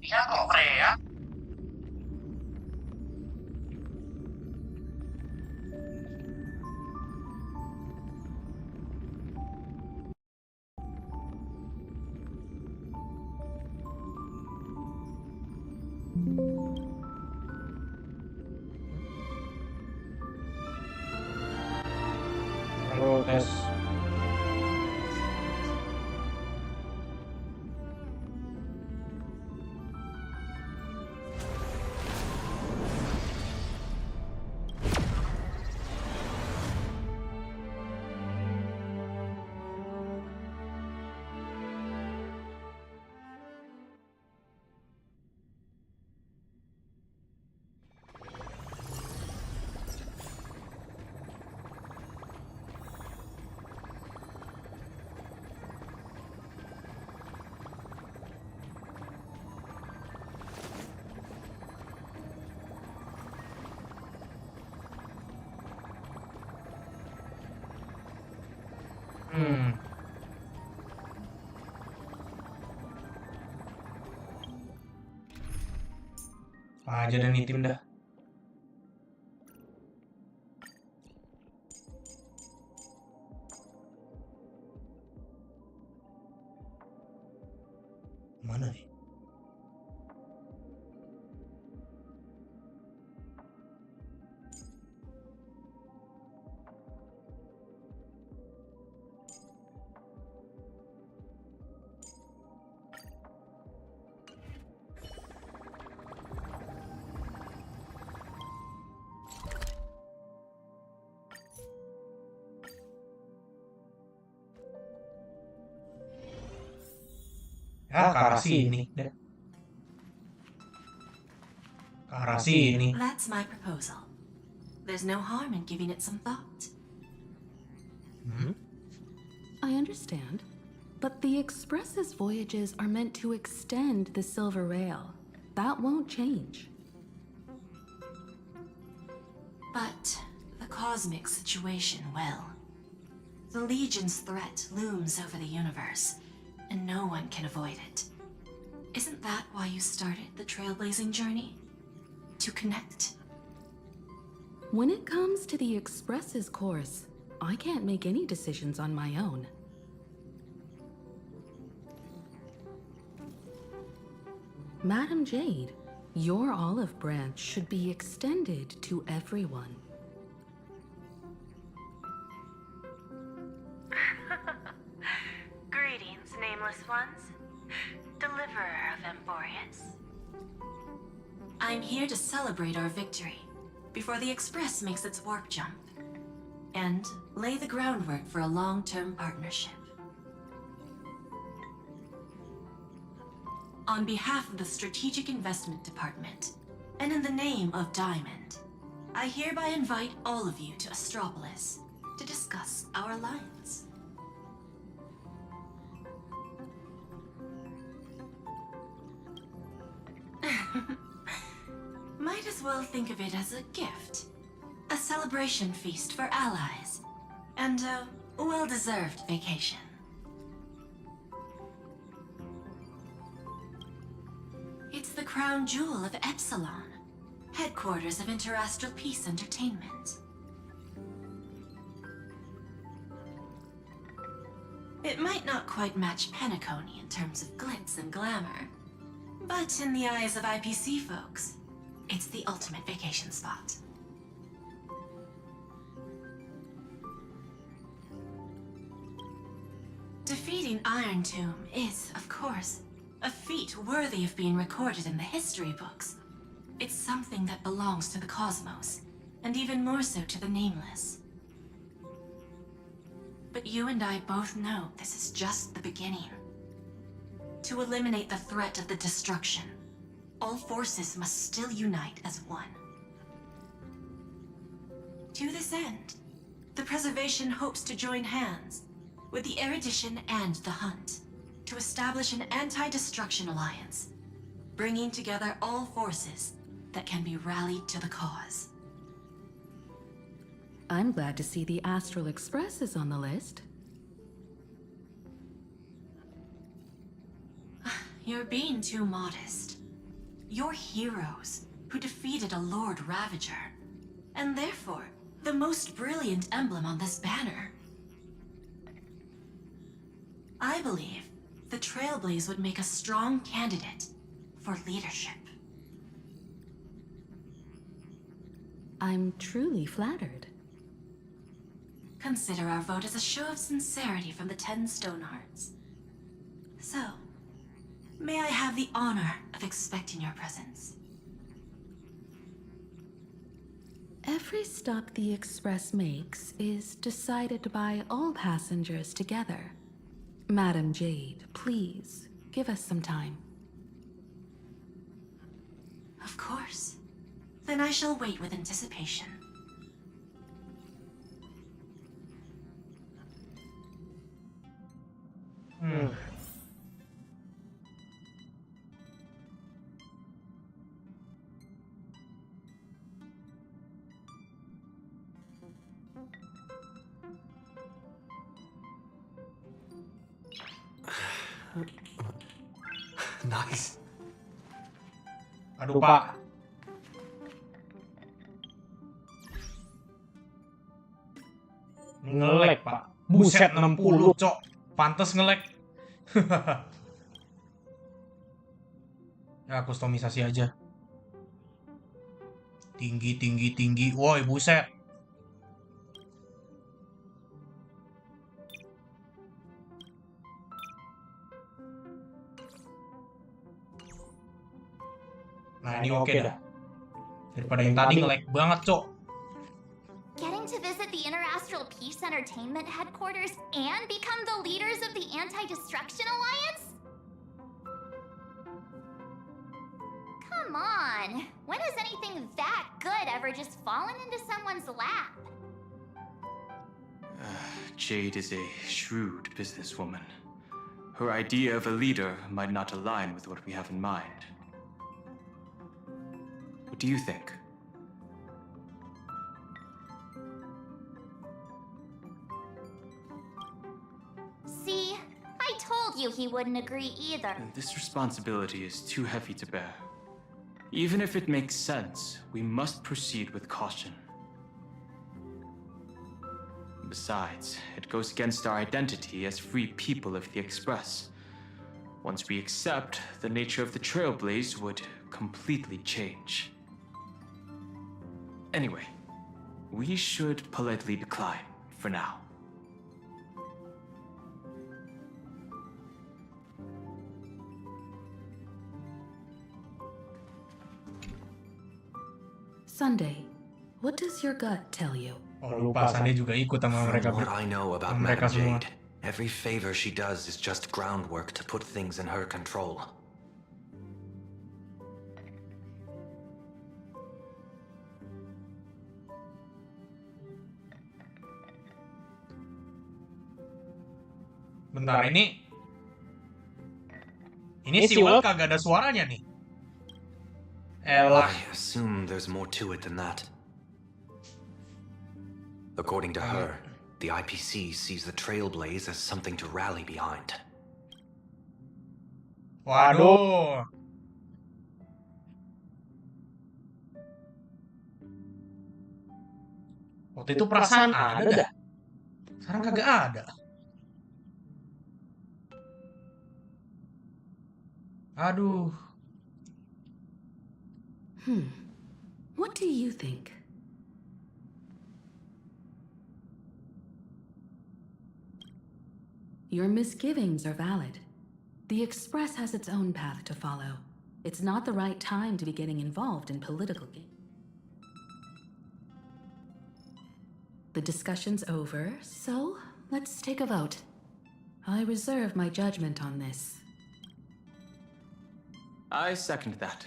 Iya kok Freya. Halo, tes. Hmm, apa aja dan nih tim dah. Mana nih? Ya, ke arah sini. Dah. Ke arah sini. That's my proposal. There's no harm in giving it some thought. Hmm? I understand. But the Express's voyages are meant to extend the Silver Rail. That won't change. But the cosmic situation will. The Legion's threat looms over the universe, and no one can avoid it. Isn't that why you started the trailblazing journey? To connect? When it comes to the Express's course, I can't make any decisions on my own. Madam Jade, your olive branch should be extended to everyone. Greetings, nameless ones. Deliverer of Emborius. I'm here to celebrate our victory before the Express makes its warp jump, and lay the groundwork for a long-term partnership. On behalf of the Strategic Investment Department, and in the name of Diamond, I hereby invite all of you to Astropolis to discuss our alliance. Might as well think of it as a gift. A celebration feast for allies. And a well-deserved vacation. It's the crown jewel of Epsilon, headquarters of Interastral Peace Entertainment. It might not quite match Penacony in terms of glitz and glamour, but in the eyes of IPC folks, it's the ultimate vacation spot. Defeating Iron Tomb is, of course, a feat worthy of being recorded in the history books. It's something that belongs to the cosmos, and even more so to the Nameless. But you and I both know this is just the beginning. To eliminate the threat of the destruction, all forces must still unite as one. To this end, the Preservation hopes to join hands with the Erudition and the Hunt to establish an anti-destruction alliance, bringing together all forces that can be rallied to the cause. I'm glad to see the Astral Express is on the list. You're being too modest. You're heroes who defeated a Lord Ravager, and therefore the most brilliant emblem on this banner. I believe the Trailblaze would make a strong candidate for leadership. I'm truly flattered. Consider our vote as a show of sincerity from the 10 Stonehearts. So, may I have the honor of expecting your presence? Every stop the Express makes is decided by all passengers together. Madam Jade, please, give us some time. Of course. Then I shall wait with anticipation. Nice. Aduh, Pak. Ini nge-lag, Pak. Buset, 60, Cok. Pantes nge-lag. Ya, kustomisasi aja. Tinggi, tinggi, tinggi. Woi, buset. Nah, ini oke dah. Daripada yang tadi nge-lag banget, Cok. Getting to visit the Interastral Peace Entertainment headquarters and become the leaders of the Anti-Destruction Alliance? Come on, when has anything that good ever just fallen into someone's lap? Jade is a shrewd businesswoman. Her idea of a leader might not align with what we have in mind. What do you think? See, I told you he wouldn't agree either. This responsibility is too heavy to bear. Even if it makes sense, we must proceed with caution. Besides, it goes against our identity as free people of the Express. Once we accept, the nature of the Trailblaze would completely change. Anyway, we should politely decline for now. Sunday, what does your gut tell you? Oh, lupa, Sandy juga ikut sama mereka. From what I know about mereka Madame semua. Jade, every favor she does is just groundwork to put things in her control. Bentar, ini si Will kagak ada suaranya nih. Elah. I assume there's more to it than that. According to her, the IPC sees the Trailblaze as something to rally behind. Waduh. Waktu itu perasaan ada dah. Sekarang kagak ada. Aduh. What do you think? Your misgivings are valid. The Express has its own path to follow. It's not the right time to be getting involved in political games. The discussion's over, so let's take a vote. I reserve my judgment on this. I second that.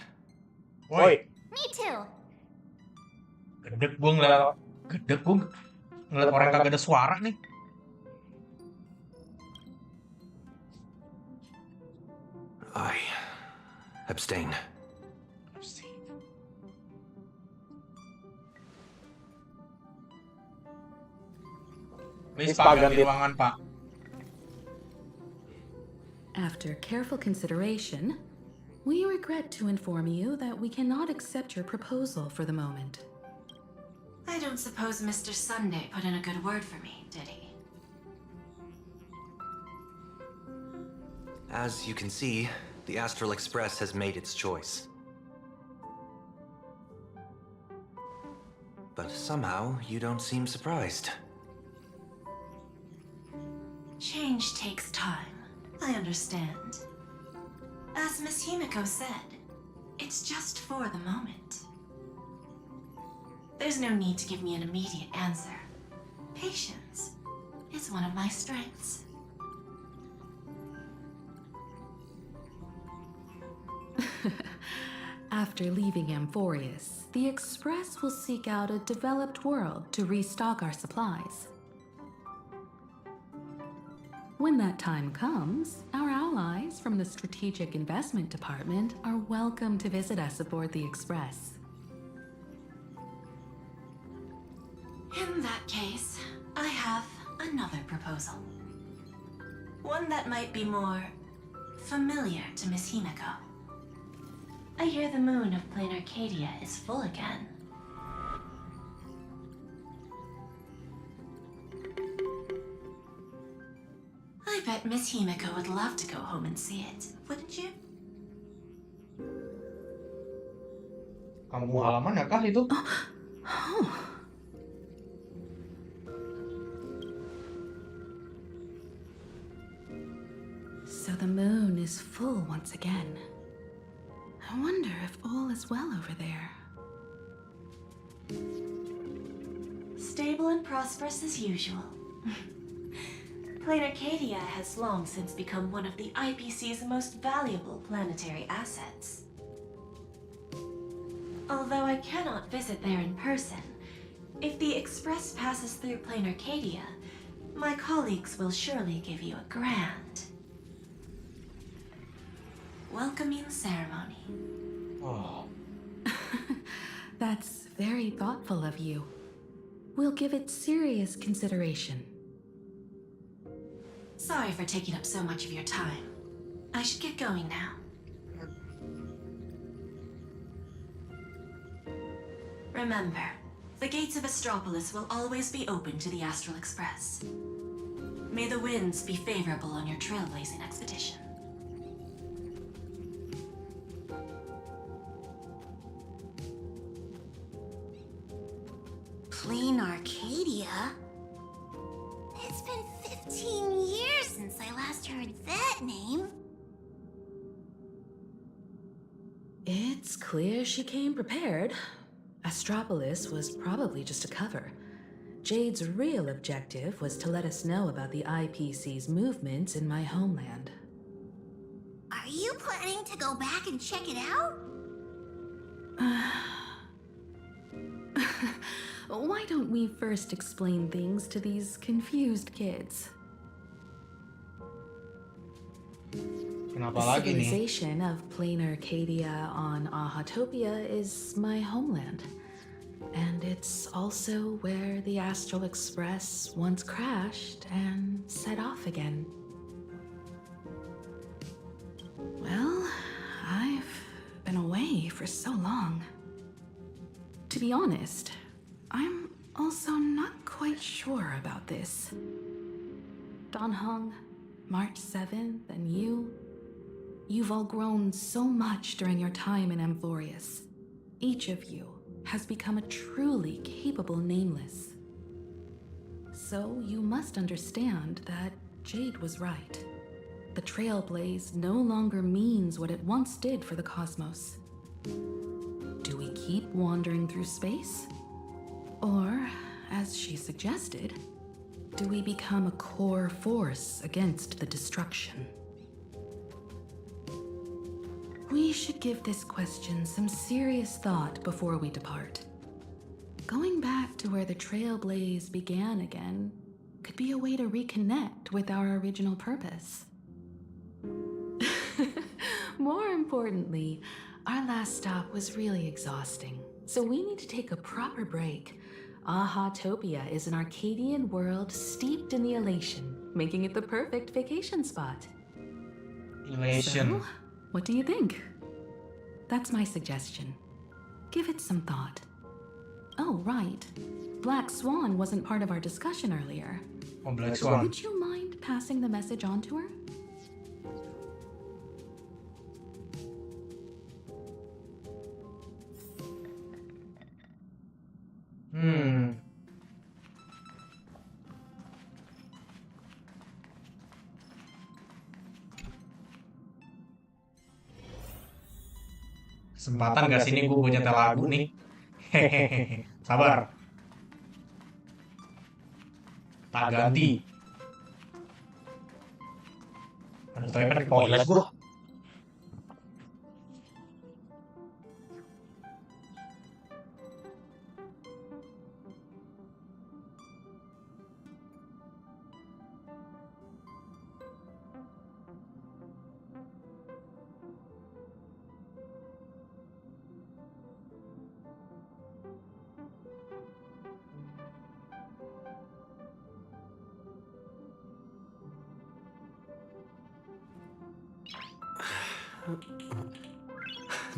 Woi, Me too. gedek gue ngeliat orang kagak ada suara nih. I abstain. Please, Pak, ganti ruangan, Pak. After careful consideration, We regret to inform you that we cannot accept your proposal for the moment. I don't suppose Mr. Sunday put in a good word for me, did he? As you can see, the Astral Express has made its choice. But somehow, you don't seem surprised. Change takes time. I understand. As Miss Himiko said, it's just for the moment. There's no need to give me an immediate answer. Patience is one of my strengths. After leaving Amphorius, the Express will seek out a developed world to restock our supplies. When that time comes, our allies from the Strategic Investment Department are welcome to visit us aboard the Express. In that case, I have another proposal. One that might be more familiar to Miss Himiko. I hear the moon of Plain Arcadia is full again. I bet Miss Himiko would love to go home and see it, wouldn't you? Kamu halaman ya kah itu? So the moon is full once again. I wonder if all is well over there. Stable and prosperous as usual. Plain Arcadia has long since become one of the IPC's most valuable planetary assets. Although I cannot visit there in person, if the Express passes through Plain Arcadia, my colleagues will surely give you a grand welcoming ceremony. Oh, That's very thoughtful of you. We'll give it serious consideration. Sorry for taking up so much of your time. I should get going now. Remember, the gates of Astropolis will always be open to the Astral Express. May the winds be favorable on your trailblazing expedition. Plain Arcadia? It's been 15 years since I last heard that name. It's clear she came prepared. Astropolis was probably just a cover. Jade's real objective was to let us know about the IPC's movements in my homeland. Are you planning to go back and check it out? Why don't we first explain things to these confused kids? kenapa The lagi nih? civilization of Plain Arcadia on Ahatopia is my homeland. And it's also where the Astral Express once crashed and set off again. Well, I've been away for so long. To be honest, I'm also not quite sure about this. Don Hong, March 7th, and you've all grown so much during your time in Amphorius. Each of you has become a truly capable Nameless. So you must understand that Jade was right. The Trailblaze no longer means what it once did for the cosmos. Do we keep wandering through space? Or, as she suggested, do we become a core force against the destruction? We should give this question some serious thought before we depart. Going back to where the Trailblaze began again could be a way to reconnect with our original purpose. More importantly, our last stop was really exhausting, so we need to take a proper break. Ahatopia is an Arcadian world steeped in the elation, making it the perfect vacation spot. Elation. So, what do you think? That's my suggestion. Give it some thought. Oh, right. Black Swan wasn't part of our discussion earlier. Oh, Black Swan. Would you mind passing the message on to her? Kesempatan gak sini gue nyetel lagu nih. Hehehe. Sabar. Tak ganti. Aduh, tapi pengen ke toilet gue.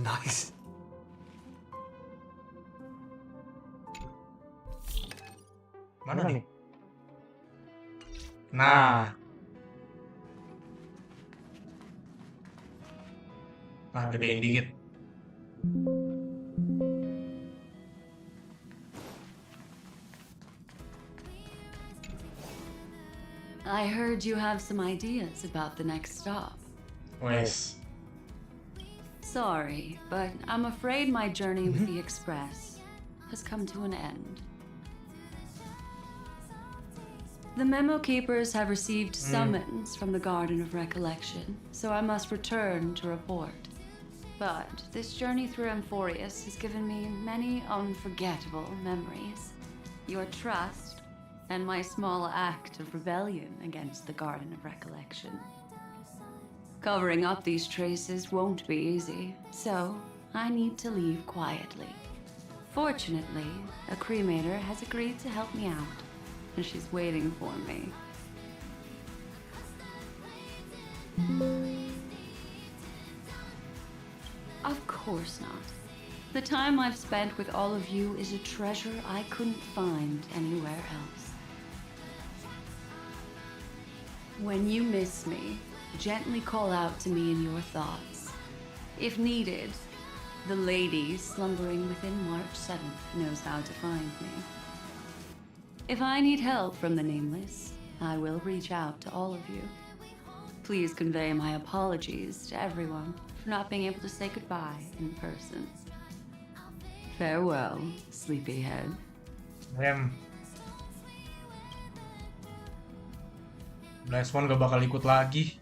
Nice. Mana nih? Nah. Nah, gedein dikit. I heard you have some ideas about the next stop. Wes. Sorry, but I'm afraid my journey with the Express has come to an end. The Memo Keepers have received summons from the Garden of Recollection, so I must return to report. But this journey through Amphorius has given me many unforgettable memories. Your trust, and my small act of rebellion against the Garden of Recollection. Covering up these traces won't be easy, so I need to leave quietly. Fortunately, a cremator has agreed to help me out, and she's waiting for me. Of course not. The time I've spent with all of you is a treasure I couldn't find anywhere else. When you miss me, gently call out to me in your thoughts. If needed, the lady slumbering within March 7th knows how to find me. If I need help from the Nameless, I will reach out to all of you. Please convey my apologies to everyone for not being able to say goodbye in person. Farewell, sleepyhead. Black Swan gak bakal ikut lagi.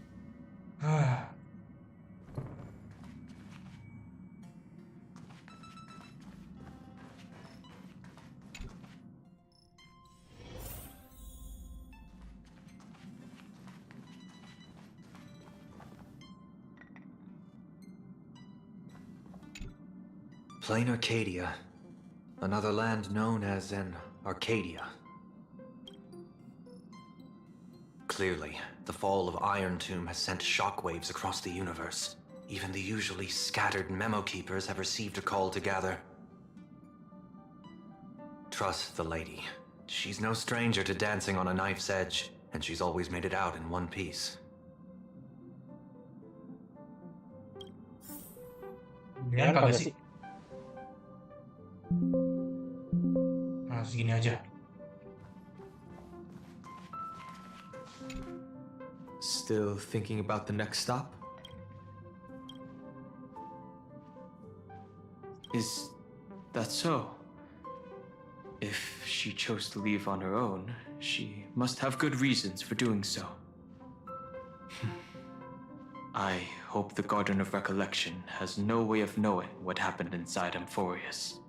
Plain Arcadia. Another land known as an Arcadia. Clearly, the fall of Iron Tomb has sent shockwaves across the universe. Even the usually scattered Memo Keepers have received a call to gather. Trust the lady. She's no stranger to dancing on a knife's edge, and she's always made it out in one piece. Biar kagak sih? Nah, segini aja. Still thinking about the next stop? Is that so? If she chose to leave on her own, she must have good reasons for doing so. I hope the Garden of Recollection has no way of knowing what happened inside Amphorius.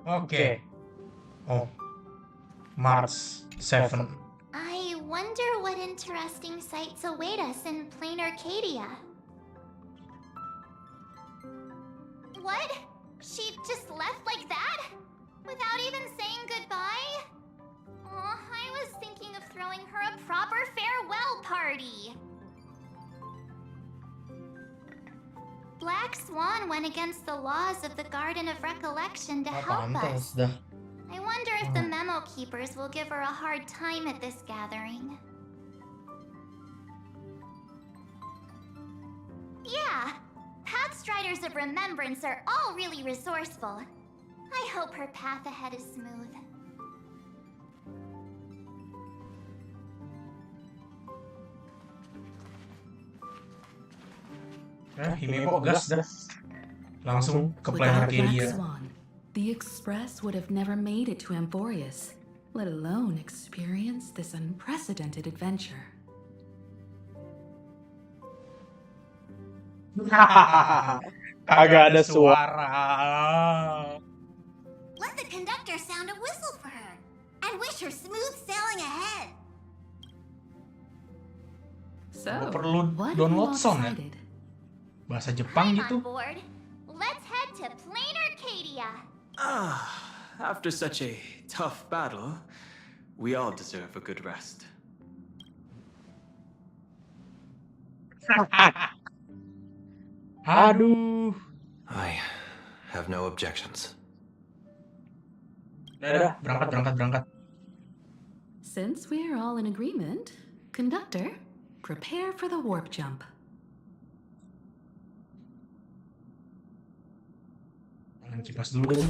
Oke. Oh. March 7. I wonder what interesting sights await us in Plain Arcadia. What? She just left like that? Without even saying goodbye? Aw, I was thinking of throwing her a proper farewell party. Black Swan went against the laws of the Garden of Recollection to Ah, help pantas us. dah. I wonder if the Memo Keepers will give her a hard time at this gathering. Yeah, Pathstriders of Remembrance are all really resourceful. I hope her path ahead is smooth. Ini kok gas dah. Langsung ke Without Planet Black Arcadia. Swan, the Express would have never made it to Amphorius, let alone experience this unprecedented adventure. Kagak ada suara. Let the conductor sound a whistle for her, and wish her smooth sailing ahead. So, Perlu what have you download all song ya? decided? Bahasa Jepang I'm gitu. on board. Let's head to Plain Arcadia. After such a tough battle, we all deserve a good rest. Aduh. I have no objections. Dadah, berangkat. Since we're all in agreement, conductor, prepare for the warp jump. Jangan kipas dulu deh.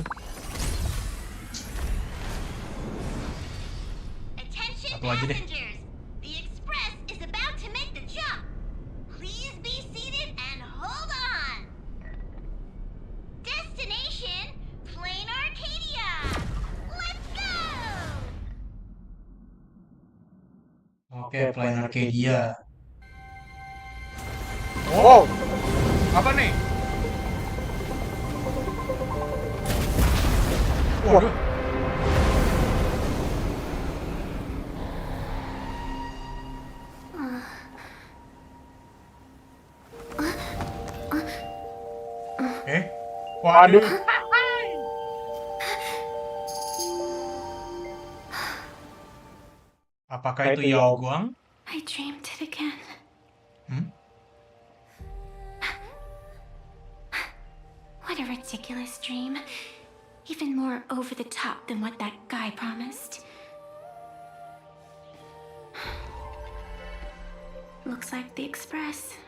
Attention Satu aja deh. passengers! The Express is about to make the jump. Please be seated and hold on. Destination, Plain Arcadia. Let's go! Oke, Plain Arcadia. Wow. Apa nih? Waduh. Waduh. Apakah itu Yao Guang? I dreamed it again. What a ridiculous dream. Even more over the top than what that guy promised. Looks like the Express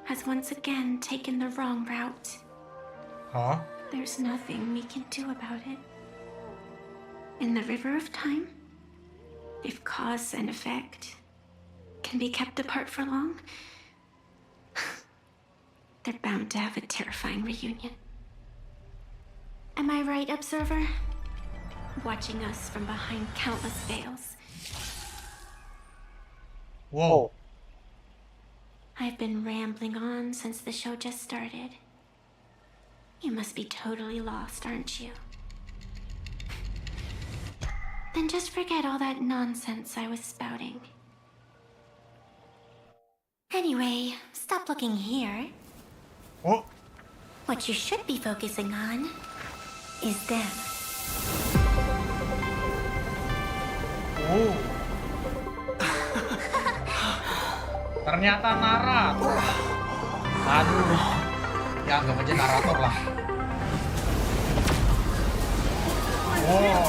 has once again taken the wrong route. Hah? There's nothing we can do about it. In the river of time, if cause and effect can be kept apart for long, they're bound to have a terrifying reunion. Am I right, Observer? Watching us from behind countless veils. Wow. I've been rambling on since the show just started. You must be totally lost, aren't you? Then just forget all that nonsense I was spouting. Anyway, stop looking here. Oh. What you should be focusing on is them. Oh. Ternyata narator. Aduh. Ya anggap aja narator lah. Wow.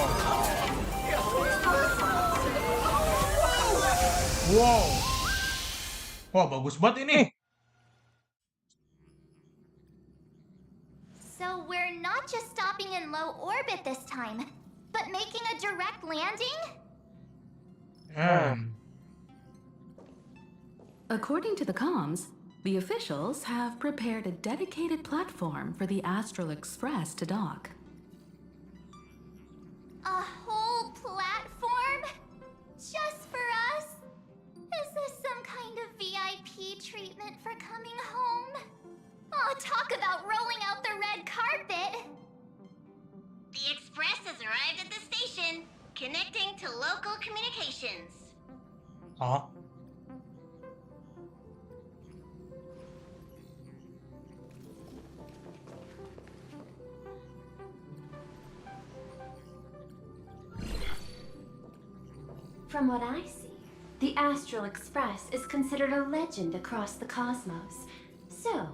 Wow. Wah, bagus banget ini. So we're not just stopping in low orbit this time, but making a direct landing? According to the comms, the officials have prepared a dedicated platform for the Astral Express to dock. A whole platform? Just for us? Is this some kind of VIP treatment for coming home? Oh, talk about rolling out the red carpet! The Express has arrived at the station, connecting to local communications. Hah? From what I see, the Astral Express is considered a legend across the cosmos. So,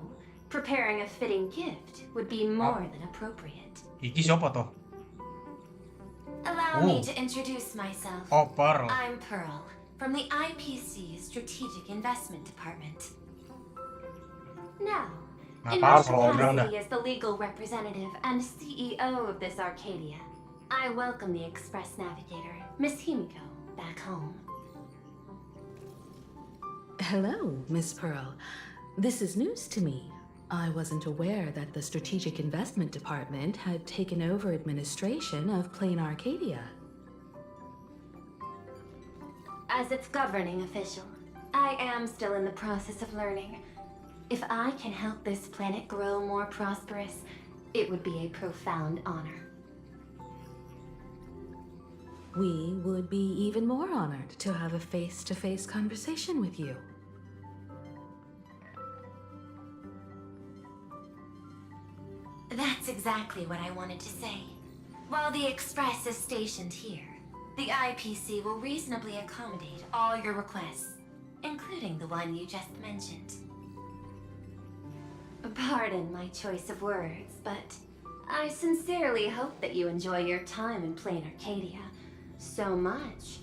preparing a fitting gift would be more than appropriate. Iki siapa toh? Allow me to introduce myself. Oh, Pearl. I'm Pearl, from the IPC Strategic Investment Department. Now, in my capacity as the legal representative and CEO of this Arcadia, I welcome the Express Navigator, Miss Himiko, back home. Hello, Miss Pearl. This is news to me. I wasn't aware that the Strategic Investment Department had taken over administration of Plain Arcadia. As its governing official, I am still in the process of learning. If I can help this planet grow more prosperous, it would be a profound honor. We would be even more honored to have a face-to-face conversation with you. That's exactly what I wanted to say. While the Express is stationed here, the IPC will reasonably accommodate all your requests, including the one you just mentioned. Pardon my choice of words, but I sincerely hope that you enjoy your time in Plain Arcadia so much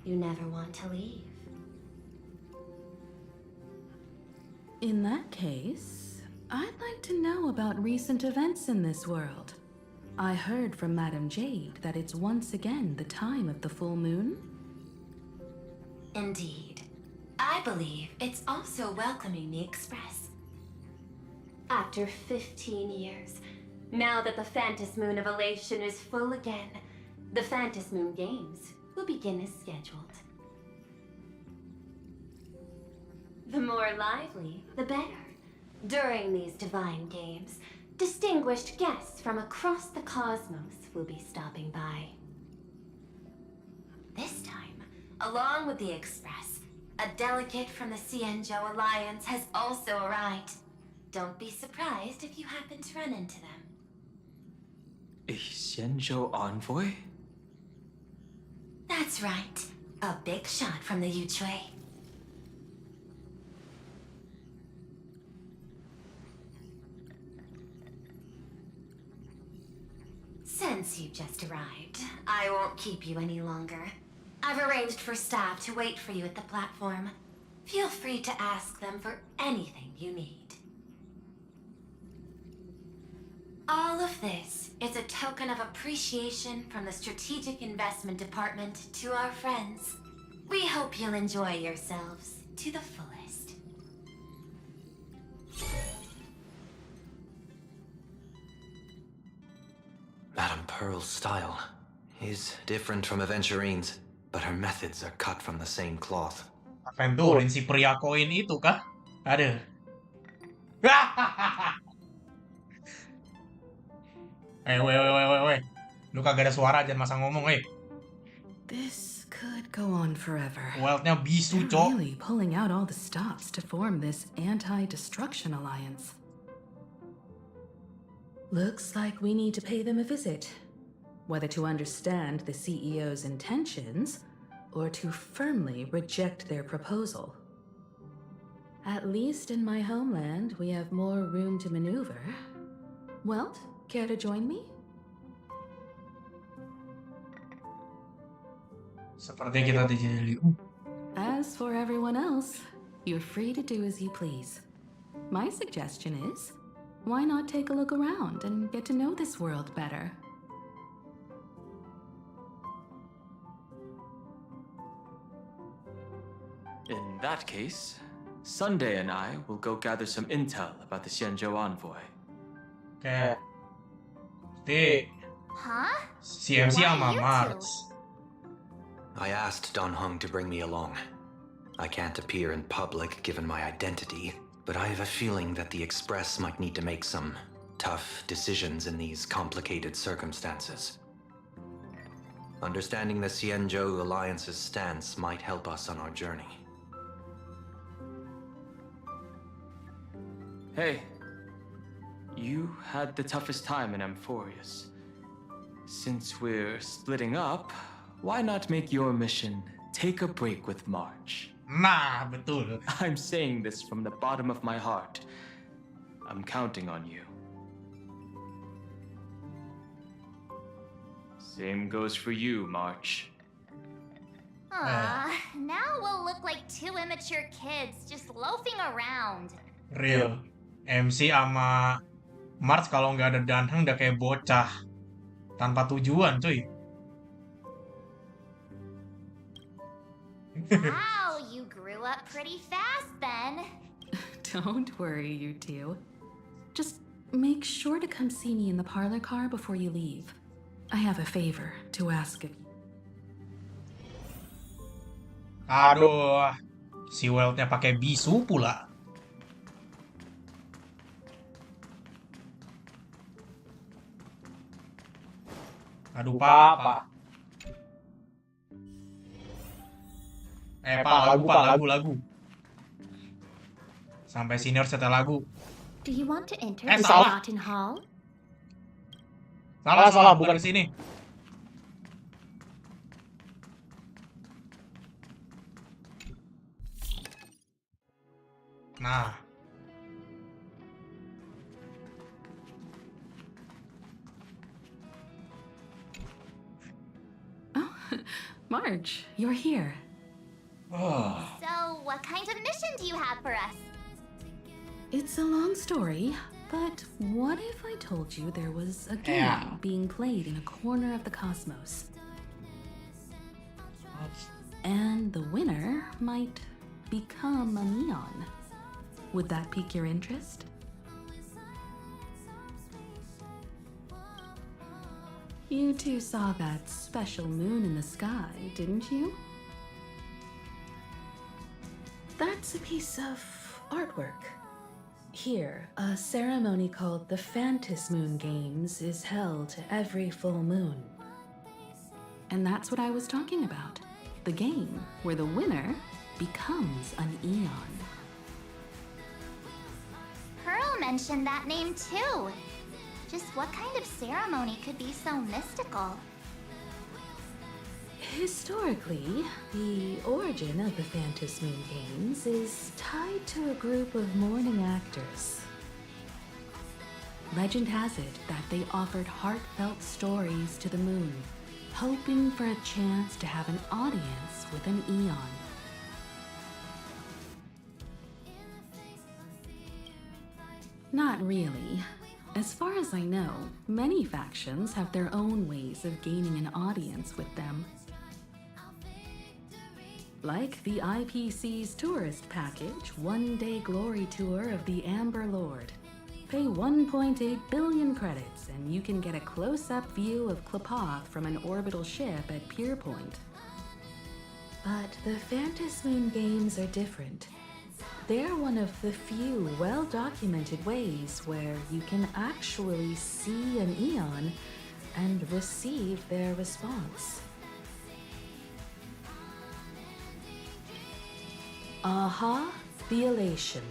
you never want to leave. In that case, I'd like to know about recent events in this world. I heard from Madame Jade that it's once again the time of the full moon. Indeed. I believe it's also welcoming the Express. After 15 years, now that the Phantas Moon of Elation is full again, the Phantas Moon Games will begin as scheduled. The more lively, the better. During these divine games, distinguished guests from across the cosmos will be stopping by. This time, along with the Express, a delegate from the Xianzhou Alliance has also arrived. Don't be surprised if you happen to run into them. A Xianzhou envoy? That's right. A big shot from the Yuchui. Since you just arrived, I won't keep you any longer. I've arranged for staff to wait for you at the platform. Feel free to ask them for anything you need. All of this is a token of appreciation from the Strategic Investment Department to our friends. We hope you'll enjoy yourselves to the fullest. Madame Pearl's style is different from Aventurine's, but her methods are cut from the same cloth. Aventurin si pria koin itu kah? Aduh. Weh. Lu kagak ada suara, jangan masa ngomong, This could go on forever. Wildnya bisu, They're cok. really pulling out all the stops to form this anti-destruction alliance. Looks like we need to pay them a visit. Whether to understand the CEO's intentions, or to firmly reject their proposal. At least in my homeland, we have more room to maneuver. Welt, care to join me? Seperti kita dijeli. As for everyone else, you're free to do as you please. My suggestion is, why not take a look around and get to know this world better? In that case, Sunday and I will go gather some intel about the Xianzhou envoy. Kayak Berarti Huh? CMC Why sama you Mars. I asked Don Hung to bring me along. I can't appear in public given my identity, but I have a feeling that the Express might need to make some tough decisions in these complicated circumstances. Understanding the Xianzhou Alliance's stance might help us on our journey. Hey, you had the toughest time in Amphorius. Since we're splitting up, why not make your mission take a break with March? Nah, betul. I'm saying this from the bottom of my heart. I'm counting on you. Same goes for you, March. Aw, now we'll look like two immature kids just loafing around. Real. MC sama Mars kalau nggak ada Danheng udah kayak bocah tanpa tujuan, cuy. Wow, you grew up pretty fast then. Don't worry, you two. Just make sure to come see me in the parlor car before you leave. I have a favor to ask of you. Aduh, si Weldnya pakai bisu pula. Aduh, Pak. Pak, lagu. Sampai senior setel lagu. Do you want to enter the salah. Forgotten Hall? Salah, bukan sini. Nah. Oh, Marge, you're here. Oh. So, what kind of mission do you have for us? It's a long story, but what if I told you there was a game Yeah. being played in a corner of the cosmos? And the winner might become a neon. Would that pique your interest? You two saw that special moon in the sky, didn't you? That's a piece of artwork. Here, a ceremony called the Phantom Moon Games is held every full moon. And that's what I was talking about. The game where the winner becomes an eon. Pearl mentioned that name too. Just what kind of ceremony could be so mystical? Historically, the origin of the Phantom Moon Games is tied to a group of mourning actors. Legend has it that they offered heartfelt stories to the moon, hoping for a chance to have an audience with an eon. Not really. As far as I know, many factions have their own ways of gaining an audience with them. Like the IPC's tourist package, one-day glory tour of the Amber Lord. Pay 1.8 billion credits and you can get a close-up view of Klapoth from an orbital ship at Pier Point. But the Phantom Moon Games are different. They're one of the few well-documented ways where you can actually see an eon and receive their response. Aha, the Elation.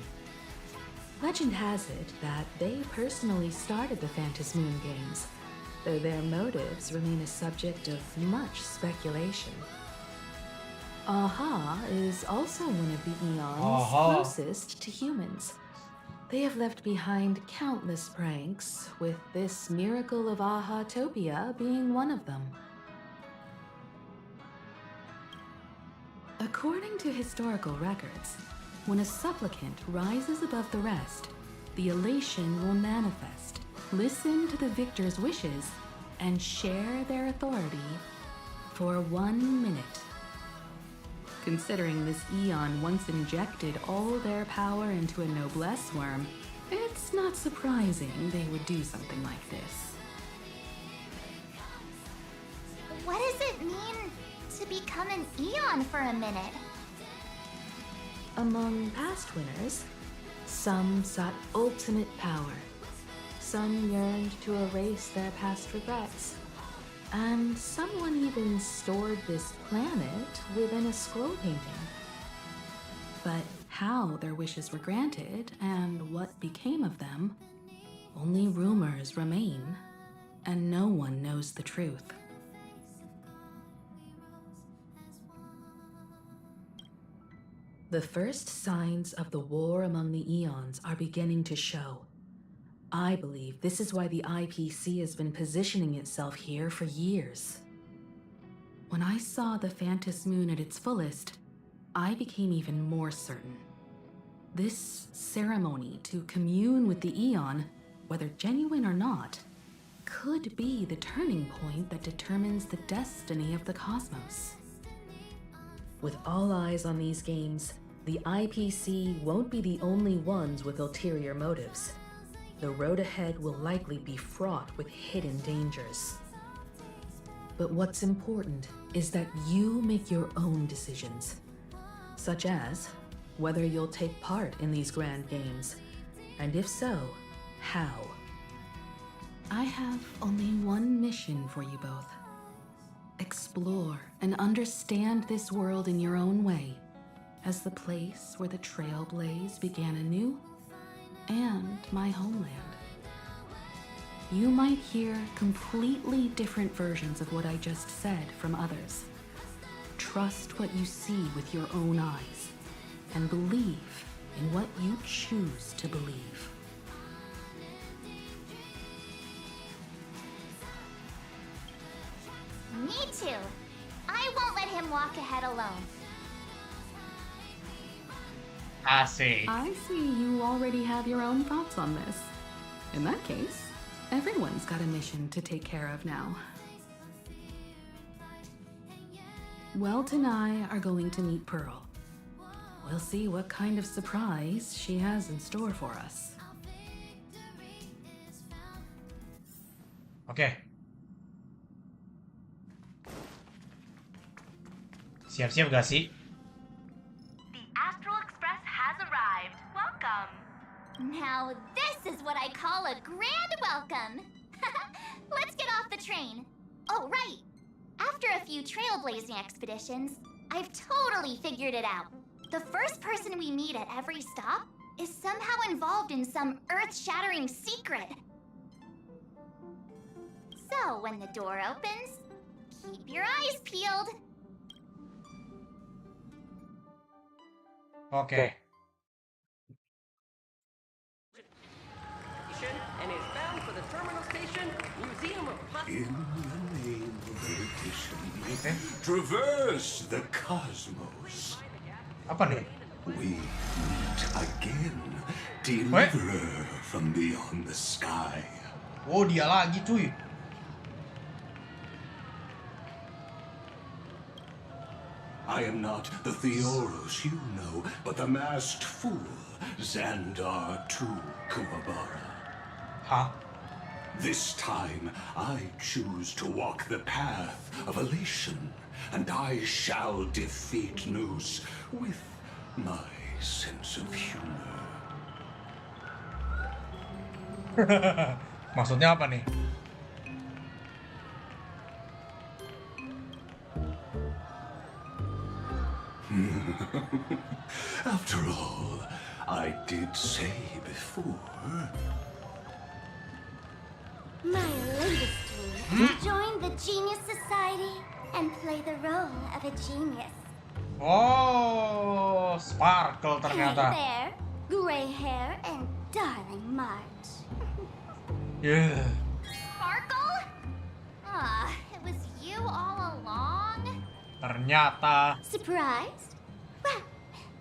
Legend has it that they personally started the Phantom Moon Games, though their motives remain a subject of much speculation. Aha is also one of the eons closest to humans. They have left behind countless pranks, with this miracle of Aha-topia being one of them. According to historical records, when a supplicant rises above the rest, the elation will manifest, listen to the victor's wishes, and share their authority for 1 minute. Considering this eon once injected all their power into a noblesse worm, it's not surprising they would do something like this. What does it mean to become an eon for a minute? Among past winners, some sought ultimate power, some yearned to erase their past regrets, and someone even stored this planet within a scroll painting. But how their wishes were granted and what became of them, only rumors remain, and no one knows the truth. The first signs of the war among the eons are beginning to show. I believe this is why the IPC has been positioning itself here for years. When I saw the Phantom Moon at its fullest, I became even more certain. This ceremony to commune with the Eon, whether genuine or not, could be the turning point that determines the destiny of the cosmos. With all eyes on these games, the IPC won't be the only ones with ulterior motives. The road ahead will likely be fraught with hidden dangers. But what's important is that you make your own decisions, such as whether you'll take part in these grand games, and if so, how. I have only one mission for you both. Explore and understand this world in your own way, as the place where the Trailblaze began anew, and my homeland. You might hear completely different versions of what I just said from others. Trust what you see with your own eyes, and believe in what you choose to believe. Me too. I won't let him walk ahead alone. Asik. I see you already have your own thoughts on this. In that case, everyone's got a mission to take care of now. Welt and I are going to meet Pearl. We'll see what kind of surprise she has in store for us. Oke. Siap-siap gak sih? The Astral Express has arrived. Welcome. Now this is what I call a grand welcome. Let's get off the train. Oh, right. After a few trailblazing expeditions, I've totally figured it out. The first person we meet at every stop is somehow involved in some earth-shattering secret. So when the door opens, keep your eyes peeled. Oke. And is bound for the terminal station, Museum of In the name of erudition, traverse the cosmos. Apa nih? We meet again, deliverer from beyond the sky. Oh, dia lagi cuy. I am not the Theoros you know, but the masked fool, Xandar II Kuwabara. Hah? This time, I choose to walk the path of elation, and I shall defeat Noose with my sense of humor. Maksudnya apa nih? After all, I did say before. My latest dream is to join the Genius Society and play the role of a genius. Oh, Sparkle Hey ternyata. there, gray hair and darling March. Yeah. Sparkle? Ah, it was you all along? Ternyata. Surprised? Well,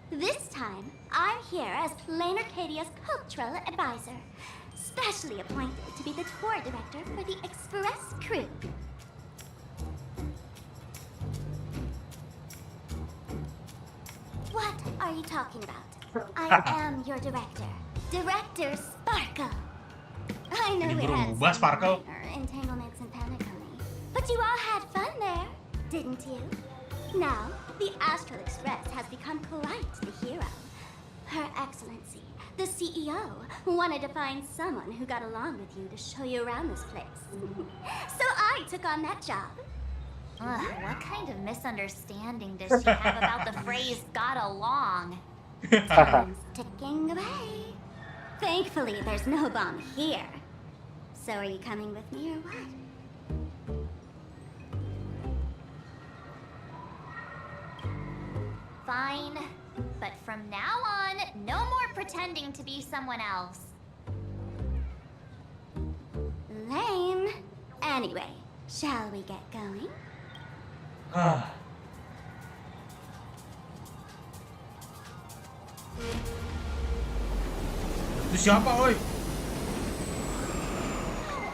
this time I'm here as Plain Arcadia's cultural advisor, specially appointed to be the tour director for the Express crew. What are you talking about? I am your director, Director Sparkle. I know Jadi it had berubah, some Sparkle. minor entanglements and panic honey, but you all had fun there, didn't you? Now, the Astral Express has become quite the hero. Her Excellency, the CEO, wanted to find someone who got along with you to show you around this place. So I took on that job. What kind of misunderstanding does she have about the phrase got along? Time's ticking away. Thankfully, there's no bomb here. So are you coming with me or what? Fine. But from now on, no more pretending to be someone else. Lame. Anyway, shall we get going? Itu siapa, oi?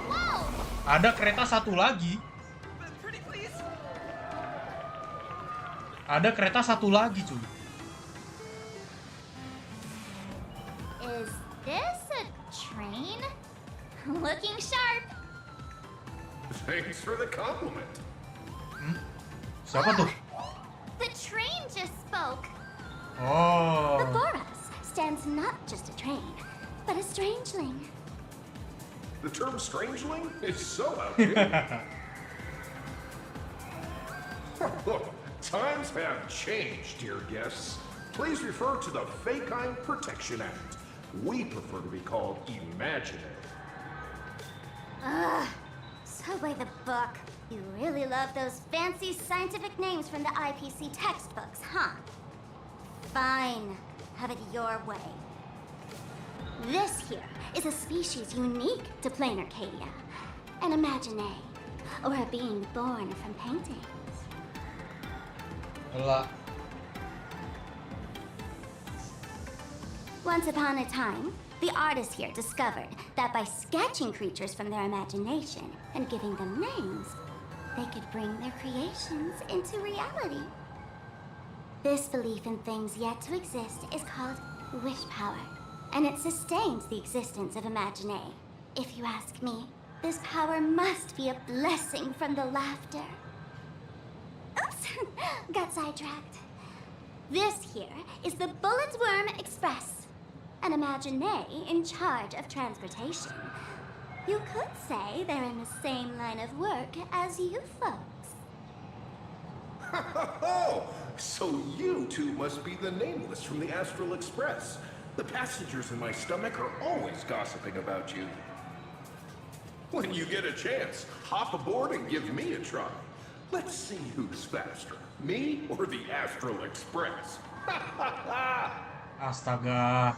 Whoa! Ada kereta satu lagi. Ada kereta satu lagi, cuy. Is this a train? Looking sharp. Thanks for the compliment. Siapa tuh? The train just spoke. Oh. Before us stands not just a train, but a strangeling. The term strangeling is so outdated. Look, times have changed, dear guests. Please refer to the Fekine Protection Act. We prefer to be called imaginary. Ugh. So by the book. You really love those fancy scientific names from the IPC textbooks, huh? Fine. Have it your way. This here is a species unique to plain Arcadia. An imagine, or a being born from paintings. Gila. Once upon a time, the artists here discovered that by sketching creatures from their imagination and giving them names, they could bring their creations into reality. This belief in things yet to exist is called wish power, and it sustains the existence of imagine. If you ask me, this power must be a blessing from the laughter. Oops, got sidetracked. This here is the Bullet Worm Express, an imagine in charge of transportation. You could say they're in the same line of work as you folks. Oh, so you two must be the Nameless from the Astral Express. The passengers in my stomach are always gossiping about you. When you get a chance, hop aboard and give me a try. Let's see who's faster, me or the Astral Express. Astaga.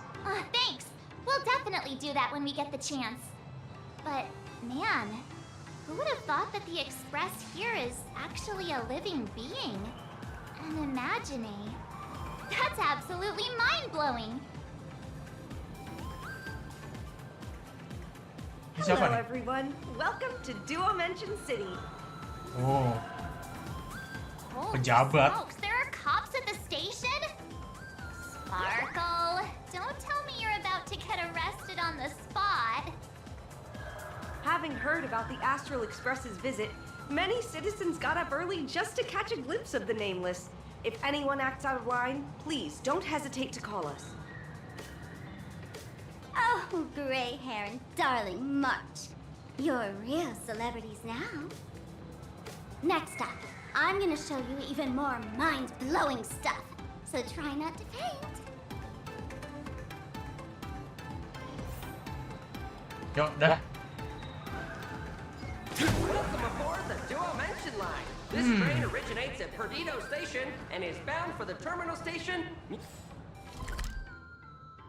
Thanks. We'll definitely do that when we get the chance. But, man, who would have thought that the Express here is actually a living being? An imagine. That's absolutely mind-blowing. Siapa Hello, nih? everyone. Welcome to Duo Mention City. Oh, Holy Pejabat. smokes, there are cops at the station? Sparkle, don't tell me you're about to get arrested on the spot. Having heard about the Astral Express's visit, many citizens got up early just to catch a glimpse of the Nameless. If anyone acts out of line, please don't hesitate to call us. Oh, gray hair and darling March. You're real celebrities now. Next up, I'm gonna show you even more mind-blowing stuff. So try not to faint. Yuk, dah. Welcome aboard the Duo Mention line. This train originates at Perdido Station and is bound for the terminal station.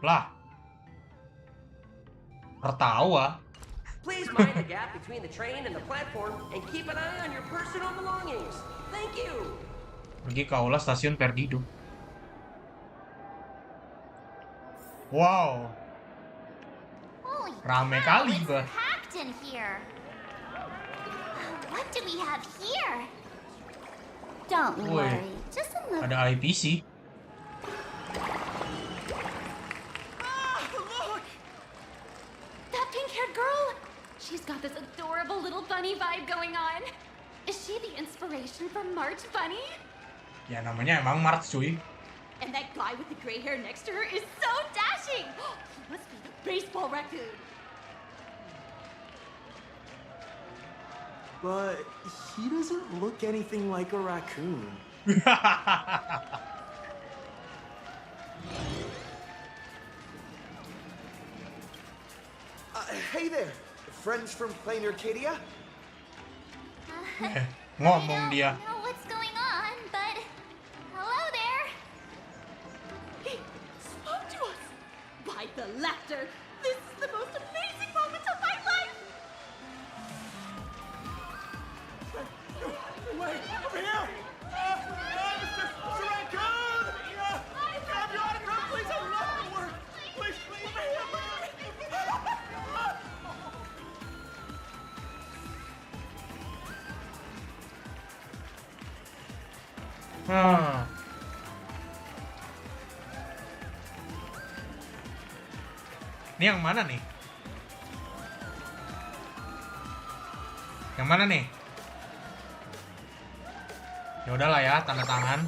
Lah. Tertawa. Please mind the gap between the train and the platform and keep an eye on your personal belongings. Thank you. Pergi ke aula stasiun Perdido. Wow. Holy Rame cow, kali, it's bah. packed in here. What do we have here? Don't Woi, worry, just a look. ada IPC. Look! That pink-haired girl! She's got this adorable little bunny vibe going on. Is she the inspiration for March Bunny? Ya namanya emang March, cuy. And that guy with the gray hair next to her is so dashing! He must be the baseball raccoon. But he doesn't look anything like a raccoon. Hey there, friends from Plain Arcadia? Ngomong I dia. don't know what's going on, but hello there. He spoke to us! By the laughter! This is the most amazing moment of my life! Hmm. Ini yang mana nih? Yang mana nih? Ya udahlah ya, tanda tangan.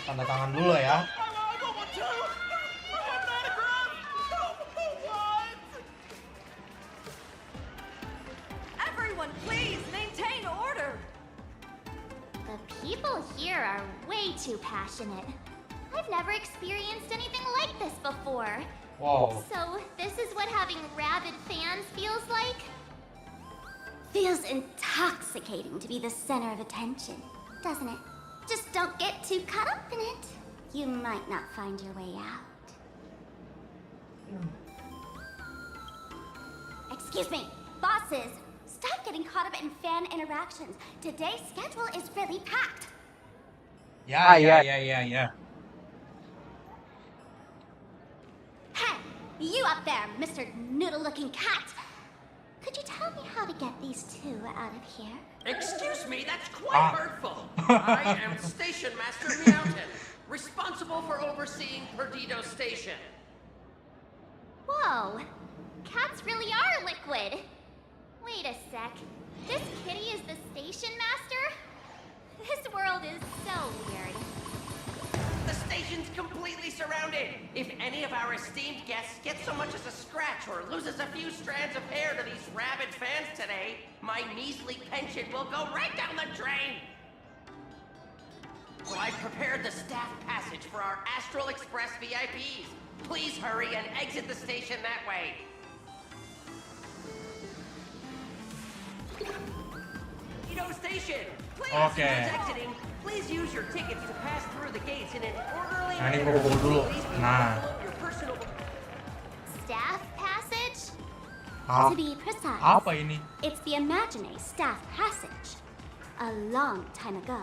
Tanda tangan dulu ya. Everyone, please maintain order. The people here are way too passionate. I've never experienced anything like this before. Wow. So, this is what having rabid fans feels like? Feels intoxicating to be the center of attention, doesn't it? Just don't get too caught up in it. You might not find your way out. Excuse me, bosses. Stop getting caught up in fan interactions. Today's schedule is really packed. Ya. Hey, you up there, Mr. Noodle-looking cat. Could you tell me how to get these two out of here? Excuse me, that's quite hurtful. I am Station Master Meowton, responsible for overseeing Perdido Station. Whoa, cats really are liquid. Wait a sec. This kitty is the station master? This world is so weird. The station's completely surrounded. If any of our esteemed guests gets so much as a scratch or loses a few strands of hair to these rabid fans today, my measly pension will go right down the drain. So I've prepared the staff passage for our Astral Express VIPs. Please hurry and exit the station that way. Perdido Station, please, exiting. Please use your tickets to pass through the gates in an orderly Nah, ini manner. gua dulu. Please be Nah. mindful of your personal. Staff passage? Ah, To be precise, apa ini? it's the Imagine Staff Passage. A long time ago,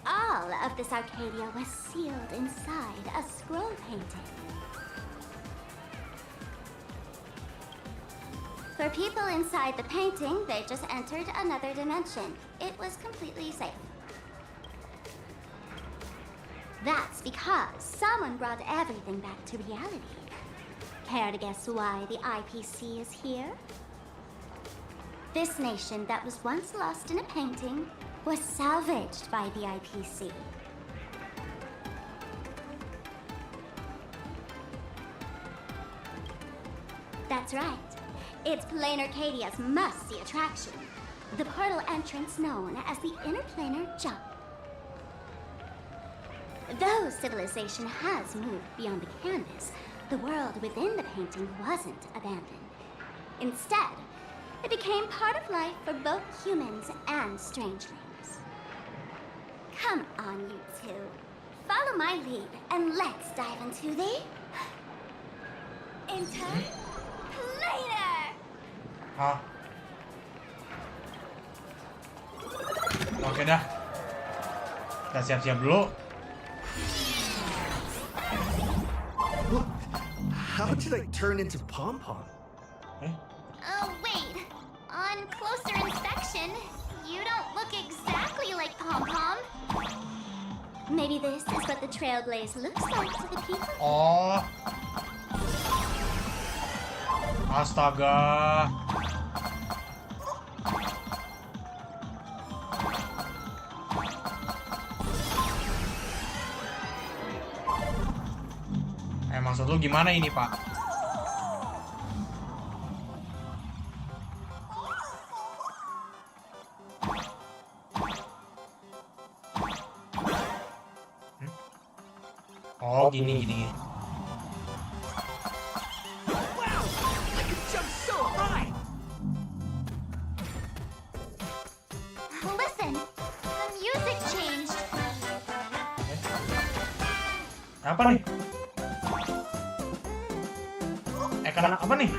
all of this Arcadia was sealed inside a scroll painting. For people inside the painting, they just entered another dimension. It was completely safe. That's because someone brought everything back to reality. Care to guess why the IPC is here? This nation that was once lost in a painting was salvaged by the IPC. That's right. It's Planar Arcadia's must-see attraction. The portal entrance known as the Interplanar Jump. Though civilization has moved beyond the canvas, the world within the painting wasn't abandoned. Instead, it became part of life for both humans and strangelings. Come on, you two. Follow my lead and let's dive into the... Interplanar! Hah? Oke dah. Kita siap-siap dulu. How did I turn into Pom Pom? Oh, wait. On closer inspection, you don't look exactly like Pom Pom. Maybe this is what the Trailblaze looks like to the people. Oh. Astaga. Maksud lu gimana ini, Pak? Oh, gini. Listen, the music changed. Apa nih? Karena apa nih?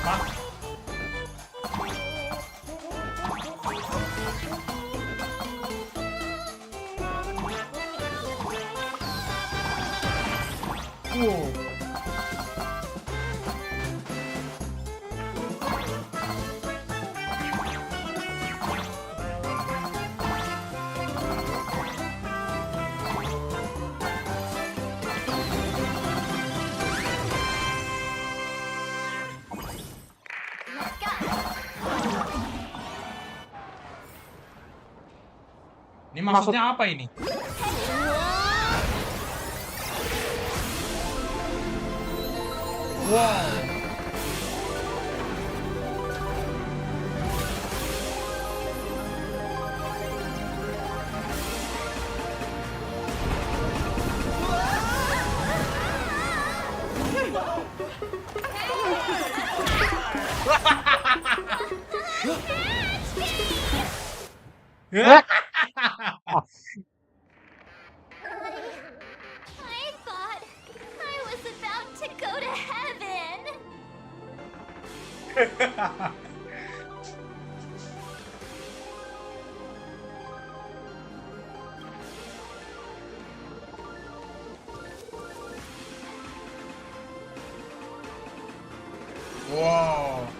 Pak. Wow. Let's go. Ini maksudnya apa ini? Wow. I thought I was about to go to heaven. Wow.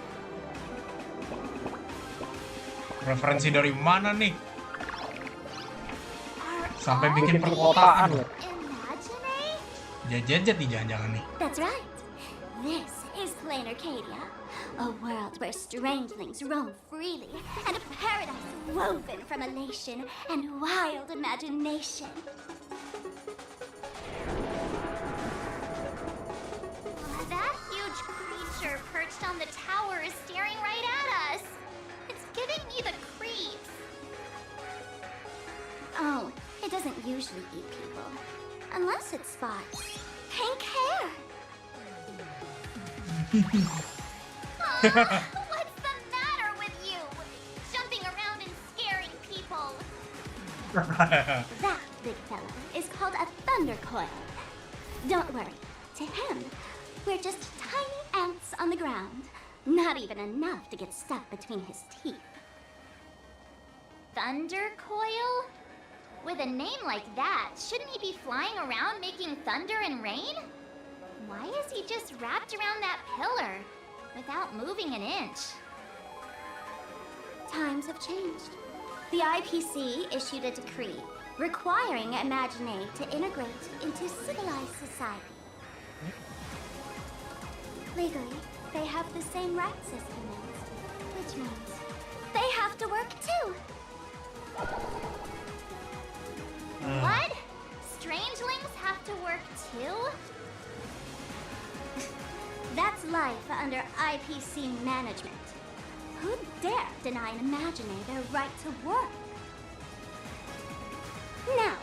Referensi dari mana nih? Sampai bikin perkotaan loh. Imagine? Jajet nih jangan-jangan nih. That's right. This is Plain Arcadia, a world where strangelings roam freely, and a paradise woven from elation and wild imagination. That huge creature perched on the tower is staring right at us. It's giving me the creeps. Oh, it doesn't usually eat people. Unless it spots pink hair. What's the matter with you? Jumping around and scaring people. That big fella is called a thunder coil. Don't worry. To him, we're just tiny ants on the ground. Not even enough to get stuck between his teeth. Thunder coil? With a name like that, shouldn't he be flying around making thunder and rain? Why is he just wrapped around that pillar without moving an inch? Times have changed. The IPC issued a decree requiring Imagine to integrate into civilized society. Legally, they have the same rights as humans, which means they have to work too. What? Strangelings have to work too? That's life under IPC management. Who'd dare deny an Imagine their right to work? Now,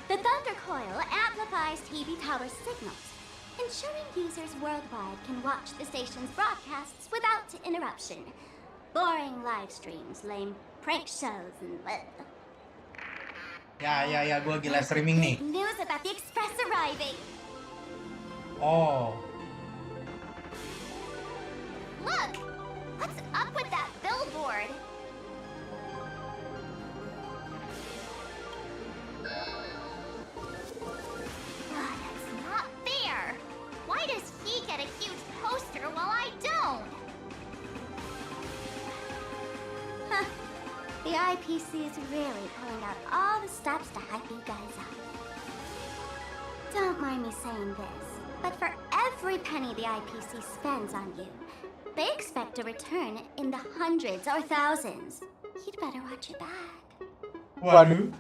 the Thunder Coil amplifies TV tower signals, ensuring users worldwide can watch the station's broadcasts without interruption. Boring live streams, lame prank shows, and bleh. Ya, gue lagi live streaming nih. News about the express arriving. Oh. Look! What's up with that billboard? That's not fair. Why does he get a huge poster while I don't? Huh. The IPC is really pulling out all the stops to hype you guys up. Don't mind me saying this, but for every penny the IPC spends on you, they expect a return in the hundreds or thousands. You'd better watch your back. Waduh.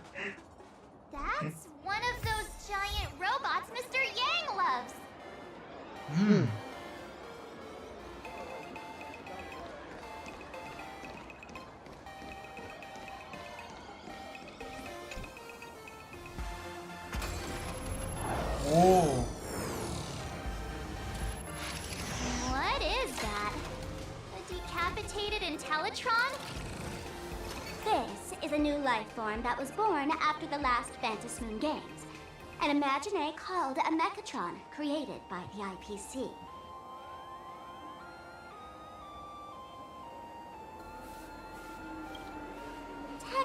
That's one of those giant robots Mr. Yang loves. Oh. What is that? A decapitated Intellitron? This is a new life form that was born after the last Phantom Moon Games. An Imagine called a Mechatron, created by the IPC.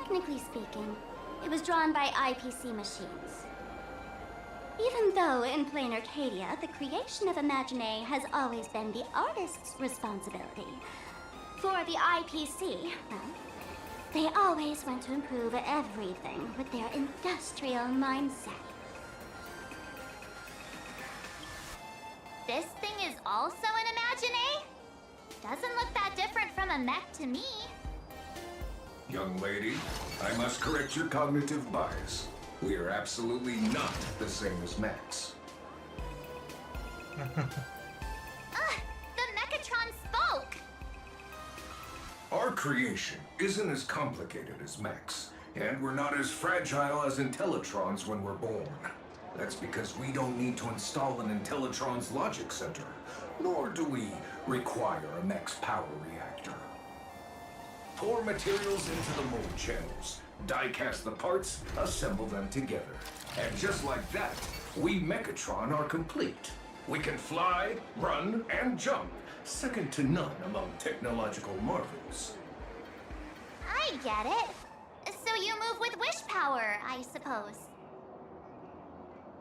Technically speaking, it was drawn by IPC machines. Even though in plain Arcadia, the creation of Imagine has always been the artist's responsibility. For the IPC, well, they always want to improve everything with their industrial mindset. This thing is also an Imagine? Doesn't look that different from a mech to me. Young lady, I must correct your cognitive bias. We are absolutely not the same as Max. The Mechatron spoke! Our creation isn't as complicated as Max, and we're not as fragile as Intellitrons when we're born. That's because we don't need to install an Intellitron's logic center, nor do we require a Mech's power reactor. Pour materials into the mold channels, die-cast the parts, assemble them together. And just like that, we Mechatron are complete. We can fly, run, and jump, second to none among technological marvels. I get it. So you move with wish power, I suppose.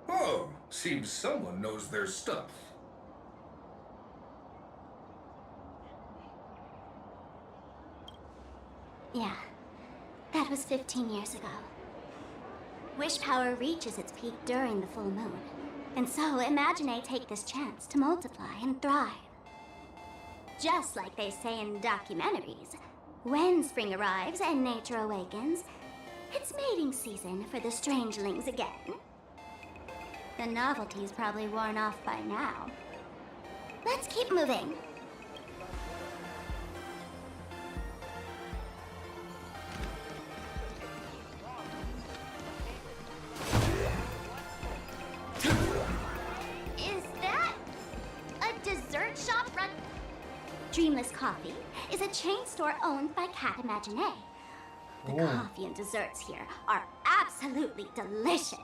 Oh, seems someone knows their stuff. Yeah, that was 15 years ago. Wish power reaches its peak during the full moon. And so Imagine take this chance to multiply and thrive. Just like they say in documentaries, when spring arrives and nature awakens, it's mating season for the strangelings again. The novelty's probably worn off by now. Let's keep moving. Is that a dessert shop run? Dreamless Coffee is a chain store owned by Cat Imagine. The coffee and desserts here are absolutely delicious.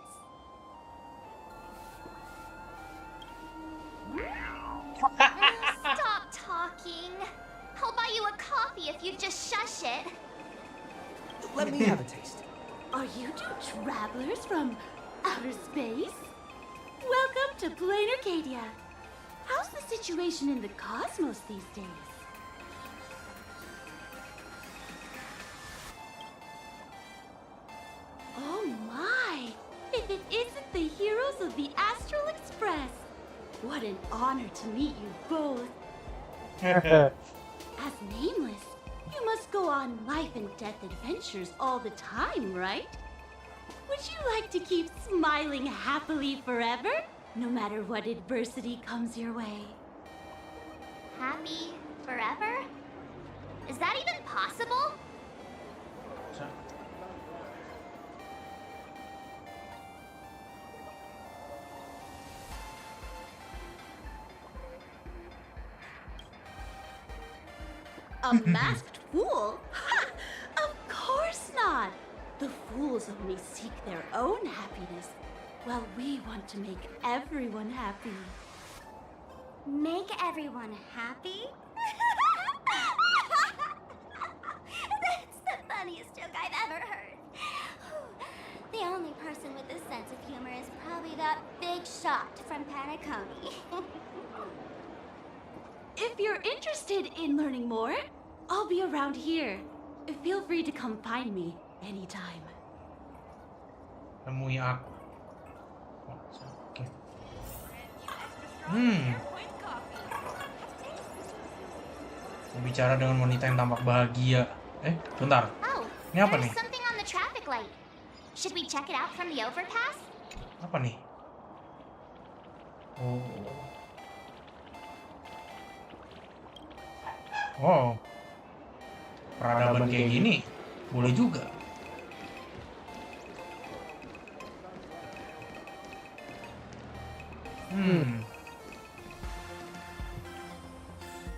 Stop talking. I'll buy you a coffee if you just shush it. Let me have a taste. Are you two travelers from outer space? Welcome to Plain Arcadia. How's the situation in the cosmos these days? Oh my! If it isn't the heroes of the Astral Express! What an honor to meet you both. As Nameless, you must go on life and death adventures all the time, right? Would you like to keep smiling happily forever, no matter what adversity comes your way? Happy forever? Is that even possible? A masked fool? Ha! Of course not! The fools only seek their own happiness, while we want to make everyone happy. Make everyone happy? That's the funniest joke I've ever heard. The only person with a sense of humor is probably that big shot from Panaconi. If you're interested in learning more, I'll be around here. Feel free to come find me anytime. Temui aku. Oke. Bicara dengan wanita yang tampak bahagia. Bentar. Oh, ini apa nih? there's something on the traffic light. Should we check it out from the overpass? Apa nih? Oh. Peradaban kayak gini boleh juga.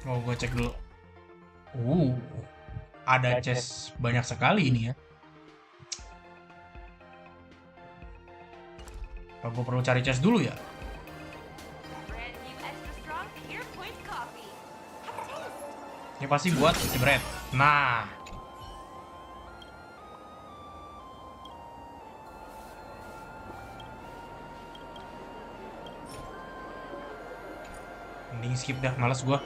Oh, gue cek dulu. Ada chest banyak sekali ini ya. Apa gue perlu cari chest dulu ya? Ini pasti buat bread. Nah. Mending skip dah, males gua.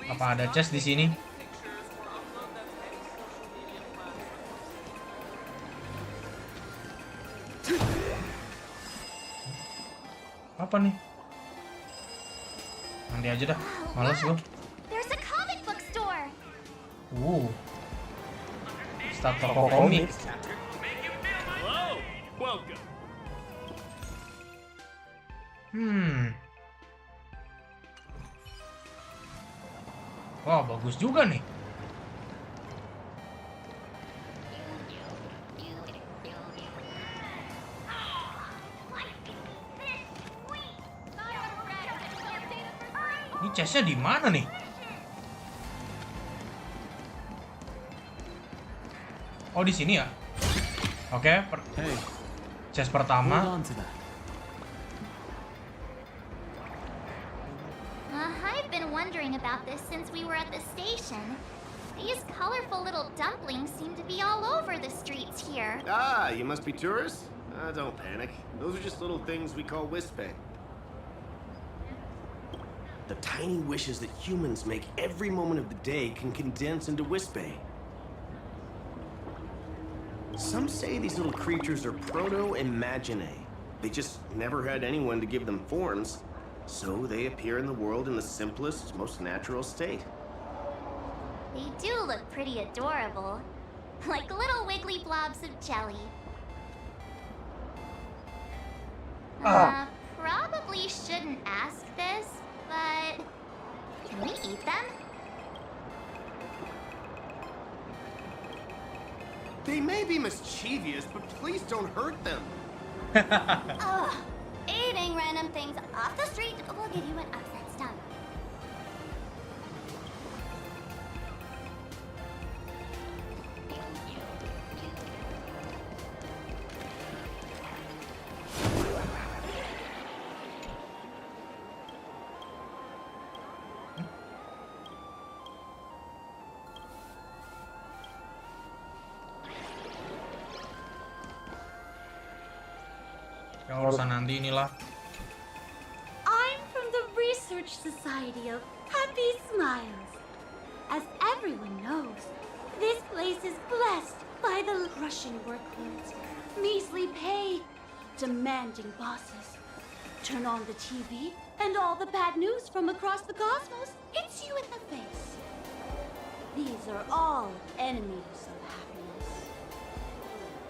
Apa ada chest di sini? Apa nih? Nanti aja dah, males gua. There's a comic book store. Start toko komik. Wah, bagus juga nih. Ini chestnya di mana nih? Oh, di sini ya? Oke, chest pertama. I've been wondering about this since we were at the station. These colorful little dumplings seem to be all over the streets here. Ah, you must be tourists? Don't panic. Those are just little things we call wispay. The tiny wishes that humans make every moment of the day can condense into wispay. Some say these little creatures are proto-imaginae. They just never had anyone to give them forms, so they appear in the world in the simplest, most natural state. They do look pretty adorable. Like little wiggly blobs of jelly. Probably shouldn't ask this, but can we eat them? They may be mischievous, but please don't hurt them. Ugh. Eating random things off the street will give you an upset stomach. Ya urusan nanti inilah. I'm from the Research Society of Happy Smiles. As everyone knows, this place is blessed by the crushing workloads, measly pay, demanding bosses. Turn on the TV, and all the bad news from across the cosmos hits you in the face. These are all enemies of happiness.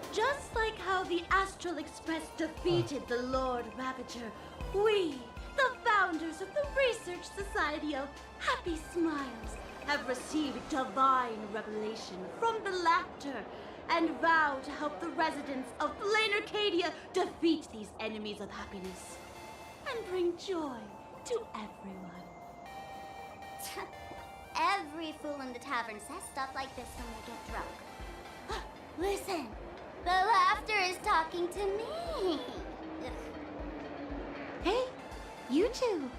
Just like how the Astral Express defeated the Lord Ravager, we, the founders of the Research Society of Happy Smiles, have received divine revelation from the Laughter and vow to help the residents of Plain Arcadia defeat these enemies of happiness and bring joy to everyone. Every fool in the tavern says stuff like this when they get drunk. Listen, the laughter is talking to me. Hey, you two,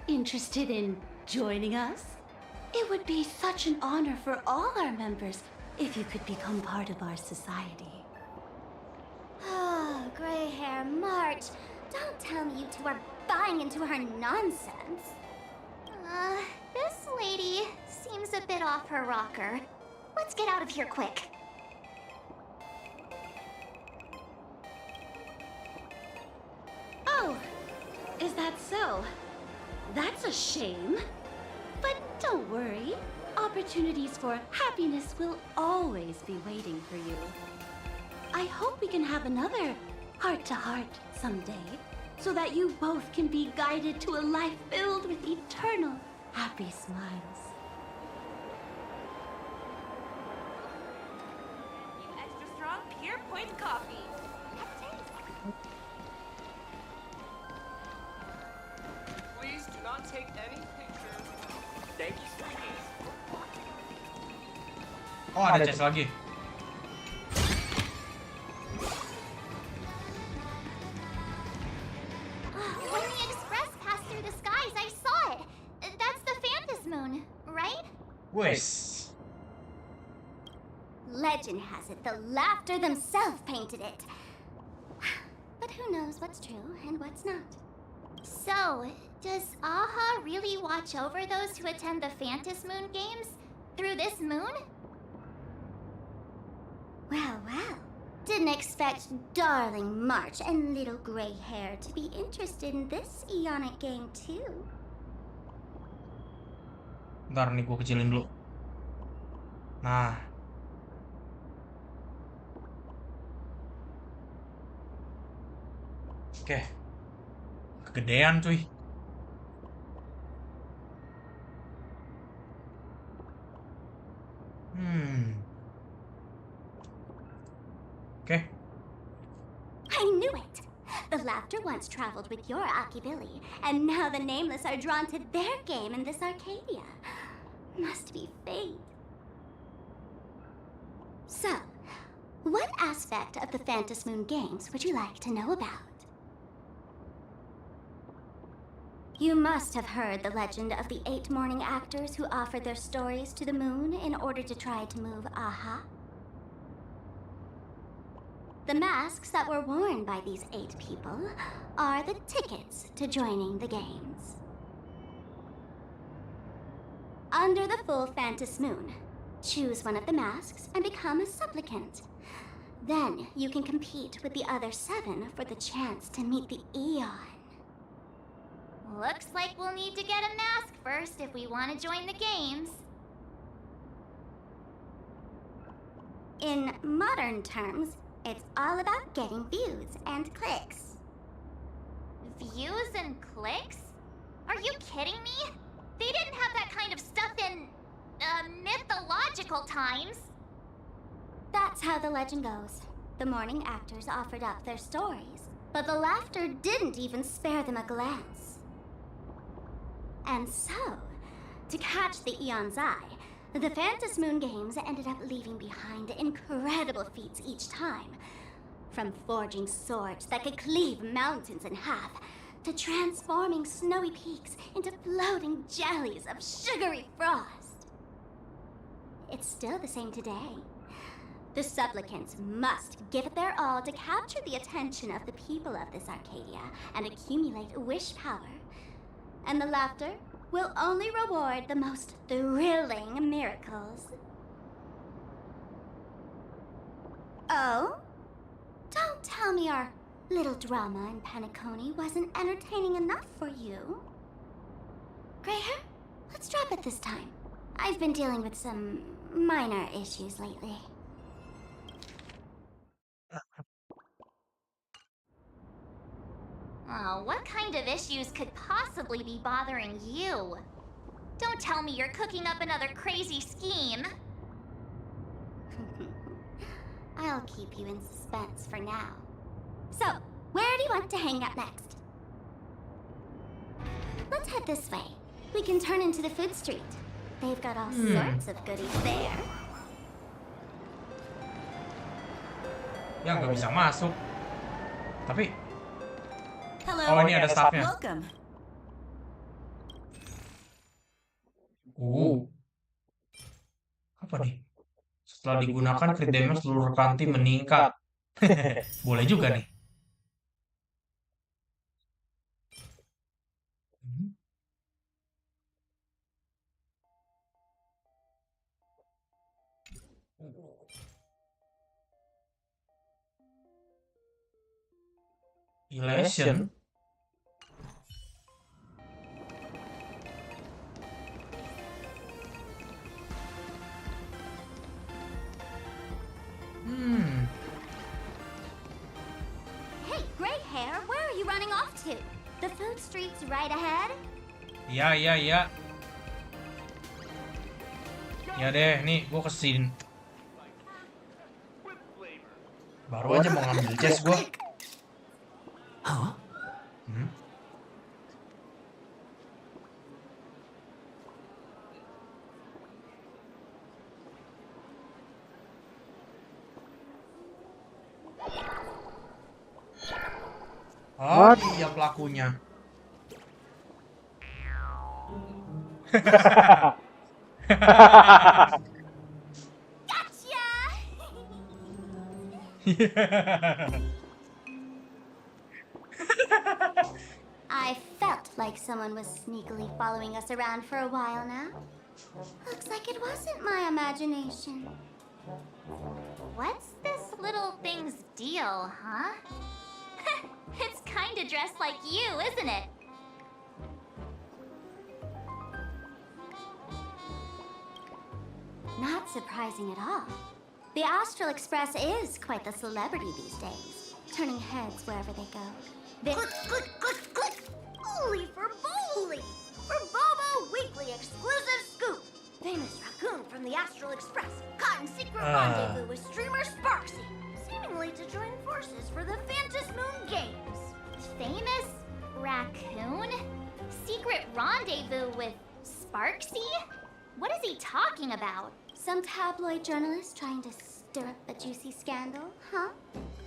interested in joining us? It would be such an honor for all our members if you could become part of our society. Oh, gray hair March, don't tell me you two are buying into her nonsense. This lady seems a bit off her rocker. Let's get out of here quick. Oh, is that so? That's a shame. But don't worry. Opportunities for happiness will always be waiting for you. I hope we can have another heart-to-heart someday, so that you both can be guided to a life filled with eternal happy smiles. Extra strong pure point coffee. Please do not take any pictures. Thank you, sweeties. Oh, ada chest lagi. When the express passed through the skies, I saw it. That's the Phantom Moon, right? Wes. legend has it the Laughter themselves painted it. But who knows what's true and what's not. So, does Aha really watch over those who attend the Phantom Moon Games through this moon? Well, well. Didn't expect darling March and little gray hair to be interested in this Ionic game too. Ntar nih gue kecilin dulu. Nah. Oke. Kegedean cuy. Oke. I knew it! The Laughter once traveled with your Akibilly, and now the Nameless are drawn to their game in this Arcadia. Must be fate. So, what aspect of the Phantom Moon Games would you like to know about? You must have heard the legend of the 8 morning actors who offered their stories to the moon in order to try to move Aha. The masks that were worn by these 8 people are the tickets to joining the games. Under the full Phantom Moon, choose one of the masks and become a supplicant. Then you can compete with the other 7 for the chance to meet the Eon. Looks like we'll need to get a mask first if we want to join the games. In modern terms, it's all about getting views and clicks. Views and clicks? Are you kidding me? They didn't have that kind of stuff in, mythological times. That's how the legend goes. The morning actors offered up their stories, but the Laughter didn't even spare them a glance. And so, to catch the Eon's eye, the Phantom Moon Games ended up leaving behind incredible feats each time. From forging swords that could cleave mountains in half, to transforming snowy peaks into floating jellies of sugary frost. It's still the same today. The supplicants must give it their all to capture the attention of the people of this Arcadia and accumulate wish power. And the Laughter will only reward the most thrilling miracles. Oh? Don't tell me our little drama in Penacony wasn't entertaining enough for you. Greyhair, let's drop it this time. I've been dealing with some minor issues lately. Oh, what kind of issues could possibly be bothering you? Don't tell me you're cooking up another crazy scheme. I'll keep you in suspense for now. So, where do you want to hang out next? Let's head this way. We can turn into the food street. They've got all sorts of goodies there. Ya nggak bisa masuk. Tapi Hello. oh, ini ada staffnya. Welcome. Apa nih? Setelah digunakan, crit damage seluruh rekan tim meningkat. Boleh juga nih. Elation. Hey, Greyhair, where are you running off to? The food street's right ahead. Ya. Ya deh, nih gue kesini. Baru aja mau ngambil chest gue. Oh, dia pelakunya. Gotcha! I felt like someone was sneakily following us around for a while now. Looks like it wasn't my imagination. What's this little thing's deal, huh? It's kinda dressed like you, isn't it? Not surprising at all. The Astral Express is quite the celebrity these days, turning heads wherever they go. Click, click, click, click! Holy for Bowley! For Bobo Weekly exclusive scoop! Famous raccoon from the Astral Express caught in secret rendezvous with streamer Sparksy, seemingly to join forces for the Phantom Moon Games. Famous raccoon? Secret rendezvous with Sparksy? What is he talking about? Some tabloid journalist trying to stir up a juicy scandal, huh?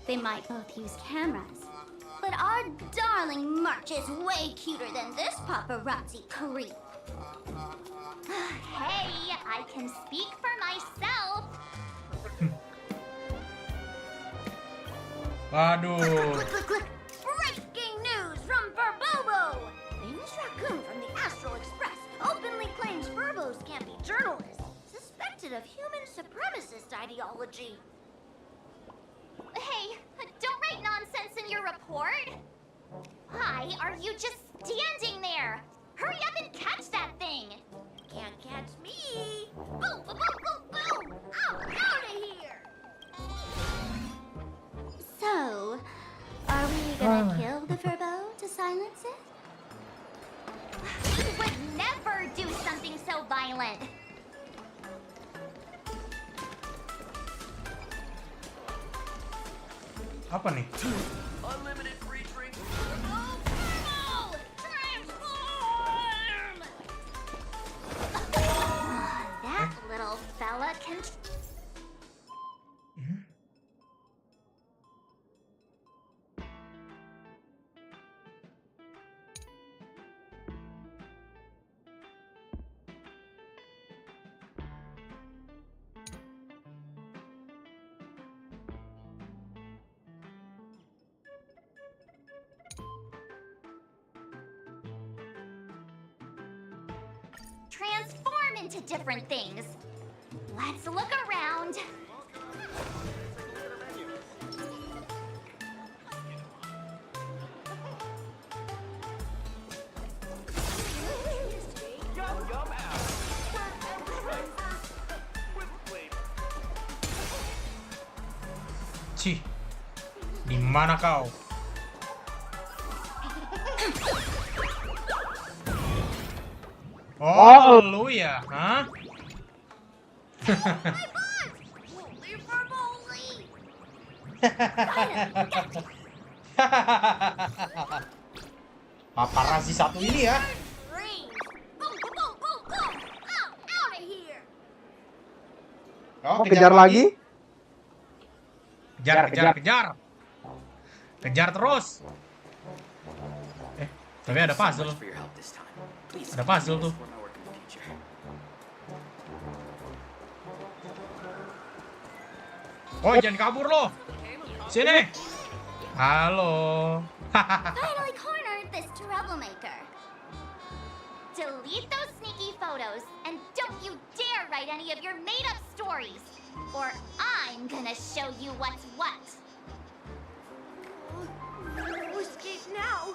They might both use cameras. But our darling March is way cuter than this paparazzi creep. Hey, I can speak for myself. Waduh. Click, click, click! Breaking news from Burbobo! Famous raccoon from the Astral Express openly claims Burbos can't be journalists, suspected of human supremacist ideology. Hey, don't write nonsense in your report. Why are you just standing there? Hurry up and catch that thing. Can't catch me. Boom, boom, boom, boom, boom. Out of here. So, are we gonna kill the Furbo to silence it? We would never do something so violent. Apa nih? Unlimited free drink. Oh, transform! That little fella can... transform into different things. Let's look around. Cih, di mana kau? Oh, lu ya, hah? Paparazzi satu ini ya. Oh, kejar lagi? Kejar. Kejar terus. Tapi ada puzzle. Ada puzzle tuh. Oh, jangan kabur lo. Sini. Halo. Finally cornered this troublemaker. Delete those sneaky photos and don't you dare write any of your made-up stories, or I'm gonna show you what's what. Escape now.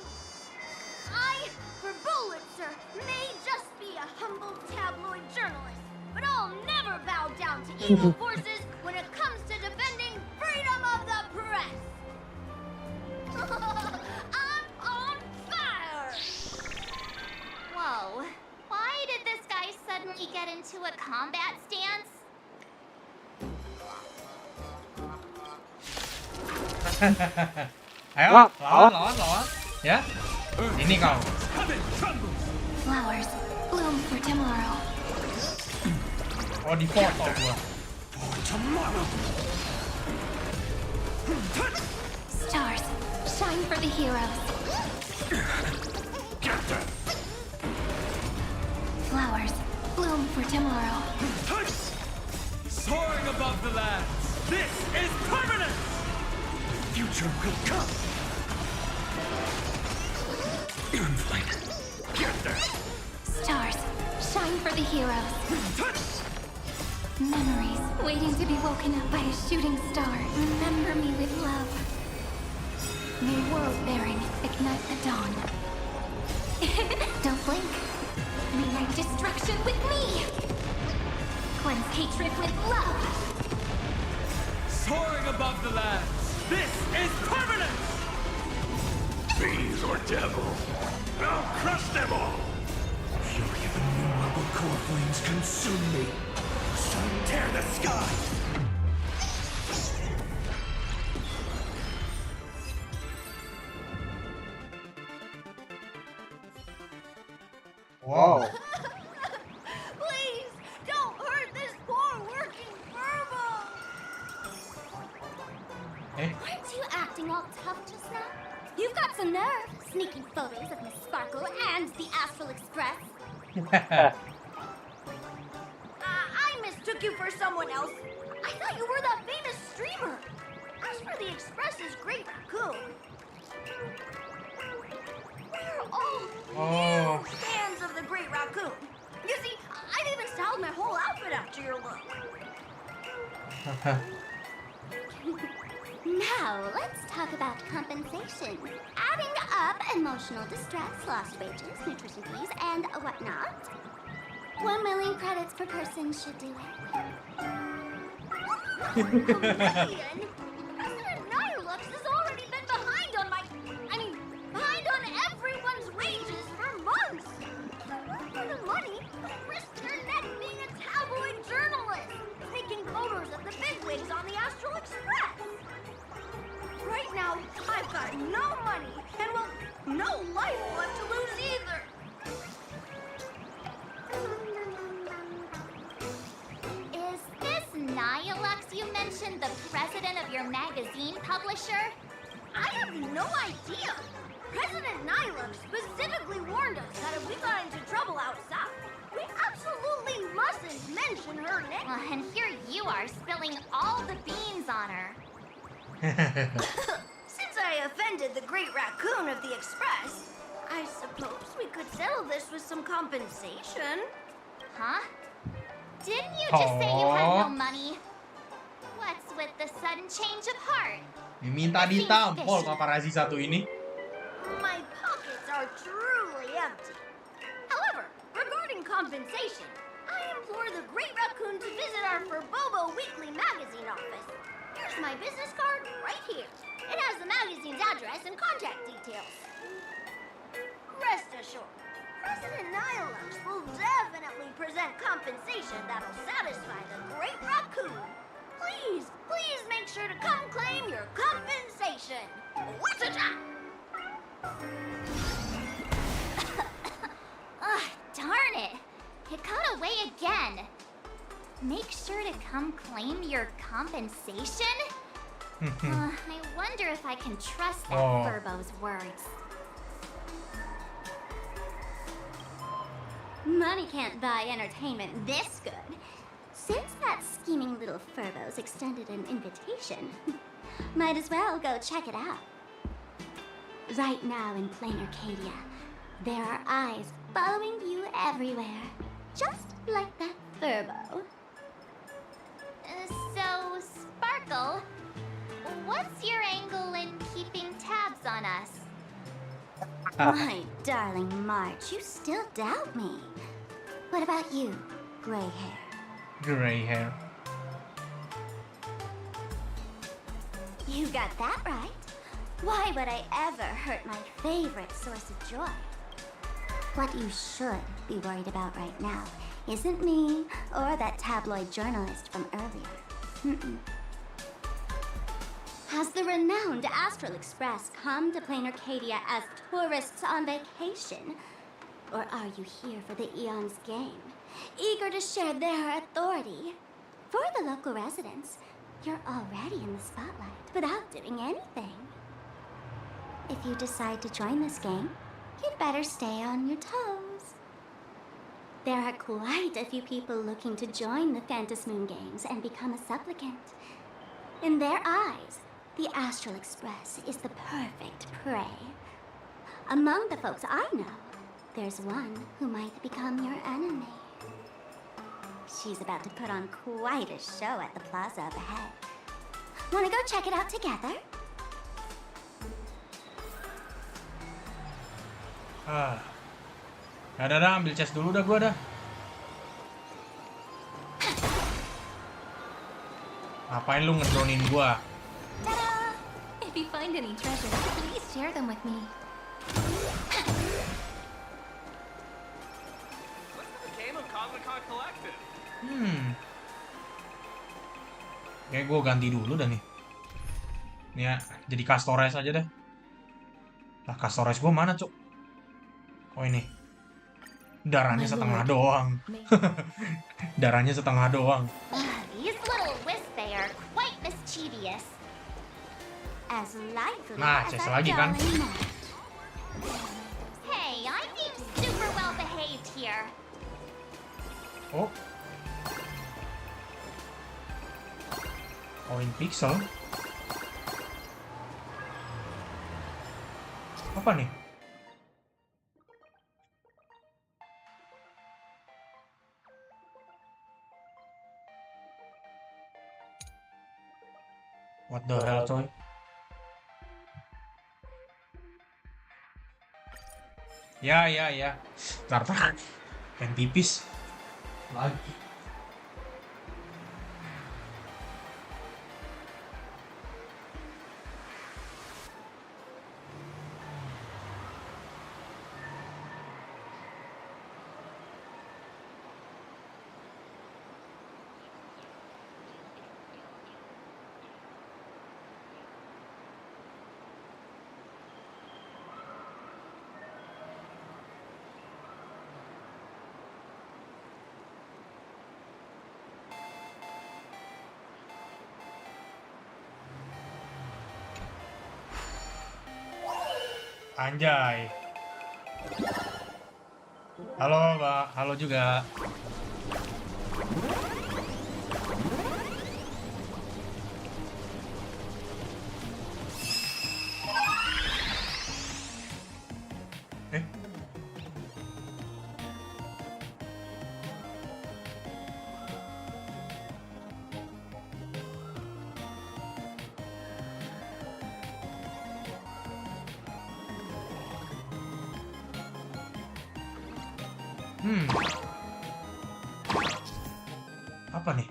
I, for Bullitzer, may just be a humble tabloid journalist, but I'll never bow down to evil forces when it comes to defending freedom of the press. I'm on fire! Whoa, why did this guy suddenly get into a combat stance? Ayo, lawan. Ya. Ini kau. Flowers bloom for tomorrow. Oh, di foto gua. Stars shine for the heroes. Flowers bloom for tomorrow. Soaring above the lands, this is permanent! future will come. Gunfight. Get there. Stars, shine for the heroes. Memories waiting to be woken up by a shooting star. Remember me with love. May world-bearing ignite the dawn. Don't blink. Rewrite destruction with me. Cleanse hatred with love. Soaring above the lands, this is permanent! Fiends or devils, I'll crush them all. Fury of innumerable core flames consume me. Sun tear the sky. Wow. Please, don't hurt this poor working Furbo! Aren't you acting all tough just now? You've got some nerve, sneaking photos of Miss Sparkle and the Astral Express. I mistook you for someone else. I thought you were that famous streamer. As for the Express's Great Raccoon, we're all huge fans of the Great Raccoon. You see, I've even styled my whole outfit after your look. Now, let's talk about compensation. Adding up emotional distress, lost wages, nutrition fees, and whatnot. 1 million credits per person should do it. 1 million? President Nihilux has already been behind on behind on everyone's wages for months. For the money, risk your neck being a tabloid journalist, taking photos of the bigwigs on the Astral Express. Right now, I've got no money, and well, no life left to lose either. Is this Nihilux you mentioned the president of your magazine publisher? I have no idea. President Nihilux specifically warned us that if we got into trouble out south, we absolutely mustn't mention her name. And here you are spilling all the beans on her. Since I offended the Great Raccoon of the Express, I suppose we could settle this with some compensation. Huh? Didn't you just say you had no money? What's with the sudden change of heart? Diminta ditampol paparazi satu ini. My pockets are truly empty. However, regarding compensation, I implore the Great Raccoon to visit our Furbobo Weekly magazine office. Here's my business card right here. It has the magazine's address and contact details. Rest assured, President Nihilux will definitely present compensation that'll satisfy the Great Raccoon. Please, please make sure to come claim your compensation. Whatcha-cha! Ugh, darn it. It got away again. Make sure to come claim your compensation? I wonder if I can trust that Furbo's words. Money can't buy entertainment this good. Since that scheming little Furbo's extended an invitation, might as well go check it out. Right now in plain Arcadia, there are eyes following you everywhere, just like that Furbo. So, Sparkle, what's your angle in keeping tabs on us? My darling March, you still doubt me. What about you, gray hair? Gray hair. You got that right. Why would I ever hurt my favorite source of joy? What you should be worried about right now isn't me or that tabloid journalist from earlier. Has the renowned Astral Express come to Plain Arcadia as tourists on vacation? Or are you here for the Eon's game, eager to share their authority? For the local residents, you're already in the spotlight without doing anything. If you decide to join this game, you'd better stay on your toes. There are quite a few people looking to join the Phantasmoon Games and become a supplicant. In their eyes, The Astral Express is the perfect prey. Among the folks I know, there's one who might become your enemy. She's about to put on quite a show at the plaza up ahead. Wanna go check it out together? Dah, ambil chest dulu dah gua dah. Ngapain lu ngedronin gua? Ta-da! If you find any treasure, please share them with me. Kayak gue ganti dulu dah nih. Nih ya, jadi Castores aja deh. Lah Castores gue mana, Cuk? Oh ini. Darahnya setengah doang. Darahnya setengah doang. These little Wispay are quite mischievous. As lively Nah, as chest a lagi kan. darling moth. Hey, I seem super well behaved here. Oh. Koin pixel. Apa nih? What the hell, coy? Ya. Ntar. Pengen pipis. Lagi. Anjay. Halo, Mbak. Halo juga. Apa nih?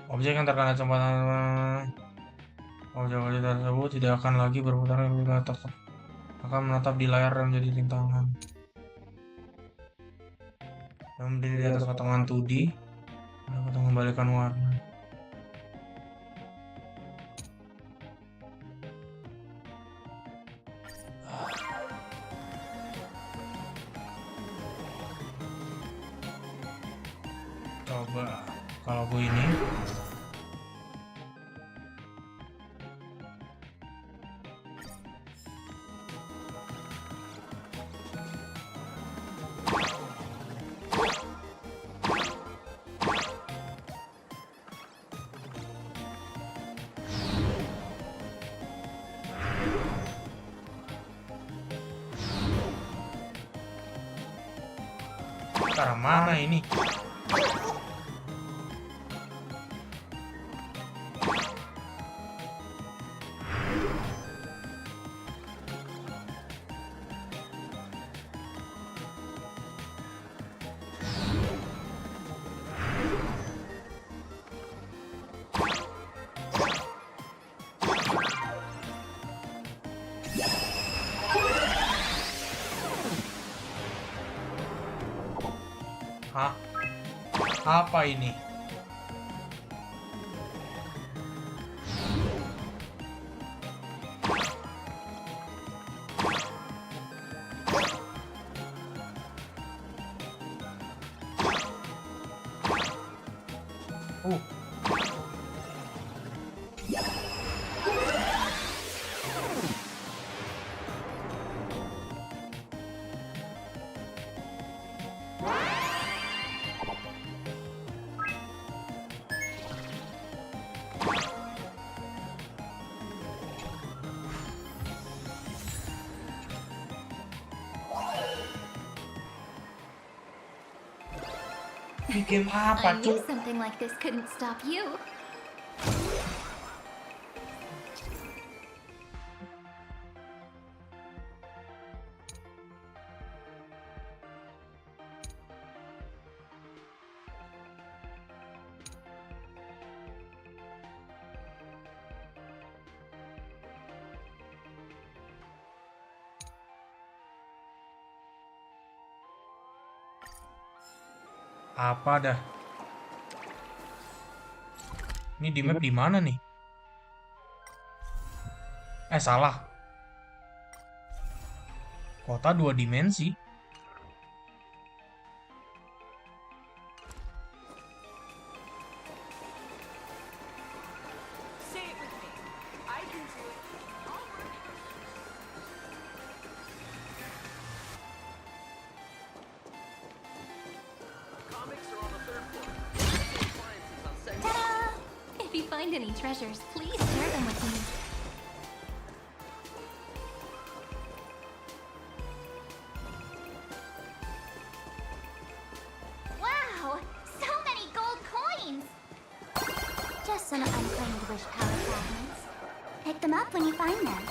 Objek yang terkena campuran objek tersebut tidak akan lagi berputar bila akan menatap di layar dan menjadi rintangan. Dan berdiri di atas potongan 2D dapat mengembalikan warna. Coba kalau gue ini sekarang mana ini? Hah? Apa ini? Bikin I apa, knew Cuk? something like this couldn't stop you. Apa dah? Ini di map di mana nih? Salah. Kota 2 dimensi. Say it with me. I can do it. I'll work. Comics are on the third floor. Appliances on second. Ta-da! If you find any treasures, please share them with me. Wow! So many gold coins! Just some unclaimed wish power fragments. Pick them up when you find them.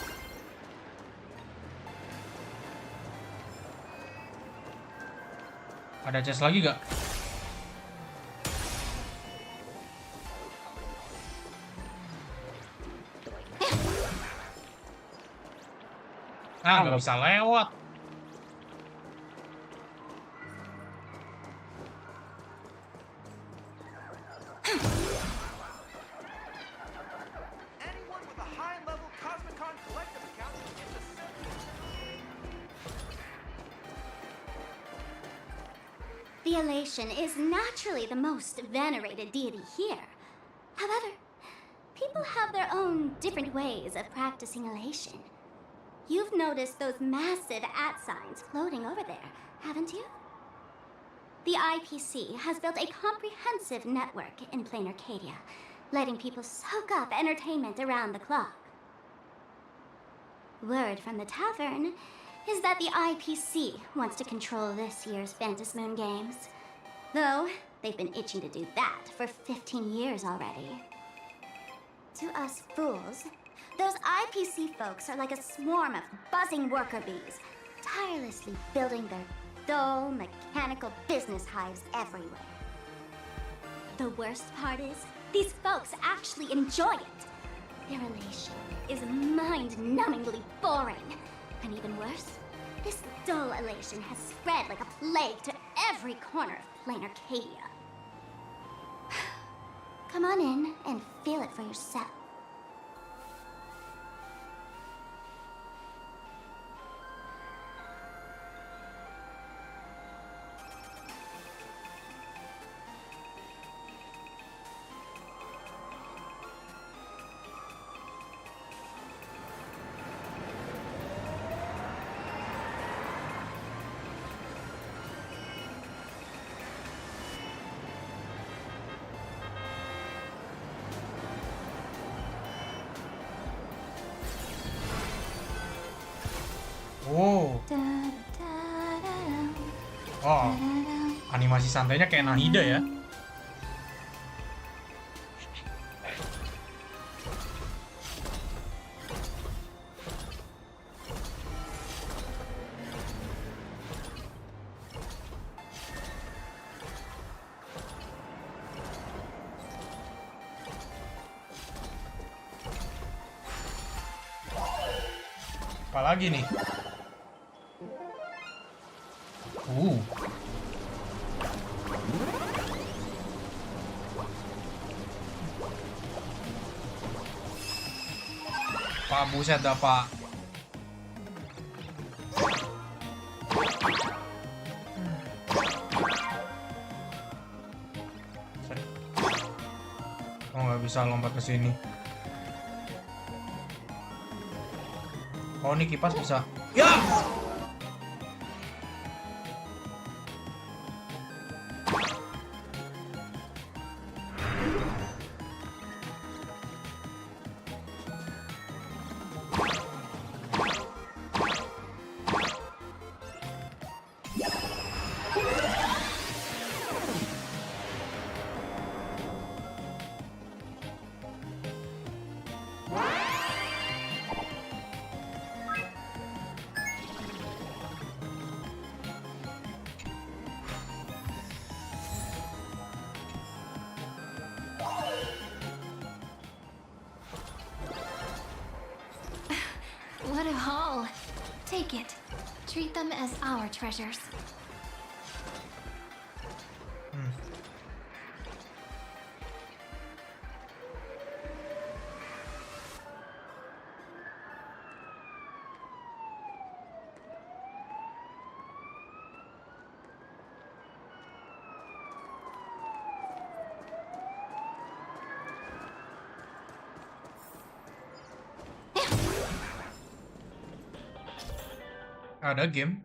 Ada chest lagi gak? Nggak bisa lewat. Anyone with a high-level Cosmicon collective account can just The elation is naturally the most venerated deity here. However, people have their own different ways of practicing elation. You've noticed those massive @signs floating over there, haven't you? The IPC has built a comprehensive network in plain Arcadia, letting people soak up entertainment around the clock. Word from the tavern is that the IPC wants to control this year's Phantasmoon Games. Though, they've been itching to do that for 15 years already. To us fools, those IPC folks are like a swarm of buzzing worker bees, tirelessly building their dull, mechanical business hives everywhere. The worst part is, these folks actually enjoy it. Their elation is mind-numbingly boring. And even worse, this dull elation has spread like a plague to every corner of plain Arcadia. Come on in and feel it for yourself. Oh. Oh. Animasi santainya kayak Nahida ya. Apalagi nih? Pak, buset dah, Pak. Oh, nggak bisa lompat ke sini. Oh, ini kipas bisa. Ya! treat them as our treasures. Ada game.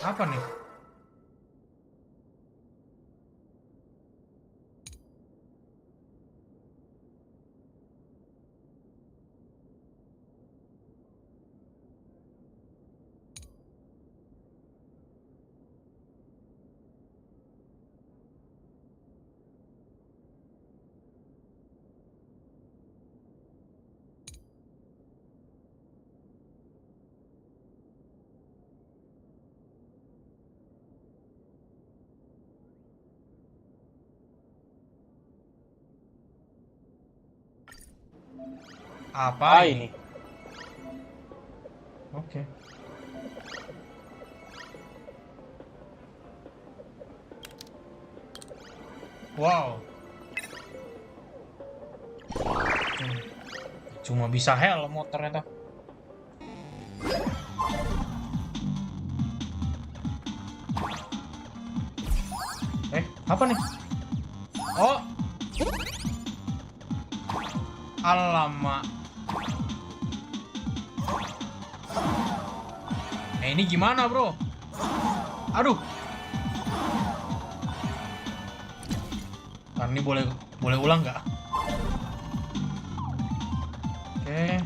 Apa nih? Apa ini? Oke. Wow. Cuma bisa helm motornya tuh. Apa nih? Oh. Alamak. Ini gimana, bro? Aduh. Ntar ini boleh ulang nggak? Oke.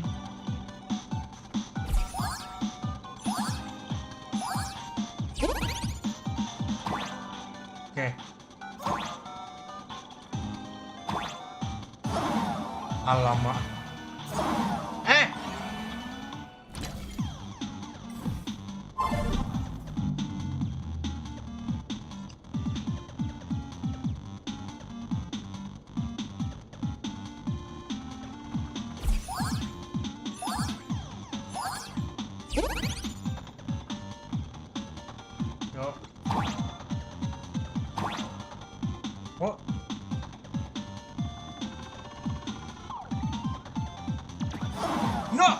Oke. Alamak. Yo. Oh. No.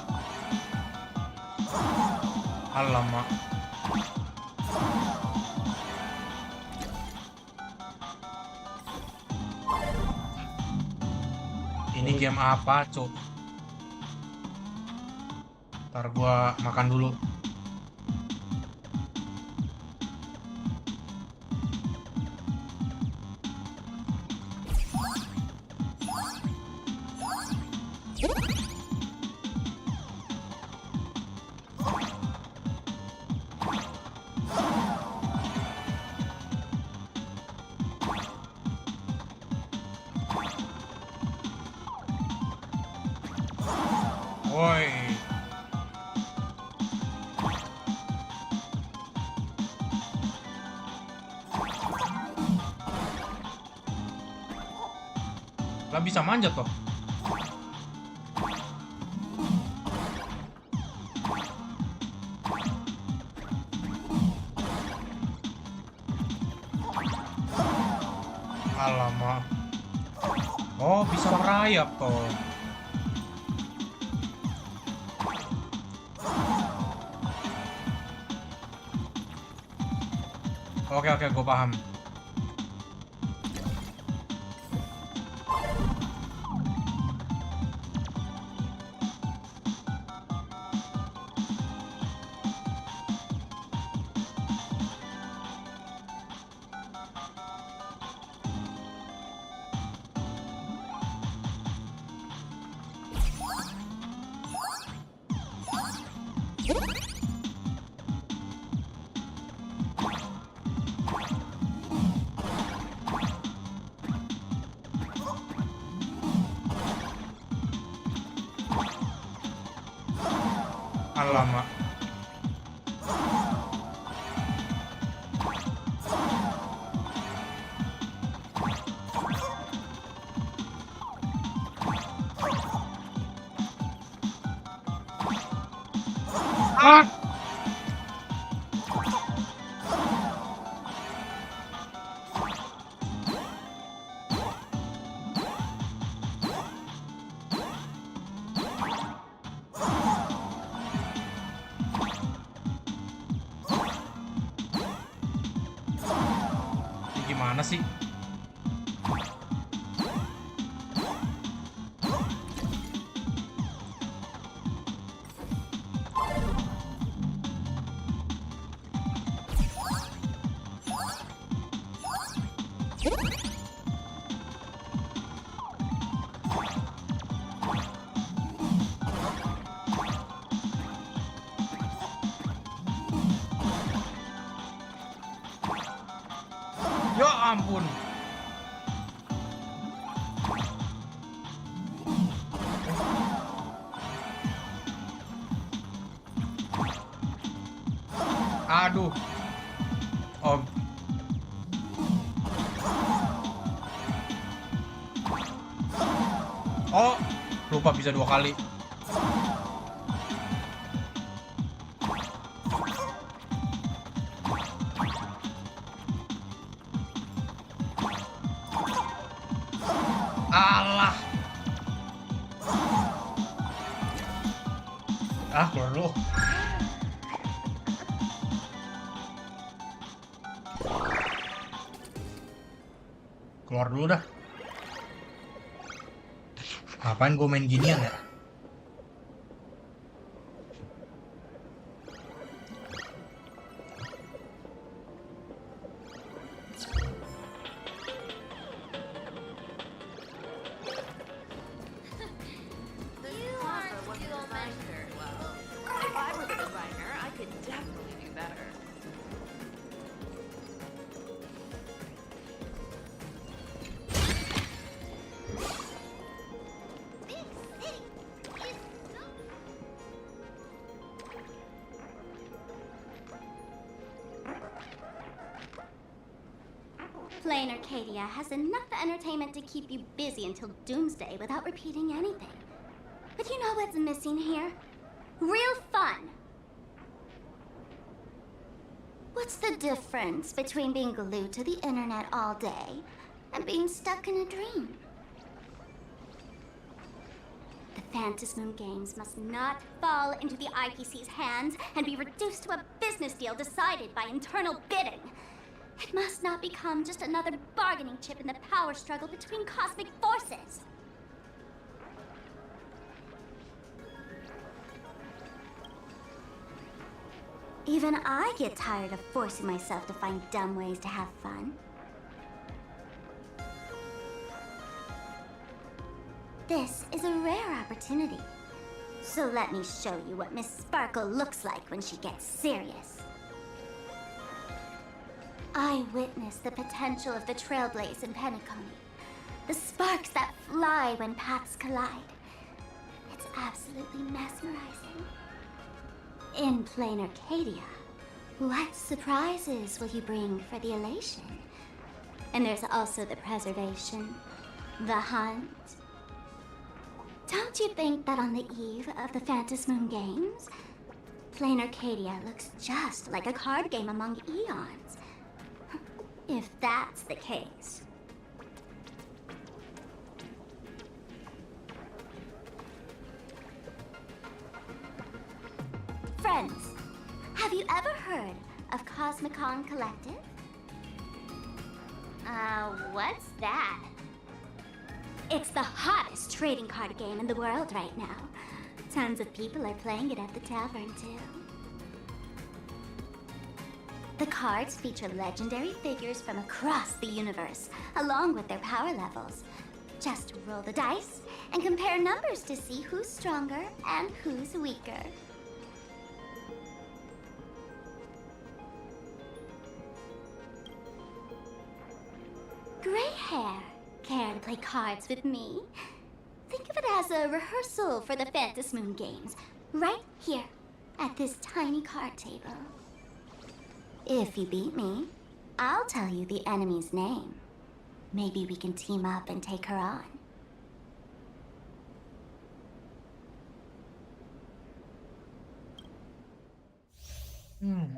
Alamak. Ini game apa, Cuk? Ntar gua makan dulu. Woi. Lah bisa manjat toh. Alamak. Oh, bisa merayap toh. Oke, gue paham. Alamak. Ah! Ini gimana sih? Ya ampun. Aduh. Oh. Oh, lupa bisa 2 kali. Alah. Ah, keluar dulu. Keluar dulu dah. Ngapain gue main ginian ya? This plaza wasn't designed very well. If I were the designer, I could definitely do better. Plain Arcadia has enough entertainment to keep you busy until doomsday without repeating anything. But you know what's missing here? Real fun! What's the difference between being glued to the internet all day and being stuck in a dream? The Phantasmoon games must not fall into the IPC's hands and be reduced to a business deal decided by internal bidding. It must not become just another bargaining chip in the power struggle between cosmic forces. Even I get tired of forcing myself to find dumb ways to have fun. This is a rare opportunity. So let me show you what Miss Sparkle looks like when she gets serious. I witnessed the potential of the Trailblaze in Penacony. The sparks that fly when paths collide. It's absolutely mesmerizing. In plain Arcadia, what surprises will you bring for the elation? And there's also the preservation, the hunt. Don't you think that on the eve of the Phantasmoon Games, plain Arcadia looks just like a card game among eons? If that's the case. Friends, have you ever heard of Cosmicon Collective? What's that? It's the hottest trading card game in the world right now. Tons of people are playing it at the tavern, too. The cards feature legendary figures from across the universe, along with their power levels. Just roll the dice and compare numbers to see who's stronger and who's weaker. Gray hair, care to play cards with me? Think of it as a rehearsal for the Phantasmoon Games, right here at this tiny card table. If you beat me, I'll tell you the enemy's name. Maybe we can team up and take her on. Hmm.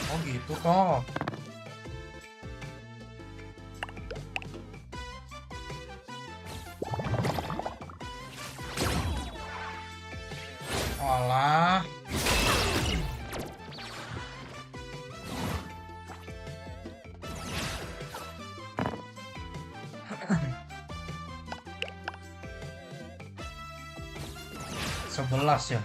Oh gitu toh. Walah. Sebelas ya.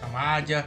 Sama aja.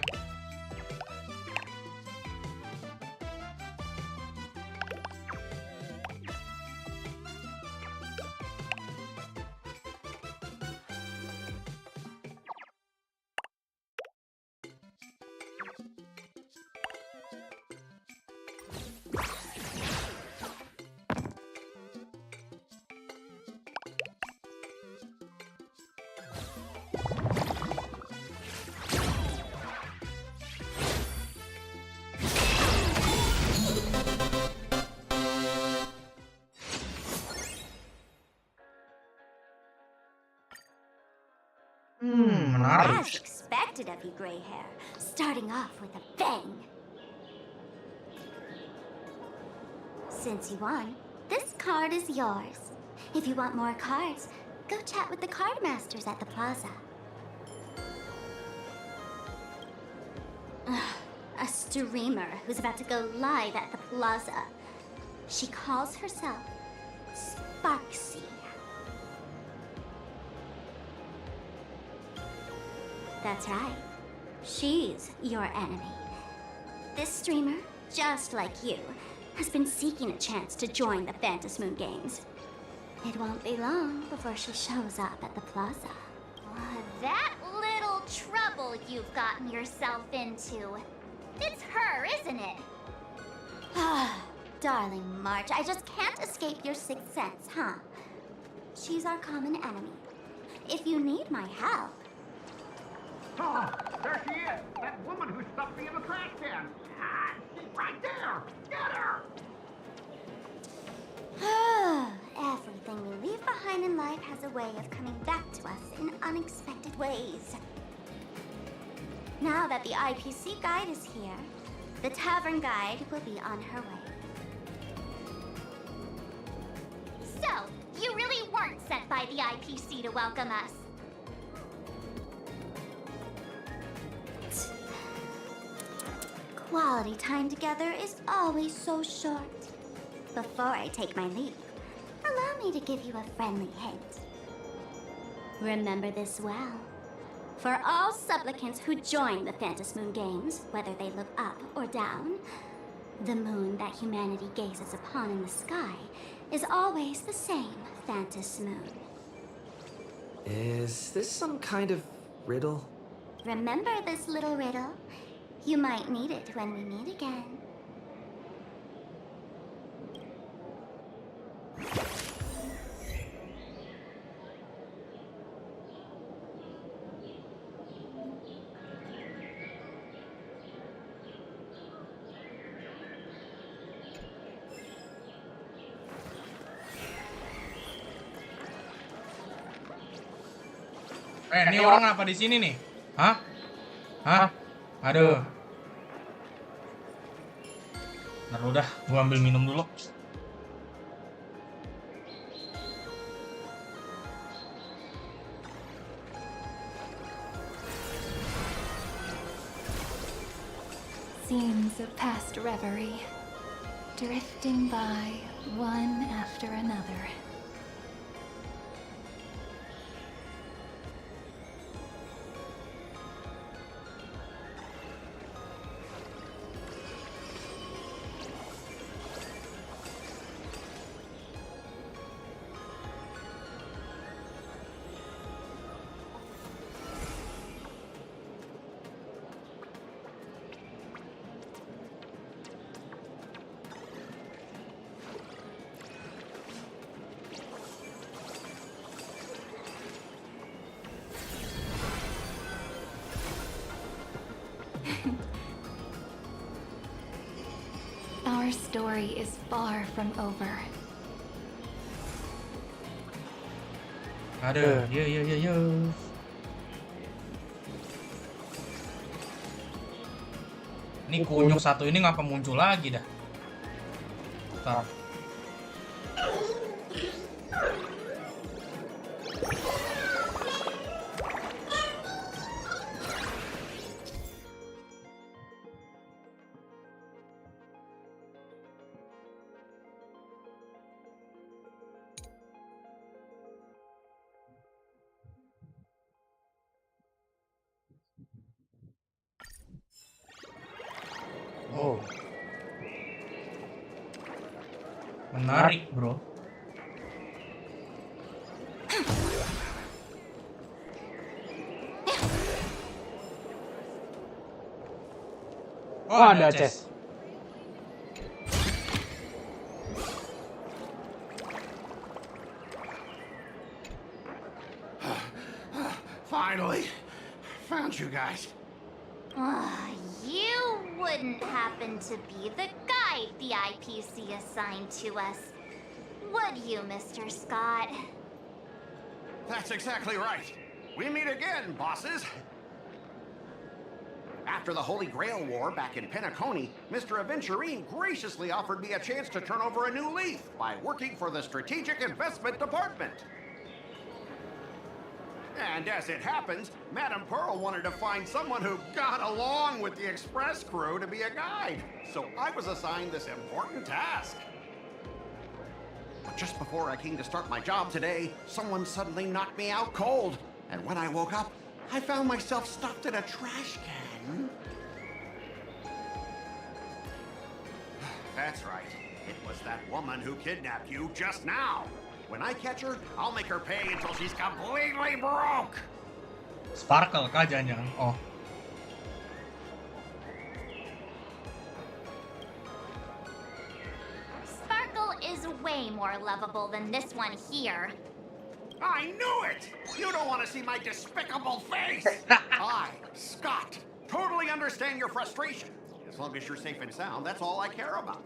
Menarik. As expected of you, gray hair. Starting off with a bang. Since you won, this card is yours. If you want more cards, go chat with the card masters at the plaza. A streamer who's about to go live at the plaza. She calls herself Sparksy. That's right. She's your enemy. This streamer, just like you, has been seeking a chance to join the Phantom Moon Games. It won't be long before she shows up at the plaza. That little trouble you've gotten yourself into. It's her, isn't it? Darling March, I just can't escape your sixth sense, huh? She's our common enemy. If you need my help... Oh, there she is! That woman who stuffed me in the trash can! She's right there! Get her! Everything we leave behind in life has a way of coming back to us in unexpected ways. Now that the IPC guide is here, the tavern guide will be on her way. So, you really weren't sent by the IPC to welcome us. Quality time together is always so short. Before I take my leave, allow me to give you a friendly hint. Remember this well. For all supplicants who join the Phantom Moon Games, whether they look up or down, the moon that humanity gazes upon in the sky is always the same Phantom Moon. Is this some kind of riddle? Remember this little riddle? You might need it when we meet again. Ini orang apa di sini nih? Hah? Hah? Aduh. Ntar udah, gua ambil minum dulu. Scenes of past reverie, drifting by one after another. Our story is far from over. Aduh, yo. Ini kunyuk satu ini ngapa muncul lagi dah? Bentar. Oh. Menarik, bro. Oh, ada chest. Finally, found you guys. You wouldn't happen to be the guide the IPC assigned to us, would you, Mr. Scott? That's exactly right. We meet again, bosses. After the Holy Grail War back in Penacony, Mr. Aventurine graciously offered me a chance to turn over a new leaf by working for the Strategic Investment Department. And as it happens, Madame Pearl wanted to find someone who got along with the Express crew to be a guide. So I was assigned this important task. But just before I came to start my job today, someone suddenly knocked me out cold. And when I woke up, I found myself stuffed in a trash can. That's right. It was that woman who kidnapped you just now. When I catch her, I'll make her pay until she's completely broke. Sparkle kah jangan-jangan? Oh. Sparkle is way more lovable than this one here. I knew it! You don't want to see my despicable face! I, Scott, totally understand your frustration. As long as you're safe and sound, that's all I care about.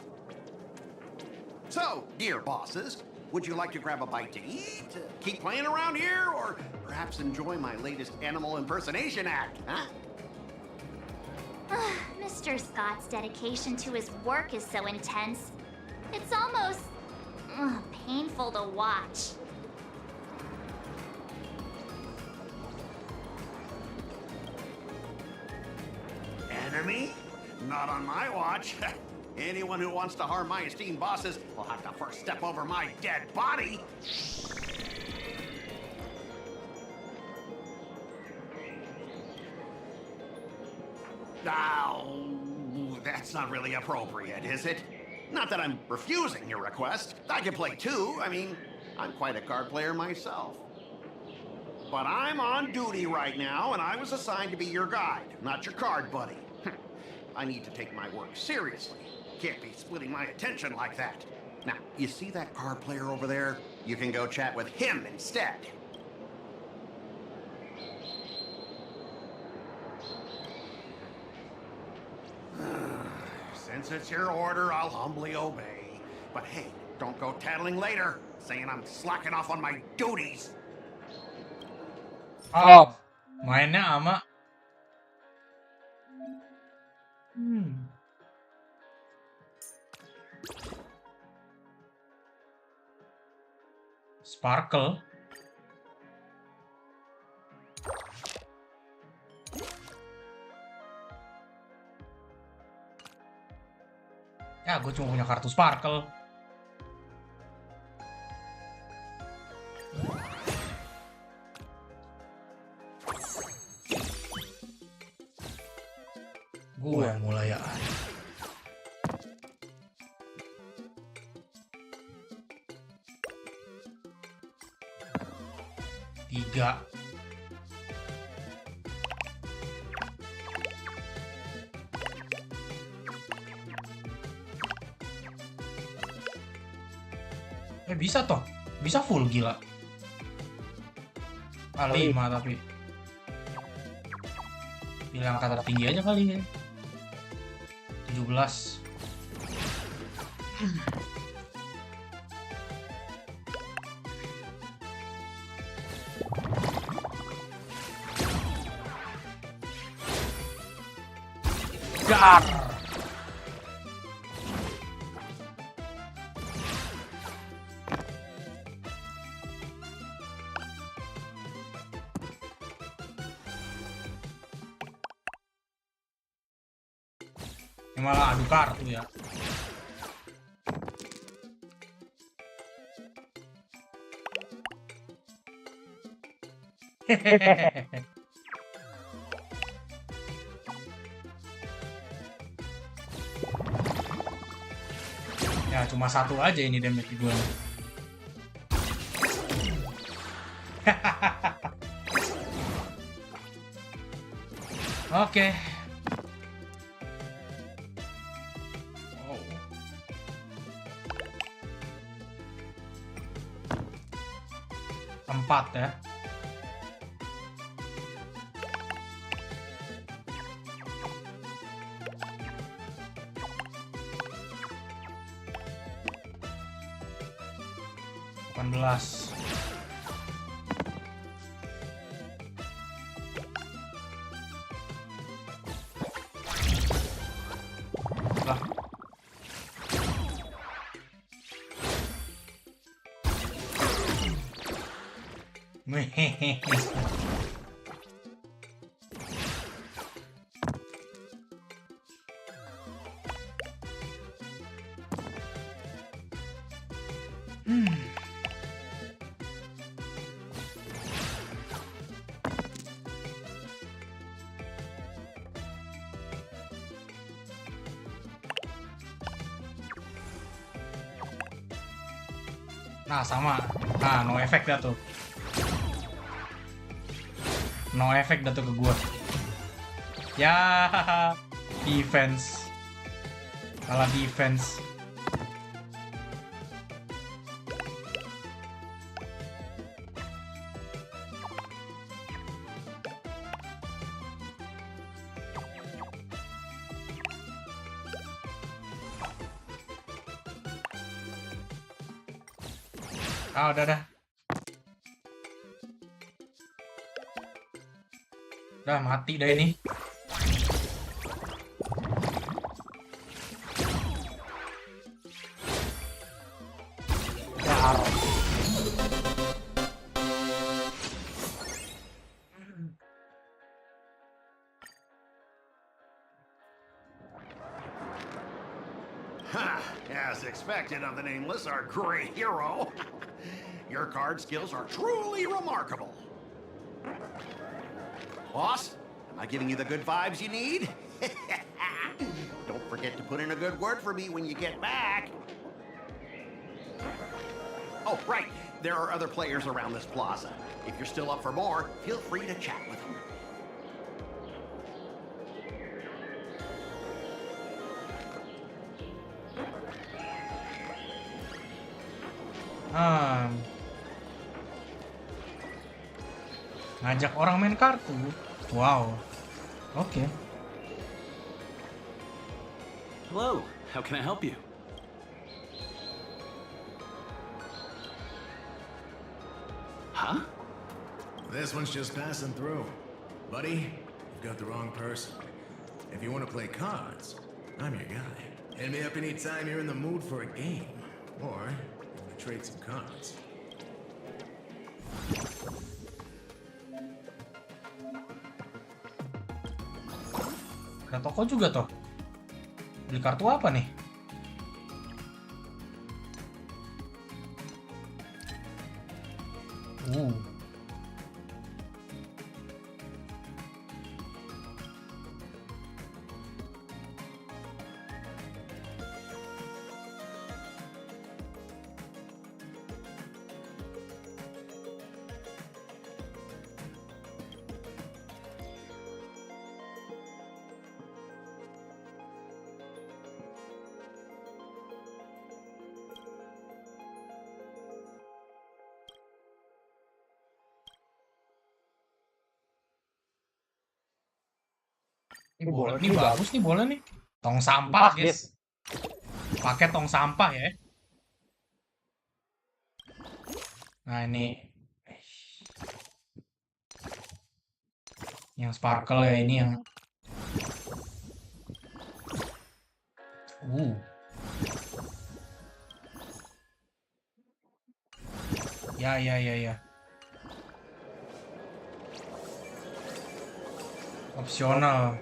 So, dear bosses, would you like to grab a bite to eat, keep playing around here, or perhaps enjoy my latest animal impersonation act, huh? Mr. Scott's dedication to his work is so intense. It's almost painful to watch. Enemy? Not on my watch. Anyone who wants to harm my esteemed bosses will have to first step over my dead body. Now, that's not really appropriate, is it? Not that I'm refusing your request. I can play too. I mean, I'm quite a card player myself. But I'm on duty right now, and I was assigned to be your guide, not your card buddy. I need to take my work seriously. Can't be splitting my attention like that. Now, you see that card player over there? You can go chat with him instead. Since it's your order, I'll humbly obey. But hey, don't go tattling later, saying I'm slacking off on my duties. Oh, mainnya sama Sparkle. Ya, gue cuma punya kartu Sparkle. Gue yang mulai ya. Tiga. Bisa toh. Bisa full gila. 5 tapi. Bilang kata tinggi aja kali ya. 17. Gar. Ini malah adu kartu ya. Hehehe. Ya cuma satu aja ini damage gue. Oke. Oh. 4 ya. Belas. Lah. Nah sama, nah no efek dah tuh, no efek dah tuh ke gua. Ya, defense, kalah defense. Ah, udah. Udah mati dah ini. As expected of the Nameless, our great hero. Your card skills are truly remarkable. Boss, am I giving you the good vibes you need? Don't forget to put in a good word for me when you get back. Oh, right. There are other players around this plaza. If you're still up for more, feel free to chat with them. Ngajak orang main kartu. Wow. Oke. Hello, how can I help you? Huh? This one's just passing through. Buddy, you've got the wrong person. If you want to play cards, I'm your guy. Hit me up anytime you're in the mood for a game. Or, you want to trade some cards. Ada toko juga toh. Beli kartu apa nih? Ini bagus nih bola nih. Tong sampah, guys. Pakai tong sampah ya. Nah, ini yang sparkle ya, ini yang Ya. Opsional.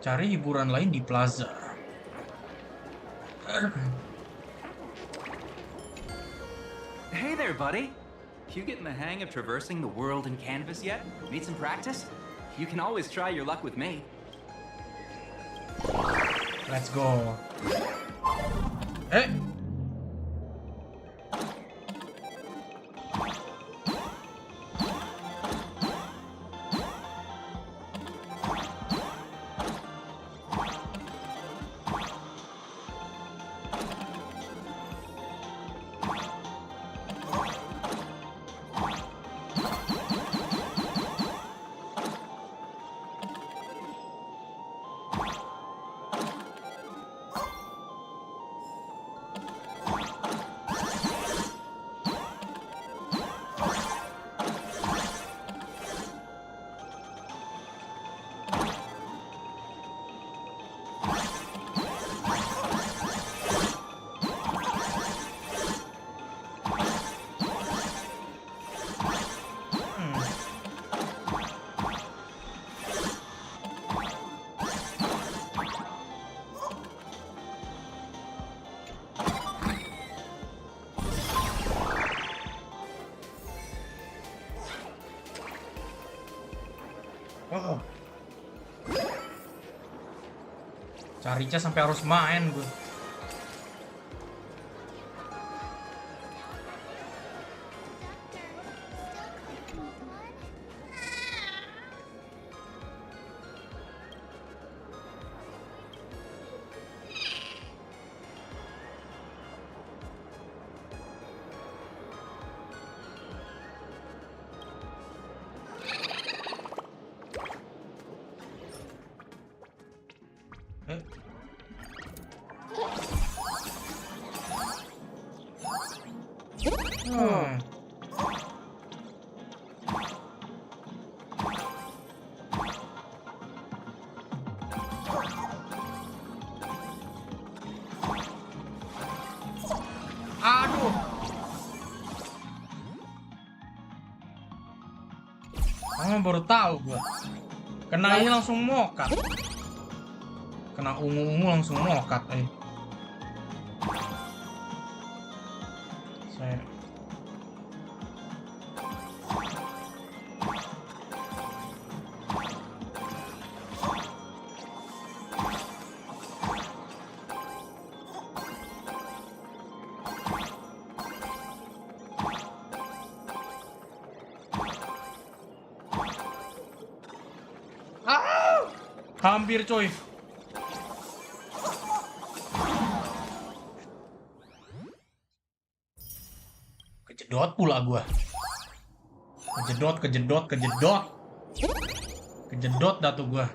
Cari hiburan lain di plaza. Hey there, buddy. You getting the hang of traversing the world in canvas yet? Need some practice? You can always try your luck with me. Let's go. Carica sampai harus main gue. Aduh. Baru tahu gua. Kena ini langsung mokat. Kena ungu-ungu langsung mokat, Hampir coy. Kejedot pula gua. Kejedot. Kejedot dah tuh gua.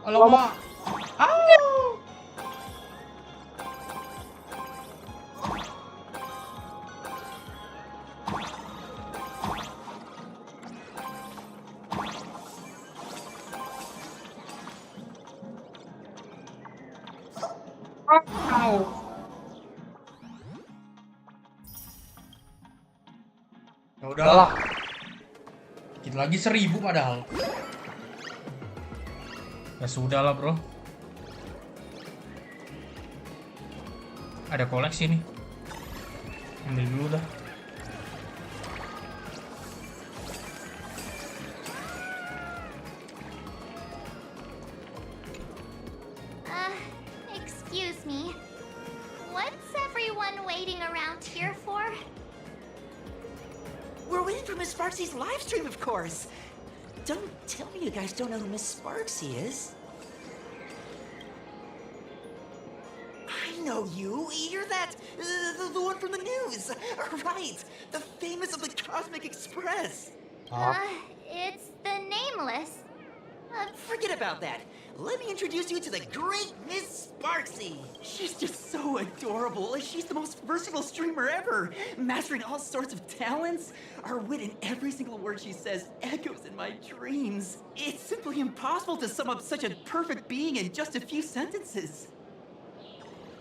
Alamak. Ya udahlah. Dikit lagi 1000 padahal. Ya sudah lah bro. Ada koleksi nih. Ambil dulu dah. Excuse me. What's everyone waiting around here for? We're waiting for Miss Sparksy's live stream, of course. Don't tell me you guys don't know who Miss Sparksy is. I know you. You're that, the one from the news. Right. The famous of the Cosmic Express. It's the Nameless. Forget about that. Let me introduce you to the great Miss Sparksy. She's just so adorable. She's the most versatile streamer ever, mastering all sorts of talents. Her wit in every single word she says echoes in my dreams. It's simply impossible to sum up such a perfect being in just a few sentences.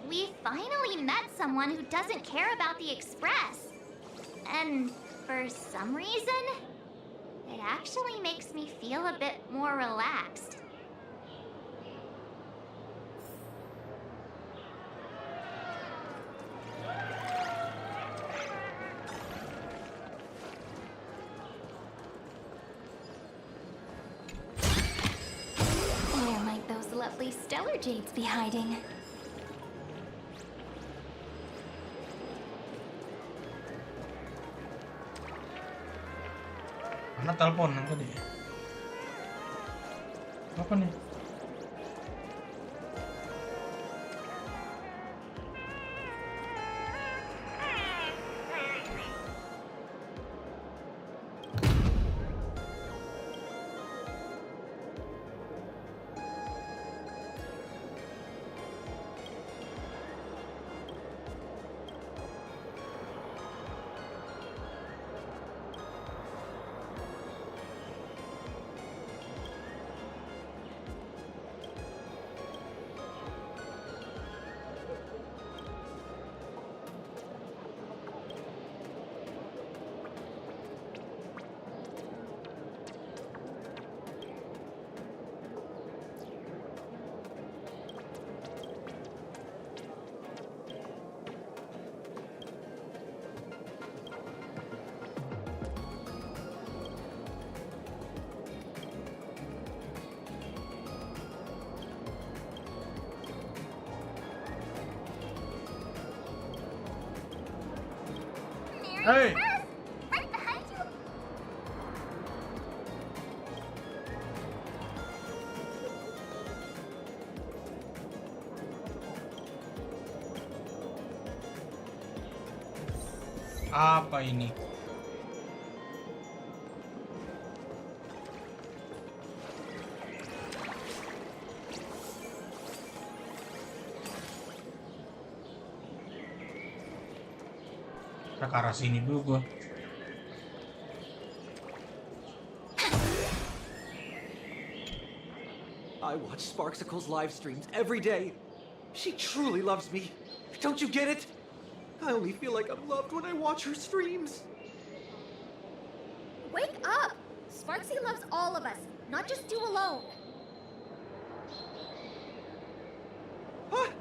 We finally met someone who doesn't care about the Express. And for some reason, it actually makes me feel a bit more relaxed. Where might those lovely stellar jades be hiding? Mana telepon tadi? Apa nih? Hey! Right behind you. Apa ini? Ke arah sini dulu gua. I watch Sparksicle's live streams every day. She truly loves me. Don't you get it? I only feel like I'm loved when I watch her streams. Wake up! Sparksy loves all of us, not just you alone. What?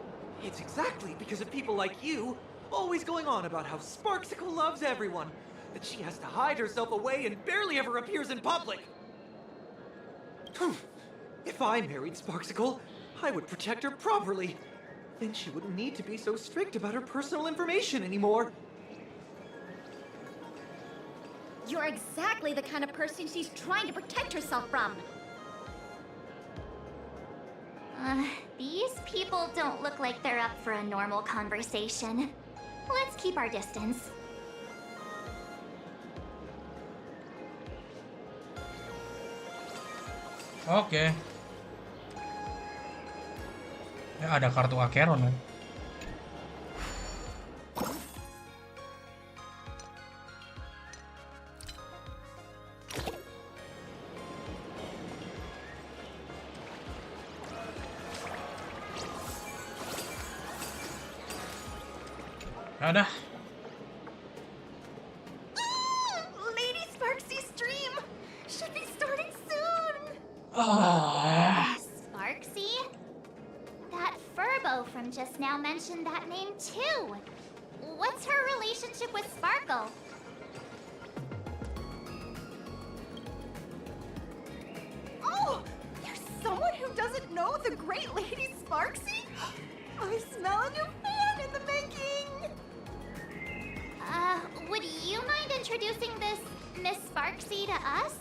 It's exactly because of people like you, always going on about how Sparksicle loves everyone, that she has to hide herself away and barely ever appears in public. If I married Sparksicle, I would protect her properly. Then she wouldn't need to be so strict about her personal information anymore. You're exactly the kind of person she's trying to protect herself from. These people don't look like they're up for a normal conversation. Let's keep our distance. Oke. Ya ada kartu Acheron kan. Ada. Lady Sparksy's stream should be starting soon. Sparksy? That Furbo from just now mentioned that name too. What's her relationship with Sparkle? Oh, there's someone who doesn't know the great Lady Sparksy? I smell a new fan in the making! Would you mind introducing this Miss Sparksy to us?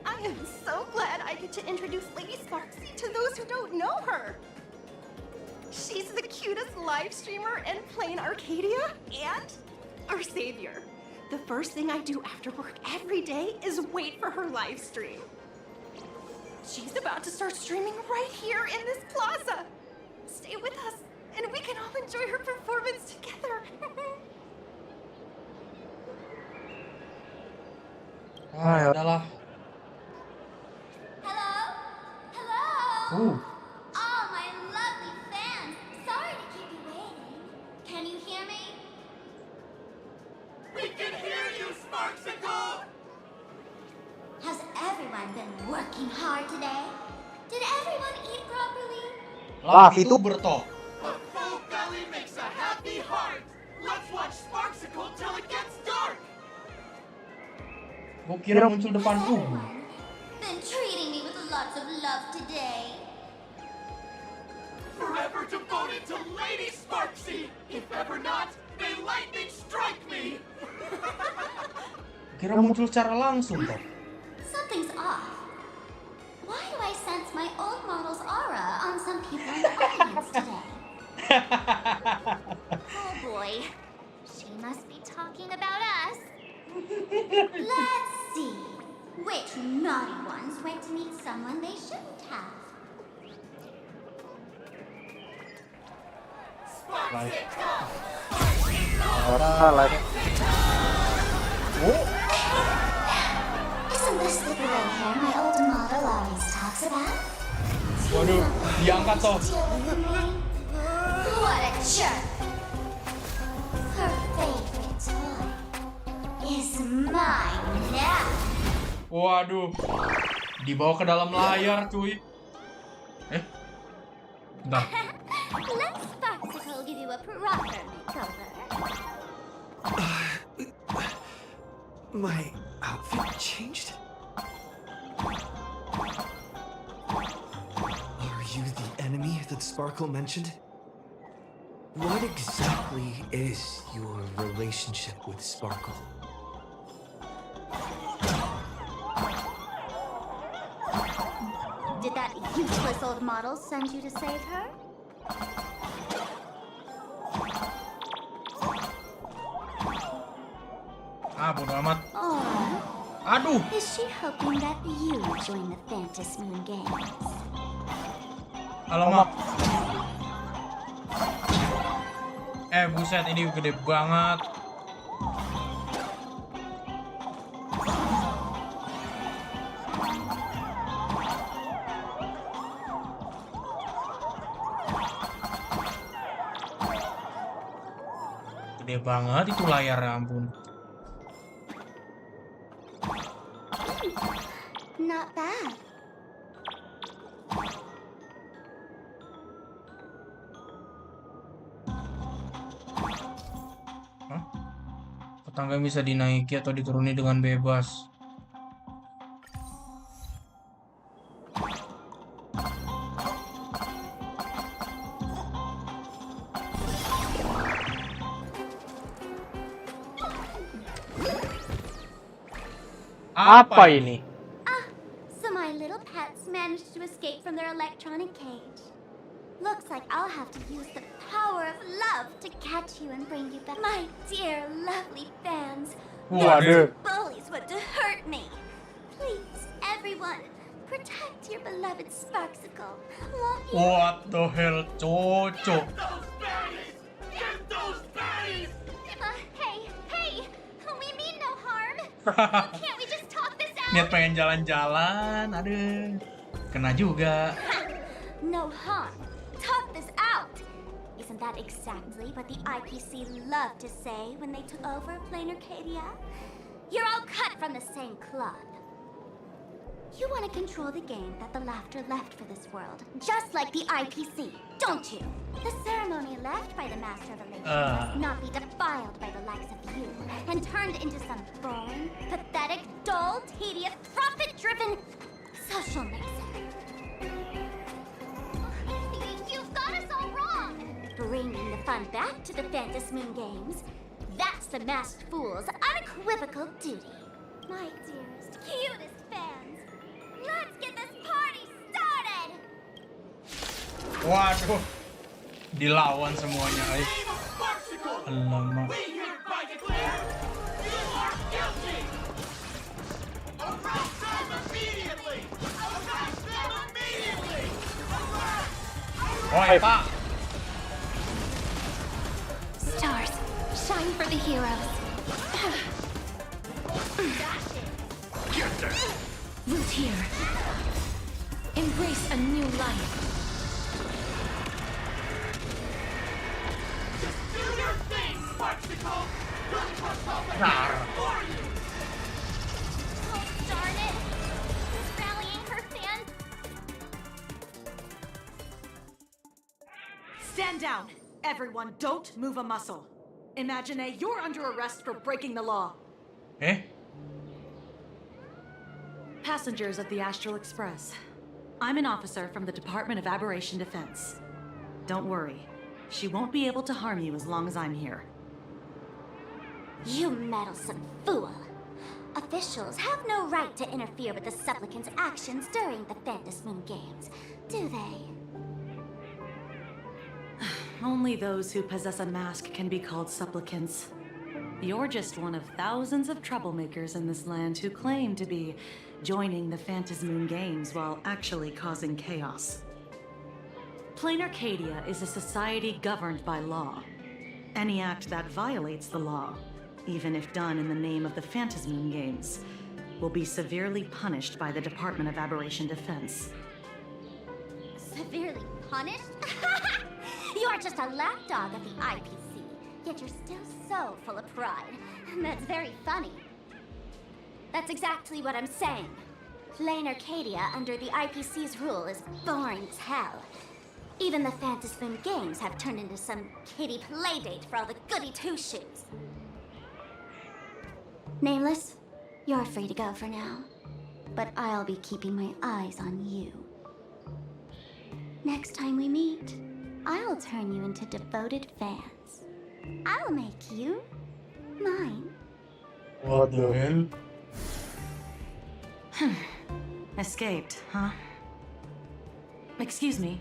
I am so glad I get to introduce Lady Sparksy to those who don't know her. She's the cutest live streamer in plain Arcadia and our savior. The first thing I do after work every day is wait for her live stream. She's about to start streaming right here in this plaza. Stay with us, and we can all enjoy her performance together. Ya udahlah. Hello? Hello? All my lovely fans. Sorry to keep you waiting. Can you hear me? We can hear you, Sparksicle! Has everyone been working hard today? Did everyone eat properly? Lah, VTuber toh. A full belly makes a happy heart. Let's watch Sparksicle till it gets dark. Gua kira muncul depanku. Been treating me with lots of love today. Forever devoted to Lady Sparksy. If ever not, may lightning strike me. Kira muncul secara langsung toh. Something's off. Why do I sense my old model's aura on some people in the audience today? Oh boy, she must be talking about us. Let's see. Which naughty ones went to meet someone they shouldn't have? Isn't this the gray hair my old model always talks about? Waduh, diangkat toh. What a jerk! Her favorite toy is mine now. Waduh, dibawa ke dalam layar cuy. Bentar. Let Sparksicle give you a proper makeover. My outfit changed? Are you the enemy that Sparkle mentioned? What exactly is your relationship with Sparkle? Did that useless old model send you to save her? Bodo amat. Or Aduh. is she hoping that you join the Fantasy Moon Games? Alamak. Buset, ini gede banget. Gede banget itu layar, ya ampun. Not bad. Tangga bisa dinaiki atau dituruni dengan bebas. Apa ini? So my little pets managed to escape from their electronic cage. Looks like I'll have to use the power of love to catch you and bring you back. My dear, lovely fans. Waduh. Those bullies want to hurt me. Please, everyone, protect your beloved Sparksicle. Won't you? What the hell, cocok. Hey, we mean no harm. Can't we just talk this out? Niat pengen jalan-jalan, aduh. Kena juga. No harm. Talk this out. Isn't that exactly what the IPC loved to say when they took over Plain Arcadia? You're all cut from the same cloth. You want to control the game that the laughter left for this world, just like the IPC, don't you? The ceremony left by the Master of Elation must not be defiled by the likes of you and turned into some boring, pathetic, dull, tedious, profit-driven social mixer. You've got us all wrong! Bringing the fun back to the Phantom Moon Games. That's the masked fool's unequivocal duty. My dearest, cutest fans, let's get this party started! Waduh. Dilawan semuanya, guys. Alamak. Oi, Pak. Stars, shine for the heroes. Root here. Embrace a new life. Do your thing, Sparksicle! Rar. Oh, darn it. Who's rallying her fans? Stand down. Everyone, don't move a muscle. Imagine you're under arrest for breaking the law. Passengers of the Astral Express. I'm an officer from the Department of Aberration Defense. Don't worry. She won't be able to harm you as long as I'm here. You meddlesome fool. Officials have no right to interfere with the supplicants' actions during the Phantom Moon Games, do they? Only those who possess a mask can be called supplicants. You're just one of thousands of troublemakers in this land who claim to be joining the Phantom Moon Games while actually causing chaos. Plain Arcadia is a society governed by law. Any act that violates the law, even if done in the name of the Phantom Moon Games, will be severely punished by the Department of Aberration Defense. Severely punished? You're just a lapdog of the IPC, yet you're still so full of pride. That's very funny. That's exactly what I'm saying. Plain Arcadia under the IPC's rule is boring as hell. Even the Phantom Moon Games have turned into some kiddie playdate for all the goody two-shoes. Nameless, you're free to go for now. But I'll be keeping my eyes on you. Next time we meet, I'll turn you into devoted fans. I'll make you mine. What the hell? Escaped, huh? Excuse me.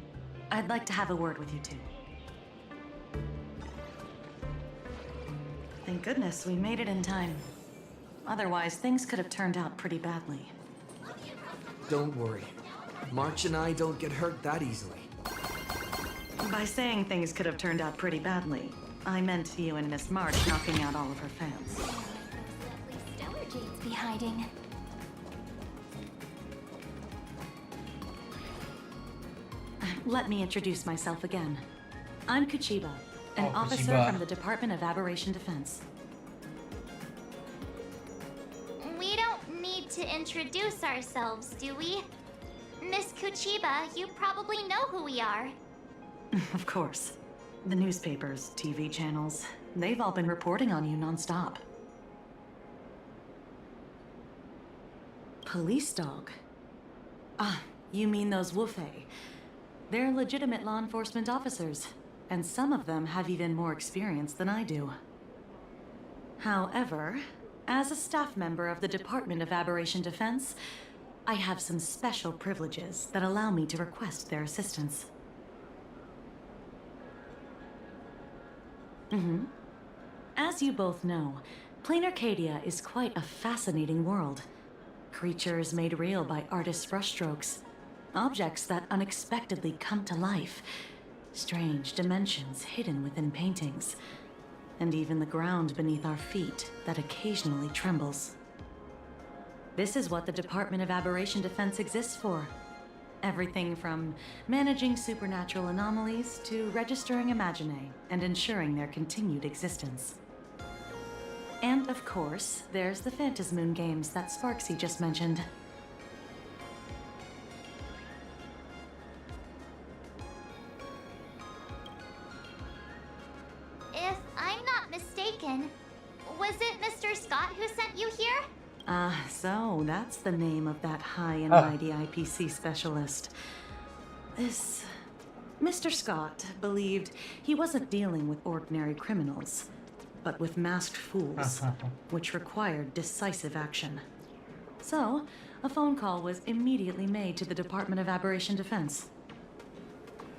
I'd like to have a word with you two. Thank goodness we made it in time. Otherwise, things could have turned out pretty badly. Don't worry. March and I don't get hurt that easily. By saying things could have turned out pretty badly, I meant you and Miss March knocking out all of her fans. Stellar Jade's be hiding. Let me introduce myself again. I'm Kuchiba, an Oh, officer Kuchiba. from the Department of Aberration Defense. We don't need to introduce ourselves, do we? Miss Kuchiba, you probably know who we are. Of course. The newspapers, TV channels, they've all been reporting on you nonstop. Police dog? Ah, you mean those Wufei. They're legitimate law enforcement officers, and some of them have even more experience than I do. However, as a staff member of the Department of Aberration Defense, I have some special privileges that allow me to request their assistance. As you both know, Plain Arcadia is quite a fascinating world. Creatures made real by artists' brushstrokes. Objects that unexpectedly come to life. Strange dimensions hidden within paintings. And even the ground beneath our feet that occasionally trembles. This is what the Department of Aberration Defense exists for. Everything from managing supernatural anomalies to registering Imaginae and ensuring their continued existence. And of course, there's the Phantasmoon games that Sparksy just mentioned. If I'm not mistaken, was it Mr. Scott who sent you here? So that's the name of that high and mighty IPC specialist. This Mr. Scott believed he wasn't dealing with ordinary criminals, but with masked fools, which required decisive action. So, a phone call was immediately made to the Department of Aberration Defense.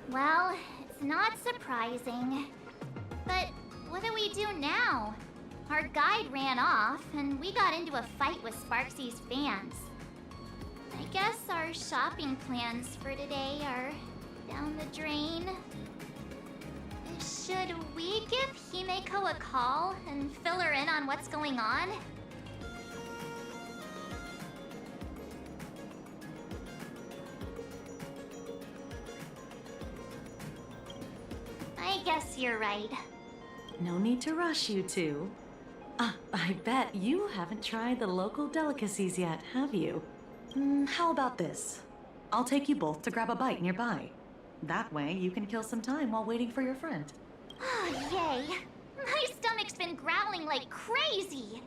Well, it's not surprising. But what do we do now? Our guide ran off, and we got into a fight with Sparksy's fans. I guess our shopping plans for today are down the drain. Should we give Himeko a call and fill her in on what's going on? I guess you're right. No need to rush, you two. I bet you haven't tried the local delicacies yet, have you? How about this? I'll take you both to grab a bite nearby. That way, you can kill some time while waiting for your friend. Oh, yay! My stomach's been growling like crazy!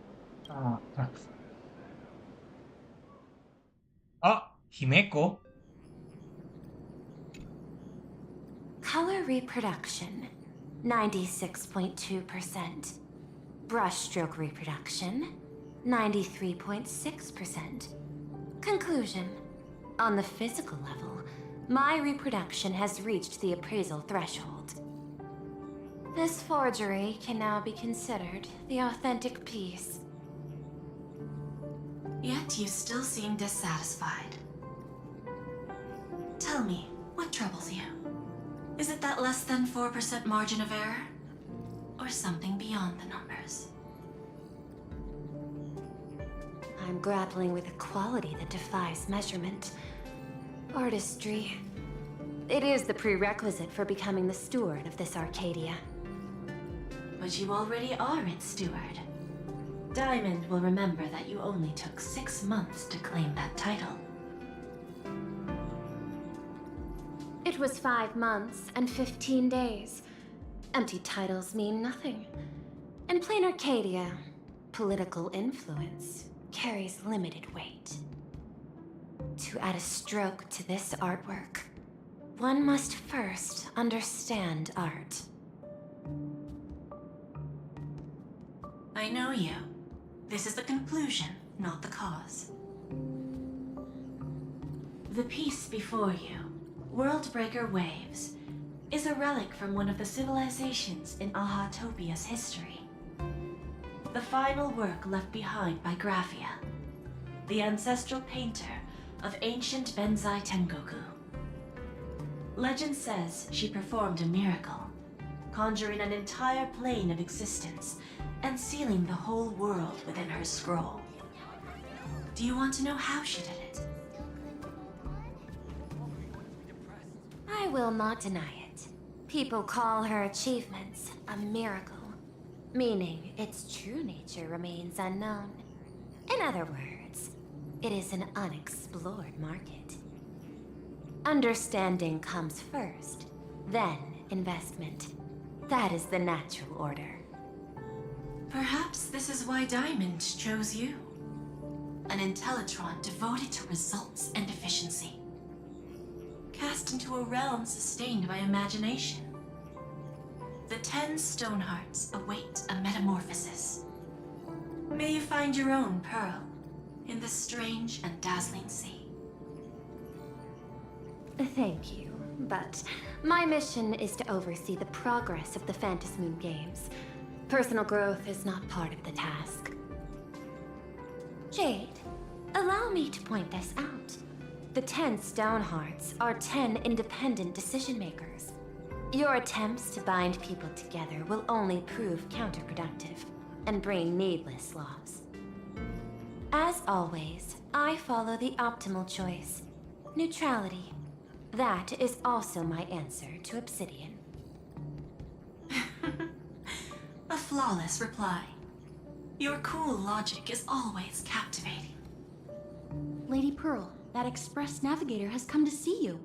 Himeko? Color reproduction, 96.2%. Brushstroke reproduction, 93.6%. Conclusion. On the physical level, my reproduction has reached the appraisal threshold. This forgery can now be considered the authentic piece. Yet you still seem dissatisfied. Tell me, what troubles you? Is it that less than 4% margin of error? Or something beyond the numbers? I'm grappling with a quality that defies measurement. Artistry. It is the prerequisite for becoming the steward of this Arcadia. But you already are its steward. Diamond will remember that you only took 6 months to claim that title. It was 5 months and 15 days. Empty titles mean nothing. In plain Arcadia, political influence carries limited weight. To add a stroke to this artwork, one must first understand art. I know you. This is the conclusion, not the cause. The piece before you, Worldbreaker Waves, is a relic from one of the civilizations in Ahatopia's history. The final work left behind by Graphia, the ancestral painter of ancient Benzai Tengoku. Legend says she performed a miracle, conjuring an entire plane of existence and sealing the whole world within her scroll. Do you want to know how she did it? I will not deny it. People call her achievements a miracle, meaning its true nature remains unknown. In other words, it is an unexplored market. Understanding comes first, then investment. That is the natural order. Perhaps this is why Diamond chose you. An Intellitron devoted to results and efficiency. Cast into a realm sustained by imagination. The 10 Stonehearts await a metamorphosis. May you find your own pearl in this strange and dazzling sea. Thank you, but my mission is to oversee the progress of the Phantasm Moon Games. Personal growth is not part of the task. Jade, allow me to point this out. The 10 Stonehearts are 10 independent decision makers. Your attempts to bind people together will only prove counterproductive and bring needless loss. As always, I follow the optimal choice: neutrality. That is also my answer to Obsidian. A flawless reply. Your cool logic is always captivating. Lady Pearl, that Express Navigator has come to see you.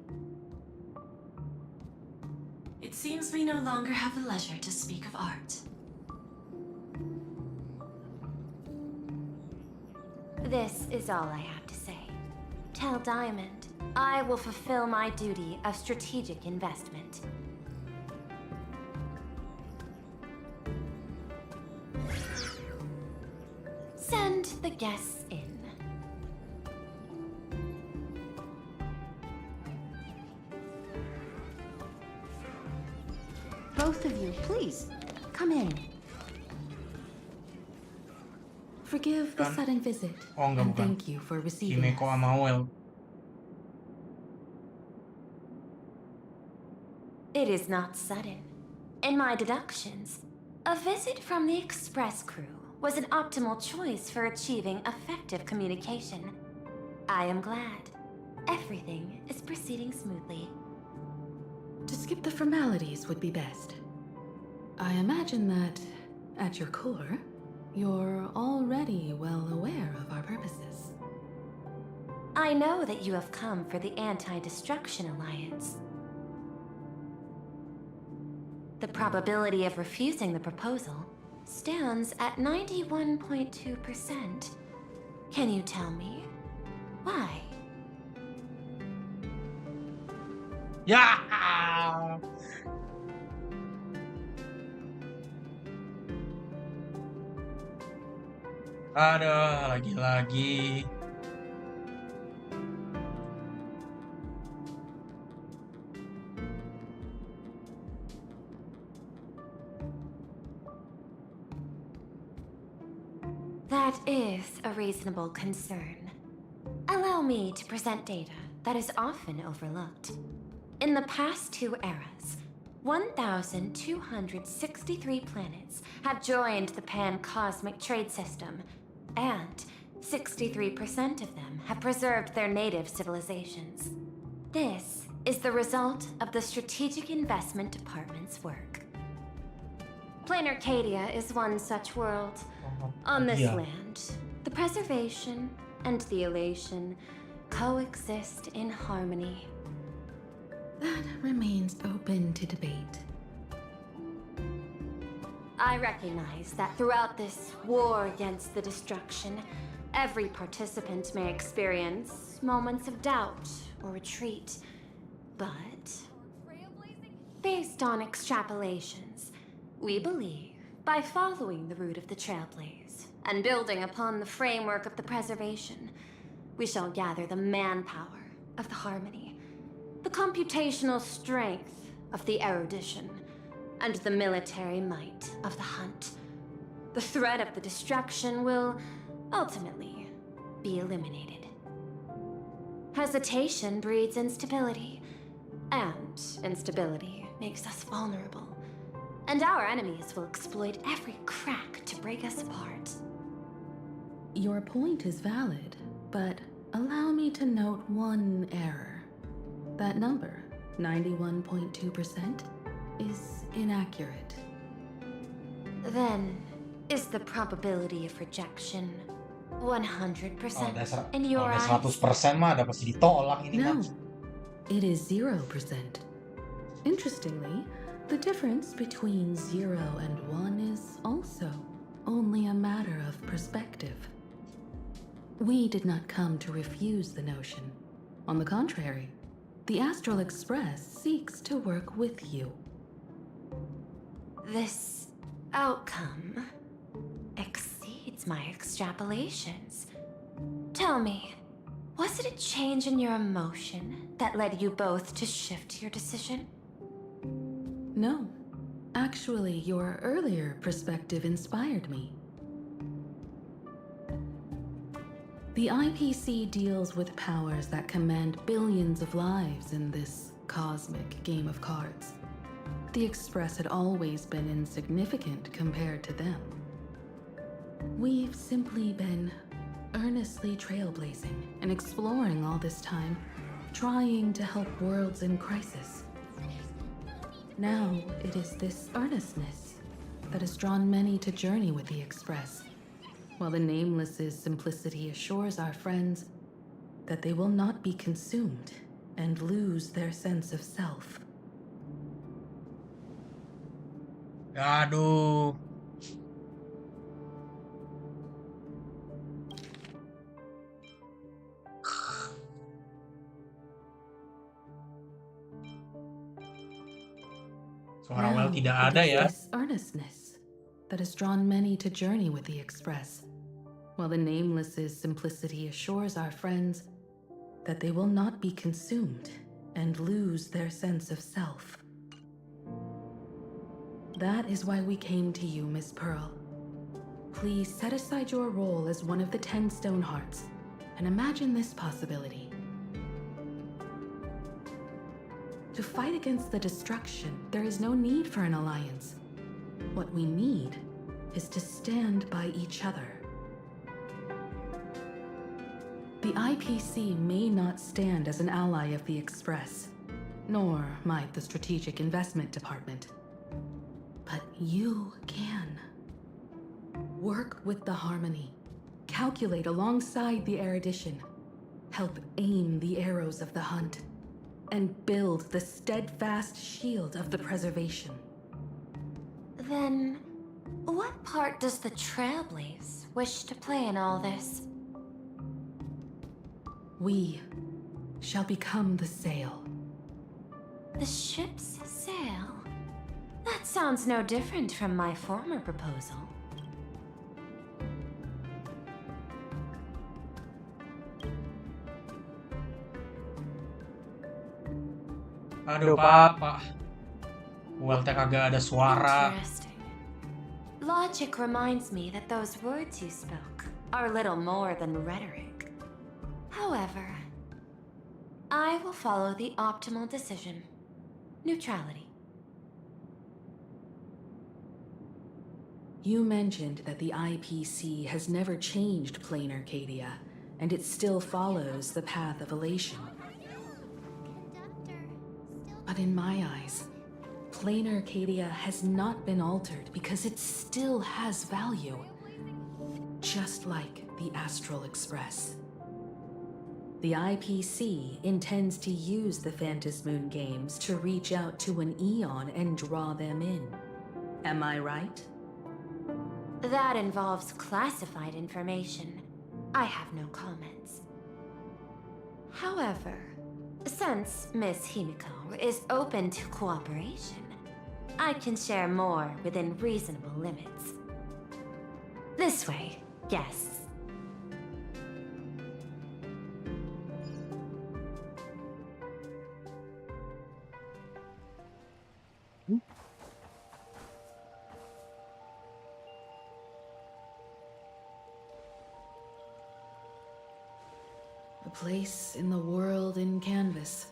It seems we no longer have the leisure to speak of art. This is all I have to say. Tell Diamond I will fulfill my duty of strategic investment. Send the guests in. Both of you, please, come in. Forgive the sudden visit, Oh, enggak, and bukan. thank you for receiving Himeko us. sama Well. It is not sudden. In my deductions, a visit from the Express crew was an optimal choice for achieving effective communication. I am glad. Everything is proceeding smoothly. To skip the formalities would be best. I imagine that, at your core, you're already well aware of our purposes. I know that you have come for the Anti-Destruction Alliance. The probability of refusing the proposal stands at 91.2%. Can you tell me why? Ya. Ada lagi-lagi. That is a reasonable concern. Allow me to present data that is often overlooked. In the past 2 eras, 1,263 planets have joined the pan-cosmic trade system, and 63% of them have preserved their native civilizations. This is the result of the Strategic Investment Department's work. Plain Arcadia is one such world. On this Yeah. land, the preservation and the elation coexist in harmony. That remains open to debate. I recognize that throughout this war against the destruction, every participant may experience moments of doubt or retreat. But, based on extrapolations, we believe by following the route of the Trailblaze and building upon the framework of the preservation, we shall gather the manpower of the harmony, the computational strength of the erudition, and the military might of the hunt. The threat of the destruction will ultimately be eliminated. Hesitation breeds instability, and instability makes us vulnerable. And our enemies will exploit every crack to break us apart. Your point is valid, but allow me to note one error. That number, 91.2%, is inaccurate. Then, is the probability of rejection 100% Oh, udah in your eyes? 100% mah udah pasti ditolak ini No, mah. it is 0%. Interestingly, the difference between 0 and 1 is also only a matter of perspective. We did not come to refuse the notion. On the contrary, the Astral Express seeks to work with you. This outcome exceeds my extrapolations. Tell me, was it a change in your emotion that led you both to shift your decision? No, actually, your earlier perspective inspired me. The IPC deals with powers that command billions of lives in this cosmic game of cards. The Express had always been insignificant compared to them. We've simply been earnestly trailblazing and exploring all this time, trying to help worlds in crisis. Now it is this earnestness that has drawn many to journey with the Express, while the Nameless's simplicity assures our friends that they will not be consumed and lose their sense of self. Aduh. Suara Well tidak ada it is ya. this earnestness that has drawn many to journey with the Express, while the Nameless's simplicity assures our friends that they will not be consumed and lose their sense of self. That is why we came to you, Miss Pearl. Please set aside your role as one of the 10 Stonehearts and imagine this possibility. To fight against the destruction, there is no need for an alliance. What we need is to stand by each other. The IPC may not stand as an ally of the Express, nor might the Strategic Investment Department. But you can. Work with the Harmony. Calculate alongside the Erudition. Help aim the arrows of the Hunt. And build the steadfast shield of the Preservation. Then, what part does the Trailblaze wish to play in all this? We shall become the sail. The ship's sail? That sounds no different from my former proposal. Aduh, Papa. Well, teh kagak ada suara. Interesting. Logic reminds me that those words you spoke are little more than rhetoric. However, I will follow the optimal decision. Neutrality. You mentioned that the IPC has never changed Plain Arcadia, and it still follows the path of elation. But in my eyes, Plain Arcadia has not been altered because it still has value. Just like the Astral Express. The IPC intends to use the Phantasmoon games to reach out to an Eon and draw them in. Am I right? That involves classified information. I have no comments. However, since Miss Himiko is open to cooperation, I can share more within reasonable limits. This way, yes. A place in the world in canvas,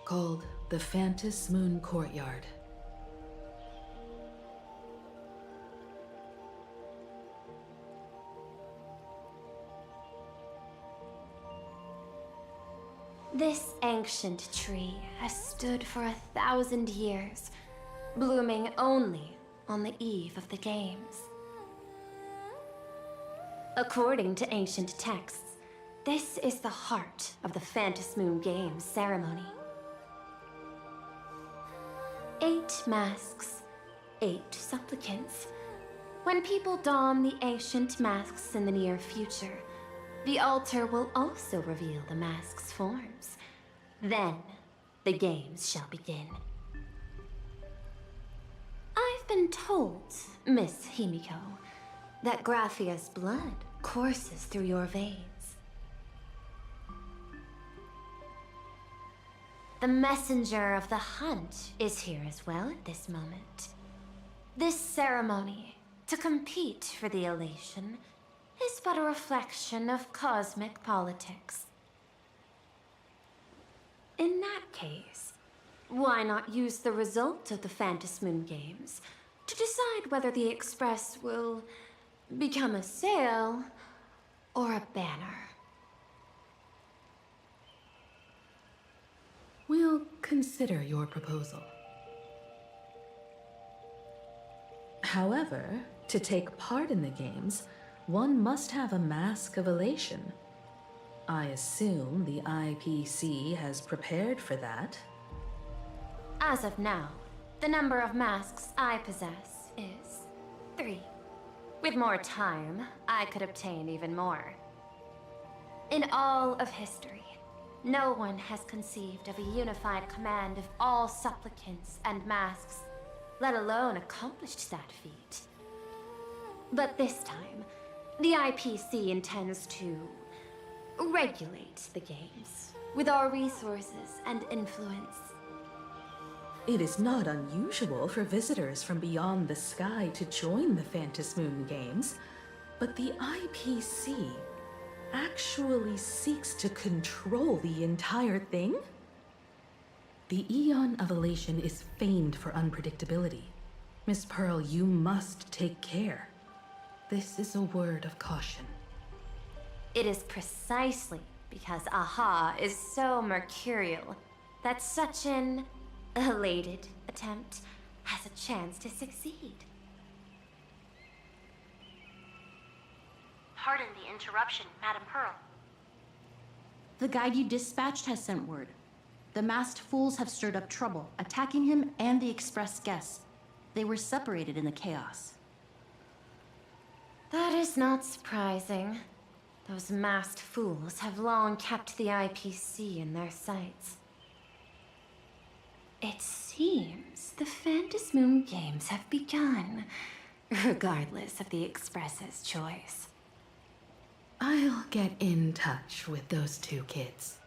called the Phantasmoon Courtyard. This ancient tree has stood for 1,000 years, blooming only on the eve of the games. According to ancient texts, this is the heart of the Phantasmoon Games ceremony. 8 masks, 8 supplicants. When people don the ancient masks in the near future, the altar will also reveal the mask's forms. Then, the games shall begin. I've been told, Miss Himiko, that Graphia's blood courses through your veins. The messenger of the hunt is here as well at this moment. This ceremony, to compete for the elation, is but a reflection of cosmic politics. In that case, why not use the result of the Phantasmoon Games to decide whether the Express will become a sail or a banner? We'll consider your proposal. However, to take part in the games, one must have a mask of elation. I assume the IPC has prepared for that. As of now, the number of masks I possess is 3. With more time, I could obtain even more. In all of history, no one has conceived of a unified command of all supplicants and masks, let alone accomplished that feat. But this time, the IPC intends to regulate the games with our resources and influence. It is not unusual for visitors from beyond the sky to join the Phantasmoon Games, but the IPC actually seeks to control the entire thing? The Eon of Elation is famed for unpredictability. Miss Pearl, you must take care. This is a word of caution. It is precisely because AHA is so mercurial that such an elated attempt has a chance to succeed. Pardon the interruption, Madam Pearl. The guide you dispatched has sent word. The masked fools have stirred up trouble, attacking him and the express guests. They were separated in the chaos. That is not surprising. Those masked fools have long kept the IPC in their sights. It seems the Phantasmoon Games have begun, regardless of the Express's choice. I'll get in touch with those 2 kids.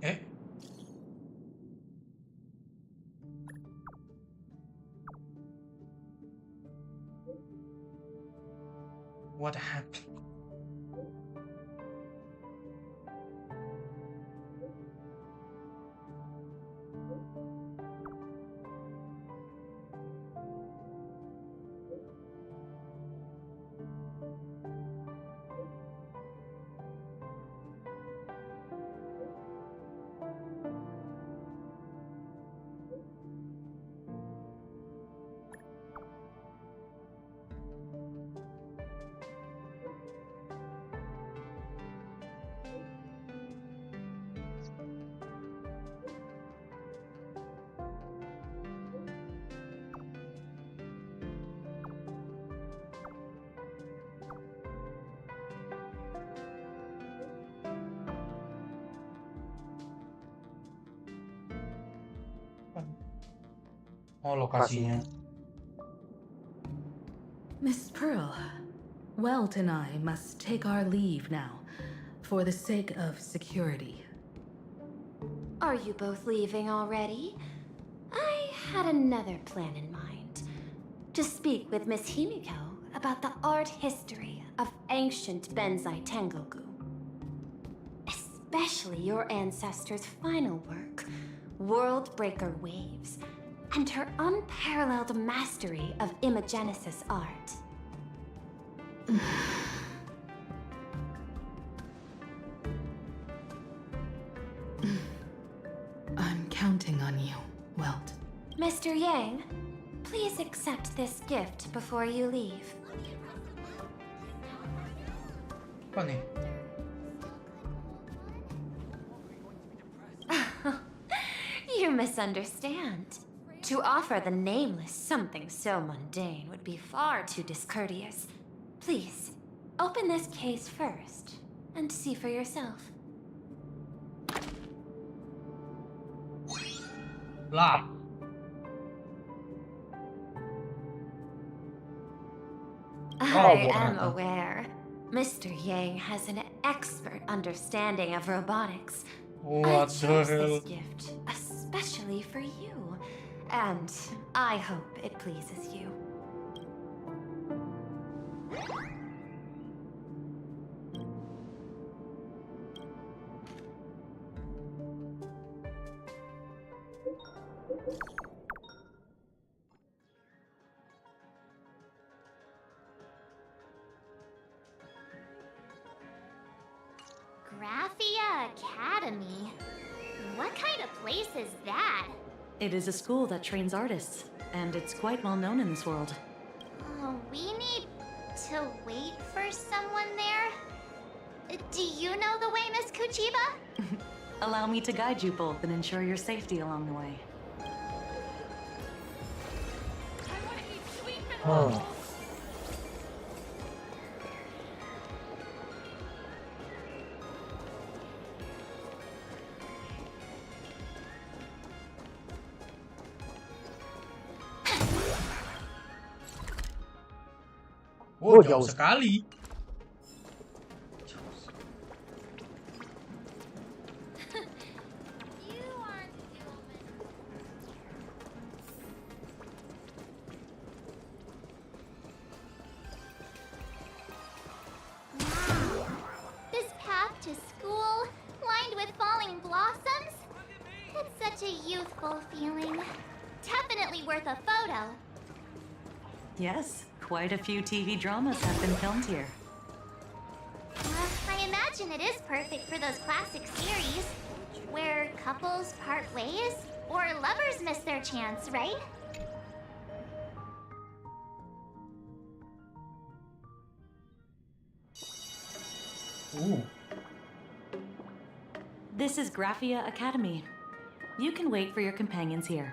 Eh? What happened? Oh, lokasinya. Miss Pearl, Welt and I must take our leave now, for the sake of security. Are you both leaving already? I had another plan in mind. To speak with Miss Himiko about the art history of ancient Benzai Tengoku. Especially your ancestors' final work, world breaker waves, and her unparalleled mastery of imagenesis art. I'm counting on you, Welt. Mr. Yang, please accept this gift before you leave. Apa nih? You misunderstand. To offer the Nameless something so mundane would be far too discourteous. Please, open this case first and see for yourself. Lah. I am aware. Mr. Yang has an expert understanding of robotics. I chose this gift especially for you, and I hope it pleases you. Graphia Academy? What kind of place is that? It is a school that trains artists, and it's quite well known in this world. We need to wait for someone there? Do you know the way, Miss Kuchiba? Allow me to guide you both and ensure your safety along the way. Oh. Oh, jauh sekali. This path to school, lined with falling blossoms? It's such a youthful feeling. Definitely worth a photo. Yes, quite a few TV dramas have been filmed here. I imagine it is perfect for those classic series, where couples part ways, or lovers miss their chance, right? Ooh. This is Graphia Academy. You can wait for your companions here.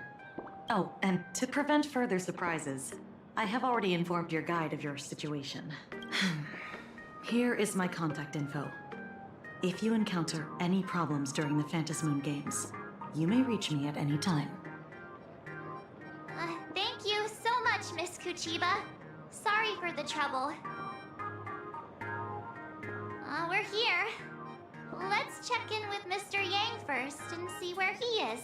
Oh, and to prevent further surprises, I have already informed your guide of your situation. Here is my contact info. If you encounter any problems during the Phantom Moon Games, you may reach me at any time. Thank you so much, Miss Kuchiba. Sorry for the trouble. We're here. Let's check in with Mr. Yang first and see where he is.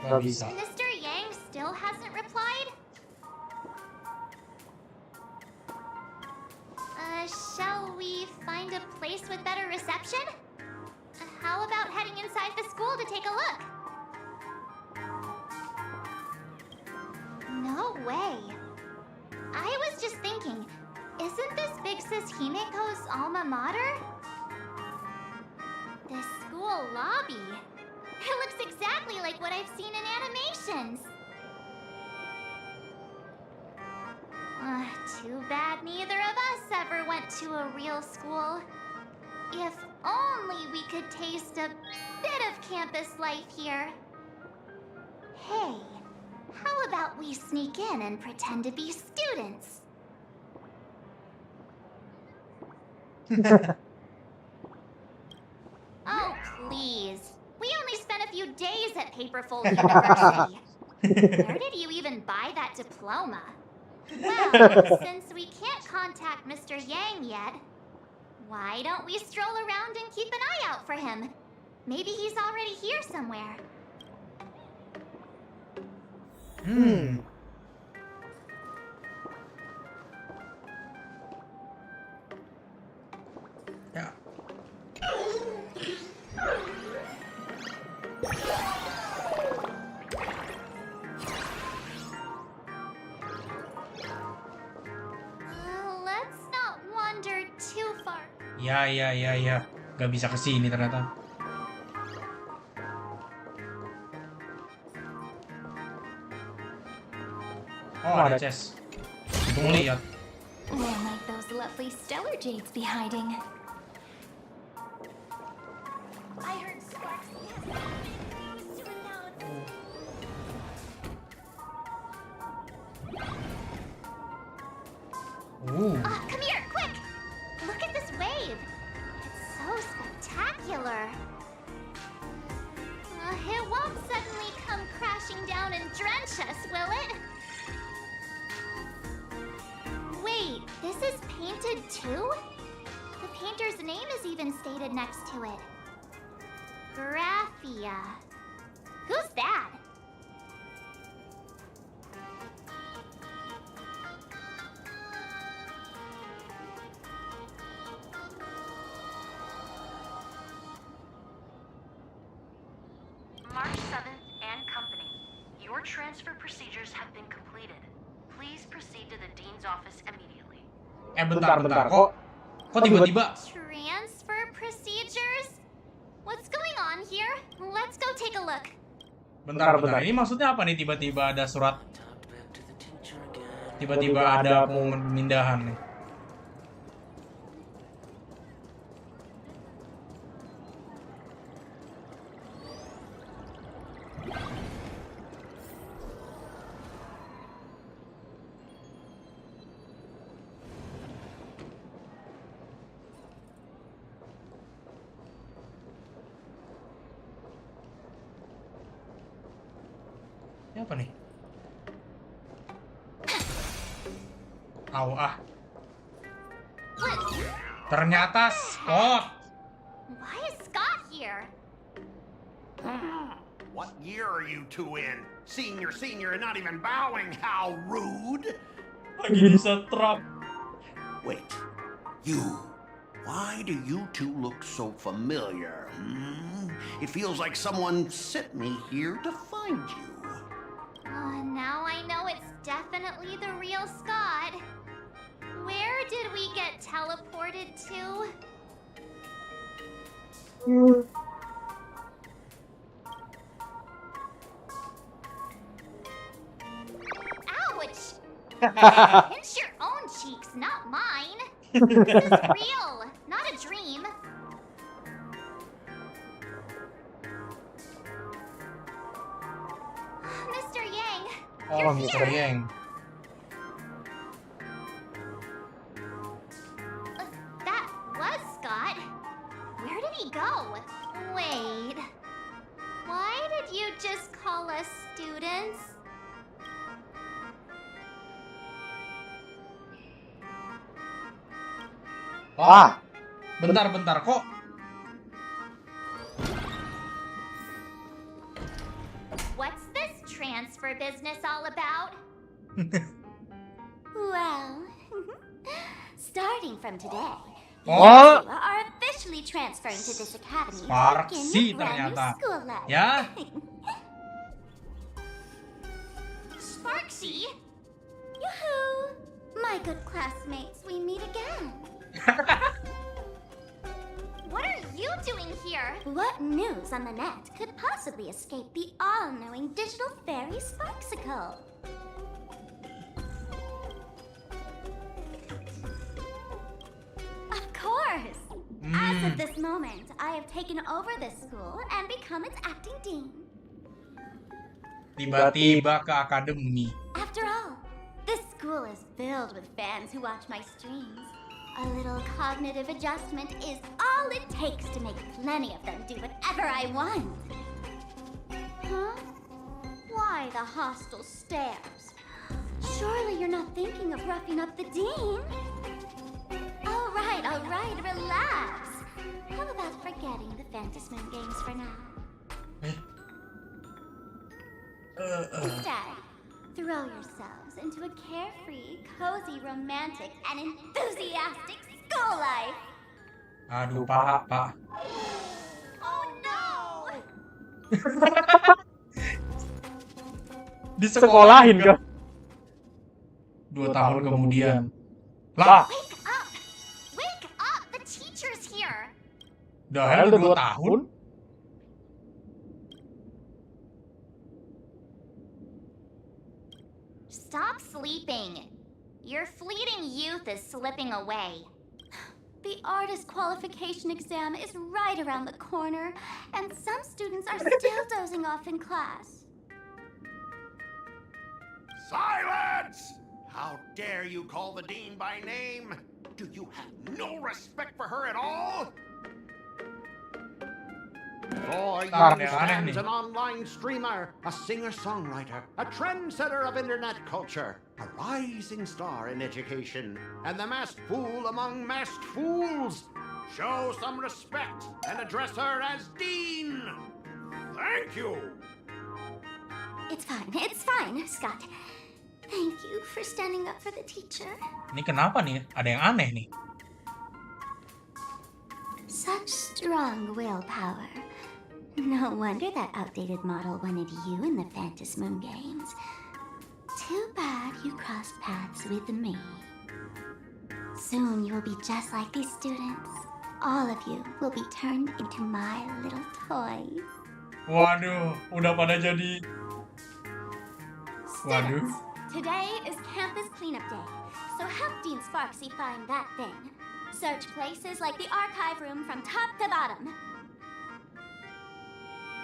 Nggak bisa. Mr. Yang still hasn't replied? Shall we find a place with better reception? How about heading inside the school to take a look? No way. I was just thinking, isn't this Big Sis Himiko's alma mater? The school lobby. It looks exactly like what I've seen in animations. Too bad neither of us ever went to a real school. If only we could taste a bit of campus life here. Hey, how about we sneak in and pretend to be students? Oh, please. We only spent a few days at Paperfold University. Where did you even buy that diploma? Well, since we can't contact Mr. Yang yet, why don't we stroll around and keep an eye out for him? Maybe he's already here somewhere. Ya. Gak bisa kesini ternyata. Oh, ada chest. Itu ngeliat. Where might those lovely stellar jades be hiding? I heard Sparks has big news to announce. Come here, quick! Look at this wave. It's so spectacular. It won't suddenly come crashing down and drench us, will it? Wait, this is painted too? The painter's name is even stated next to it. Graphia. Who's that? March 7th and company. Your transfer procedures have been completed. Please proceed to the dean's office immediately. Bentar. Kok tiba-tiba? Transfer procedures? What's going on here? Let's go take a look. Bentar. Ini maksudnya apa nih tiba-tiba ada surat? Tiba-tiba ada pemindahan nih. Ini apa nih? Ternyata Scott. Why is Scott here? What year are you two in? Senior, and not even bowing. How rude! Lagi disetrap. Wait, you. Why do you two look so familiar? It feels like someone sent me here to find you. Now I know it's definitely the real Scott. Where did we get teleported to? Ouch! Pinch your own cheeks, not mine. This is real, not a dream. Mr. Yang, you're Mr. here. Yang. That was Scott. Where did he go? Wait. Why did you just call us students? Bentar kok. What's this transfer business all about? Well, starting from today, you are officially transferring to this academy to begin your brand new school life. Ya. Sparksy? Yoo-hoo! My good classmates, we meet again. What are you doing here? What news on the net could possibly escape the all-knowing digital fairy Sparksicle? Of course! As of this moment, I have taken over this school and become its acting dean. Tiba-tiba ke akademi. After all, this school is filled with fans who watch my streams. A little cognitive adjustment is all it takes to make plenty of them do whatever I want. Huh? Why the hostile stares? Surely you're not thinking of roughing up the dean? All right, relax. How about forgetting the Phantasmoon games for now? Instead, throw yourselves into a carefree, cozy, romantic, and enthusiastic school life. Aduh, Pak. Oh no! Disekolahin kan? 2 tahun kemudian. Lah. Wake up! The teacher's Udah hell 2 tahun. Stop sleeping. Your fleeting youth is slipping away. The artist qualification exam is right around the corner, and some students are still dozing off in class. Silence! How dare you call the dean by name? Do you have no respect for her at all? Boy, you stands an online streamer, a singer-songwriter, a trendsetter of internet culture, a rising star in education, and the masked fool among masked fools. Show some respect and address her as Dean. Thank you. It's fine, Scott. Thank you for standing up for the teacher. Ini kenapa nih? Ada yang aneh nih. Such strong willpower. No wonder that outdated model wanted you in the Phantom Moon games. Too bad you crossed paths with me. Soon you will be just like these students. All of you will be turned into my little toys. Waduh, udah pada jadi. Waduh. Students, today is campus cleanup day, so help Dean Sparksy find that thing. Search places like the archive room from top to bottom.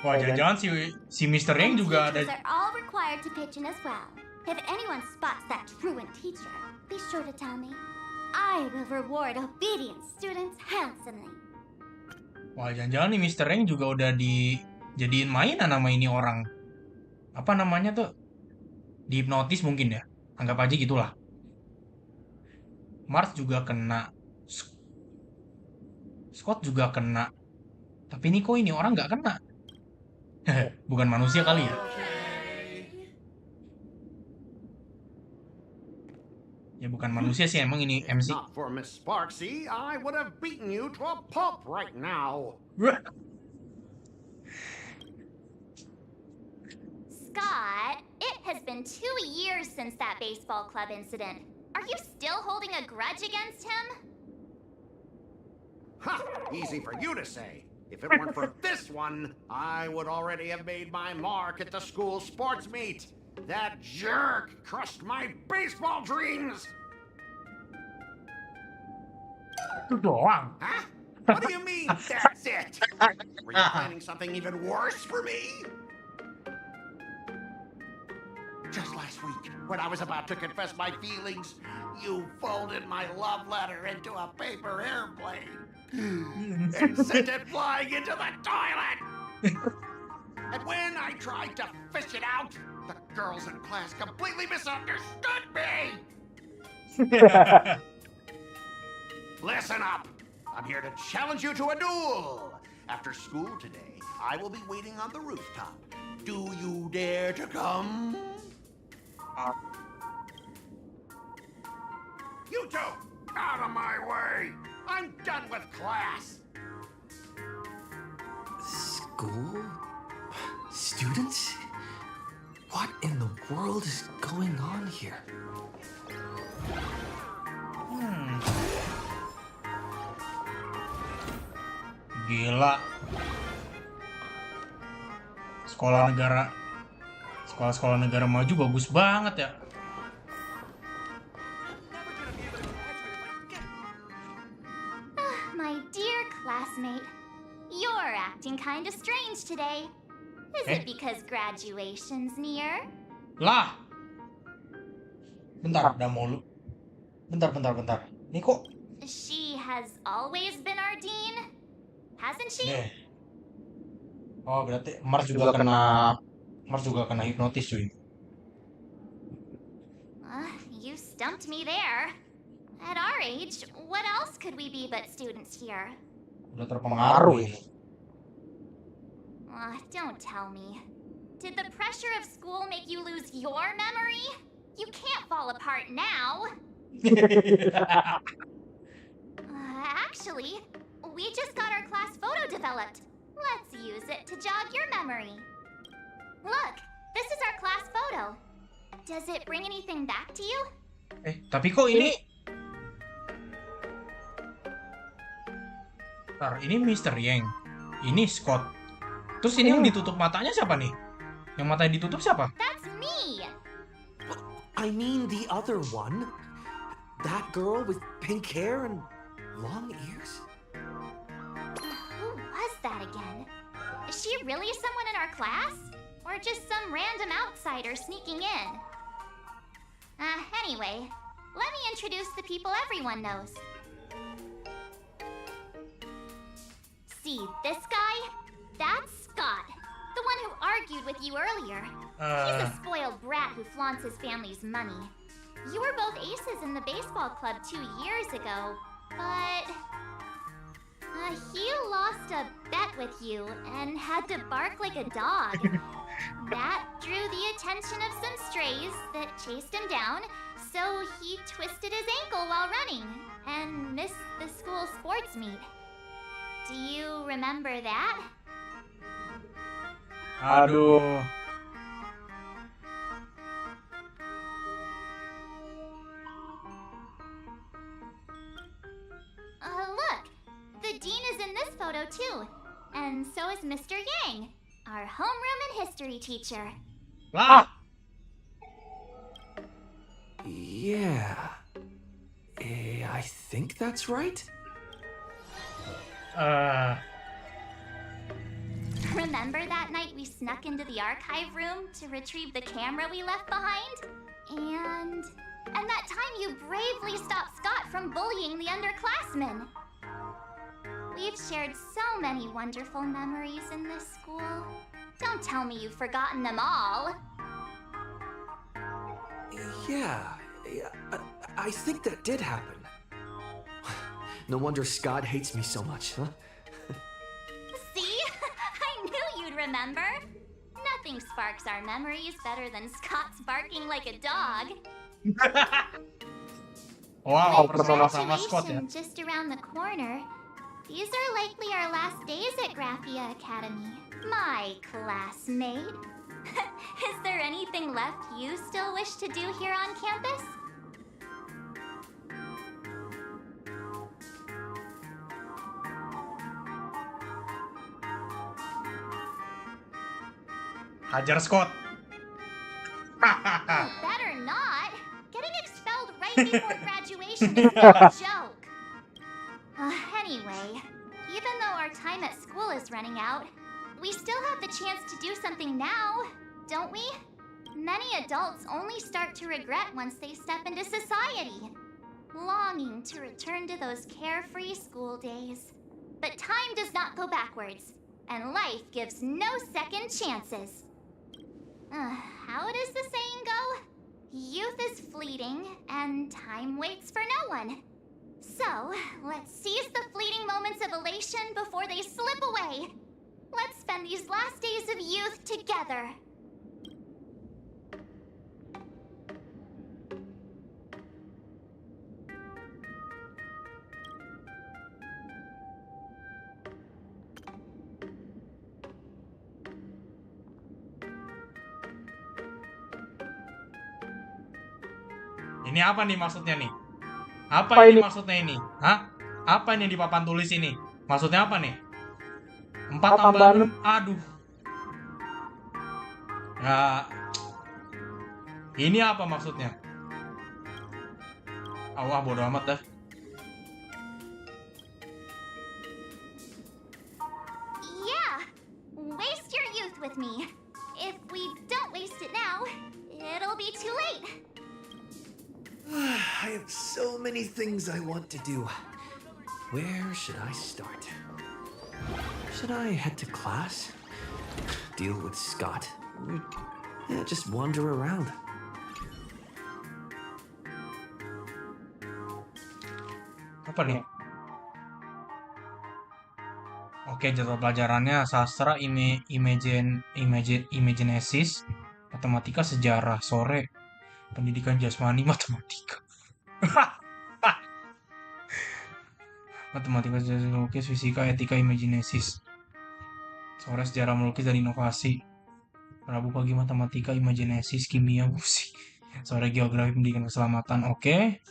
Wah, jangan-jangan si Mr. Yang juga ada. Teachers are all required to pitch in as well. If anyone spots that truant teacher, be sure to tell me. I will reward obedient students handsomely. Wah, jangan-jangan nih Mr. Yang juga udah dijadiin mainan sama ini orang. Apa namanya tuh? Dihipnotis mungkin ya. Anggap aja gitulah. Mars juga kena. Scott juga kena. Tapi ini kok ini orang nggak kena? Bukan manusia kali ya? Ya bukan manusia sih, emang ini MC. Not for Miss Sparksy, I would have beaten you to a pulp right now. Scott, it has been 2 years since that baseball club incident. Are you still holding a grudge against him? Ha! Easy for you to say. If it weren't for this one, I would already have made my mark at the school sports meet. That jerk crushed my baseball dreams! Itu doang. Huh? What do you mean, that's it? Were you planning something even worse for me? Just last week, when I was about to confess my feelings, you folded my love letter into a paper airplane and sent it flying into the toilet! And when I tried to fish it out, the girls in class completely misunderstood me! Listen up! I'm here to challenge you to a duel! After school today, I will be waiting on the rooftop. Do you dare to come? You two! Out of my way! I'm done with class! School? Students? What in the world is going on here? Gila. Sekolah-sekolah negara maju bagus banget ya. My dear classmate, you're acting kind of strange today. Is it because graduation's near? Lah. Bentar, udah mau lu. Bentar. Ini kok She has always been our dean, hasn't she? nih. Oh, berarti Mars juga kena hipnotis cuy. You stumped me there. At our age, what else could we be but students here? Udah terpengaruh ini. Don't tell me. Did the pressure of school make you lose your memory? You can't fall apart now. Actually, we just got our class photo developed. Let's use it to jog your memory. Look, this is our class photo. Does it bring anything back to you? Tapi kok ini Ntar, ini Mr. Yang. Ini Scott. Terus ini yang ditutup matanya siapa nih? Yang matanya ditutup siapa? That's me! I mean the other one. That girl with pink hair and long ears? Who was that again? Is she really someone in our class? Or just some random outsider sneaking in? Anyway, let me introduce the people everyone knows. See this guy? That's Scott, the one who argued with you earlier. He's a spoiled brat who flaunts his family's money. You were both aces in the baseball club 2 years ago, but he lost a bet with you and had to bark like a dog. That drew the attention of some strays that chased him down, so he twisted his ankle while running and missed the school sports meet. Do you remember that? Aduh. Look, the dean is in this photo too, and so is Mr. Yang, our homeroom and history teacher. Lah. Yeah. I think that's right. Remember that night we snuck into the archive room to retrieve the camera we left behind? And that time you bravely stopped Scott from bullying the underclassmen. We've shared so many wonderful memories in this school. Don't tell me you've forgotten them all. Yeah, I think that did happen. No wonder Scott hates me so much, huh? See? I knew you'd remember. Nothing sparks our memories better than Scott's barking like a dog. Wow, With bersama sama Scott ya. graduation just around the corner, these are likely our last days at Graphia Academy. My classmate. Is there anything left you still wish to do here on campus? Hajar Scott. Oh, better not. Getting expelled right before graduation is no joke. Anyway, even though our time at school is running out, we still have the chance to do something now, don't we? Many adults only start to regret once they step into society, longing to return to those carefree school days. But time does not go backwards, and life gives no second chances. How does the saying go? Youth is fleeting, and time waits for no one. So, let's seize the fleeting moments of elation before they slip away. Let's spend these last days of youth together. Ini apa nih maksudnya nih? Apa ini maksudnya ini? Hah? Apa ini di papan tulis ini? Maksudnya apa nih? 4 tambah 6. Aduh. Ya. Ini apa maksudnya? Wah, bodo amat dah. Yeah, waste your youth with me. If we don't waste it now, it'll be too late. I have so many things I want to do. Where should I start? Should I head to class? Deal with Scott? Or, just wander around? Apa nih? Oke, jadwal pelajarannya sastra, imaginasis, matematika, sejarah, sore, pendidikan jasmani, matematika. Matematika, sejarah, melukis, fisika, etika, imaginasis. Sore sejarah, melukis, dan inovasi. Rabu pagi matematika, imaginasis, kimia, musik. Sore geografi, pendidikan, keselamatan. Oke.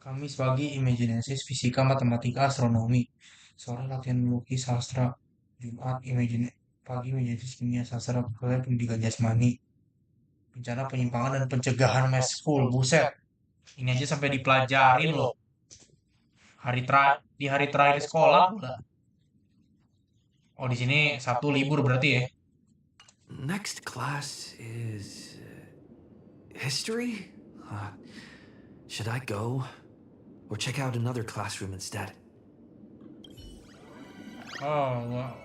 Kamis pagi Imaginasis, fisika, matematika, astronomi. Sore latihan melukis, sastra. Jumat pagi Imaginasis, kimia, sastra, budaya, pendidikan jasmani. Bencana penyimpangan dan pencegahan mass school. Buset, ini aja sampai dipelajarin loh. Di hari terakhir sekolah pula. Oh, di sini Sabtu libur berarti ya. Next class is history? Should I go or check out another classroom instead? Oh, wow.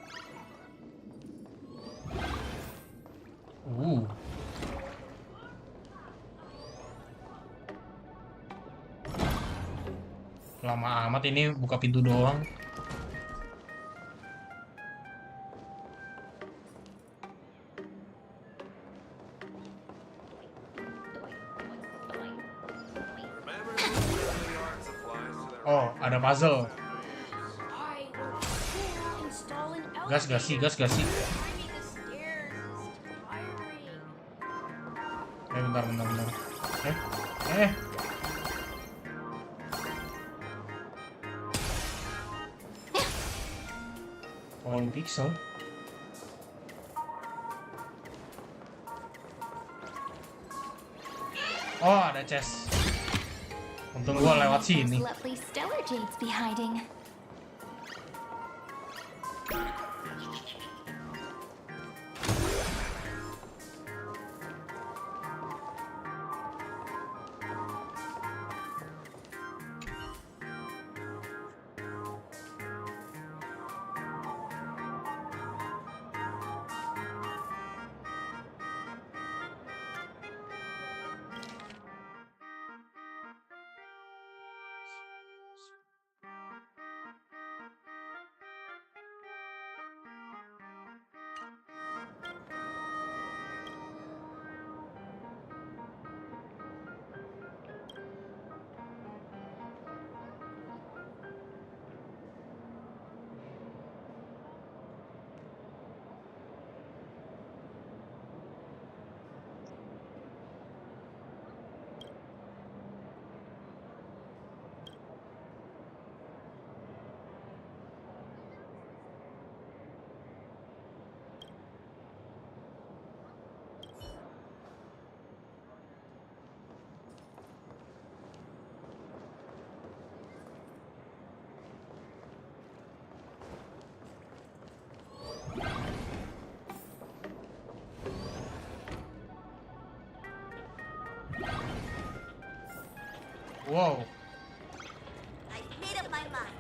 Lama amat ini buka pintu doang. Oh, ada puzzle. Gas gak sih? Bentar. Eh. Point pixel. Oh, ada chest. Untung gua lewat sini. Lovely stellar jades be hiding. Wow. I've made up my mind.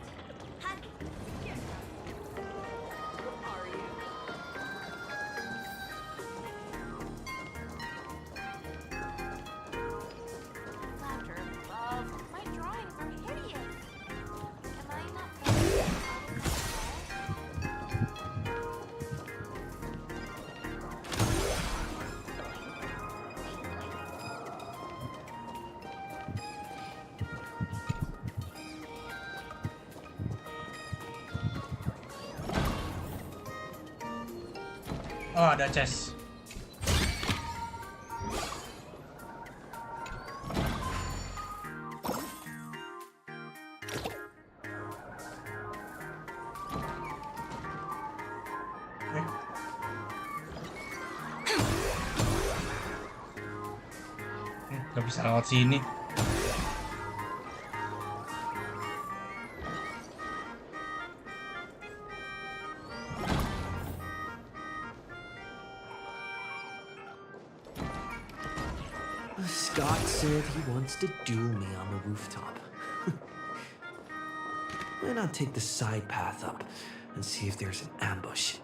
Laughter above. My drawings are hideous. Am I not Oh, ada chest. Gak bisa lewat sini. Scott said he wants to duel me on the rooftop. Why not take the side path up and see if there's an ambush?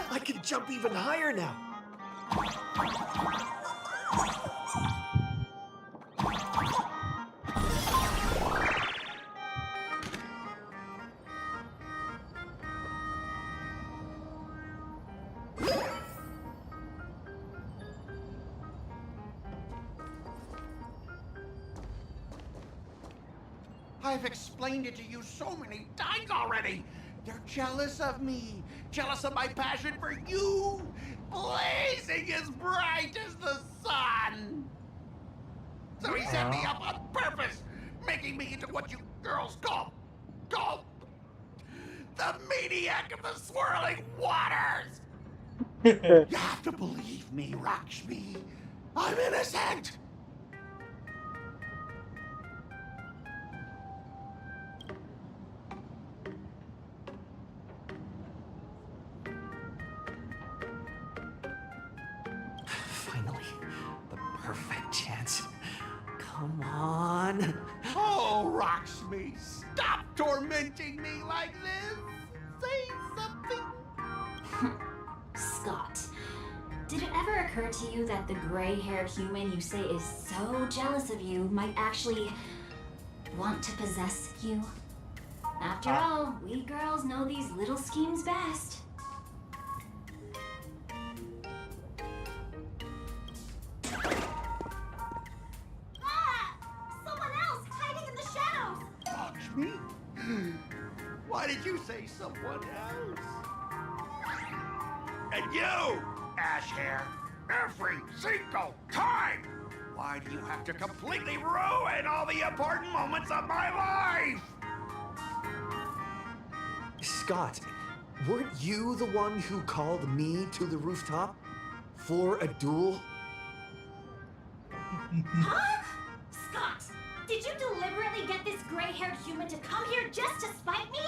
I can jump even higher now. I've explained it to you so many times already. They're jealous of me, jealous of my passion for you, blazing as bright as the sun. So he set me up on purpose, making me into what you girls call the maniac of the swirling waters. You have to believe me, Lakshmi. I'm innocent. Finally, the perfect chance. Come on. Oh, Lakshmi, stop tormenting me like this. Say something. Scott, did it ever occur to you that the gray-haired human you say is so jealous of you might actually want to possess you? After all, we girls know these little schemes best. Someone else hiding in the shadows! Lakshmi? Why did you say someone else? And you, Ash Hair, every single time! Why do you have to completely ruin all the important moments of my life? Scott, weren't you the one who called me to the rooftop for a duel? Huh? Scott, did you deliberately get this gray-haired human to come here just to spite me?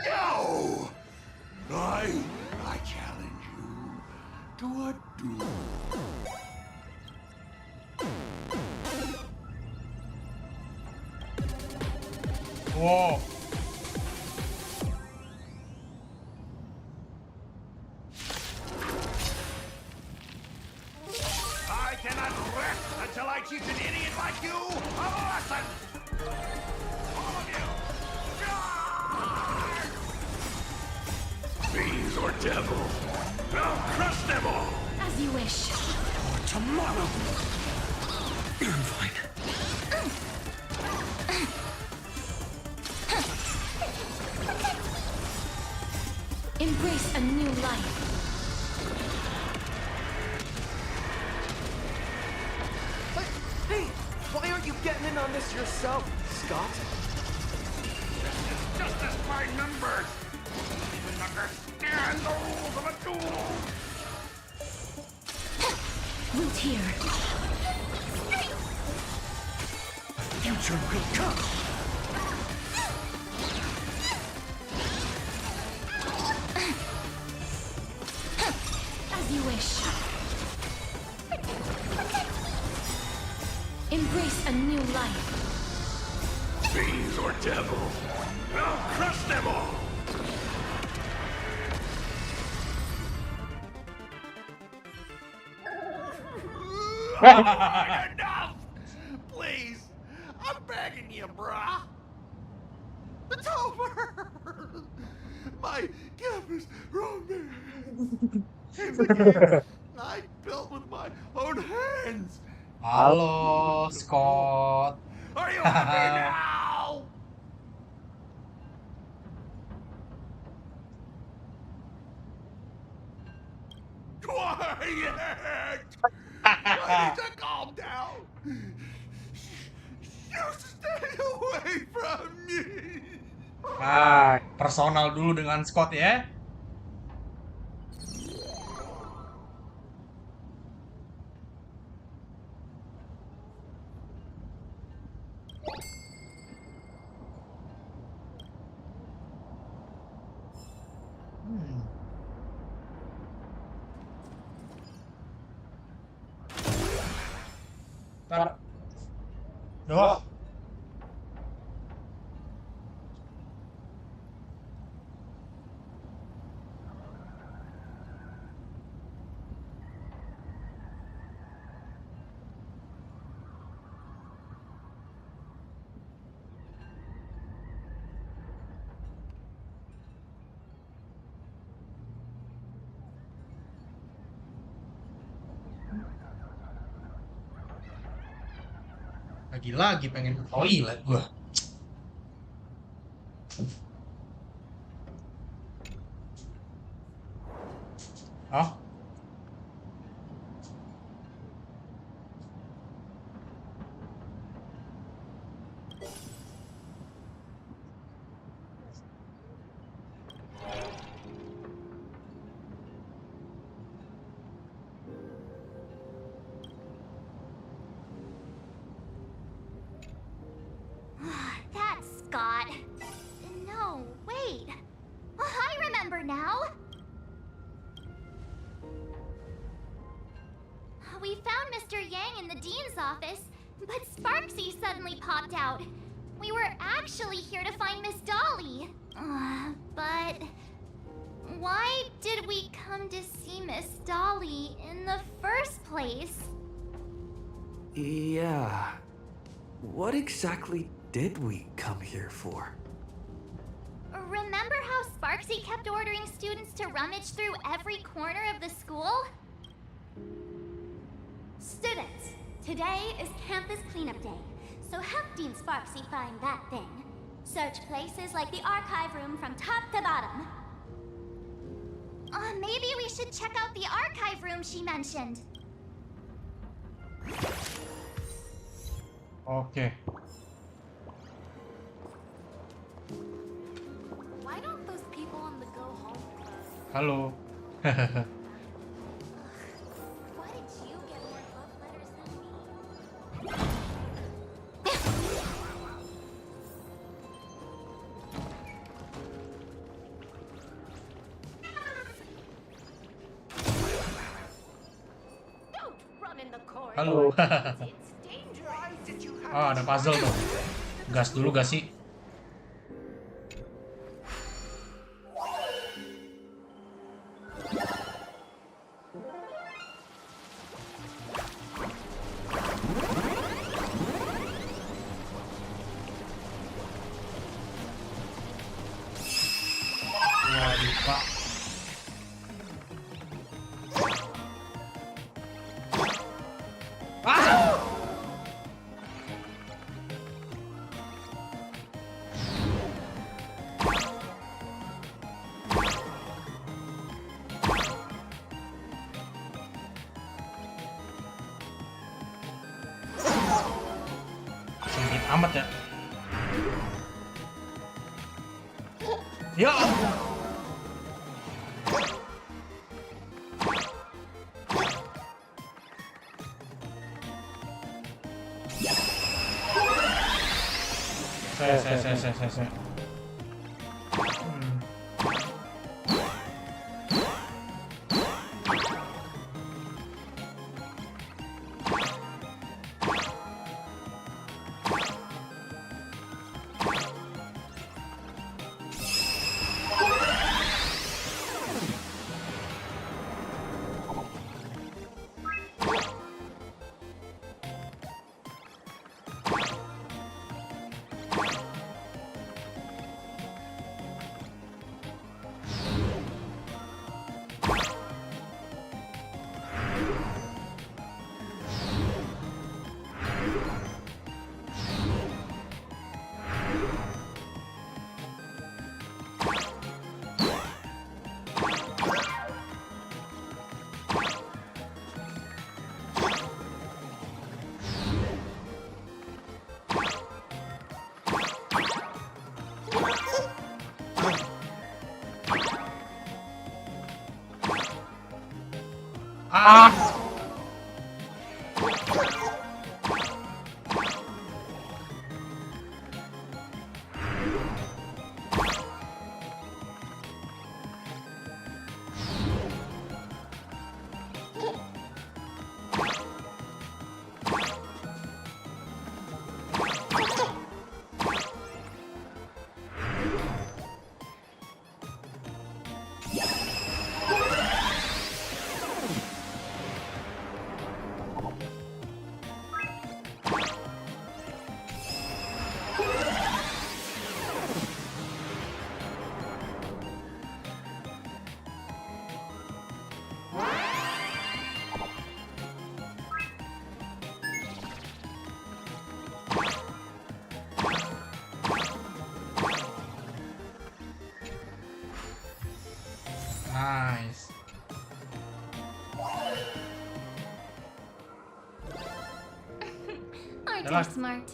No! I challenge you to a duel. Wow. I cannot rest until I teach an idiot like you a lesson! All of you! Charge! Fiends or devils, I'll crush them all! As you wish. For tomorrow! I'm fine. Embrace a new life. Hey, why aren't you getting in on this yourself, Scott? This is just as by numbers! You even understand the rules of a duel! Root here. Future will come! As you wish. Embrace a new life. Fiends or devils, I'll crush them all! Alright, enough! Please, I'm begging you, brah. It's over! My gift is romance! In the game I built with my own hands! Halo, Scott. Are you happy now? Quiet! I need to calm down. You stay away from me. Personal dulu dengan Scott ya. Ntar. Doh. Lagi-lagi pengen ke toilet gua. Oh, That's Scott. No, wait. I remember now. We found Mr. Yang in the dean's office, but Sparksy suddenly popped out. We were actually here to find Miss Dolly. But why did we come to see Miss Dolly in the first place? Yeah. What exactly did we come here for? Remember how Sparksy kept ordering students to rummage through every corner of the school? Students, today is campus cleanup day, so help Dean Sparksy find that thing. Search places like the archive room from top to bottom. Maybe we should check out the archive room she mentioned. oke. Why don't those people on the go home club? Halo. Why did you get more love letters than me? Don't run in the corridor. Halo. It's dangerous. Oh, ada puzzle tuh. Gas dulu gak sih? Waduh, Pak. Sempit amat ya. Ya ampun. Saya. Yalah. smart.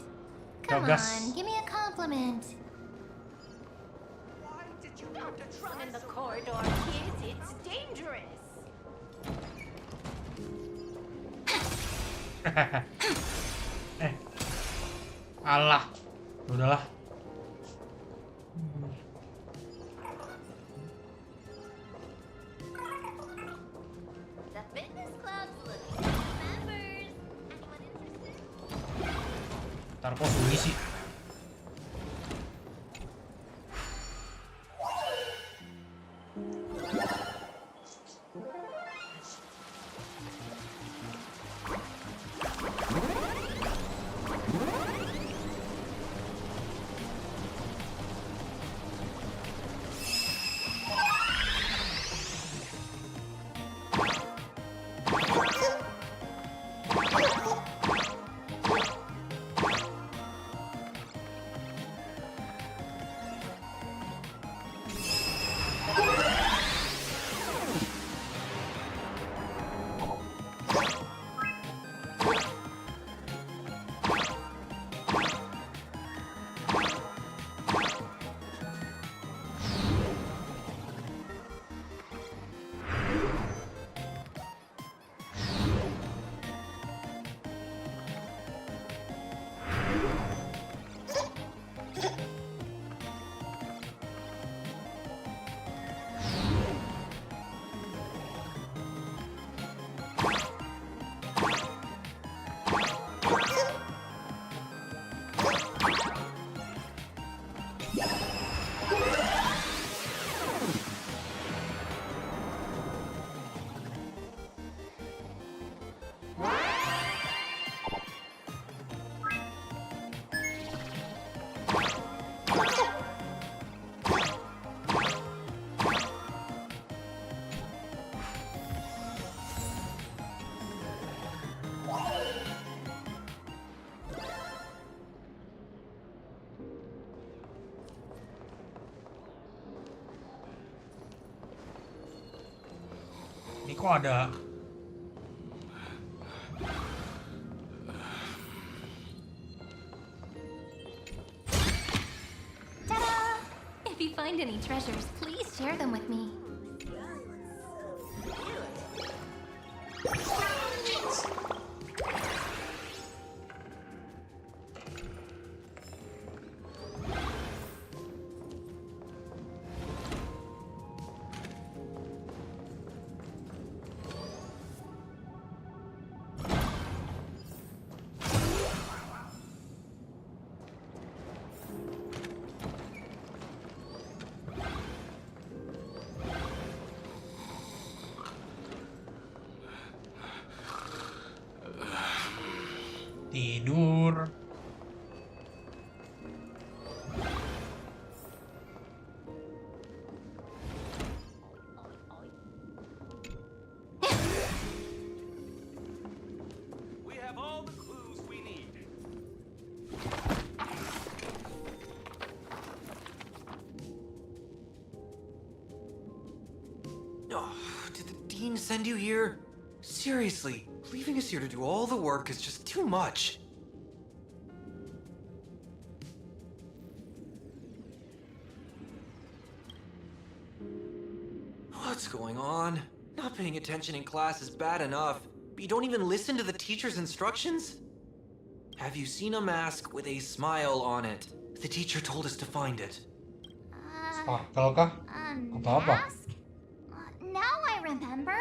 Come Gagas. on, give me a compliment. Run in the corridor, kids. It's dangerous. Alah. Udahlah. The fitness club's looking for members. Anyone interested? Ntar kok sunyi sih. Ini kok ada Ta-da! If you find any treasures, please share them with me. tidur. We have all the clues we need. Oh, did the dean send you here? Seriously, leaving us here to do all the work is just too much. What's going on? Not paying attention in class is bad enough, but you don't even listen to the teacher's instructions? Have you seen a mask with a smile on it? The teacher told us to find it. Sparkle kah? Atau apa? Mask? Now I remember.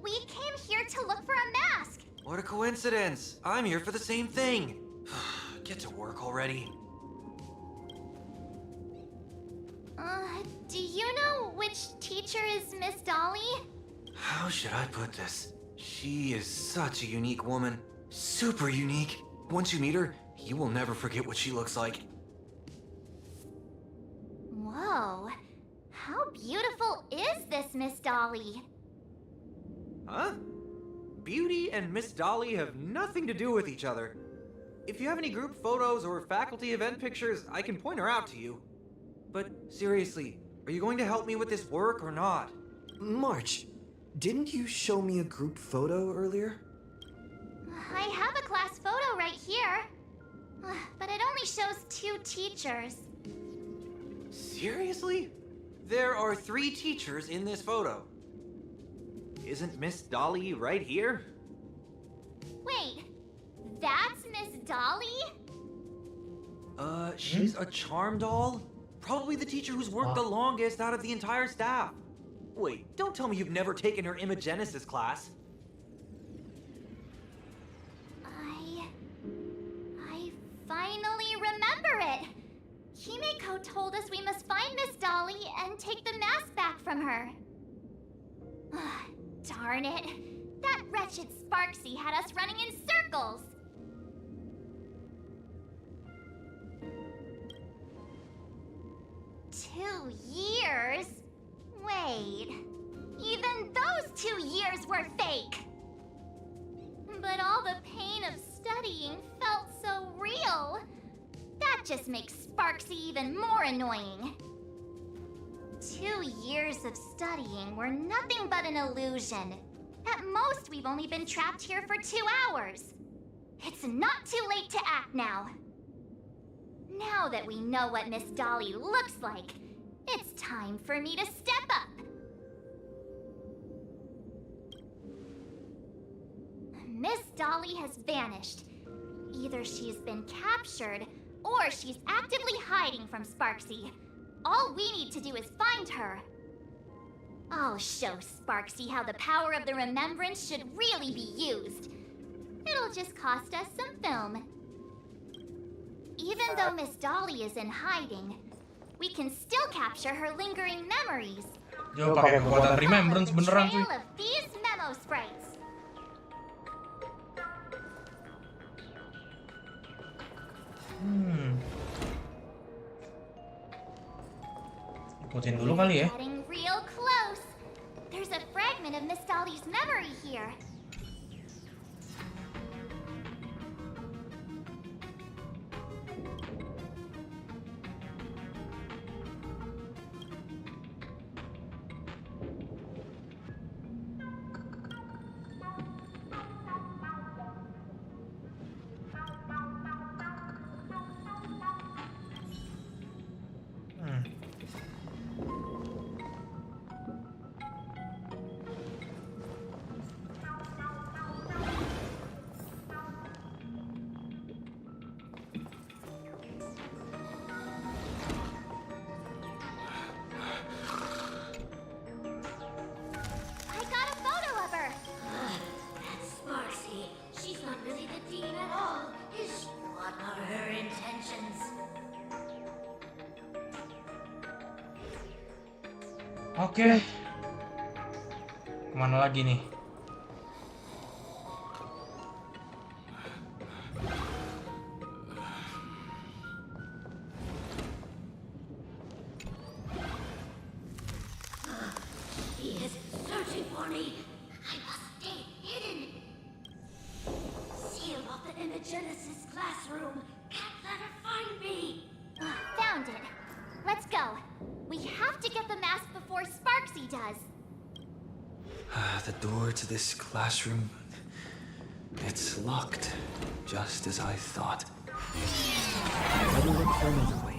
We came here to look for a mask. What a coincidence! I'm here for the same thing. Get to work already. Do you know which teacher is Miss Dolly? How should I put this? She is such a unique woman. Super unique. Once you meet her, you will never forget what she looks like. Whoa. How beautiful is this Miss Dolly? Huh? Beauty and Miss Dolly have nothing to do with each other. If you have any group photos or faculty event pictures, I can point her out to you. But seriously, are you going to help me with this work or not? March, didn't you show me a group photo earlier? I have a class photo right here. But it only shows 2 teachers. Seriously? There are 3 teachers in this photo. Isn't Miss Dolly right here? Wait, that's Miss Dolly? She's a charm doll? Probably the teacher who's worked the longest out of the entire staff. Wait, don't tell me you've never taken her Imagenesis class. I finally remember it! Himeko told us we must find Miss Dolly and take the mask back from her. Darn it! That wretched Sparksy had us running in circles! Two years? Wait... Even those 2 years were fake! But all the pain of studying felt so real. That just makes Sparksy even more annoying. 2 years of studying were nothing but an illusion. At most, we've only been trapped here for 2 hours. It's not too late to act now. Now that we know what Miss Dolly looks like, it's time for me to step up. Miss Dolly has vanished. Either she's been captured, or she's actively hiding from Sparksy. All we need to do is find her. I'll show Sparksy how the power of the remembrance should really be used. It'll just cost us some film. Even though Miss Dolly is in hiding, we can still capture her lingering memories. Yo, pakai kekuatan remembrance beneran cuy. Trail of these memo sprites. Ikutin dulu kali ya. Getting real close. There's a fragment of Miss Dolly's memory here. Oke. Kemana lagi nih? He is searching for me. I must stay hidden. Seal off the Imagenesis classroom. Can't let her find me. Found it. Let's go. We have to get the mask before Sparksy does. The door to this classroom... it's locked, just as I thought. Better look for another way in.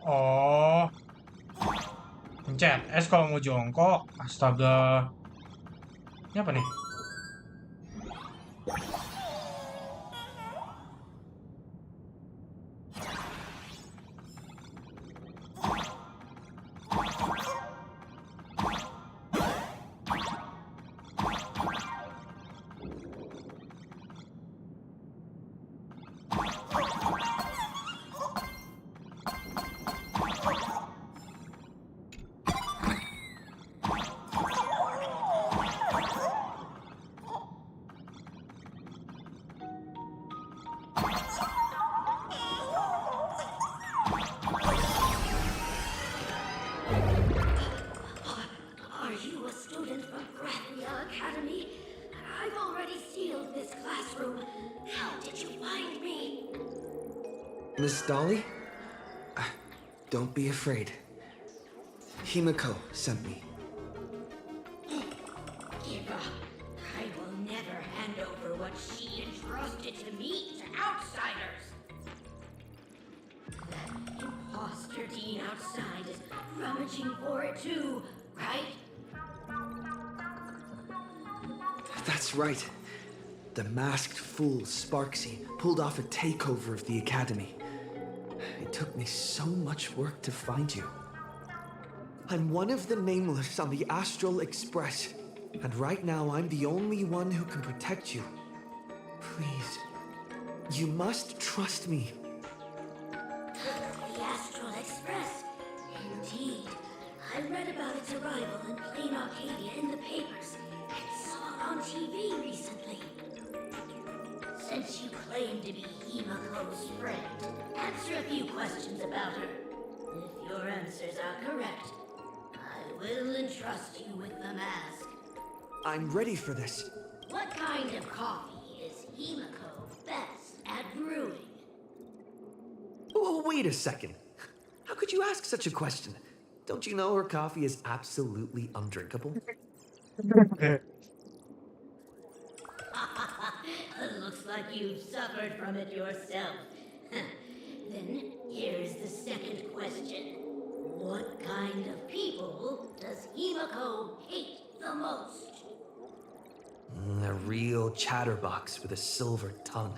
Oh, pencet S kalau mau jongkok. Astaga. Ini apa nih? Are you a student from Grathia Academy? I've already sealed this classroom. How did you find me? Miss Dolly? Don't be afraid. Himiko sent me. Give up. I will never hand over what she entrusted to me to outsiders. That imposter dean outside is rummaging for it too, right? That's right. The masked fool Sparksy pulled off a takeover of the academy. It took me so much work to find you. I'm one of the nameless on the Astral Express, and right now I'm the only one who can protect you. Please, you must trust me. The Astral Express. Indeed. I read about its arrival in Plain Arcadia in the papers and saw it on TV recently. Since you claim to be Himiko's friend, answer a few questions about her. If your answers are correct, I will entrust you with the mask. I'm ready for this. What kind of coffee is Himiko best at brewing? Oh, wait a second. How could you ask such a question? Don't you know her coffee is absolutely undrinkable? Looks like you've suffered from it yourself. Then here's the second question. What kind of people does Himiko hate the most? A real chatterbox with a silver tongue.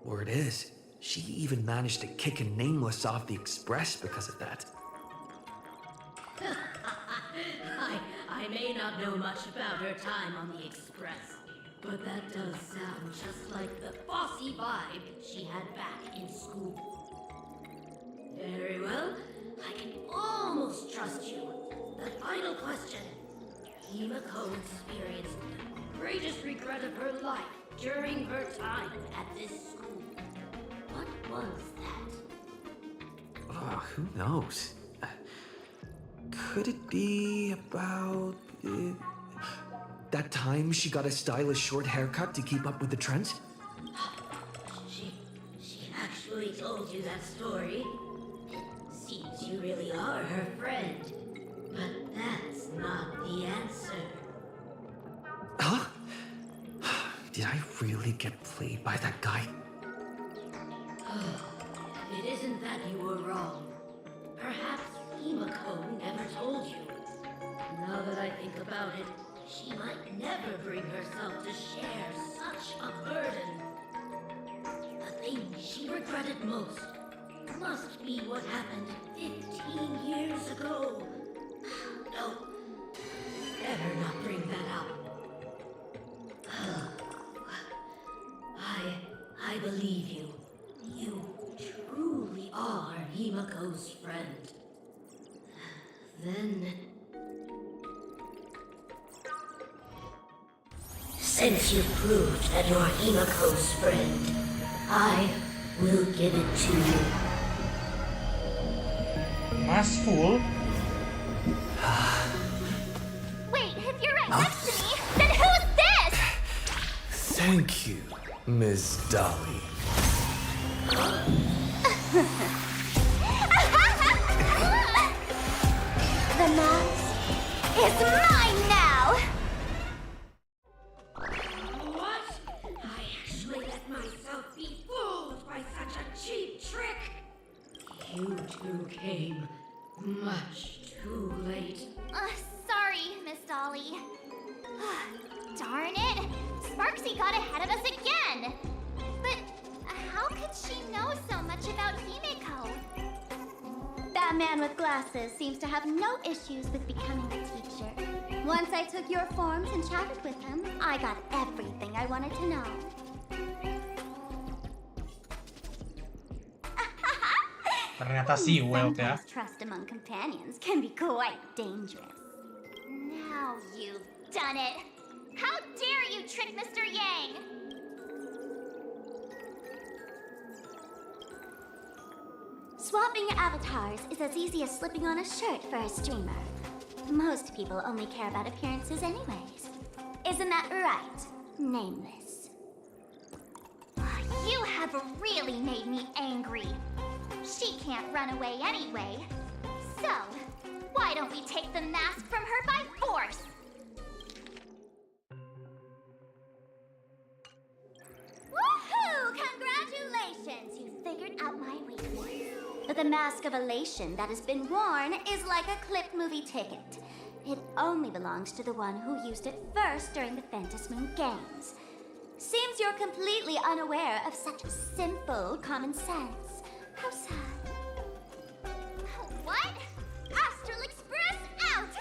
Word is, she even managed to kick a nameless off the express because of that. I may not know much about her time on the express, but that does sound just like the bossy vibe she had back in school. Very well, I can almost trust you. The final question. Himiko experienced the greatest regret of her life during her time at this school. What was that? Oh, who knows? Could it be about... that time she got a stylish short haircut to keep up with the trends? She actually told you that story. It seems you really are her friend. But that's not the answer. Huh? Did I really get played by that guy? It isn't that you were wrong. Perhaps Himiko never told you. Now that I think about it, she might never bring herself to share such a burden. The thing she regretted most must be what happened 15 years ago. No, better not bring that up. I believe you. You truly are Himiko's friend. Then... Since you proved that you're Himiko's friend, I will give it to you. Mas full? Wait, if you're right next to me, then who's this? Thank you, Ms. Dolly. The mask is mine now! What? I actually let myself be fooled by such a cheap trick? You you came much too late. Sorry, Miss Dolly. Darn it! Sparksy got ahead of us again! But how could she know so much about Himeko? That man with glasses seems to have no issues with becoming a teacher. Once I took your forms and chatted with him, I got everything I wanted to know. Ternyata sih Welt ya. Sometimes trust among companions can be quite dangerous. Now you've done it! How dare you trick Mr. Yang! Swapping avatars is as easy as slipping on a shirt for a streamer. Most people only care about appearances anyways. Isn't that right, Nameless? You have really made me angry. She can't run away anyway. So, why don't we take the mask from her by force? Woohoo! Congratulations! You figured out my weakness. But the mask of elation that has been worn is like a clip movie ticket. It only belongs to the one who used it first during the Phantom Moon Games. Seems you're completely unaware of such simple common sense. How sad. What? Astral Express out!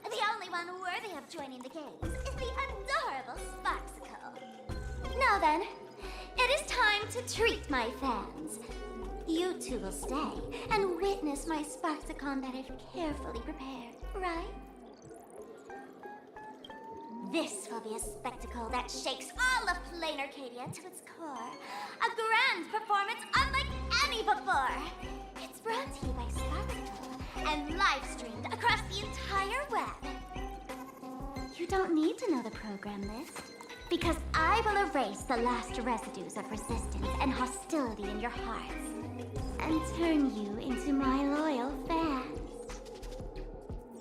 The only one worthy of joining the games is the adorable Sparksicle. Now then, it is time to treat my fans. You two will stay and witness my Sparksicon that I've carefully prepared, right? This will be a spectacle that shakes all of Plain Arcadia to its core. A grand performance unlike any before. It's brought to you by Sparksicle and live streamed across the entire web. You don't need to know the program list, because I will erase the last residues of resistance and hostility in your hearts and turn you into my loyal fans.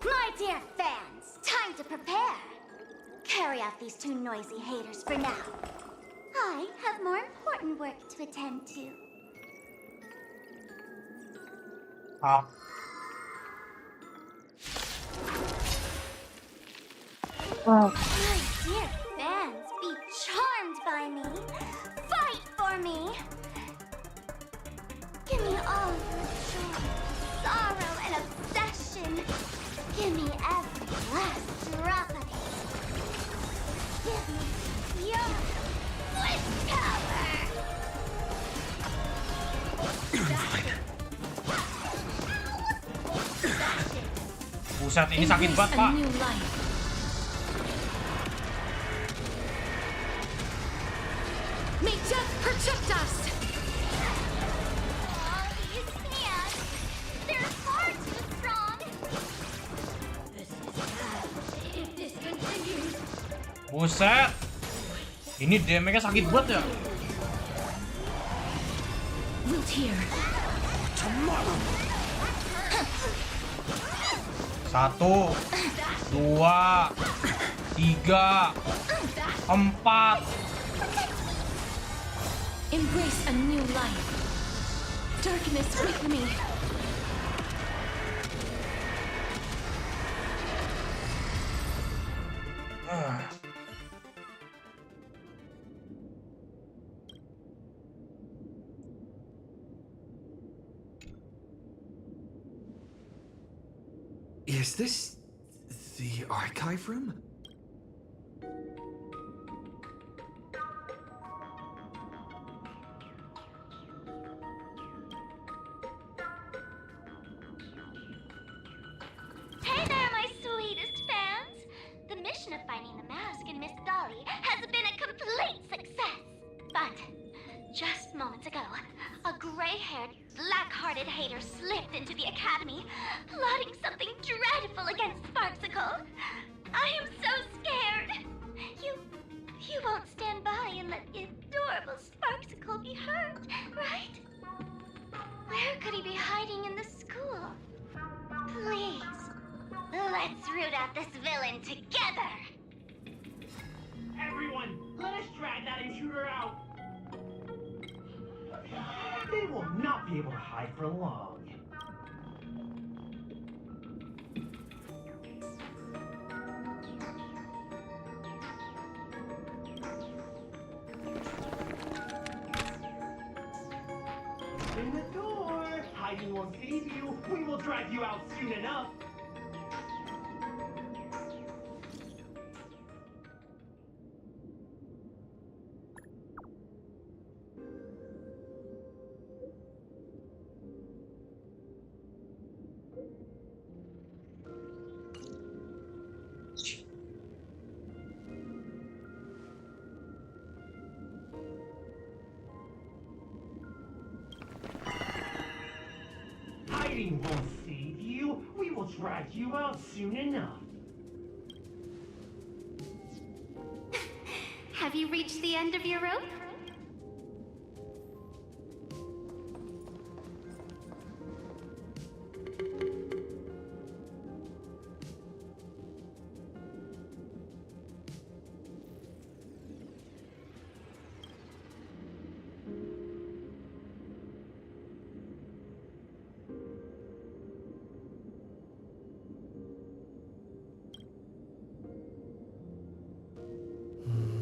My dear fans, time to prepare. Carry out these two noisy haters for now. I have more important work to attend to. My dear fans, be charmed by me. Fight for me. Give me all your joy, sorrow, and obsession. Give me every last drop of it. Give me your wish power! Buset, ini sakit banget, Pak. May death protect us! All these hands, they're far too strong. This is bad. If this continues, Buset. Ini damage-nya sakit banget ya. Wilt here. tomorrow. 1, 2, 3, 4. Embrace a new life. Darkness with me. Is this the archive room? Hey there, my sweetest fans! The mission of finding the mask and Miss Dolly has been a complete success. But just moments ago, a gray-haired, black-hearted hater slipped into the academy, plotting something dreadful against Sparksicle. I am so scared. You won't stand by and let the adorable Sparksicle be hurt, right? Where could he be hiding in the school? Please, let's root out this villain together. Everyone, let us drag that intruder out. They will will not be able to hide for long. Open the door! Hiding won't save you! We will drag you out soon enough! Hiding won't save you. We will drag you out soon enough. Have you reached the end of your rope?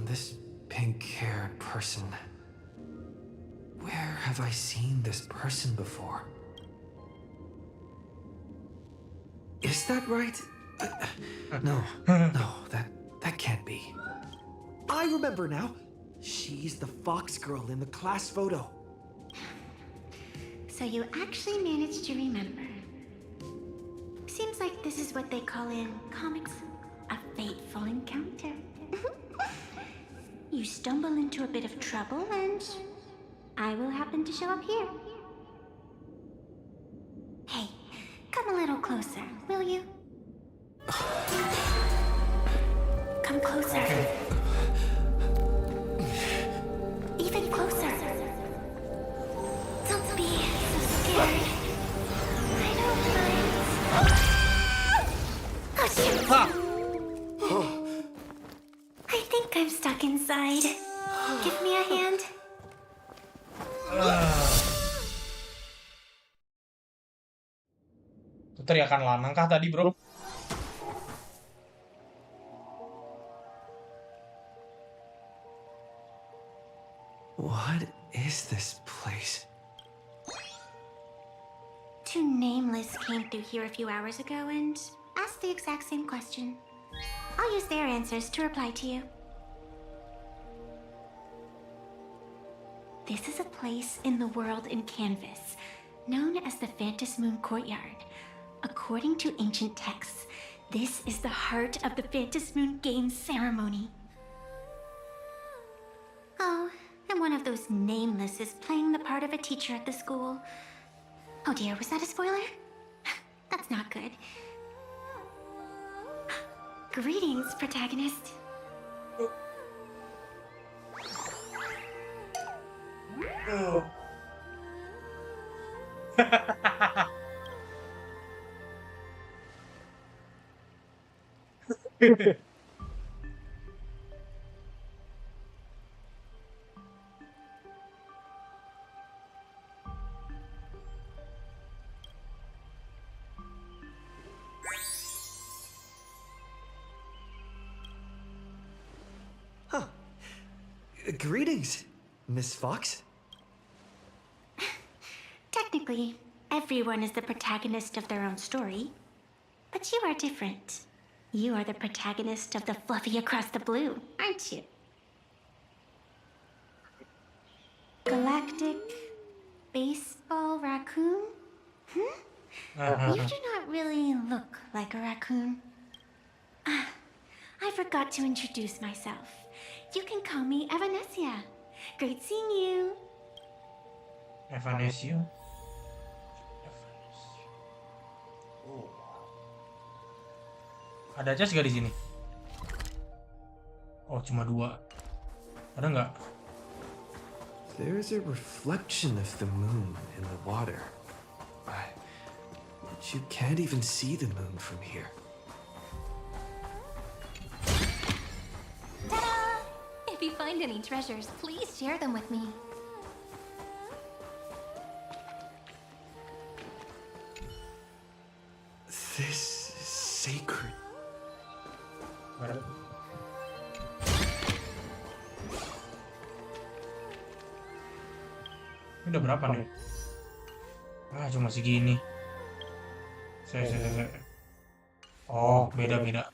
This pink-haired person. Where have I seen this person before? Is that right? No, that can't be. I remember now. She's the fox girl in the class photo. So you actually managed to remember. Seems like this is what they call in comics a fateful encounter. You stumble into a bit of trouble and I will happen to show up here. Hey, come a little closer, will you? Come closer. Even closer. Don't be so scared. I don't mind. Oh, shoot. I think I'm stuck inside. Give me a hand. Itu teriakan lanang kah tadi, bro? What is this place? Two nameless came through here a few hours ago and asked the exact same question. I'll use their answers to reply to you. This is a place in the world in Canvas, known as the Phantom Moon Courtyard. According to ancient texts, this is the heart of the Phantom Moon Games ceremony. Oh, and one of those nameless is playing the part of a teacher at the school. Oh dear, was that a spoiler? That's not good. Greetings, protagonist. Oh. Greetings, Miss Fox. Technically, everyone is the protagonist of their own story. But you are different. You are the protagonist of the Fluffy Across the Blue, aren't you? Galactic Baseball Raccoon? You do not really look like a raccoon. I forgot to introduce myself. You can call me Evanesia. Great seeing you. Evanesia? Ada Cas gak di sini? Oh, cuma 2. Ada nggak? There's a reflection of the moon in the water. But you can't even see the moon from here. Ta-da! If you find any treasures, please share them with me. this sacred? Ini udah berapa nih? Ah, cuma segini. Saya. Oh, beda-beda.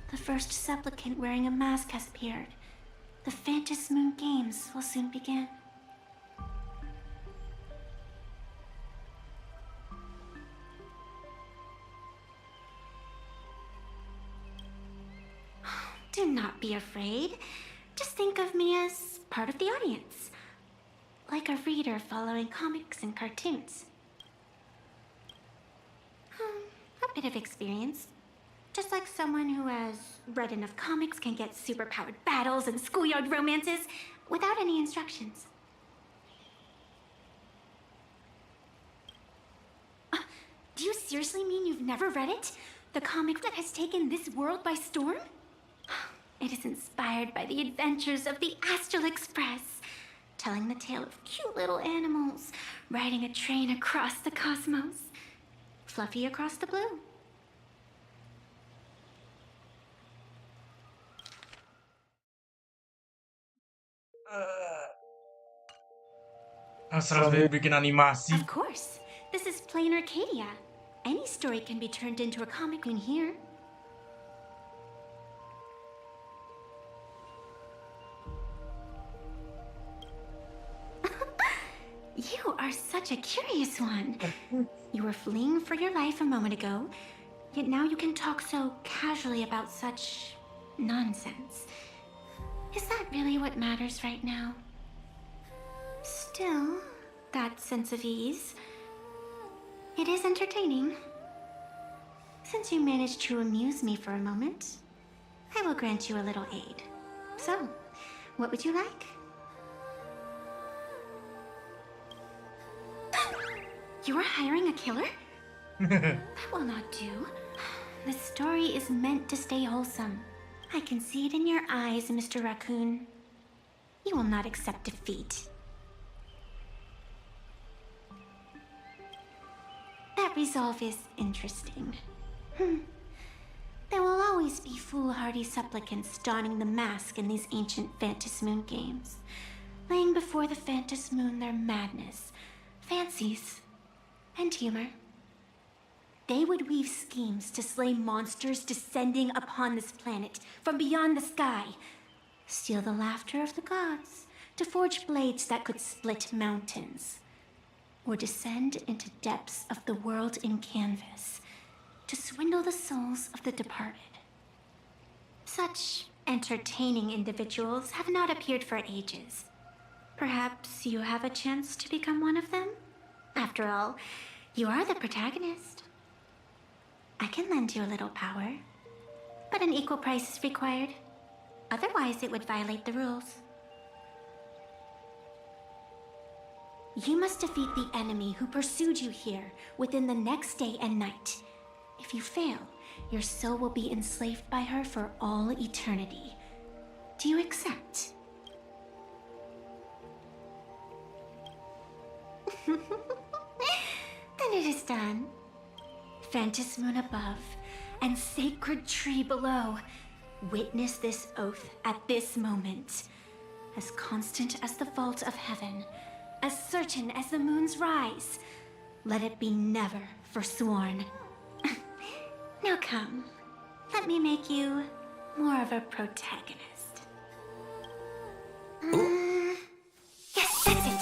The first supplicant wearing a mask has appeared. The Phantom Moon Games will soon begin. Do not be afraid. Just think of me as part of the audience. Like a reader following comics and cartoons. A bit of experience. Just like someone who has read enough comics can get superpowered battles and schoolyard romances without any instructions. Do you seriously mean you've never read it? The comic that has taken this world by storm? It is inspired by the adventures of the Astral Express, telling the tale of cute little animals riding a train across the cosmos, fluffy across the blue. Astral bikin animasi. Of course, this is plain Arcadia. Any story can be turned into a comic in here. You are such a curious one. You were fleeing for your life a moment ago, yet now you can talk so casually about such nonsense. Is that really what matters right now? Still, that sense of ease, it is entertaining. Since you managed to amuse me for a moment, I will grant you a little aid. So, what would you like? You are hiring a killer? That will not do. The story is meant to stay wholesome. I can see it in your eyes, Mr. Raccoon. You will not accept defeat. That resolve is interesting. There will always be foolhardy supplicants donning the mask in these ancient Phantom Moon games, laying before the Phantom Moon their madness, fancies, and humor. They would weave schemes to slay monsters descending upon this planet from beyond the sky, steal the laughter of the gods to forge blades that could split mountains, or descend into depths of the world in canvas to swindle the souls of the departed. Such entertaining individuals have not appeared for ages. Perhaps you have a chance to become one of them? After all, you are the protagonist. I can lend you a little power, but an equal price is required. Otherwise, it would violate the rules. You must defeat the enemy who pursued you here within the next day and night. If you fail, your soul will be enslaved by her for all eternity. Do you accept? Then it is done. Phantom Moon above and sacred tree below, witness this oath at this moment. As constant as the vault of heaven, as certain as the moon's rise, let it be never forsworn. Now come, let me make you more of a protagonist. Yes, that's it.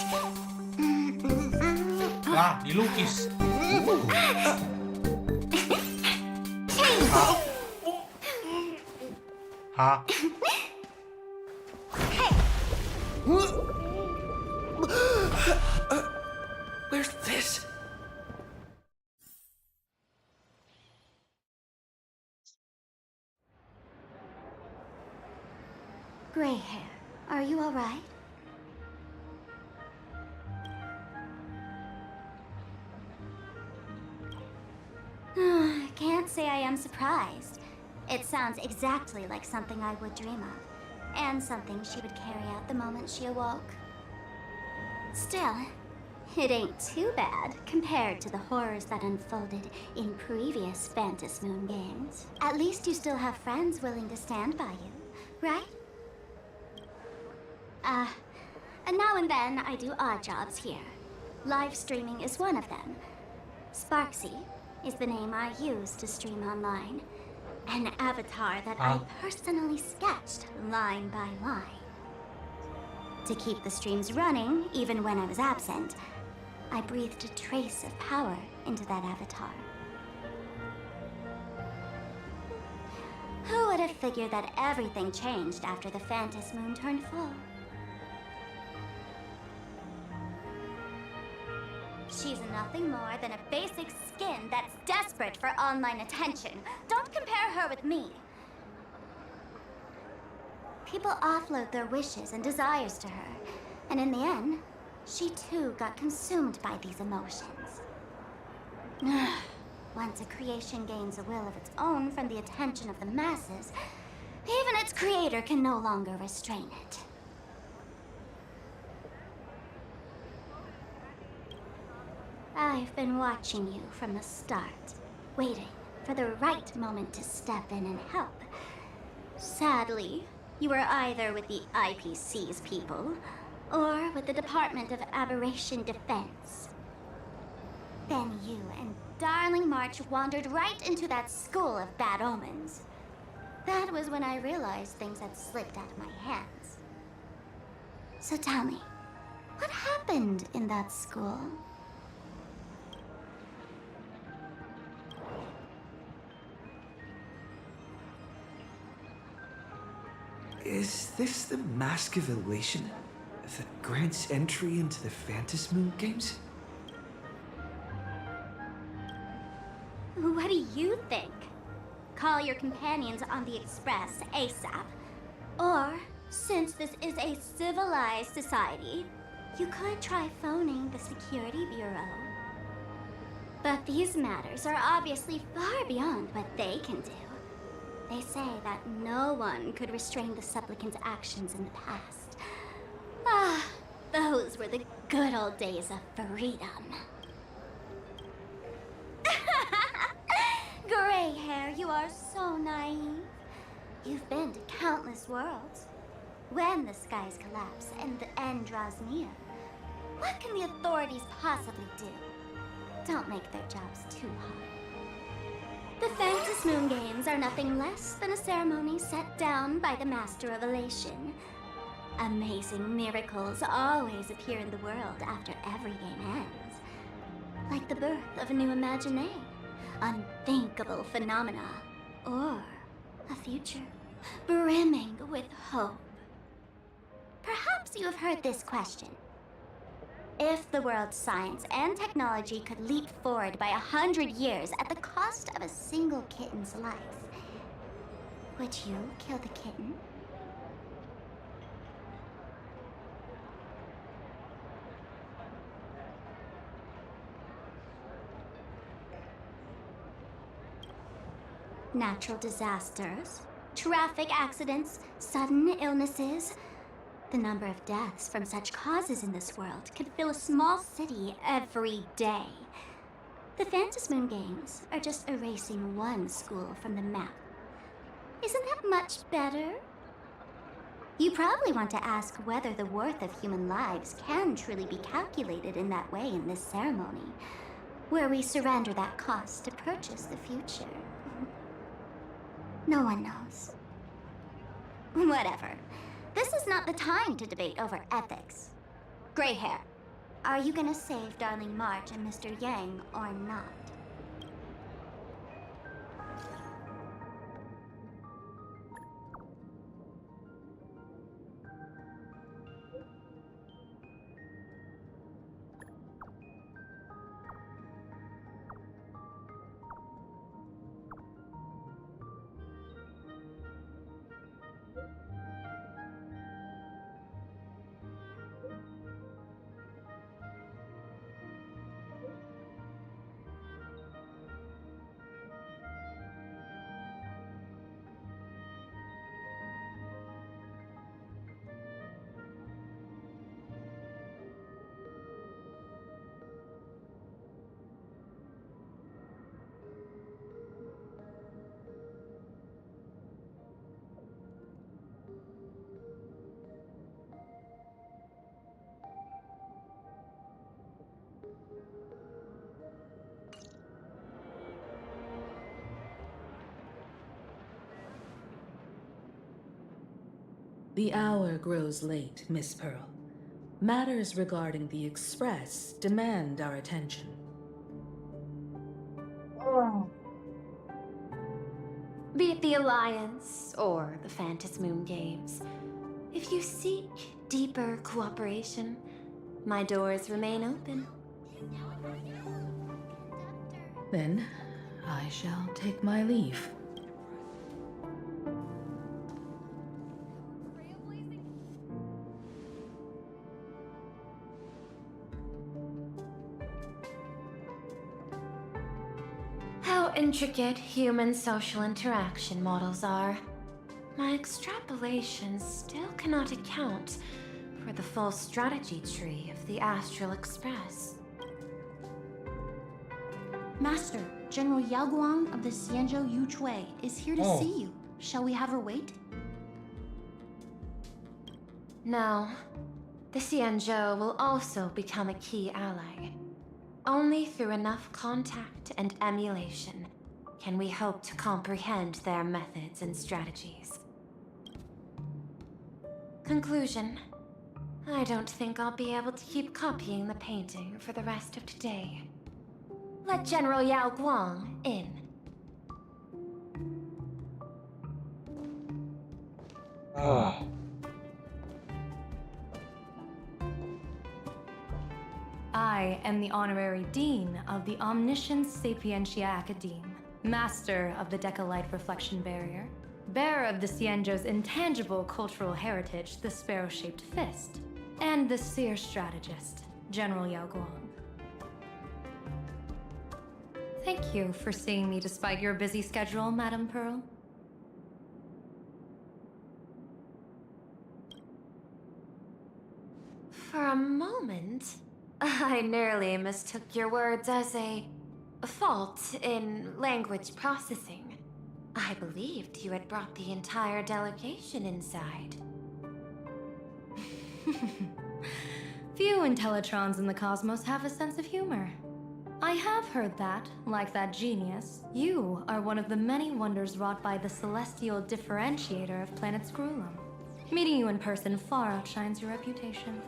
Wah, dilukis. Hah? Where's this? Gray hair, are you all right? Can't say I am surprised. It sounds exactly like something I would dream of, and something she would carry out the moment she awoke. Still, It ain't too bad compared to the horrors that unfolded in previous Phantom Moon games. At least you still have friends willing to stand by you, right? And now and then I do odd jobs here. Live streaming is one of them. Sparksy is the name I use to stream online. An avatar that I personally sketched line by line. To keep the streams running, even when I was absent, I breathed a trace of power into that avatar. Who would have figured that everything changed after the Phantom Moon turned full? She's nothing more than a basic skin that's desperate for online attention. Don't compare her with me. People offload their wishes and desires to her, and in the end, she too got consumed by these emotions. Once a creation gains a will of its own from the attention of the masses, even its creator can no longer restrain it. I've been watching you from the start, waiting for the right moment to step in and help. Sadly, you were either with the IPC's people, or with the Department of Aberration Defense. Then you and Darling March wandered right into that school of bad omens. That was when I realized things had slipped out of my hands. So tell me, what happened in that school? Is this the Mask of Elation that grants entry into the Phantom Moon games? What do you think? Call your companions on the Express ASAP. Or, since this is a civilized society, you could try phoning the Security Bureau. But these matters are obviously far beyond what they can do. They say that no one could restrain the supplicant's actions in the past. Ah, those were the good old days of freedom. Gray hair, you are so naive. You've been to countless worlds. When the skies collapse and the end draws near, what can the authorities possibly do? Don't make their jobs too hard. The Phantom Moon games are nothing less than a ceremony set down by the Master of Elation. Amazing miracles always appear in the world after every game ends. Like the birth of a new imagination, unthinkable phenomena, or a future brimming with hope. Perhaps you have heard this question. If the world's science and technology could leap forward by 100 years at the cost of a single kitten's life, would you kill the kitten? Natural disasters, traffic accidents, sudden illnesses. The number of deaths from such causes in this world could fill a small city every day. The Phantom Moon games are just erasing one school from the map. Isn't that much better? You probably want to ask whether the worth of human lives can truly be calculated in that way in this ceremony, where we surrender that cost to purchase the future. No one knows. Whatever. This is not the time to debate over ethics. Gray hair, are you gonna save Darling March and Mr. Yang or not? The hour grows late, Miss Pearl. Matters regarding the Express demand our attention. Be it the Alliance or the Phantom Moon Games, if you seek deeper cooperation, my doors remain open. Then, I shall take my leave. How intricate human social interaction models are. My extrapolations still cannot account for the full strategy tree of the Astral Express. Master, General Yao Guang of the Xianzhou Yu Chui is here to Oh. see you. Shall we have her wait? No. The Xianzhou will also become a key ally. Only through enough contact and emulation can we hope to comprehend their methods and strategies. Conclusion. I don't think I'll be able to keep copying the painting for the rest of today. Let General Yao Guang in. I am the honorary dean of the Omniscience Sapientia Academe, master of the Decalite Reflection Barrier, bearer of the Xianzhou's intangible cultural heritage, the sparrow-shaped fist, and the seer strategist, General Yao Guang. Thank you for seeing me despite your busy schedule, Madame Pearl. For a moment, I nearly mistook your words as a fault in language processing. I believed you had brought the entire delegation inside. Few Intellitrons in the cosmos have a sense of humor. I have heard that, like that genius, you are one of the many wonders wrought by the celestial differentiator of planet Scrulum. Meeting you in person far outshines your reputation.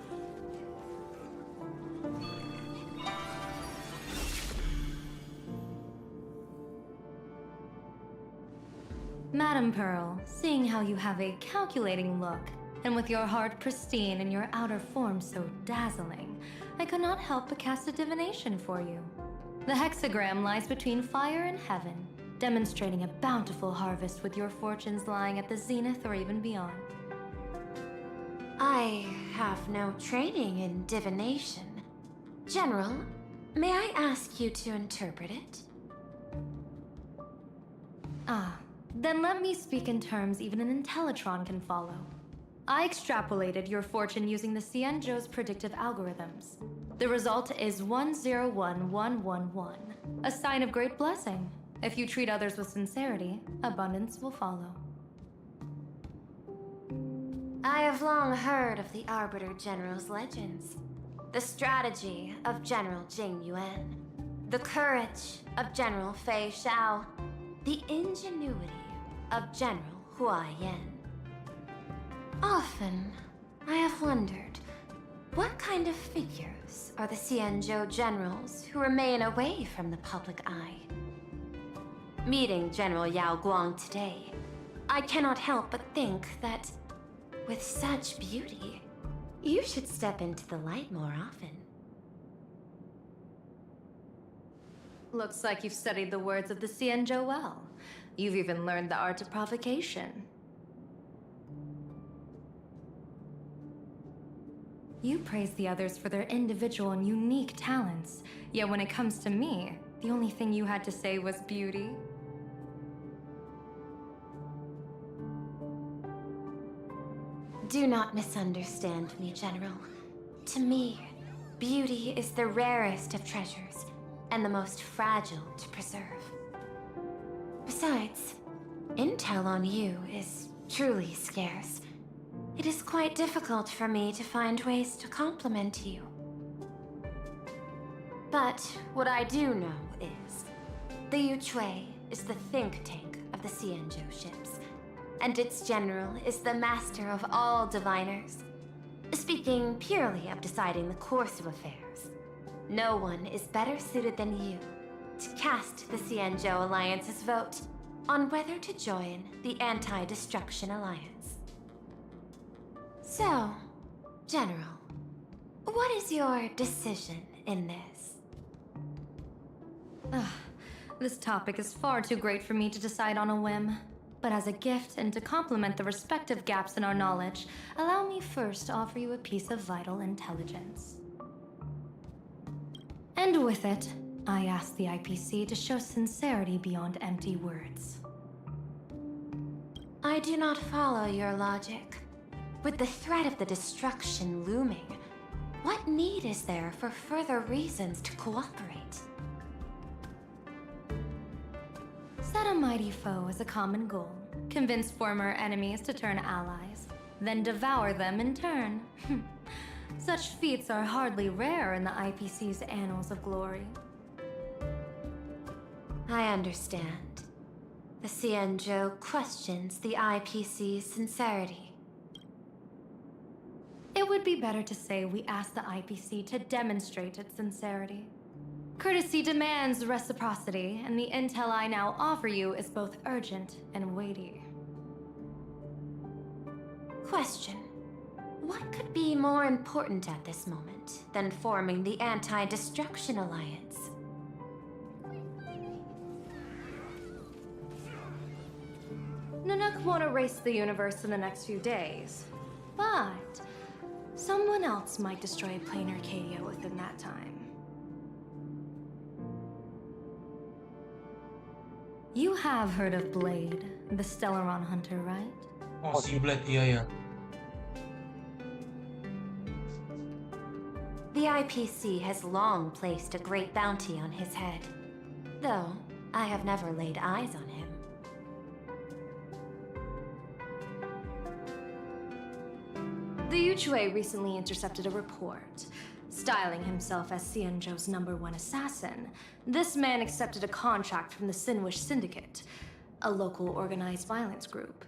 Madame Pearl, seeing how you have a calculating look, and with your heart pristine and your outer form so dazzling, I could not help but cast a divination for you. The hexagram lies between fire and heaven, demonstrating a bountiful harvest with your fortunes lying at the zenith or even beyond. I have no training in divination. General, may I ask you to interpret it? Ah, then let me speak in terms even an Intellitron can follow. I extrapolated your fortune using the Xianzhou's predictive algorithms. The result is 101111, a sign of great blessing. If you treat others with sincerity, abundance will follow. I have long heard of the Arbiter General's legends. The strategy of General Jing Yuan. The courage of General Fei Xiao. The ingenuity of General Hua Yan. Often, I have wondered, what kind of figures are the Xianzhou generals who remain away from the public eye? Meeting General Yao Guang today, I cannot help but think that, with such beauty, you should step into the light more often. Looks like you've studied the words of the Xianzhou well. You've even learned the art of provocation. You praise the others for their individual and unique talents, yet when it comes to me, the only thing you had to say was beauty. Do not misunderstand me, General. To me, beauty is the rarest of treasures and the most fragile to preserve. Besides, intel on you is truly scarce. It is quite difficult for me to find ways to compliment you. But what I do know is the Yuchui is the think tank of the Xianzhou ships, and its general is the master of all diviners. Speaking purely of deciding the course of affairs, no one is better suited than you to cast the Xianzhou Alliance's vote on whether to join the Anti-Destruction Alliance. So, General, what is your decision in this? This topic is far too great for me to decide on a whim. But as a gift and to complement the respective gaps in our knowledge, allow me first to offer you a piece of vital intelligence. And with it, I ask the IPC to show sincerity beyond empty words. I do not follow your logic. With the threat of the destruction looming, what need is there for further reasons to cooperate? Set a mighty foe as a common goal, convince former enemies to turn allies, then devour them in turn. Such feats are hardly rare in the IPC's annals of glory. I understand. The Xianzhou questions the IPC's sincerity. It would be better to say we ask the IPC to demonstrate its sincerity. Courtesy demands reciprocity, and the intel I now offer you is both urgent and weighty. Question. What could be more important at this moment than forming the Anti-Destruction Alliance? Nanook won't erase the universe in the next few days, but someone else might destroy plain Arcadia within that time. You have heard of Blade, the Stellaron hunter, right? Oh, si Blade, iya ya. The IPC has long placed a great bounty on his head, though I have never laid eyes on him. The Yuchui recently intercepted a report. Styling himself as Xianzhou's #1 assassin, this man accepted a contract from the Sinwish Syndicate, a local organized violence group.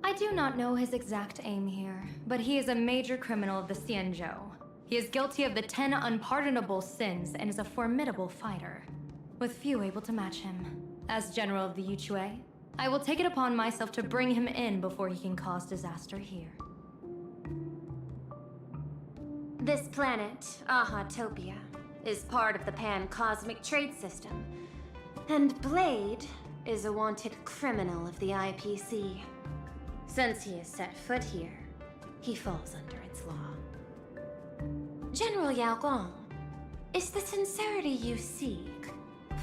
I do not know his exact aim here, but he is a major criminal of the Xianzhou. He is guilty of the 10 unpardonable sins and is a formidable fighter, with few able to match him. As general of the Yuchui, I will take it upon myself to bring him in before he can cause disaster here. This planet, Ahatopia, is part of the pan-cosmic trade system, and Blade is a wanted criminal of the IPC. Since he has set foot here, he falls under its law. General Yao Guang, is the sincerity you seek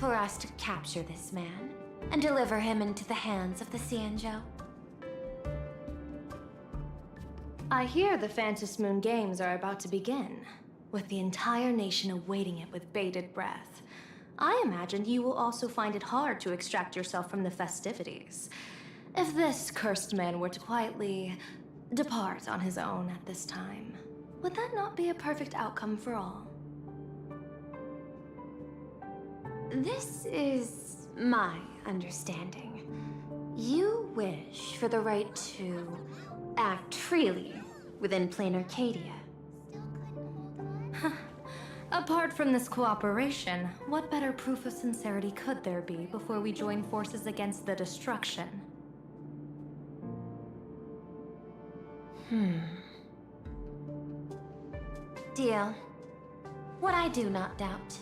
for us to capture this man and deliver him into the hands of the Xianzhou? I hear the Phantom Moon Games are about to begin, with the entire nation awaiting it with bated breath. I imagine you will also find it hard to extract yourself from the festivities. If this cursed man were to quietly depart on his own at this time, would that not be a perfect outcome for all? This is my understanding. You wish for the right to act freely within plain Arcadia. Apart from this cooperation, what better proof of sincerity could there be before we join forces against the destruction? Deal. What I do not doubt,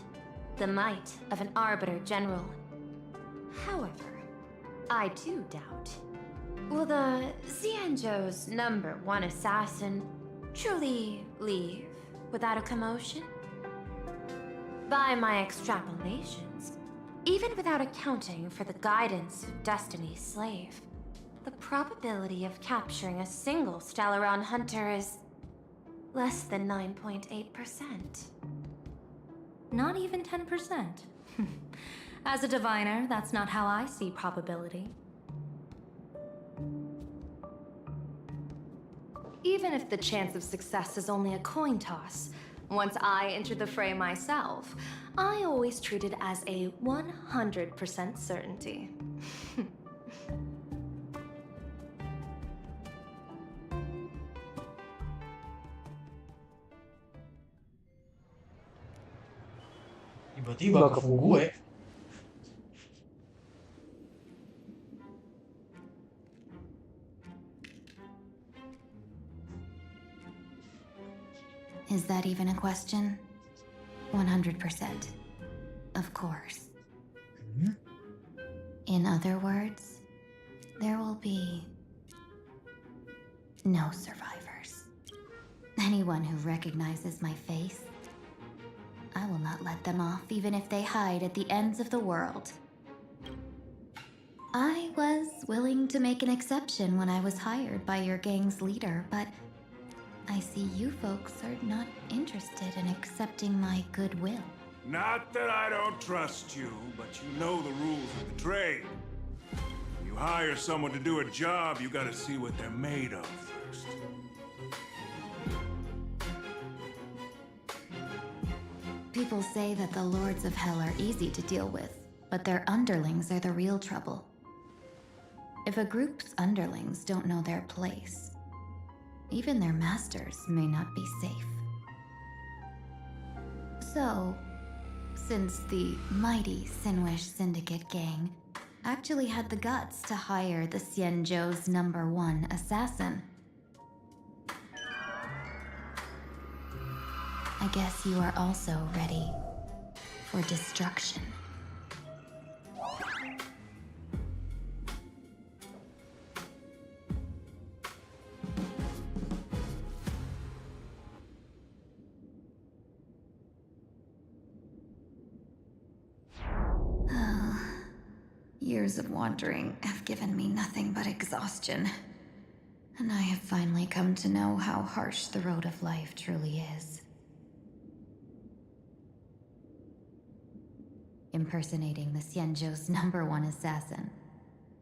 the might of an Arbiter General. However, I do doubt, will the Xianzhou's #1 assassin truly leave without a commotion? By my extrapolations, even without accounting for the guidance of Destiny's slave, the probability of capturing a single Stellaron hunter is less than 9.8%. Not even 10%. As a diviner, that's not how I see probability. Even if the chance of success is only a coin toss, Once I entered the fray myself, I always treat it as a 100% certainty. Tiba-tiba kepo gue. Is that even a question? 100%. Of course. In other words, there will be no survivors. Anyone who recognizes my face, I will not let them off even if they hide at the ends of the world. I was willing to make an exception when I was hired by your gang's leader, but I see you folks are not interested in accepting my goodwill. Not that I don't trust you, but you know the rules of the trade. When you hire someone to do a job, you gotta see what they're made of first. People say that the Lords of Hell are easy to deal with, but their underlings are the real trouble. If a group's underlings don't know their place, even their masters may not be safe. So, since the mighty Sinwish Syndicate gang actually had the guts to hire the Xianzhou's #1 assassin, I guess you are also ready for destruction. Years of wandering have given me nothing but exhaustion, and I have finally come to know how harsh the road of life truly is. Impersonating the Xianzhou's #1 assassin.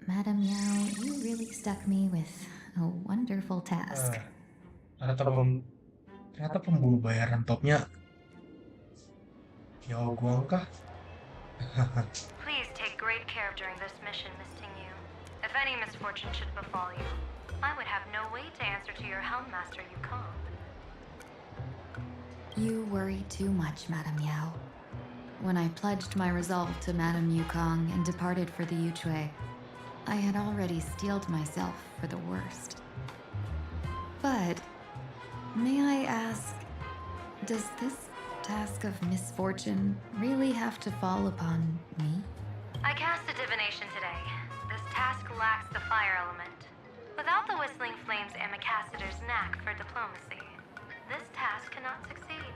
Madam Yao, you really stuck me with a wonderful task. Ternyata pemburu bayaran topnya Yao Guang kah? Please take great care during this mission, Miss Tingyu. If any misfortune should befall you, I would have no way to answer to your Helmmaster Yukong. You worry too much, Madam Yao. When I pledged my resolve to Madame Yukong and departed for the Yuchui, I had already steeled myself for the worst. But, may I ask, does this task of misfortune really have to fall upon me? I cast a divination today. This task lacks the fire element. Without the Whistling Flames Ambassador's knack for diplomacy, this task cannot succeed.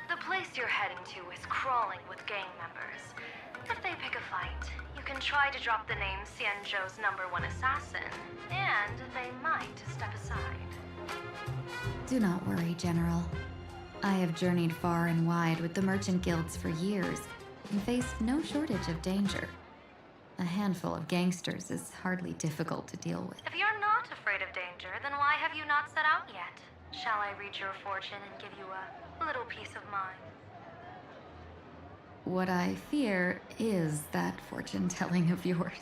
The place you're heading to is crawling with gang members. If they pick a fight, you can try to drop the name Xianzhou's #1 assassin, and they might step aside. Do not worry, General. I have journeyed far and wide with the merchant guilds for years and faced no shortage of danger. A handful of gangsters is hardly difficult to deal with. If you're not afraid of danger, then why have you not set out yet? Shall I read your fortune and give you a little peace of mind? What I fear is that fortune-telling of yours.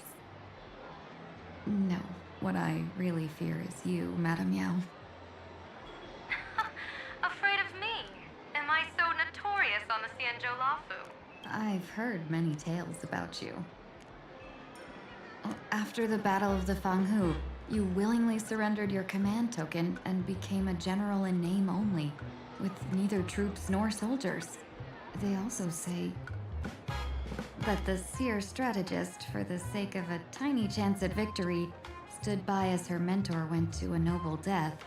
No, what I really fear is you, Madame Yao. Afraid of me? Am I so notorious on the Xianzhou Lafu? I've heard many tales about you. After the Battle of the Fanghu, you willingly surrendered your command token and became a general in name only, with neither troops nor soldiers. They also say that the seer strategist, for the sake of a tiny chance at victory, stood by as her mentor went to a noble death,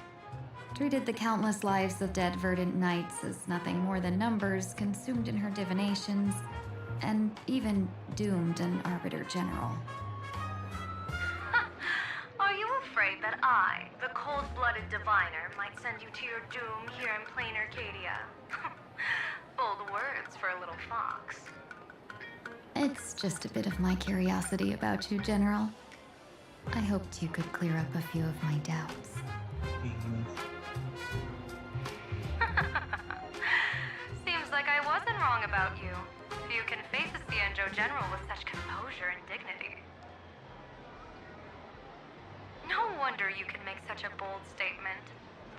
treated the countless lives of dead verdant knights as nothing more than numbers consumed in her divinations, and even doomed an arbiter general. Are you afraid that I, the cold-blooded diviner, might send you to your doom here in plain Arcadia? Bold words for a little fox. It's just a bit of my curiosity about you, General. I hoped you could clear up a few of my doubts. general with such composure and dignity. No wonder you can make such a bold statement.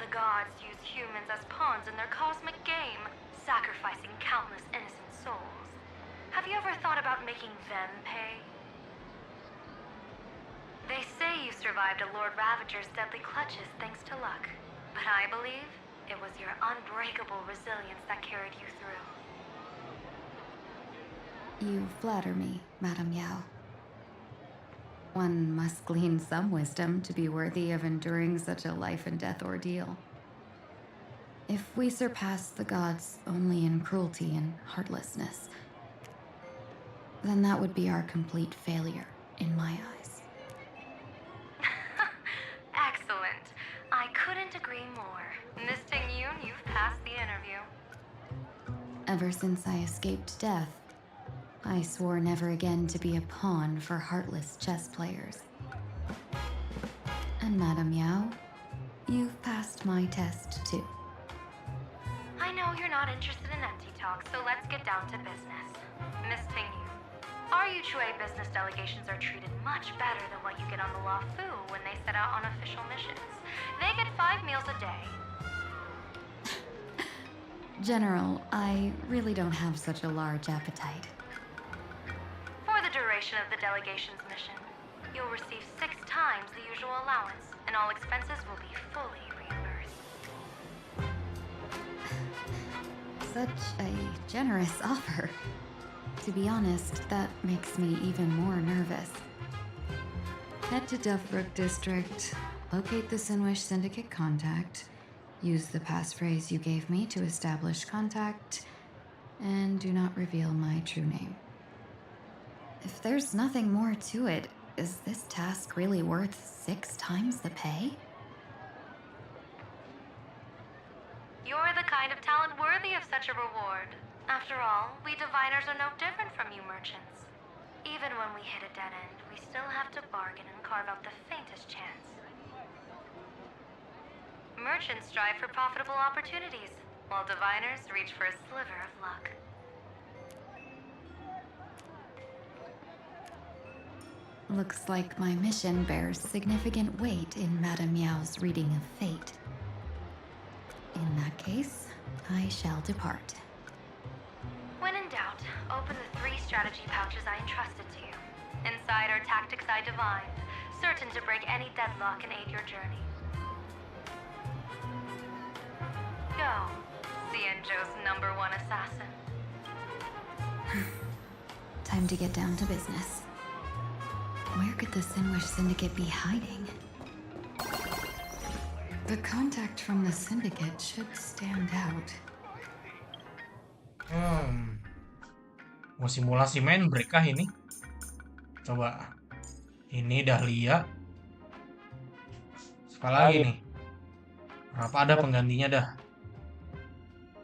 The gods use humans as pawns in their cosmic game, sacrificing countless innocent souls. Have you ever thought about making them pay? They say you survived a Lord Ravager's deadly clutches thanks to luck, but I believe it was your unbreakable resilience that carried you through. You flatter me, Madame Yao. One must glean some wisdom to be worthy of enduring such a life and death ordeal. If we surpass the gods only in cruelty and heartlessness, then that would be our complete failure in my eyes. Excellent. I couldn't agree more. Miss Ting-Yoon, you've passed the interview. Ever since I escaped death, I swore never again to be a pawn for heartless chess players. And Madame Yao, you've passed my test too. I know you're not interested in empty talk, so let's get down to business. Miss Ting-Yoon, our Yuchue business delegations are treated much better than what you get on the LaFu when they set out on official missions. They get 5 meals a day. General, I really don't have such a large appetite. For the duration of the delegation's mission, you'll receive 6 times the usual allowance, and all expenses will be fully reimbursed. Such a generous offer. To be honest, that makes me even more nervous. Head to Duffbrook District, locate the Sinwish Syndicate contact, use the passphrase you gave me to establish contact, and do not reveal my true name. If there's nothing more to it, is this task really worth 6 times the pay? You're the kind of talent worthy of such a reward. After all, we diviners are no different from you merchants. Even when we hit a dead end, we still have to bargain and carve out the faintest chance. Merchants strive for profitable opportunities, while diviners reach for a sliver of luck. Looks like my mission bears significant weight in Madame Yao's reading of fate. In that case, I shall depart. When in doubt, open the 3 strategy pouches I entrusted to you. Inside are tactics I divined, certain to break any deadlock and aid your journey. Go, Xianzhou's #1 assassin. Time to get down to business. Where could the Sinwish Syndicate be hiding? The contact from the Syndicate should stand out. Mau simulasi main break kah ini? Coba. Ini Dahlia. Sekali lagi nih. Apa ada penggantinya dah?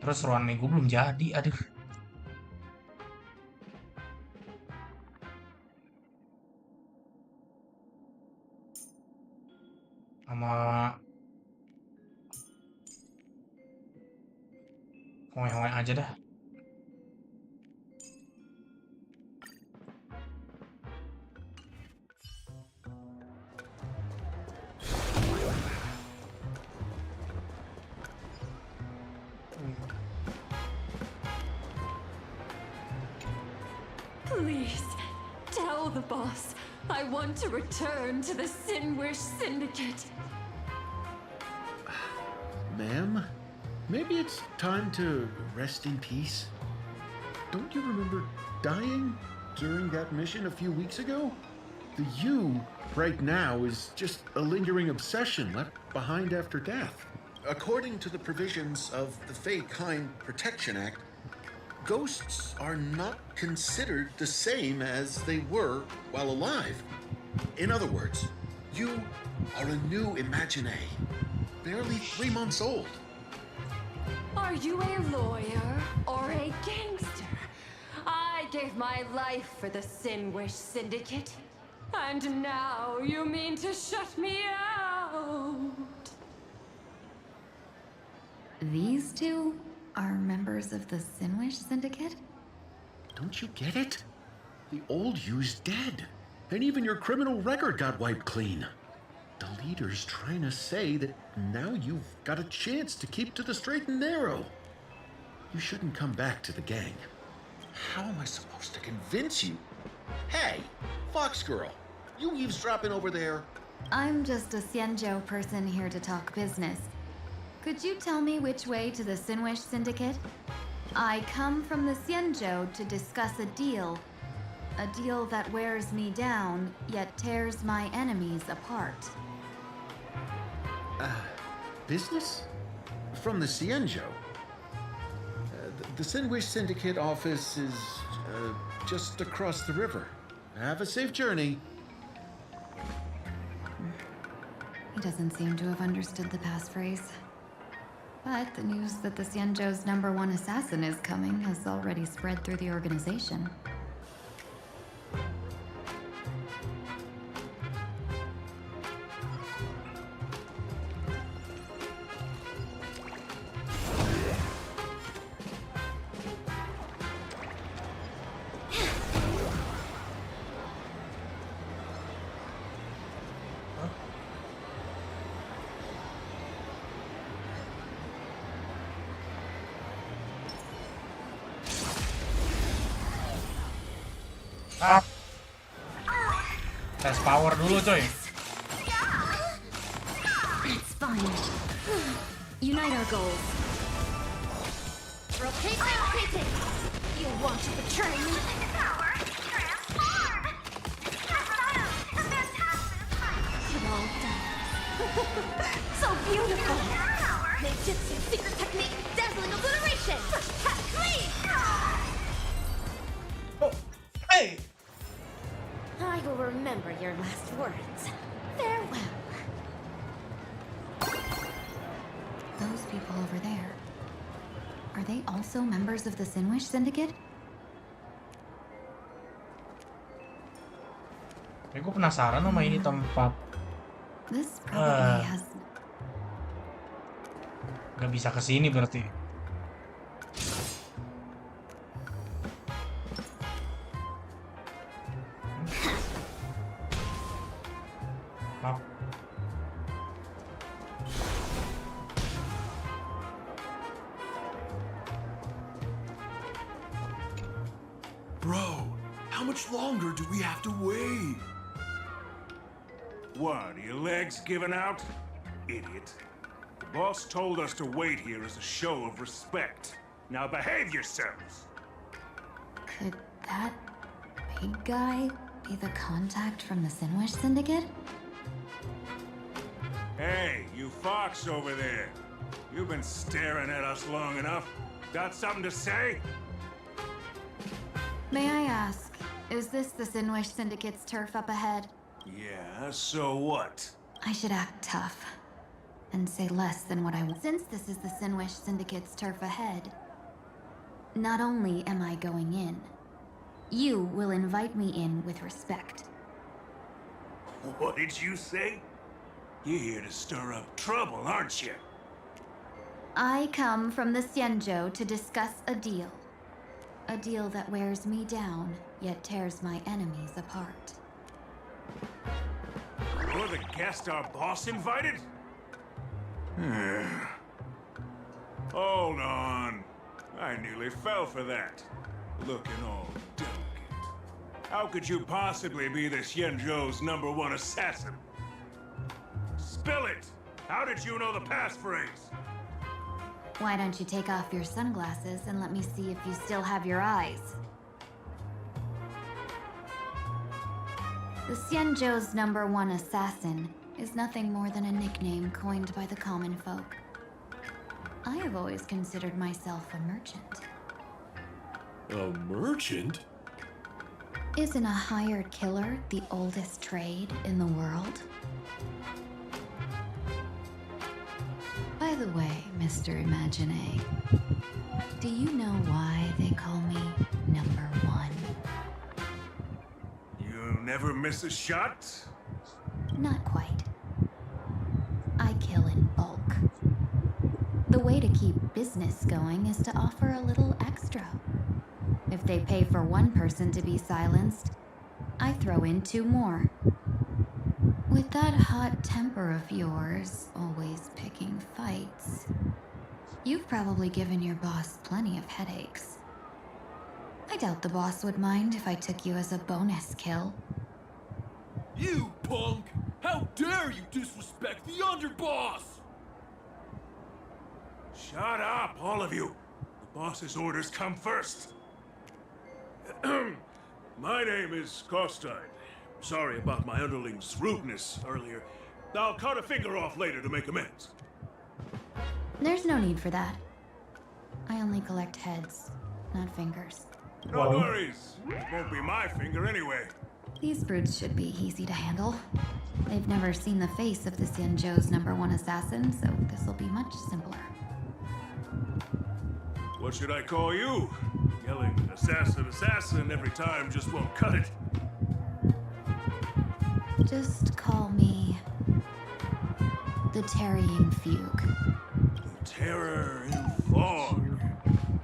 Terus ruang nego belum jadi, aduh. Sama Hoy-hoy aja dah. Please, tell the boss I want to return to the Sinwish Syndicate. Ma'am, maybe it's time to rest in peace. Don't you remember dying during that mission a few weeks ago? The you right now is just a lingering obsession left behind after death. According to the provisions of the Fey Kind Protection Act, ghosts are not considered the same as they were while alive. In other words, you are a new Imagine, barely 3 months old. Are you a lawyer or a gangster? I gave my life for the Sinwish Syndicate, and now you mean to shut me out? These two are members of the Sinwish Syndicate? Don't you get it? The old you's dead. And even your criminal record got wiped clean. The leader's trying to say that now you've got a chance to keep to the straight and narrow. You shouldn't come back to the gang. How am I supposed to convince you? Hey, Fox Girl, you eavesdropping over there? I'm just a Xianzhou person here to talk business. Could you tell me which way to the Sinwish Syndicate? I come from the Xianzhou to discuss a deal. A deal that wears me down, yet tears my enemies apart. Business? From the Xianzhou? The Sinwish Syndicate office is just across the river. Have a safe journey. He doesn't seem to have understood the passphrase. But the news that the Xianzhou's #1 assassin is coming has already spread through the organization. Tes power dulu coy. It's fine. Unite our goals. Rotate. You want to betray me? Power transform. Well done. So beautiful. Ninjutsu secret technique, dazzling obliteration. Clean. Hey. I will remember your last words. Farewell. Those people over there. Are they also members of the Sinwish Syndicate? Gue penasaran sama ini tempat. This probably has... Gak bisa kesini berarti. Bro, how much longer do we have to wait? What, are your legs giving out? Idiot. The boss told us to wait here as a show of respect. Now behave yourselves! Could that big guy be the contact from the Sinwish Syndicate? Hey, you fox over there. You've been staring at us long enough. Got something to say? May I ask, is this the Sinwish Syndicate's turf up ahead? Yeah, so what? I should act tough and say less than what I want. Since this is the Sinwish Syndicate's turf ahead, not only am I going in, you will invite me in with respect. What did you say? You're here to stir up trouble, aren't you? I come from the Xianzhou to discuss a deal. A deal that wears me down, yet tears my enemies apart. You're the guest our boss invited? Hold on. I nearly fell for that. Looking all delicate. How could you possibly be the Xianzhou's #1 assassin? Spill it! How did you know the passphrase? Why don't you take off your sunglasses and let me see if you still have your eyes? The Xianzhou's #1 assassin is nothing more than a nickname coined by the common folk. I have always considered myself a merchant. A merchant? Isn't a hired killer the oldest trade in the world? By the way, Mr. Imagine, do you know why they call me #1? You never miss a shot? Not quite. I kill in bulk. The way to keep business going is to offer a little extra. If they pay for one person to be silenced, I throw in 2 more. With that hot temper of yours, always picking fights, you've probably given your boss plenty of headaches. I doubt the boss would mind if I took you as a bonus kill. You punk! How dare you disrespect the underboss! Shut up, all of you. The boss's orders come first. My name is Costine. Sorry about my underling's rudeness earlier. I'll cut a finger off later to make amends. There's no need for that. I only collect heads, not fingers. No worries. It won't be my finger anyway. These brutes should be easy to handle. They've never seen the face of the Xianzhou's #1 assassin, so this'll be much simpler. What should I call you? Yelling assassin, assassin every time just won't cut it. Just call me the Tarrying Fugue. Terror in fog.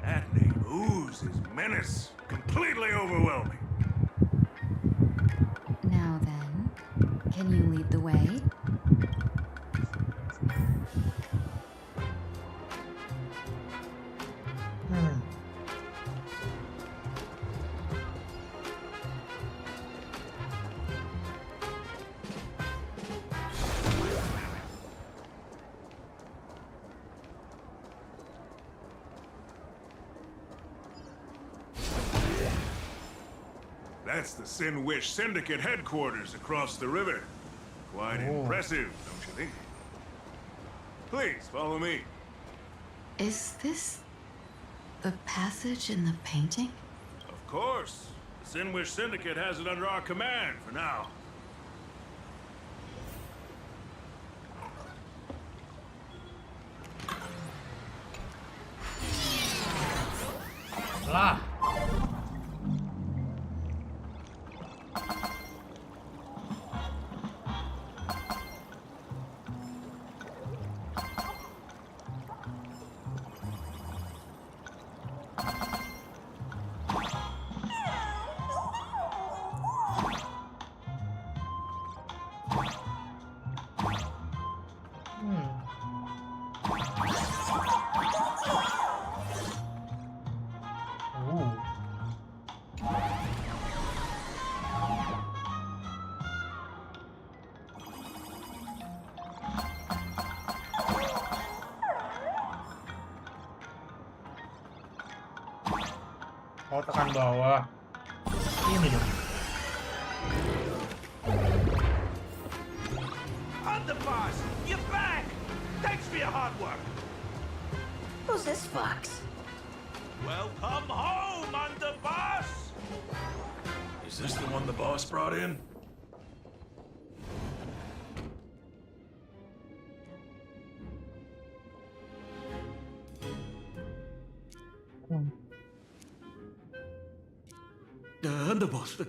That name oozes menace. Completely overwhelming. Now then, can you lead the way? That's the Sin Wish Syndicate headquarters across the river. Quite impressive, don't you think? Please, follow me. Is this the passage in the painting? Of course. The Sin Wish Syndicate has it under our command for now. Lah. Oh, tekan bawah. Ini dong. Underboss, you're back! Thanks for your hard work. Who's this fox? Welcome home, Underboss! Is this the one the boss brought in? Underboss,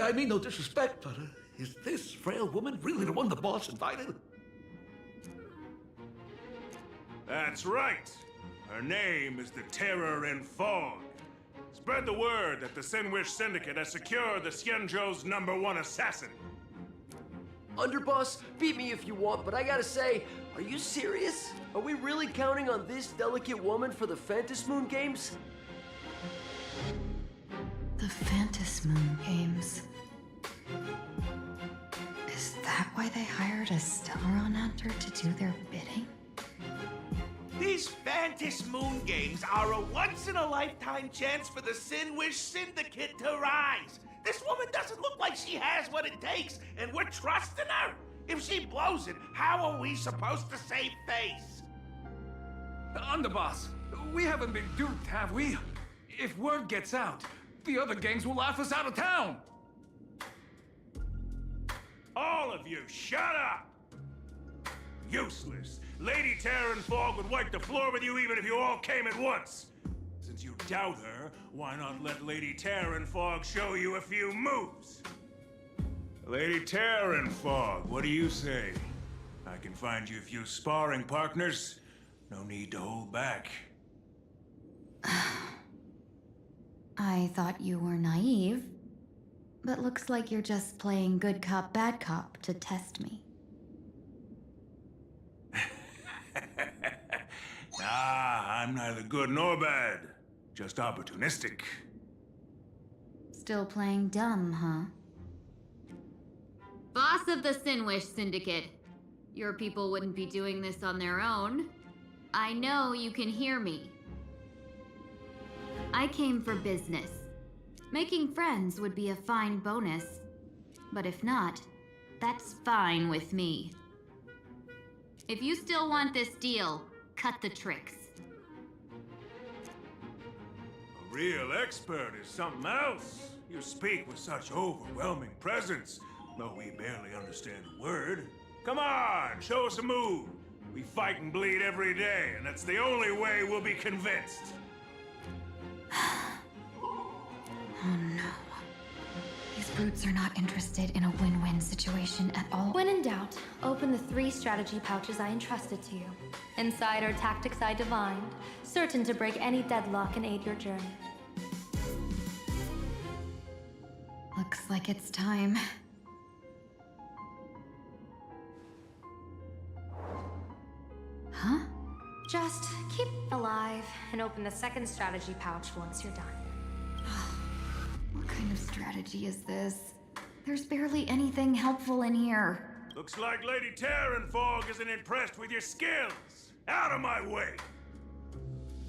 I mean no disrespect, but is this frail woman really the one the boss invited? That's right. Her name is the Terror in Fog. Spread the word that the Sin Wish Syndicate has secured the Xianzhou's #1 assassin. Underboss, beat me if you want, but I gotta say, are you serious? Are we really counting on this delicate woman for the Phantasmoon Games? The Phantasmoon Games. Is that why they hired a Stellaron actor to do their bidding? These Phantasmoon Games are a once-in-a-lifetime chance for the Sin Wish Syndicate to rise. This woman doesn't look like she has what it takes, and we're trusting her. If she blows it, how are we supposed to save face? Underboss, we haven't been duped, have we? If word gets out, the other gangs will laugh us out of town. All of you, shut up! Useless. Lady Terror and Fog would wipe the floor with you even if you all came at once. Since you doubt her, why not let Lady Terror and Fog show you a few moves? Lady Terror and Fog, what do you say? I can find you a few sparring partners. No need to hold back. I thought you were naive, but looks like you're just playing good cop, bad cop to test me. Nah, I'm neither good nor bad. Just opportunistic. Still playing dumb, huh? Boss of the Sinwish Syndicate. Your people wouldn't be doing this on their own. I know you can hear me. I came for business. Making friends would be a fine bonus. But if not, that's fine with me. If you still want this deal, cut the tricks. A real expert is something else. You speak with such overwhelming presence, though we barely understand a word. Come on, show us a move. We fight and bleed every day, and that's the only way we'll be convinced. Oh no. These brutes are not interested in a win-win situation at all. When in doubt, open the 3 strategy pouches I entrusted to you. Inside are tactics I divined, certain to break any deadlock and aid your journey. Looks like it's time. Huh? Just keep alive and open the 2nd strategy pouch once you're done. What kind of strategy is this? There's barely anything helpful in here. Looks like Lady Terranfog isn't impressed with your skills. Out of my way!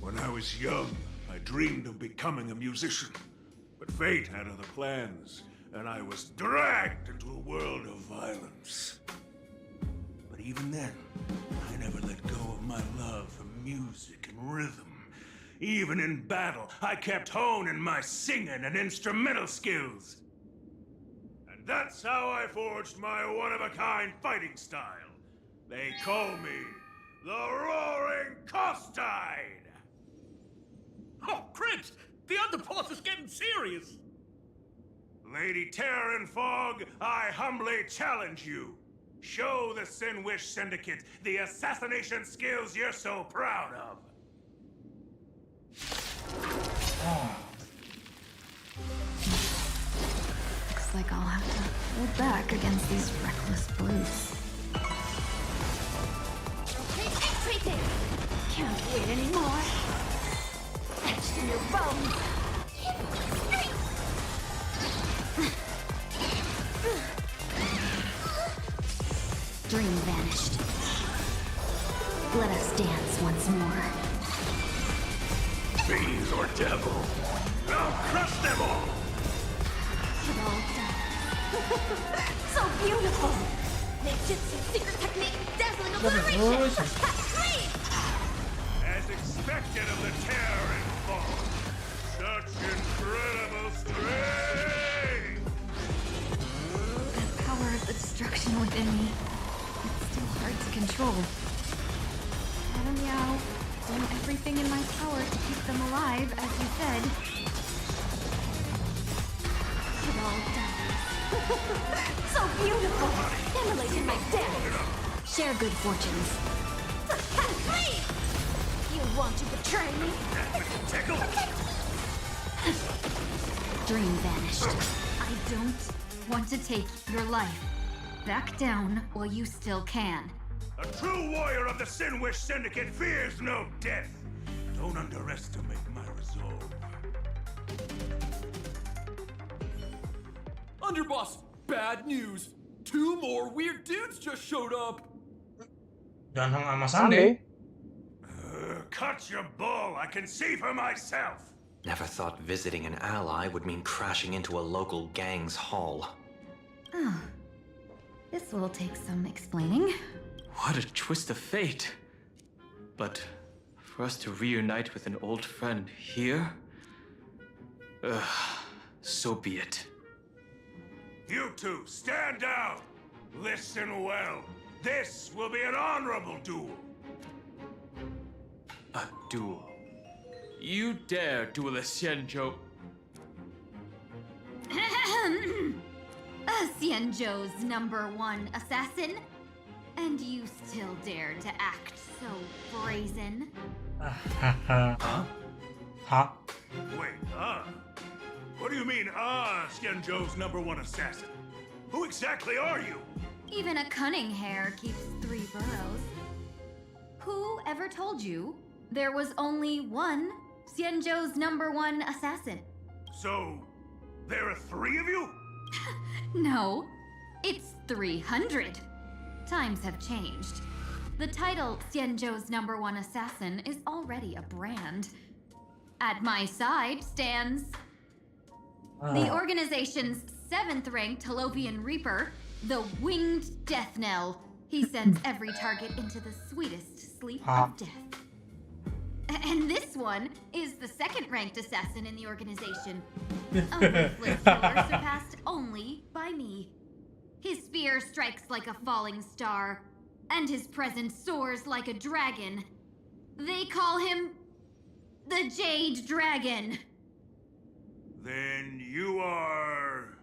When I was young, I dreamed of becoming a musician. But fate had other plans, and I was dragged into a world of violence. But even then, I never let go of my love for music and rhythm. Even in battle, I kept honing my singing and instrumental skills. And that's how I forged my one-of-a-kind fighting style. They call me the Roaring Costide! Oh, Cribs! The underboss is getting serious! Lady Terranfog, I humbly challenge you. Show the Sinwish Syndicate the assassination skills you're so proud of. Looks like I'll have to hold back against these reckless brutes. Retreating! Can't wait anymore. Etched in your bones. Dream vanished. Let us dance once more. Fiends or devil, I'll crush them all! It all done. So beautiful! Ninjutsu secret technique, dazzling obliteration! Please! As expected of the Terranfog, such incredible strength! The power of the destruction within me. It's still hard to control. Madam Yao, doing everything in my power to keep them alive, as you said. It all done. So beautiful! Immolated my death! Share good fortunes. Please! You want to betray me? Dream vanished. I don't want to take your life. Back down while you still can. A true warrior of the Sinwish Syndicate fears no death. Don't underestimate my resolve. Underboss, bad news. 2 more weird dudes just showed up. Dan Hang sama Sunday. Cut your bull, I can see for myself. Never thought visiting an ally would mean crashing into a local gang's hall. Oh. This will take some explaining. What a twist of fate. But for us to reunite with an old friend here? So be it. You two, stand down. Listen well. This will be an honorable duel. A duel. You dare duel a Xianzhou? Xianzhou's #1 assassin? And you still dare to act so brazen? Huh? Wait, What do you mean, Xianzhou's #1 assassin? Who exactly are you? Even a cunning hare keeps 3 burrows. Who ever told you there was only one Xianzhou's #1 assassin? So, there are 3 of you? No, it's 300. Times have changed. The title Xianzhou's #1 assassin is already a brand. At my side stands the organization's 7th-ranked Holovian Reaper, the Winged Death Knell. He sends every target into the sweetest sleep of death. And this one is the 2nd-ranked assassin in the organization. A ruthless killer surpassed only by me. His spear strikes like a falling star, and his presence soars like a dragon. They call him the Jade Dragon. Then you are...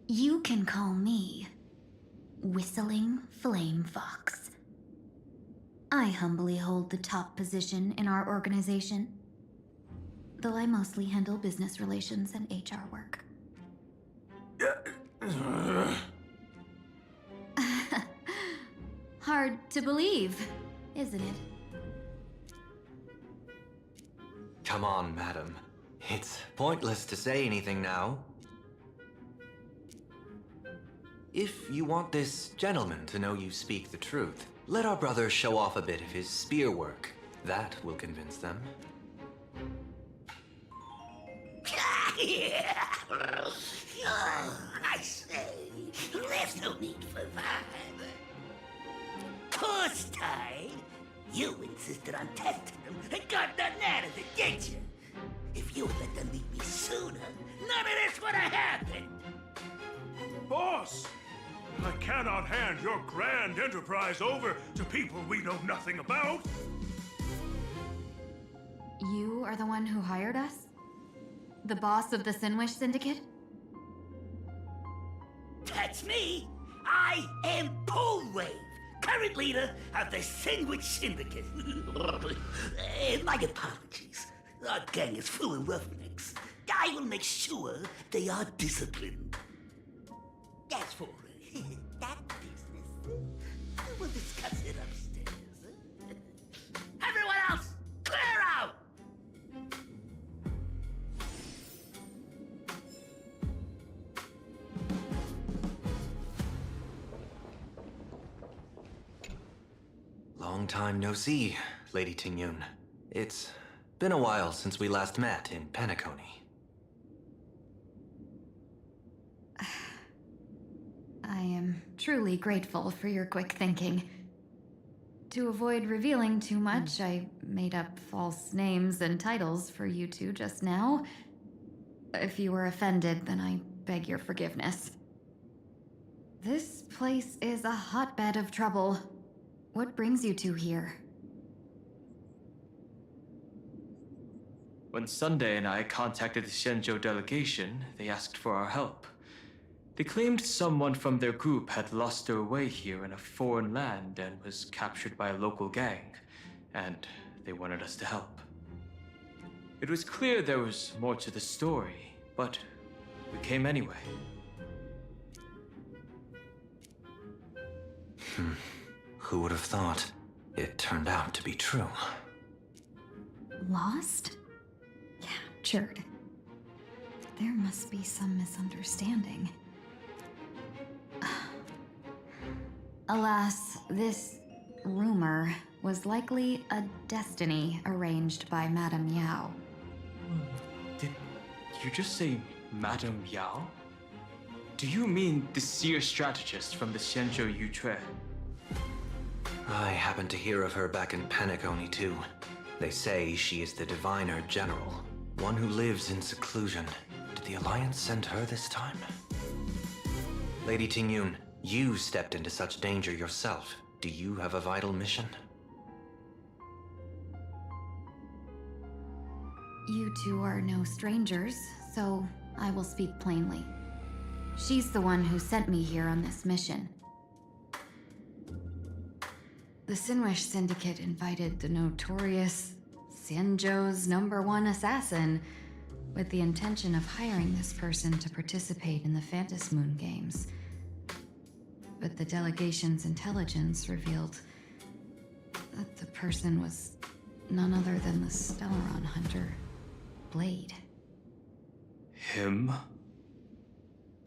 You can call me Whistling Flame Fox. I humbly hold the top position in our organization, though I mostly handle business relations and HR work. Hard to believe, isn't it? Come on, madam. It's pointless to say anything now. If you want this gentleman to know you speak the truth, let our brother show off a bit of his spear work. That will convince them. I say, there's no need for that. Course tied. You insisted on testing them and got nothing out of it, didn't you? If you had let them meet me sooner, none of this would have happened. Boss! I cannot hand your grand enterprise over to people we know nothing about. You are the one who hired us? The boss of the Sinwish Syndicate? That's me. I am Polewave, current leader of the Sinwish Syndicate. My apologies. Our gang is full of roughnecks. I will make sure they are disciplined. As for that business, we'll discuss it upstairs. Everyone else, clear out! Long time no see, Lady Tingyun. It's been a while since we last met in Penacony. I am truly grateful for your quick thinking. To avoid revealing too much, I made up false names and titles for you two just now. If you were offended, then I beg your forgiveness. This place is a hotbed of trouble. What brings you two here? When Sunday and I contacted the Xianzhou delegation, they asked for our help. They claimed someone from their group had lost their way here in a foreign land and was captured by a local gang, and they wanted us to help. It was clear there was more to the story, but we came anyway. Who would have thought? It turned out to be true. Lost? Captured. There must be some misunderstanding. Alas, this rumor was likely a destiny arranged by Madame Yao. Did you just say Madame Yao? Do you mean the seer strategist from the Xianzhou Yutue? I happened to hear of her back in Penacony too. They say she is the diviner general, one who lives in seclusion. Did the Alliance send her this time? Lady Tingyun, you stepped into such danger yourself. Do you have a vital mission? You two are no strangers, so I will speak plainly. She's the one who sent me here on this mission. The Sinwish Syndicate invited the notorious Xianzhou's #1 assassin with the intention of hiring this person to participate in the Phantom Moon Games. But the delegation's intelligence revealed that the person was none other than the Stellaron hunter, Blade. Him?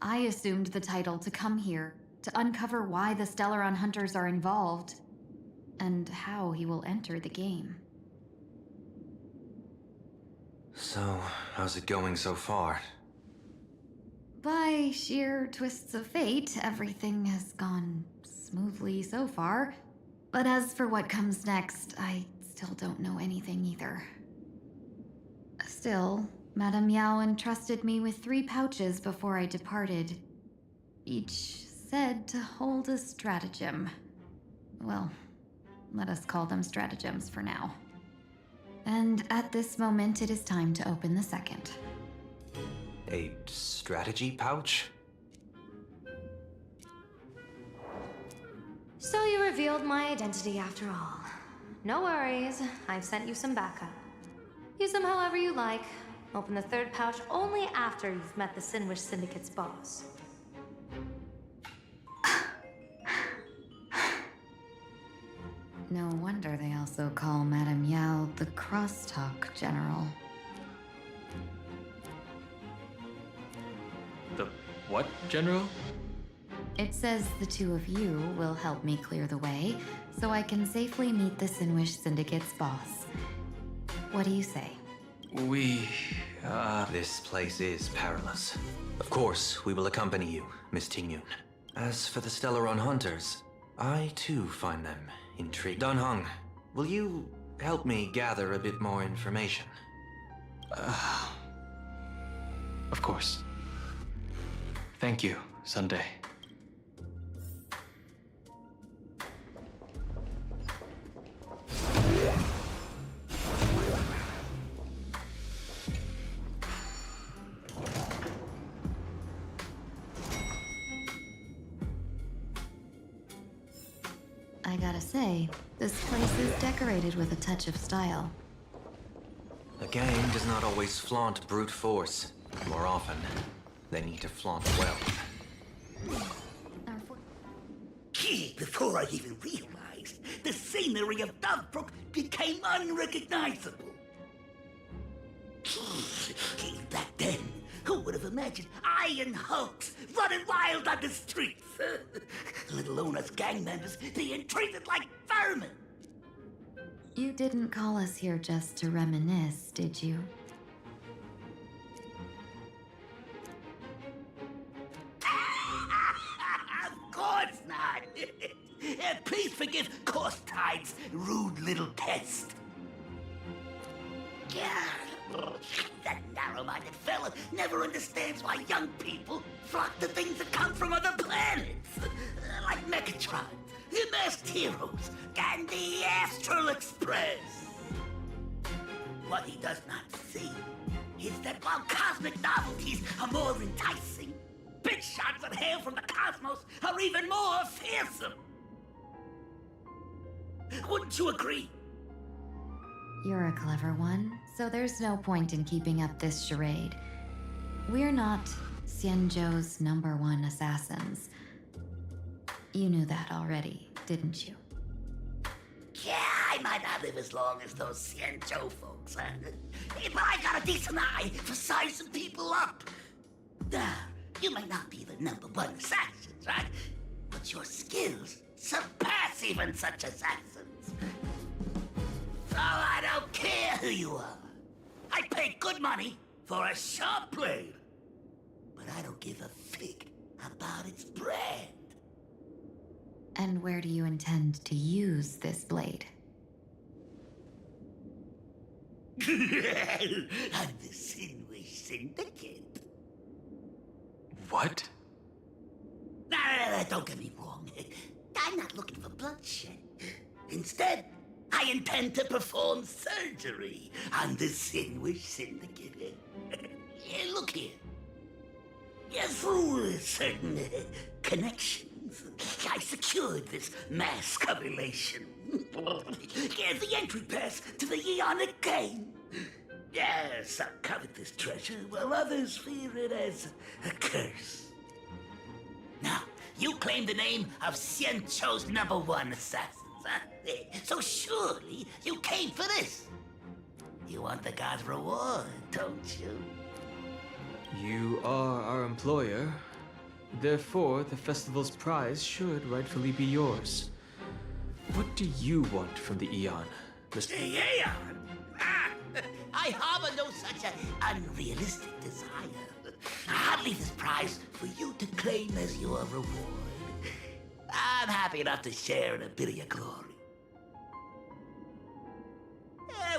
I assumed the title to come here to uncover why the Stellaron hunters are involved and how he will enter the game. So, how's it going so far? By sheer twists of fate, everything has gone smoothly so far. But as for what comes next, I still don't know anything either. Still, Madame Yao entrusted me with 3 pouches before I departed. Each said to hold a stratagem. Well, let us call them stratagems for now. And at this moment, it is time to open the second. A strategy pouch? So you revealed my identity after all. No worries, I've sent you some backup. Use them however you like. Open the 3rd pouch only after you've met the Sinwish Syndicate's boss. No wonder they also call Madame Yao the Crosstalk General. The what, General? It says the 2 of you will help me clear the way, so I can safely meet the Sinwish Syndicate's boss. What do you say? This place is perilous. Of course, we will accompany you, Miss Tingyun. As for the Stellaron hunters, I too find them intriguing. Dunhung, will you help me gather a bit more information? Of course. Thank you, Sunday. I gotta say, this place is decorated with a touch of style. A gang does not always flaunt brute force. More often, they need to flaunt wealth. Gee, before I even realized, the scenery of Dovebrook became unrecognizable. Back then, who would have imagined Iron Hulks running wild on the streets? Let alone us gang members being treated like vermin. You didn't call us here just to reminisce, did you? Of course not. Please forgive Corstide's rude little test. That narrow-minded fella never understands why young people flock to things that come from other planets. Like Megatron, the Masked Heroes, and the Astral Express. What he does not see is that while cosmic novelties are more enticing, big shots that hail from the cosmos are even more fearsome. Wouldn't you agree? You're a clever one, so there's no point in keeping up this charade. We're not Xianzhou's #1 assassins. You knew that already, didn't you? Yeah, I might not live as long as those Xianzhou folks, huh? But I got a decent eye for sizing people up. Now, you may not be the #1 assassins, right? But your skills surpass even such assassins. So I don't care who you are. I pay good money for a sharp blade. But I don't give a fig about its brand. And where do you intend to use this blade? On the Sinwish Syndicate. What? Nah, don't get me wrong. I'm not looking for bloodshed. Instead, I intend to perform surgery on the Sinwish Syndicate. Look here. Through certain connections, I secured this mask of elation. The entry pass to the Eonic game. Yes, some covet this treasure, while others fear it as a curse. Now, you claim the name of Xianzhou's #1 assassins, huh? So surely you came for this. You want the god's reward, don't you? You are our employer. Therefore, the festival's prize should rightfully be yours. What do you want from the Eon, Mr. Aeon? I harbor no such an unrealistic desire. I'll leave this prize for you to claim as your reward. I'm happy enough to share in a bit of your glory.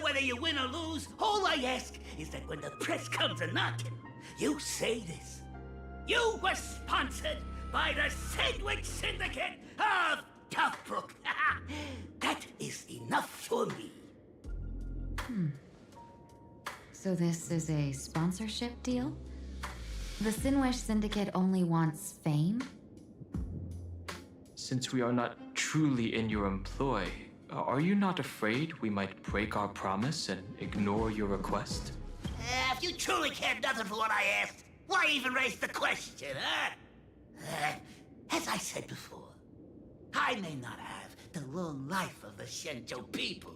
Whether you win or lose, all I ask is that when the press comes a-knocking, you say this. You were sponsored by the Sandwich Syndicate of Toughbrook. That is enough for me. So this is a sponsorship deal? The Sinwish Syndicate only wants fame? Since we are not truly in your employ, are you not afraid we might break our promise and ignore your request? If you truly cared nothing for what I asked, why even raise the question, huh? As I said before, I may not have the long life of the Shenzhou people,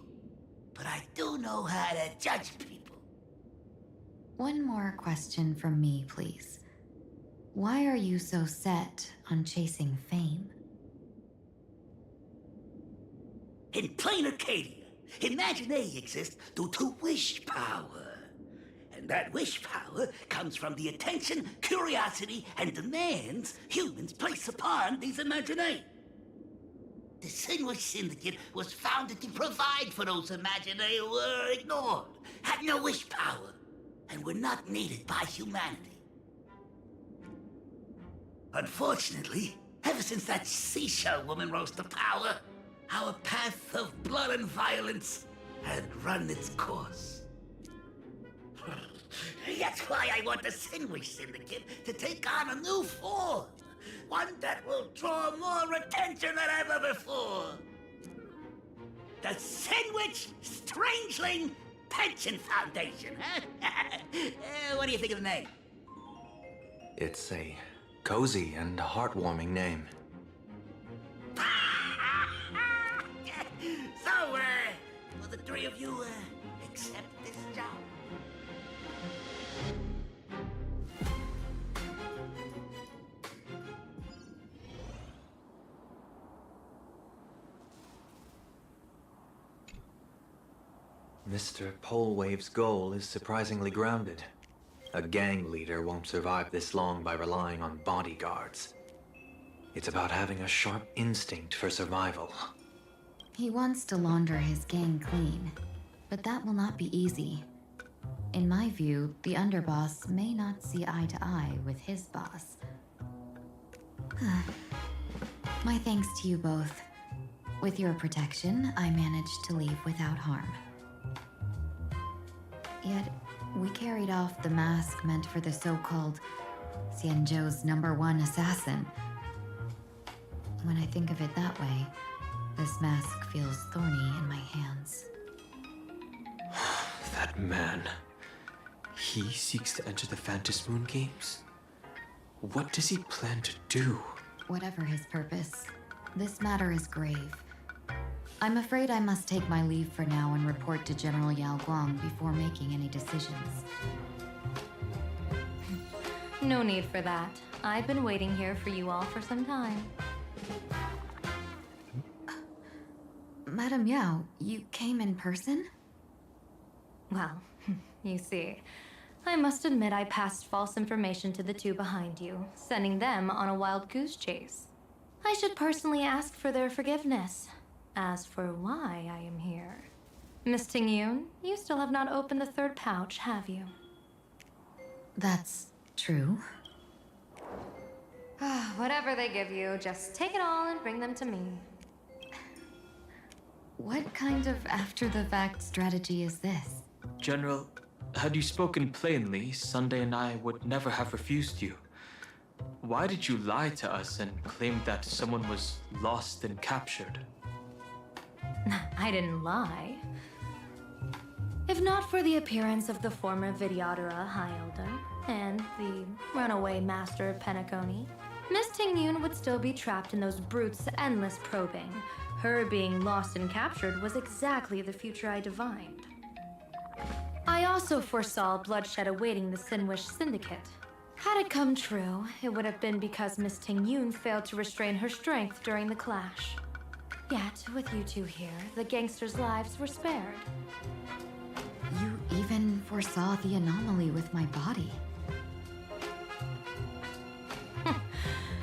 but I do know how to judge people. One more question from me, please. Why are you so set on chasing fame? In plain Arcadia, Imaginary exists due to wish power. And that wish power comes from the attention, curiosity, and demands humans place upon these Imaginary. The Sinwish Syndicate was founded to provide for those Imaginary who were ignored, had no wish power, and were not needed by humanity. Unfortunately, ever since that seashell woman rose to power, our path of blood and violence had run its course. That's why I want the Sinwish Syndicate to take on a new form. One that will draw more attention than ever before. The Sinwich Strangeling Pension Foundation, huh? What do you think of the name? It's a cozy and heartwarming name. So, will the three of you, accept this job? Mr. Polewave's goal is surprisingly grounded. A gang leader won't survive this long by relying on bodyguards. It's about having a sharp instinct for survival. He wants to launder his gang clean, but that will not be easy. In my view, the underboss may not see eye to eye with his boss. My thanks to you both. With your protection, I managed to leave without harm. Yet, we carried off the mask meant for the so-called Xianzhou's #1 assassin. When I think of it that way, this mask feels thorny in my hands. That man. He seeks to enter the Phantom Moon Games? What does he plan to do? Whatever his purpose, this matter is grave. I'm afraid I must take my leave for now and report to General Yao Guang before making any decisions. No need for that. I've been waiting here for you all for some time. Madam Yao, you came in person? Well, you see, I must admit I passed false information to the two behind you, sending them on a wild goose chase. I should personally ask for their forgiveness. As for why I am here, Miss Tingyun, you still have not opened the third pouch, have you? That's true. Whatever they give you, just take it all and bring them to me. What kind of after-the-fact strategy is this? General, had you spoken plainly, Sunday and I would never have refused you. Why did you lie to us and claim that someone was lost and captured? I didn't lie. If not for the appearance of the former Vidyadhara High Elder and the runaway master of Penacony, Miss Tingyun would still be trapped in those brutes' endless probing. Her being lost and captured was exactly the future I divined. I also foresaw bloodshed awaiting the Sinwish Syndicate. Had it come true, it would have been because Miss Tingyun failed to restrain her strength during the clash. Yet, with you two here, the gangsters' lives were spared. You even foresaw the anomaly with my body.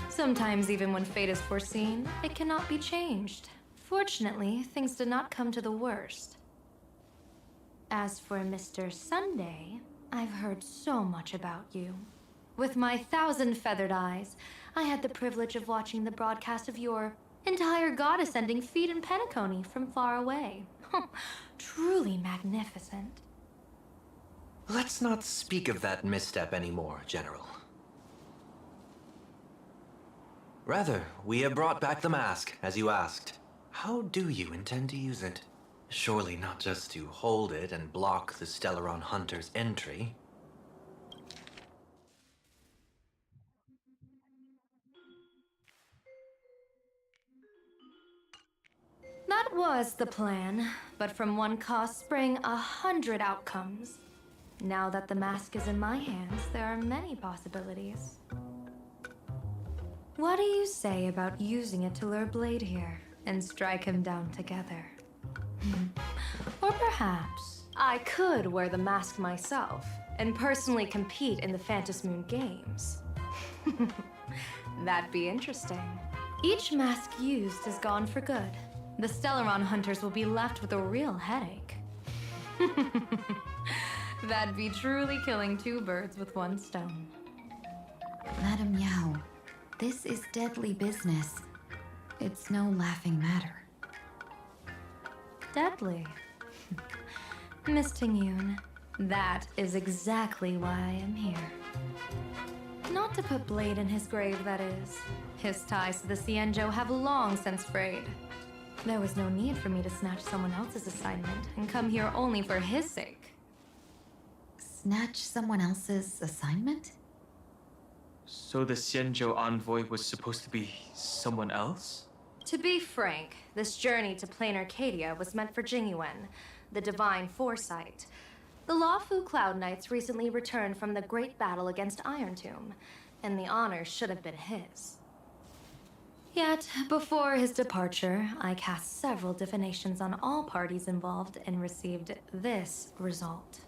Sometimes, even when fate is foreseen, it cannot be changed. Fortunately, things did not come to the worst. As for Mr. Sunday, I've heard so much about you. With my 1,000 feathered eyes, I had the privilege of watching the broadcast of your entire god-ascending feat in Penacony from far away. Truly magnificent. Let's not speak of that misstep anymore, General. Rather, we have brought back the mask, as you asked. How do you intend to use it? Surely not just to hold it and block the Stellaron Hunter's entry. That was the plan, but from one cost sprang 100 outcomes. Now that the mask is in my hands, there are many possibilities. What do you say about using it to lure Blade here and strike him down together? Or perhaps I could wear the mask myself and personally compete in the Phantom Moon Games. That'd be interesting. Each mask used is gone for good. The Stellaron hunters will be left with a real headache. That'd be truly killing two birds with one stone. Madam Yao, this is deadly business. It's no laughing matter. Deadly. Miss Tingyun, that is exactly why I am here. Not to put Blade in his grave, that is. His ties to the Xianzhou have long since frayed. There was no need for me to snatch someone else's assignment and come here only for his sake. Snatch someone else's assignment? So the Xianzhou envoy was supposed to be someone else? To be frank, this journey to Plain Arcadia was meant for Jingyuan, the divine foresight. The Luofu Cloud Knights recently returned from the great battle against Iron Tomb, and the honor should have been his. Yet, before his departure, I cast several divinations on all parties involved and received this result.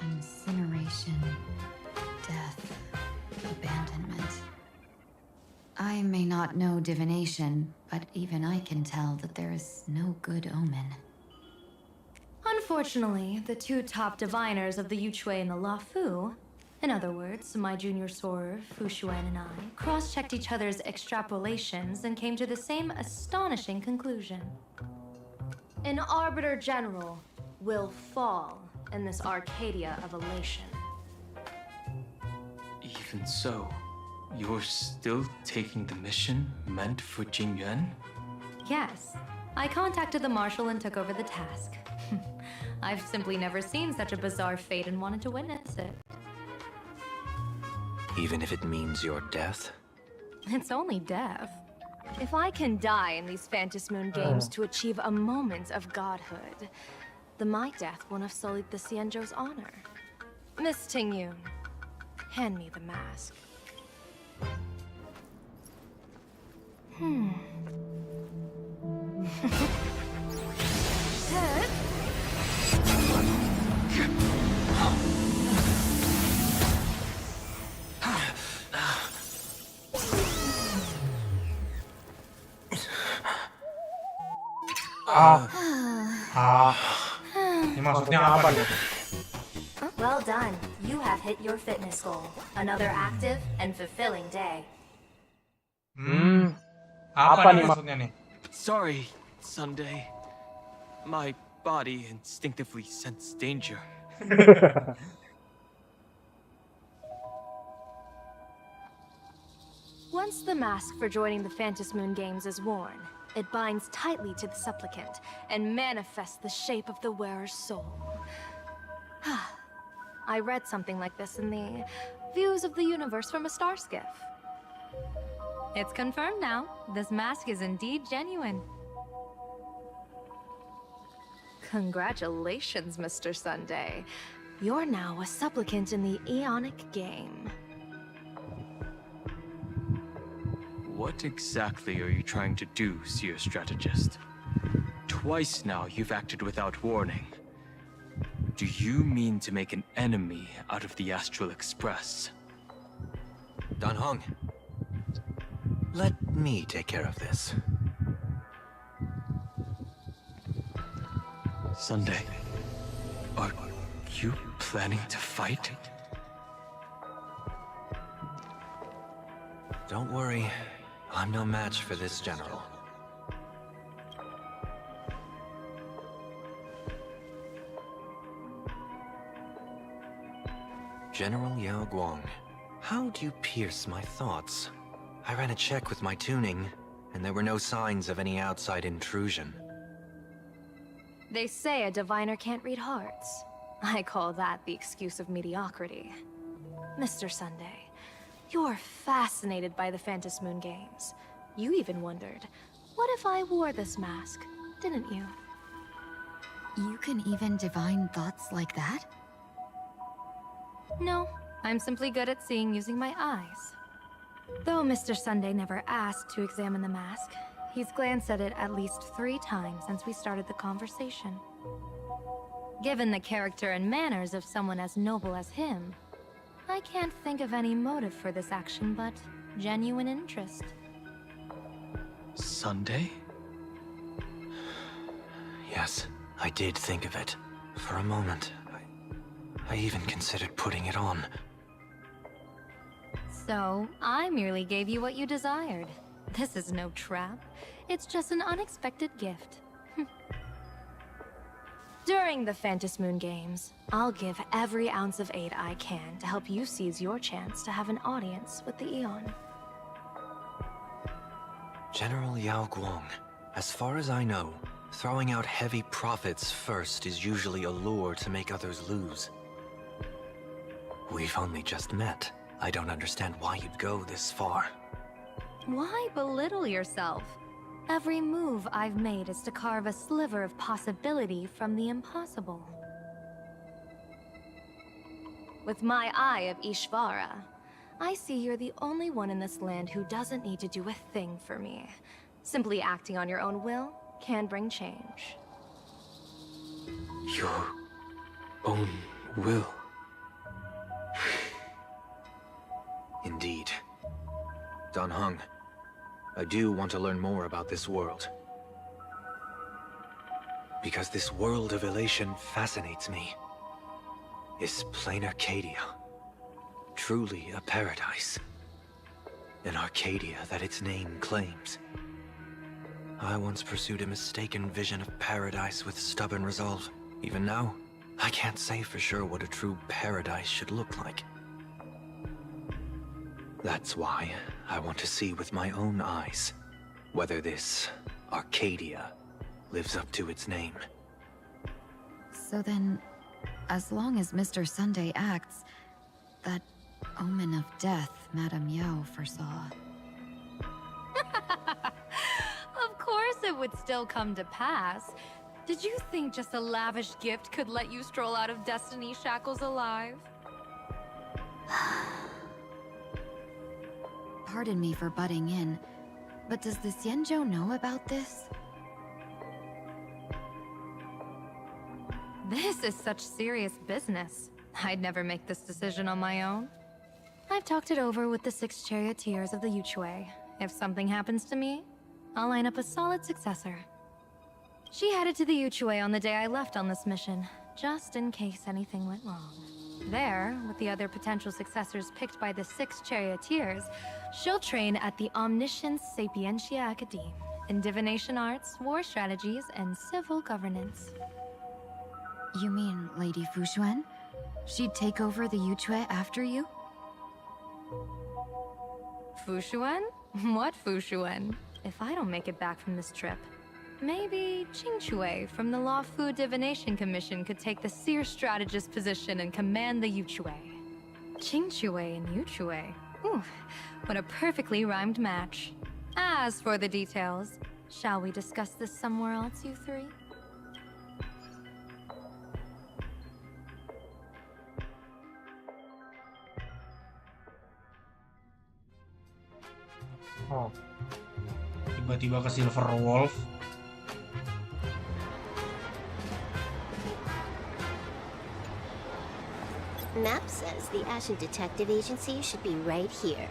Incineration, death, abandonment. I may not know divination, but even I can tell that there is no good omen. Unfortunately, the two top diviners of the Yuchui and the Luofu, in other words, my junior sorer, Fu Xuan, and I, cross-checked each other's extrapolations and came to the same astonishing conclusion. An Arbiter General will fall in this Arcadia of elation. Even so, you're still taking the mission meant for Jingyuan? Yes, I contacted the Marshal and took over the task. I've simply never seen such a bizarre fate and wanted to witness it. Even if it means your death? It's only death. If I can die in these Phantasmoon games to achieve a moment of godhood, then my death won't have sullied the Xianzhou's honor. Miss Tingyun, hand me the mask. Ini maksudnya apa dia? Well done. You have hit your fitness goal. Another active and fulfilling day. Apa nih maksudnya nih? Sorry, Sunday. My body instinctively sensed danger. Once the mask for joining the Phantasmoon games is worn, it binds tightly to the supplicant and manifests the shape of the wearer's soul. I read something like this in the Views of the Universe from a Star Skiff. It's confirmed now. This mask is indeed genuine. Congratulations, Mr. Sunday. You're now a supplicant in the Aeonic game. What exactly are you trying to do, Seer Strategist? Twice now you've acted without warning. Do you mean to make an enemy out of the Astral Express? Dan Heng, let me take care of this. Sunday, are you planning to fight? Don't worry, I'm no match for this general. General Yao Guang, how do you pierce my thoughts? I ran a check with my tuning, and there were no signs of any outside intrusion. They say a diviner can't read hearts. I call that the excuse of mediocrity. Mr. Sunday, you're fascinated by the Phantasmoon games. You even wondered, what if I wore this mask, didn't you? You can even divine thoughts like that? No, I'm simply good at seeing using my eyes. Though Mr. Sunday never asked to examine the mask, he's glanced at it at least 3 times since we started the conversation. Given the character and manners of someone as noble as him, I can't think of any motive for this action but genuine interest. Sunday? Yes, I did think of it. For a moment, I even considered putting it on. So, I merely gave you what you desired. This is no trap. It's just an unexpected gift. During the Phantasmoon games, I'll give every ounce of aid I can to help you seize your chance to have an audience with the Aeon. General Yao Guang, as far as I know, throwing out heavy profits first is usually a lure to make others lose. We've only just met. I don't understand why you'd go this far. Why belittle yourself? Every move I've made is to carve a sliver of possibility from the impossible. With my eye of Ishvara, I see you're the only one in this land who doesn't need to do a thing for me. Simply acting on your own will can bring change. Your own will? Indeed. Dan Heng, I do want to learn more about this world. Because this world of elation fascinates me. Is plain Arcadia truly a paradise? An Arcadia that its name claims. I once pursued a mistaken vision of paradise with stubborn resolve. Even now, I can't say for sure what a true paradise should look like. That's why I want to see with my own eyes whether this Arcadia lives up to its name. So then, as long as Mr. Sunday acts, that omen of death Madame Yao foresaw. it would still come to pass. Did you think just a lavish gift could let you stroll out of Destiny's shackles alive? Pardon me for butting in, but does the Xianzhou know about this? This is such serious business. I'd never make this decision on my own. I've talked it over with the 6 charioteers of the Yuchue. If something happens to me, I'll line up a solid successor. She headed to the Yuchue on the day I left on this mission, just in case anything went wrong. There, with the other potential successors picked by the 6 charioteers, she'll train at the Omniscience Sapientia Academe in divination arts, war strategies, and civil governance. You mean Lady Fushuan? She'd take over the Yuchue after you? Fushuan? What Fushuan? If I don't make it back from this trip, maybe Qingchue from the Law Fu Divination Commission could take the seer strategist position and command the Yuchue. Qingchue and Yuchue. Ooh, what a perfectly rhymed match. As for the details, shall we discuss this somewhere else, you three? Oh. Tiba-tiba ke Silver Wolf. Map says the Ashen Detective Agency should be right here.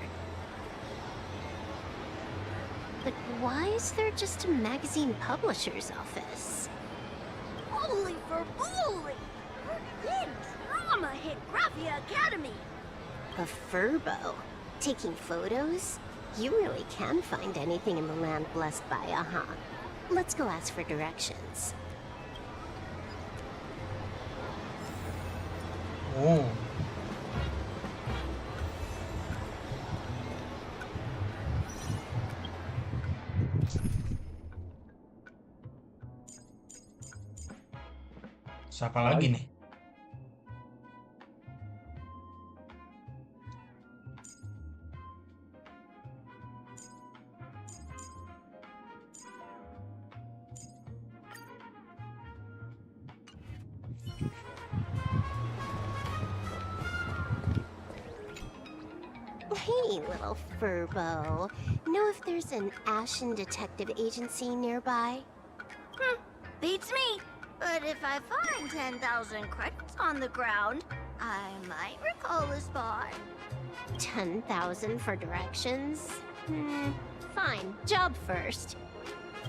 But why is there just a magazine publisher's office? Holy for bully! Hit drama hit Graphia Academy! A furbo? Taking photos? You really can find anything in the land blessed by Aha. Let's go ask for directions. Oh. Siapa lagi nih? Hey, little furbo. Know if there's an Ashen Detective Agency nearby? Beats me. But if I find 10,000 credits on the ground, I might recall a spot. 10,000 for directions? Fine. Job first.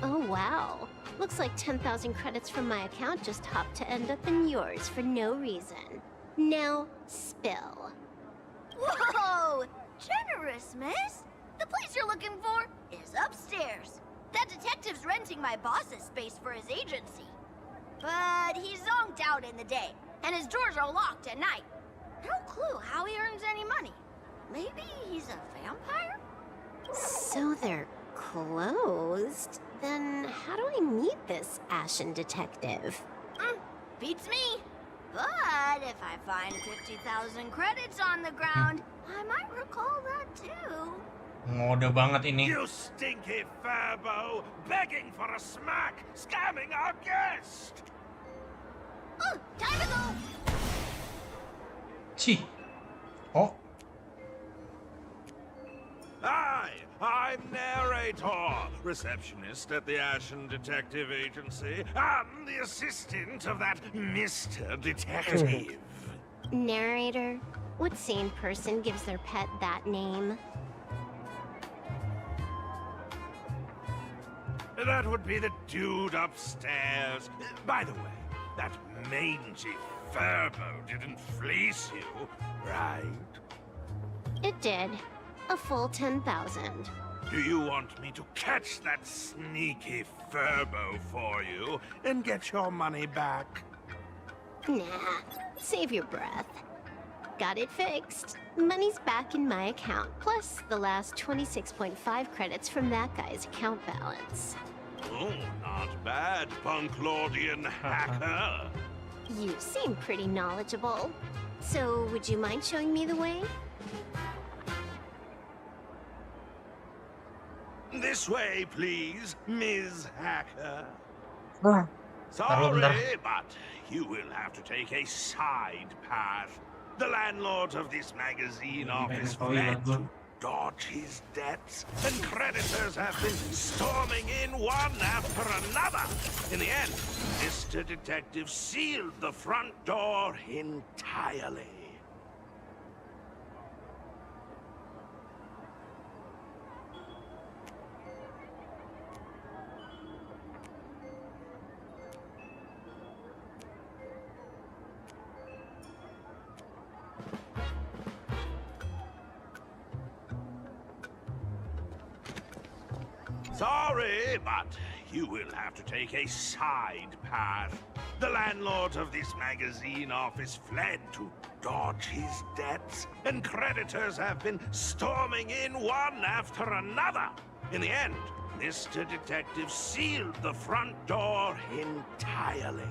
Oh, wow. Looks like 10,000 credits from my account just hopped to end up in yours for no reason. Now, spill. Whoa! Generous, miss. The place you're looking for is upstairs. That detective's renting my boss's space for his agency. But he's zonked out in the day, and his doors are locked at night. No clue how he earns any money. Maybe he's a vampire? So they're closed? Then how do I meet this Ashen Detective? Beats me. But if I find 50,000 credits on the ground, I might recall that too. Ngode banget ini. You stinky furbo, begging for a smack, scamming our guest. Time to go. Cih. Oh. I'm narrator, receptionist at the Ashen Detective Agency. I'm the assistant of that Mr. Detective. Narrator? What sane person gives their pet that name? That would be the dude upstairs. By the way, that mangy furbo didn't fleece you, right? It did. A full 10,000. Do you want me to catch that sneaky furbo for you and get your money back? Nah, save your breath. Got it fixed. Money's back in my account, plus the last 26.5 credits from that guy's account balance. Oh, not bad, Punklordian hacker. You seem pretty knowledgeable. So, would you mind showing me the way? This way, please, Ms. Hacker. Bentar. Sorry, but you will have to take a side path. The landlord of this magazine office fled to dodge his debts, and creditors have been storming in one after another. In the end, Mr. Detective sealed the front door entirely. Sorry, but you will have to take a side path. The landlord of this magazine office fled to dodge his debts, and creditors have been storming in one after another. In the end, Mr. Detective sealed the front door entirely.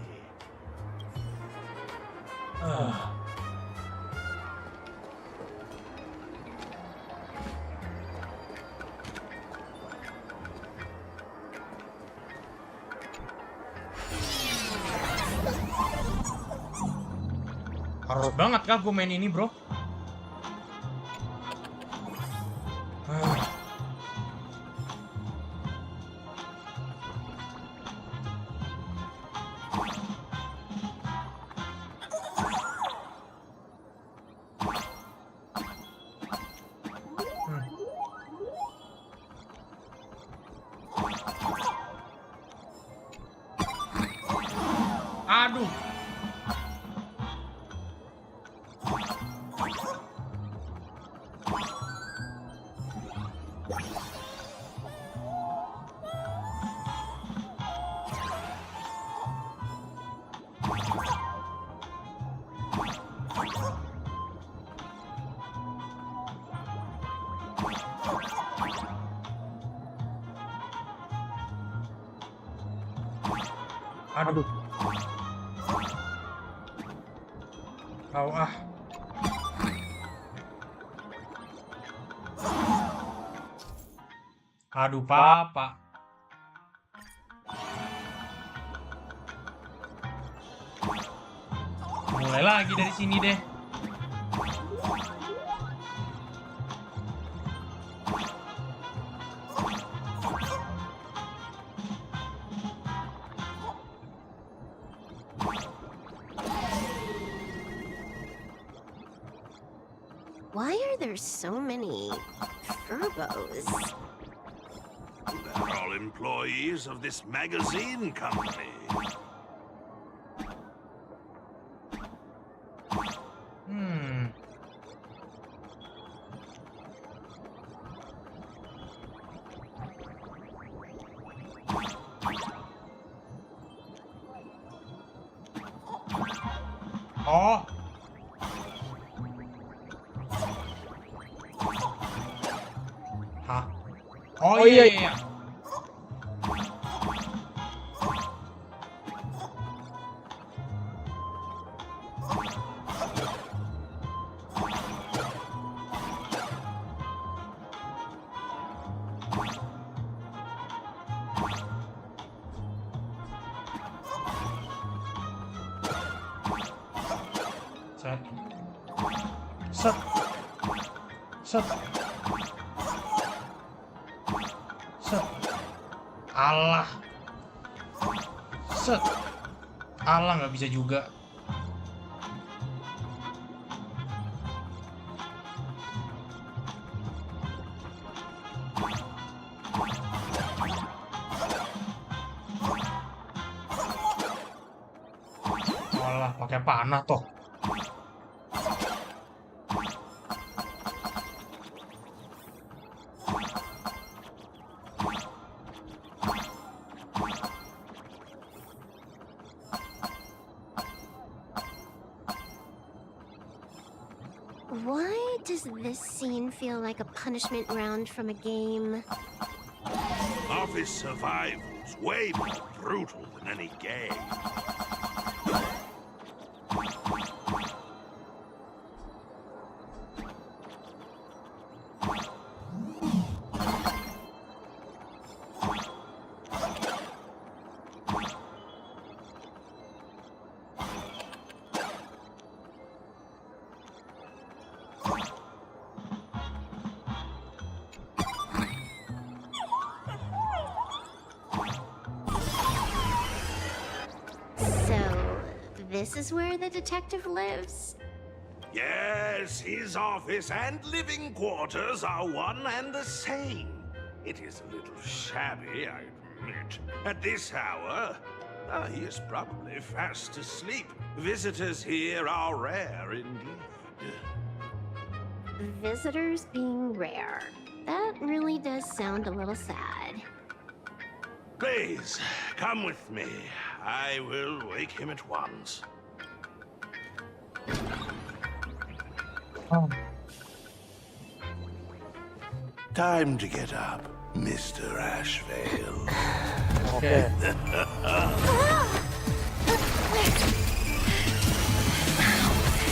Harus banget kah gue main ini, bro? Aduh. Aduh. Tahu ah. Aduh, Papa. Mulai lagi dari sini deh. Why are there so many furbos? They're all employees of this magazine company. Oh. Hah? Oh iya iya. Set. Set. Set. Set. Allah. Set. Allah nggak bisa juga. Allah pakai panah toh. Why does this scene feel like a punishment round from a game? Office survival's way more brutal than any game. this is where the detective lives? Yes, his office and living quarters are one and the same. It is a little shabby, I admit. At this hour, he is probably fast asleep. Visitors here are rare indeed. Visitors being rare. That really does sound a little sad. Please, come with me. I will wake him at once. Time to get up, Mr. Ashvale. Okay.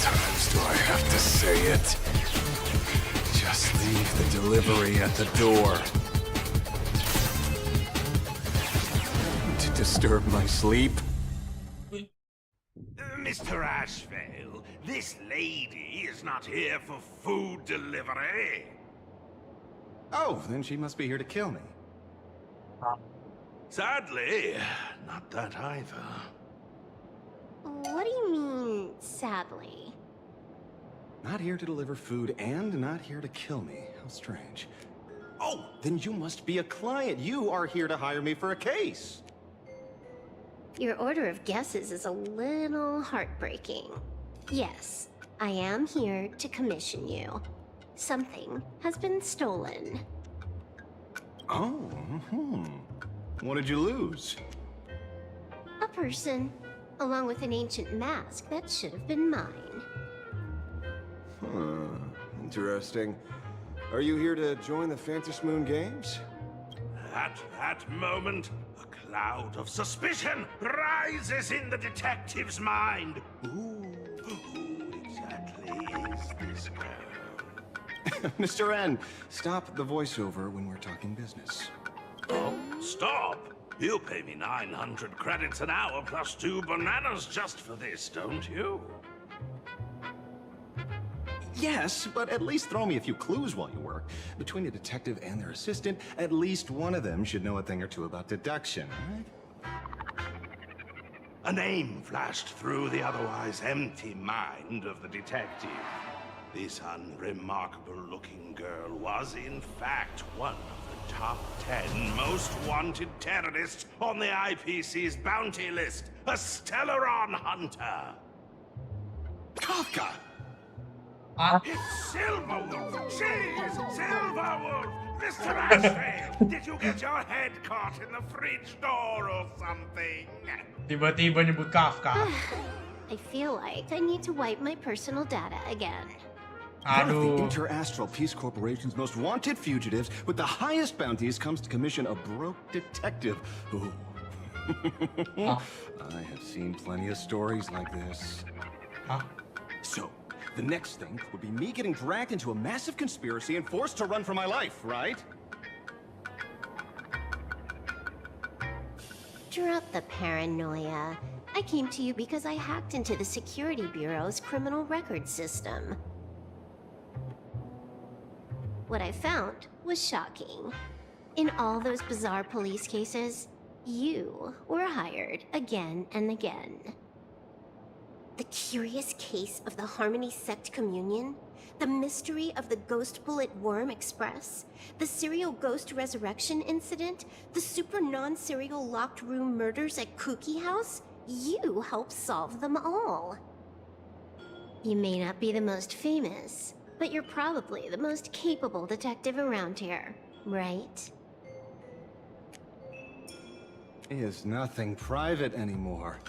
Times do I have to say it? Just leave the delivery at the door. To disturb my sleep? Mr. Ashvale, this lady is not here for food delivery. Oh, then she must be here to kill me. Sadly, not that either. What do you mean, sadly? Not here to deliver food and not here to kill me. How strange. Oh, then you must be a client. You are here to hire me for a case. Your order of guesses is a little heartbreaking. Yes, I am here to commission you. Something has been stolen. Oh, What did you lose? A person, along with an ancient mask that should have been mine. Interesting. Are you here to join the Fantasy Moon Games? At that moment, a cloud of suspicion rises in the detective's mind. Who exactly is this girl? Mr. N, stop the voiceover when we're talking business. Oh, stop! You pay me 900 credits an hour plus 2 bananas just for this, don't you? Yes, but at least throw me a few clues while you work. Between the detective and their assistant, at least one of them should know a thing or two about deduction, right? A name flashed through the otherwise empty mind of the detective. This unremarkable-looking girl was, in fact, one of the top 10 most wanted terrorists on the IPC's bounty list, a Stellaron hunter. Kafka! It's Silverwolf! She's Silverwolf! Mr. Ashvale, did you get your head caught in the fridge door or something? Tiba-tiba nyebut Kafka. I feel like I need to wipe my personal data again. One of the Interastral Peace Corporation's most wanted fugitives with the highest bounties comes to commission a broke detective. Ooh. I have seen plenty of stories like this. So, the next thing would be me getting dragged into a massive conspiracy and forced to run for my life, right? Drop the paranoia. I came to you because I hacked into the Security Bureau's criminal record system. What I found was shocking. In all those bizarre police cases, you were hired again and again. The curious case of the Harmony Sect Communion, the mystery of the Ghost Bullet Worm Express, the serial ghost resurrection incident, the super non-serial locked room murders at Kooky House, you helped solve them all. You may not be the most famous, but you're probably the most capable detective around here, right? Is nothing private anymore.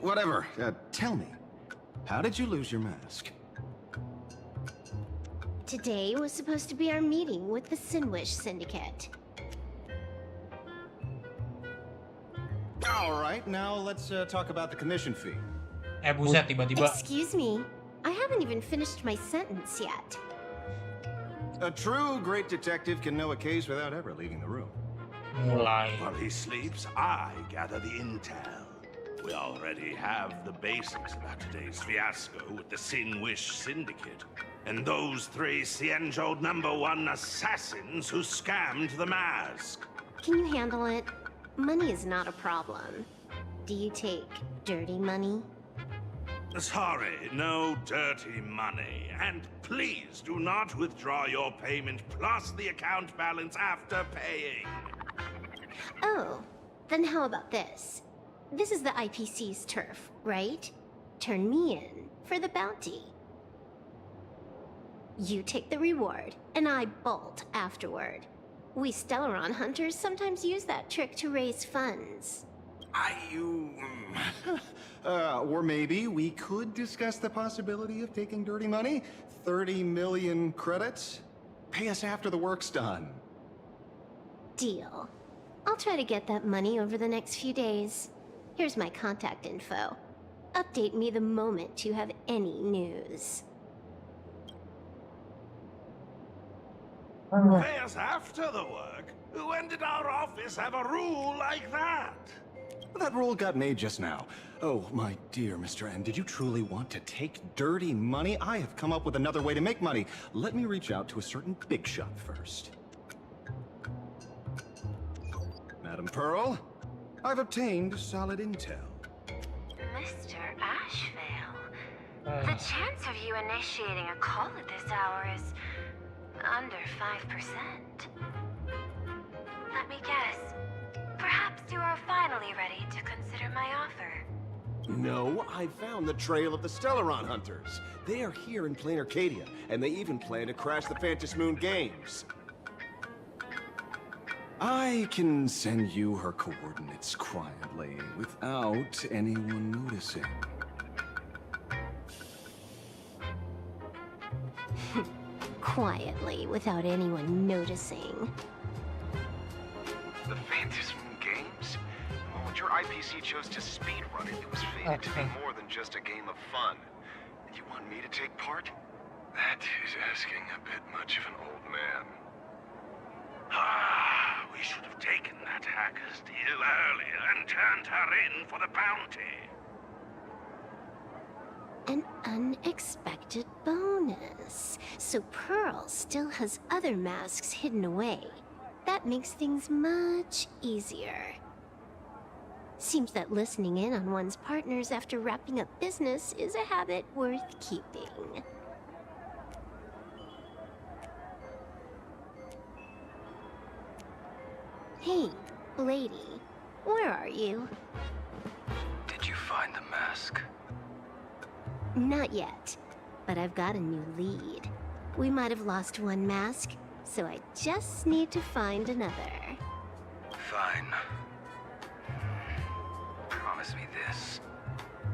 Whatever, tell me, how did you lose your mask? Today was supposed to be our meeting with the Sinwish Syndicate. All right, now let's talk about the commission fee. Buset, tiba-tiba. Excuse me, I haven't even finished my sentence yet. A true great detective can know a case without ever leaving the room. Mulai. While he sleeps, I gather the intel. We already have the basics about today's fiasco with the Sinwish Syndicate. And those 3 Cienjo #1 assassins who scammed the mask. Can you handle it? Money is not a problem. Do you take dirty money? Sorry, no dirty money. And please do not withdraw your payment plus the account balance after paying. Oh, then how about this? This is the IPC's turf, right? Turn me in for the bounty. You take the reward, and I bolt afterward. We Stellaron hunters sometimes use that trick to raise funds. Or maybe we could discuss the possibility of taking dirty money? 30 million credits? Pay us after the work's done. Deal. I'll try to get that money over the next few days. Here's my contact info. Update me the moment you have any news. Pay us after the work? When did our office have a rule like that? That rule got made just now. Oh, my dear Mr. N, did you truly want to take dirty money? I have come up with another way to make money. Let me reach out to a certain big shot first. Madam Pearl, I've obtained solid intel. Mr. Ashvale, the chance of you initiating a call at this hour is under 5%. Let me guess. Perhaps you are finally ready to consider my offer. No, I found the trail of the Stellaron hunters. They are here in plain Arcadia, and they even plan to crash the Phantom Moon games. I can send you her coordinates quietly, without anyone noticing. Quietly, without anyone noticing. The Phantom Moon games? Well, when your IPC chose to speedrun it, it was fated to be more than just a game of fun. You want me to take part? That is asking a bit much of an old man. We should have taken that hacker's deal earlier and turned her in for the bounty. An unexpected bonus. So Pearl still has other masks hidden away. That makes things much easier. Seems that listening in on one's partners after wrapping up business is a habit worth keeping. Hey, lady, where are you? Did you find the mask? Not yet, but I've got a new lead. We might have lost one mask, so I just need to find another. Fine. Promise me this.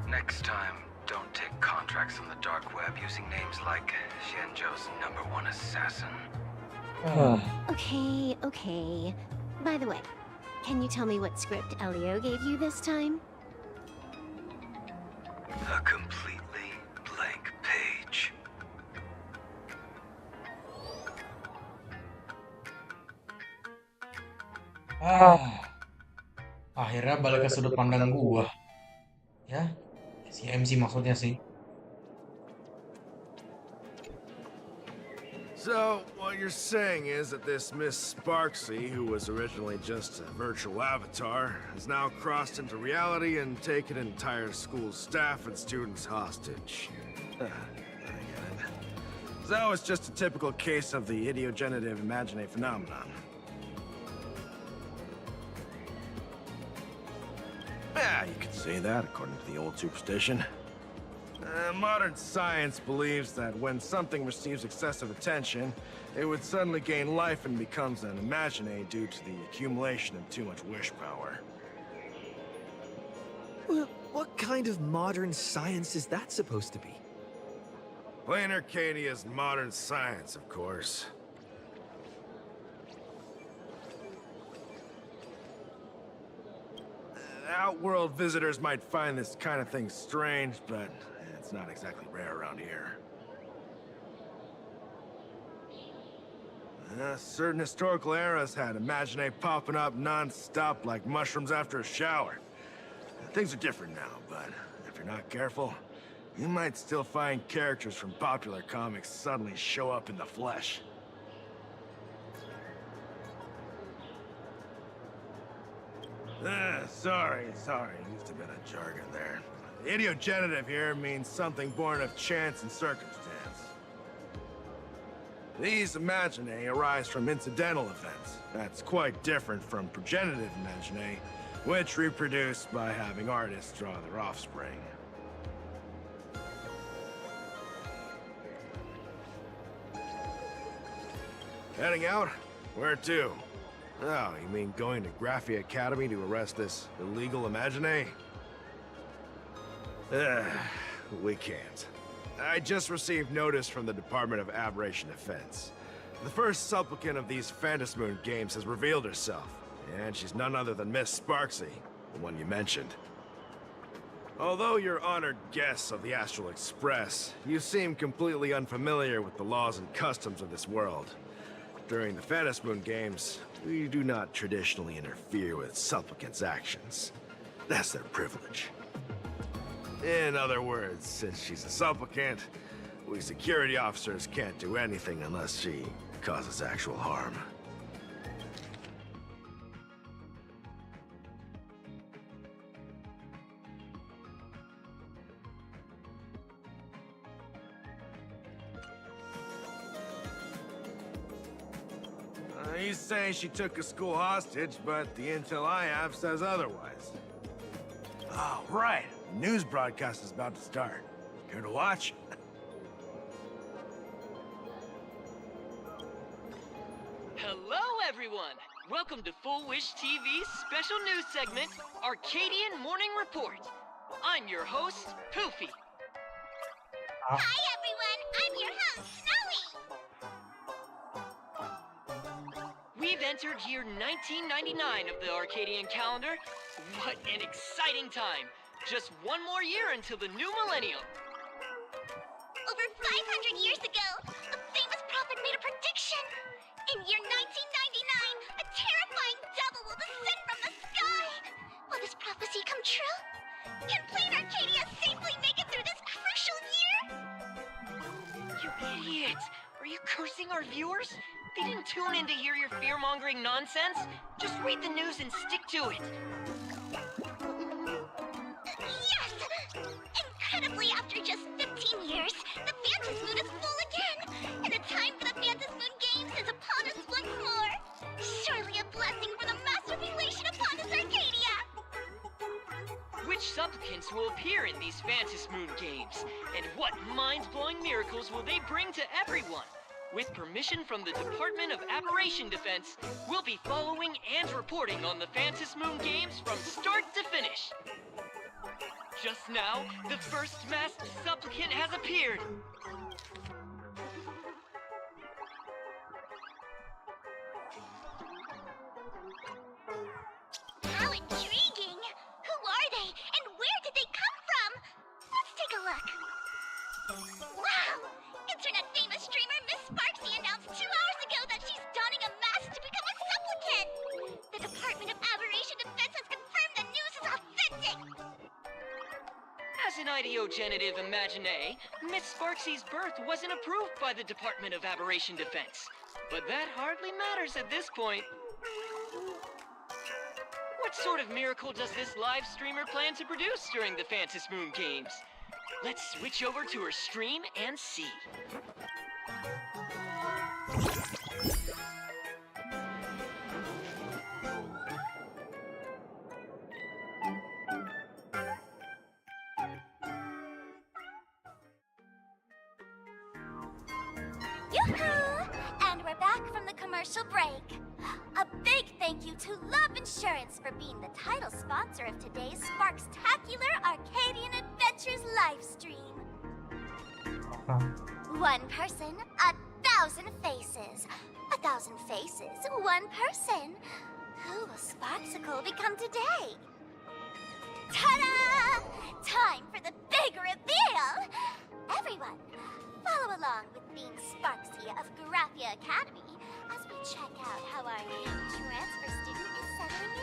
Next time, don't take contracts on the dark web using names like Xianzhou's #1 assassin. Okay. By the way, can you tell me what script Elio gave you this time? A completely blank page. Akhirnya balik ke sudut pandang gua. Ya, si MC maksudnya sih. So, what you're saying is that this Miss Sparksy, who was originally just a virtual avatar, has now crossed into reality and taken an entire school staff and students hostage. I get it. So it's just a typical case of the idiogenerative imagine phenomenon. Yeah, you could say that according to the old superstition. Modern science believes that when something receives excessive attention, it would suddenly gain life and becomes an imagine due to the accumulation of too much wish power. Well, what kind of modern science is that supposed to be? Plain Arcadia's modern science, of course. Outworld visitors might find this kind of thing strange, but it's not exactly rare around here. Certain historical eras had imagine popping up non-stop like mushrooms after a shower. Things are different now, but if you're not careful, you might still find characters from popular comics suddenly show up in the flesh. Sorry. Used a bit of jargon there. The idiogenitive here means something born of chance and circumstance. These imaginae arise from incidental events. That's quite different from progenitive imaginae, which reproduce by having artists draw their offspring. Heading out? Where to? Oh, you mean going to Graphia Academy to arrest this illegal imaginae? We can't. I just received notice from the Department of Aberration Defense. The first supplicant of these Phantasmoon games has revealed herself, and she's none other than Miss Sparksy, the one you mentioned. Although you're honored guests of the Astral Express, you seem completely unfamiliar with the laws and customs of this world. During the Phantasmoon games, we do not traditionally interfere with supplicants' actions. That's their privilege. In other words, since she's a supplicant, we security officers can't do anything unless she causes actual harm. He's saying she took a school hostage, but the intel I have says otherwise. Oh, right. The news broadcast is about to start. Care to watch? Hello, everyone! Welcome to Full Wish TV's special news segment, Arcadian Morning Report. I'm your host, Poofy. Hi, everyone! I'm your host, Snowy! We've entered year 1999 of the Arcadian calendar. What an exciting time! Just one more year until the new millennium. Over 500 years ago, a famous prophet made a prediction. In year 1999, a terrifying devil will descend from the sky. Will this prophecy come true? Can Plain Arcadia safely make it through this crucial year? You idiot! Are you cursing our viewers? They didn't tune in to hear your fear-mongering nonsense. Just read the news and stick to it. Yes! Incredibly, after just 15 years, the Phantasmoon is full again! And the time for the Phantasmoon Games is upon us once more! Surely a blessing for the master relation upon us, Arcadia! Which supplicants will appear in these Phantasmoon games? And what mind-blowing miracles will they bring to everyone? With permission from the Department of Aberration Defense, we'll be following and reporting on the Phantasmoon games from start to finish. Just now, the first masked supplicant has appeared. How intriguing! Who are they, and where did they come from? Let's take a look. Wow! Internet famous streamer Miss Sparksy announced 2 hours ago that she's donning a mask to become a supplicant! The Department of Aberration Defense has confirmed the news is authentic! As an idiogenitive imaginae, Miss Sparksy's birth wasn't approved by the Department of Aberration Defense. But that hardly matters at this point. What sort of miracle does this live streamer plan to produce during the Phantasmoon games? Let's switch over to her stream and see. Yoo-hoo! And we're back from the commercial break. A big thank you to Love Insurance for being the title sponsor of today's Sparkstacular Arcadian Adventures livestream. One person, 1,000 faces. 1,000 faces, one person. Who will Sparksicle become today? Ta-da! Time for the big reveal! Everyone, follow along with Being Sparksy of Graphia Academy as we check out how our new transfer student is settling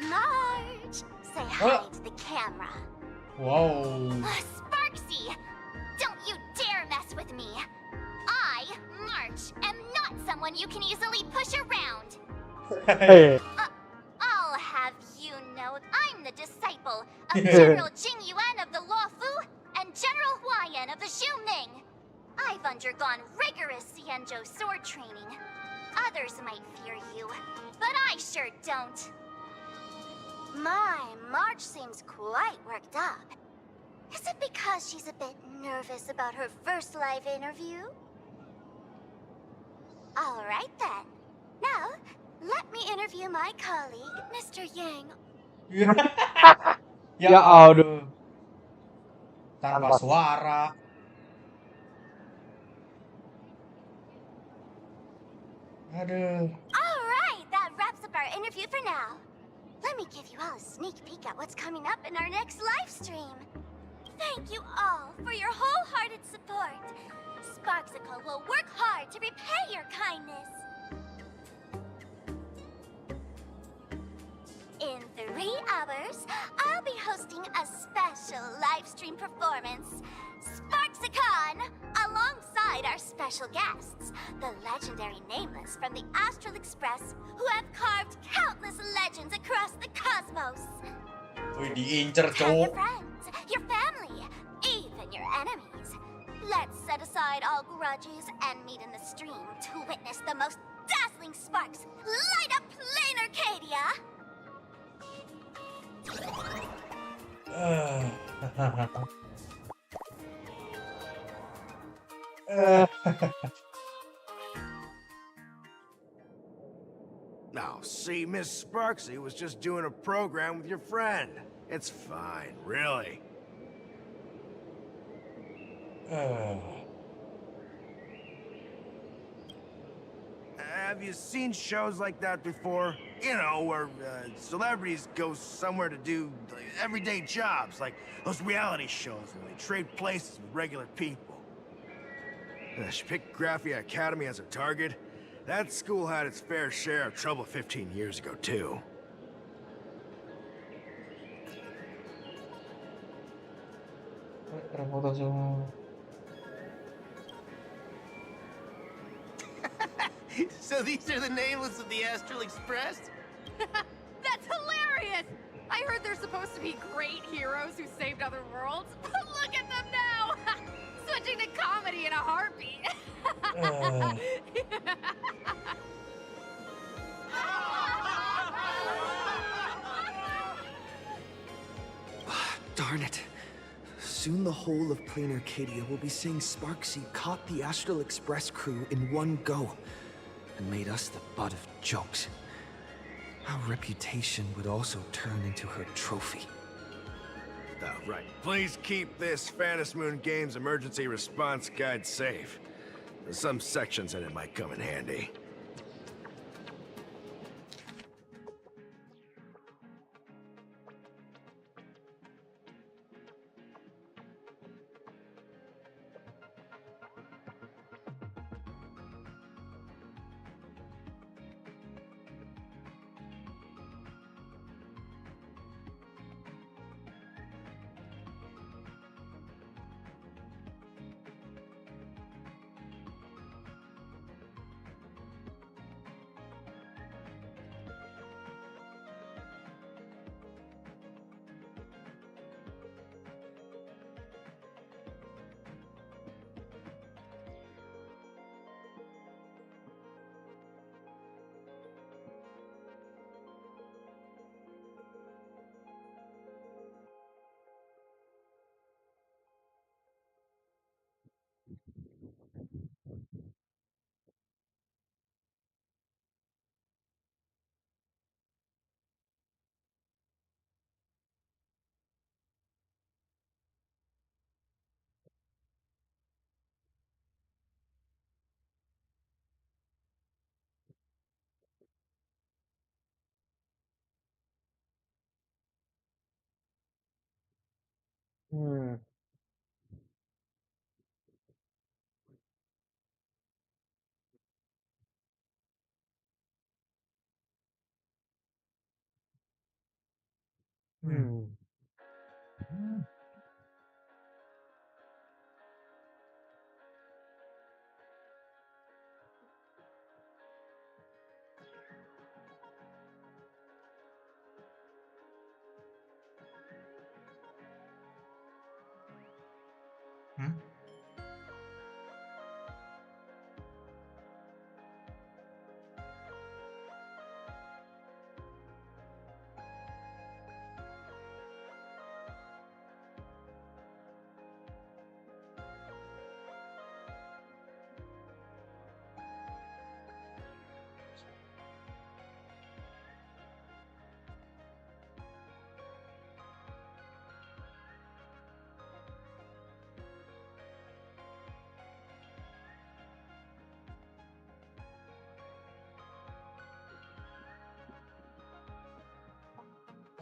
in. Marge, say hi to the camera. Whoa. Sparksy, don't you dare mess with me. I, Marge, am not someone you can easily push around. Hey. I'll have you know I'm I'm the disciple of General Jing Yuan of the Luofu and General Huayan of the Xu Ming. I've undergone rigorous Xianzhou sword training. Others might fear you, but I sure don't. My, March seems quite worked up. Is it because she's a bit nervous about her first live interview? All right then. Now, let me interview my colleague, Mr. Yang. Ya aduh. Tanpa suara. Aduh. All right, that wraps up our interview for now. Let me give you all a sneak peek at what's coming up in our next live stream. Thank you all for your wholehearted support. Sparksicle will work hard to repay your kindness. In 3 hours, I'll be hosting a special live stream performance, Sparksicon, alongside our special guests, the legendary Nameless from the Astral Express, who have carved countless legends across the cosmos. Wih, diincer, Tell your cowok. friends, your family, even your enemies. Let's set aside all grudges and meet in the stream to witness the most dazzling sparks light up Plain Arcadia. Now, see, Miss Sparksy was just doing a program with your friend. It's fine, really. Have you seen shows like that before? You know, where celebrities go somewhere to do like, everyday jobs, like those reality shows where they trade places with regular people. She picked Graphia Academy as a target. That school had its fair share of trouble 15 years ago, too. So these are the nameless of the Astral Express? That's hilarious! I heard they're supposed to be great heroes who saved other worlds, but look at them now! Switching to comedy in a heartbeat. Darn it. Soon the whole of Plain Arcadia will be saying Sparksy caught the Astral Express crew in one go and made us the butt of jokes. Our reputation would also turn into her trophy. Oh, right. Please keep this Fantasy Moon Games emergency response guide safe. There's some sections in it might come in handy.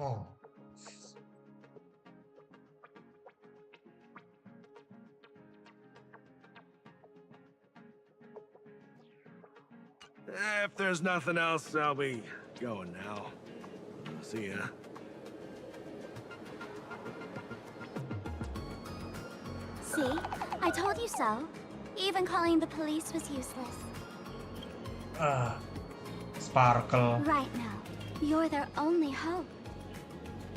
Oh. If there's nothing else, I'll be going now. See ya. See? I told you so. Even calling the police was useless. Sparkle. Right now, you're their only hope.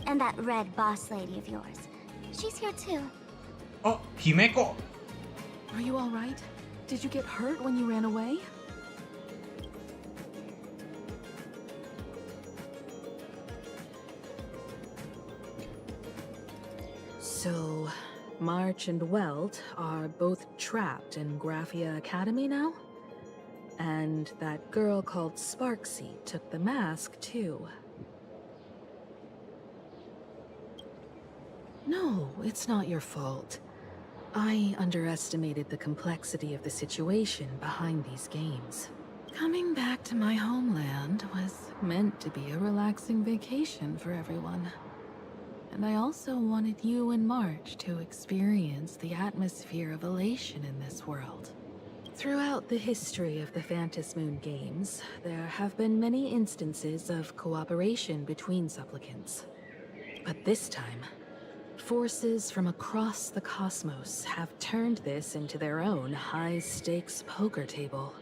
And that red boss lady of yours. She's here too. Oh, Himeko. Are you all right? Did you get hurt when you ran away? So, March and Welt are both trapped in Graphia Academy now? And that girl called Sparksy took the mask, too. No, it's not your fault. I underestimated the complexity of the situation behind these games. Coming back to my homeland was meant to be a relaxing vacation for everyone. And I also wanted you and March to experience the atmosphere of elation in this world. Throughout the history of the Phantom Moon games, there have been many instances of cooperation between supplicants. But this time, forces from across the cosmos have turned this into their own high-stakes poker table.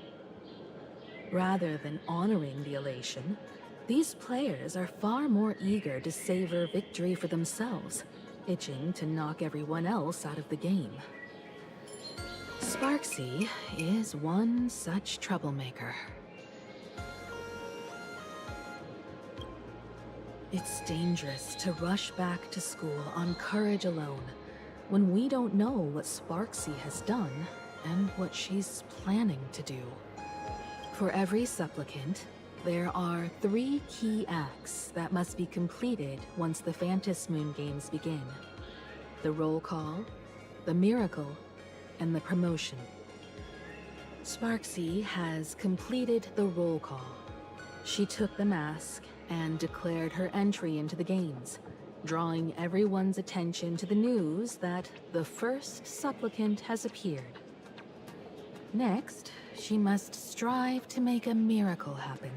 Rather than honoring the elation, these players are far more eager to savor victory for themselves, itching to knock everyone else out of the game. Sparksy is one such troublemaker. It's dangerous to rush back to school on courage alone, when we don't know what Sparksy has done and what she's planning to do. For every supplicant, there are 3 key acts that must be completed once the Phantom Moon games begin. The roll call, the miracle, and the promotion. Sparksy has completed the roll call. She took the mask and declared her entry into the games, drawing everyone's attention to the news that the first supplicant has appeared. Next, she must strive to make a miracle happen,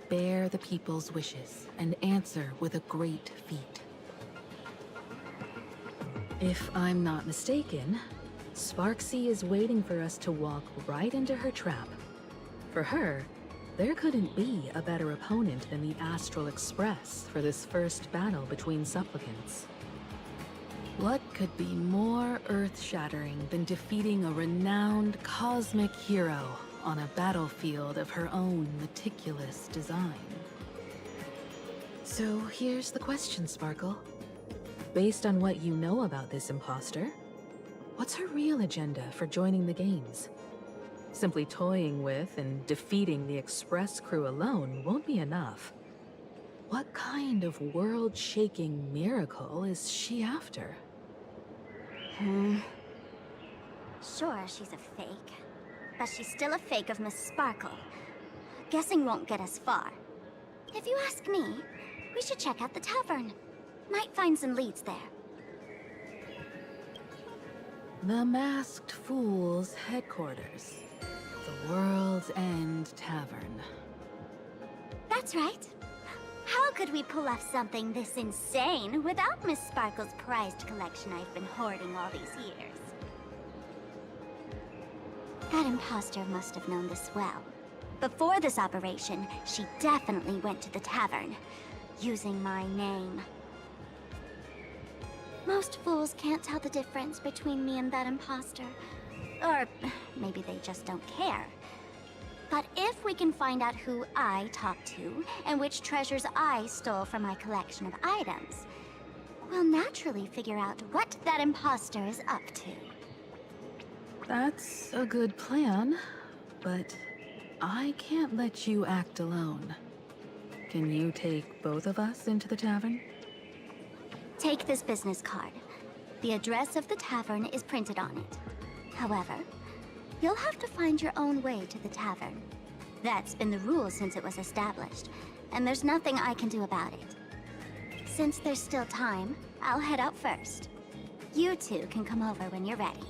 bear the people's wishes, and answer with a great feat. If I'm not mistaken, Sparksy is waiting for us to walk right into her trap. For her, there couldn't be a better opponent than the Astral Express for this first battle between supplicants. What could be more earth-shattering than defeating a renowned cosmic hero on a battlefield of her own meticulous design? So here's the question, Sparkle. Based on what you know about this imposter, what's her real agenda for joining the games? Simply toying with and defeating the Express crew alone won't be enough. What kind of world-shaking miracle is she after? Sure, she's a fake. But she's still a fake of Miss Sparkle. Guessing won't get us far. If you ask me, we should check out the tavern. Might find some leads there. The Masked Fool's headquarters. The World's End Tavern. That's right. How could we pull off something this insane without Miss Sparkle's prized collection I've been hoarding all these years? That imposter must have known this well. Before this operation, she definitely went to the tavern, using my name. Most fools can't tell the difference between me and that imposter. Or maybe they just don't care. But if we can find out who I talked to and which treasures I stole from my collection of items, we'll naturally figure out what that imposter is up to. That's a good plan, but I can't let you act alone. Can you take both of us into the tavern? Take this business card. The address of the tavern is printed on it. However, you'll have to find your own way to the tavern. That's been the rule since it was established, and there's nothing I can do about it. Since there's still time, I'll head out first. You two can come over when you're ready.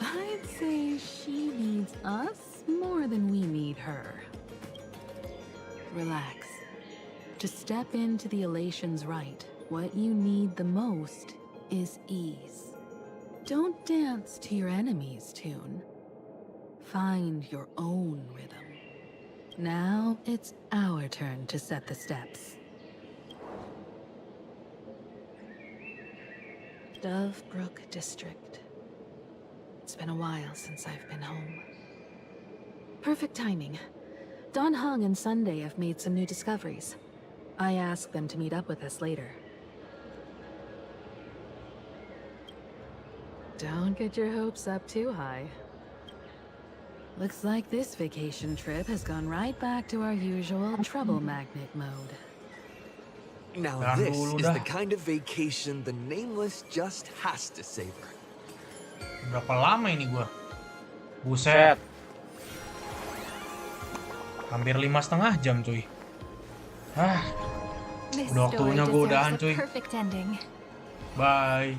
I'd say she needs us more than we need her. Relax. To step into the Elation's right, what you need the most is ease. Don't dance to your enemy's tune. Find your own rhythm. Now it's our turn to set the steps. Dovebrook District. It's been a while since I've been home. Perfect timing. Don Hung and Sunday have made some new discoveries. I asked them to meet up with us later. Don't get your hopes up too high. Looks like this vacation trip has gone right back to our usual trouble magnet mode. Now this is the kind of vacation the Nameless just has to savor. Berapa lama ini gua? Buset. Hampir 5,5 jam, cuy. Udah waktunya gua udahan, cuy. Perfect ending. Bye.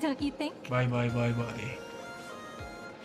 Don't you think? Bye.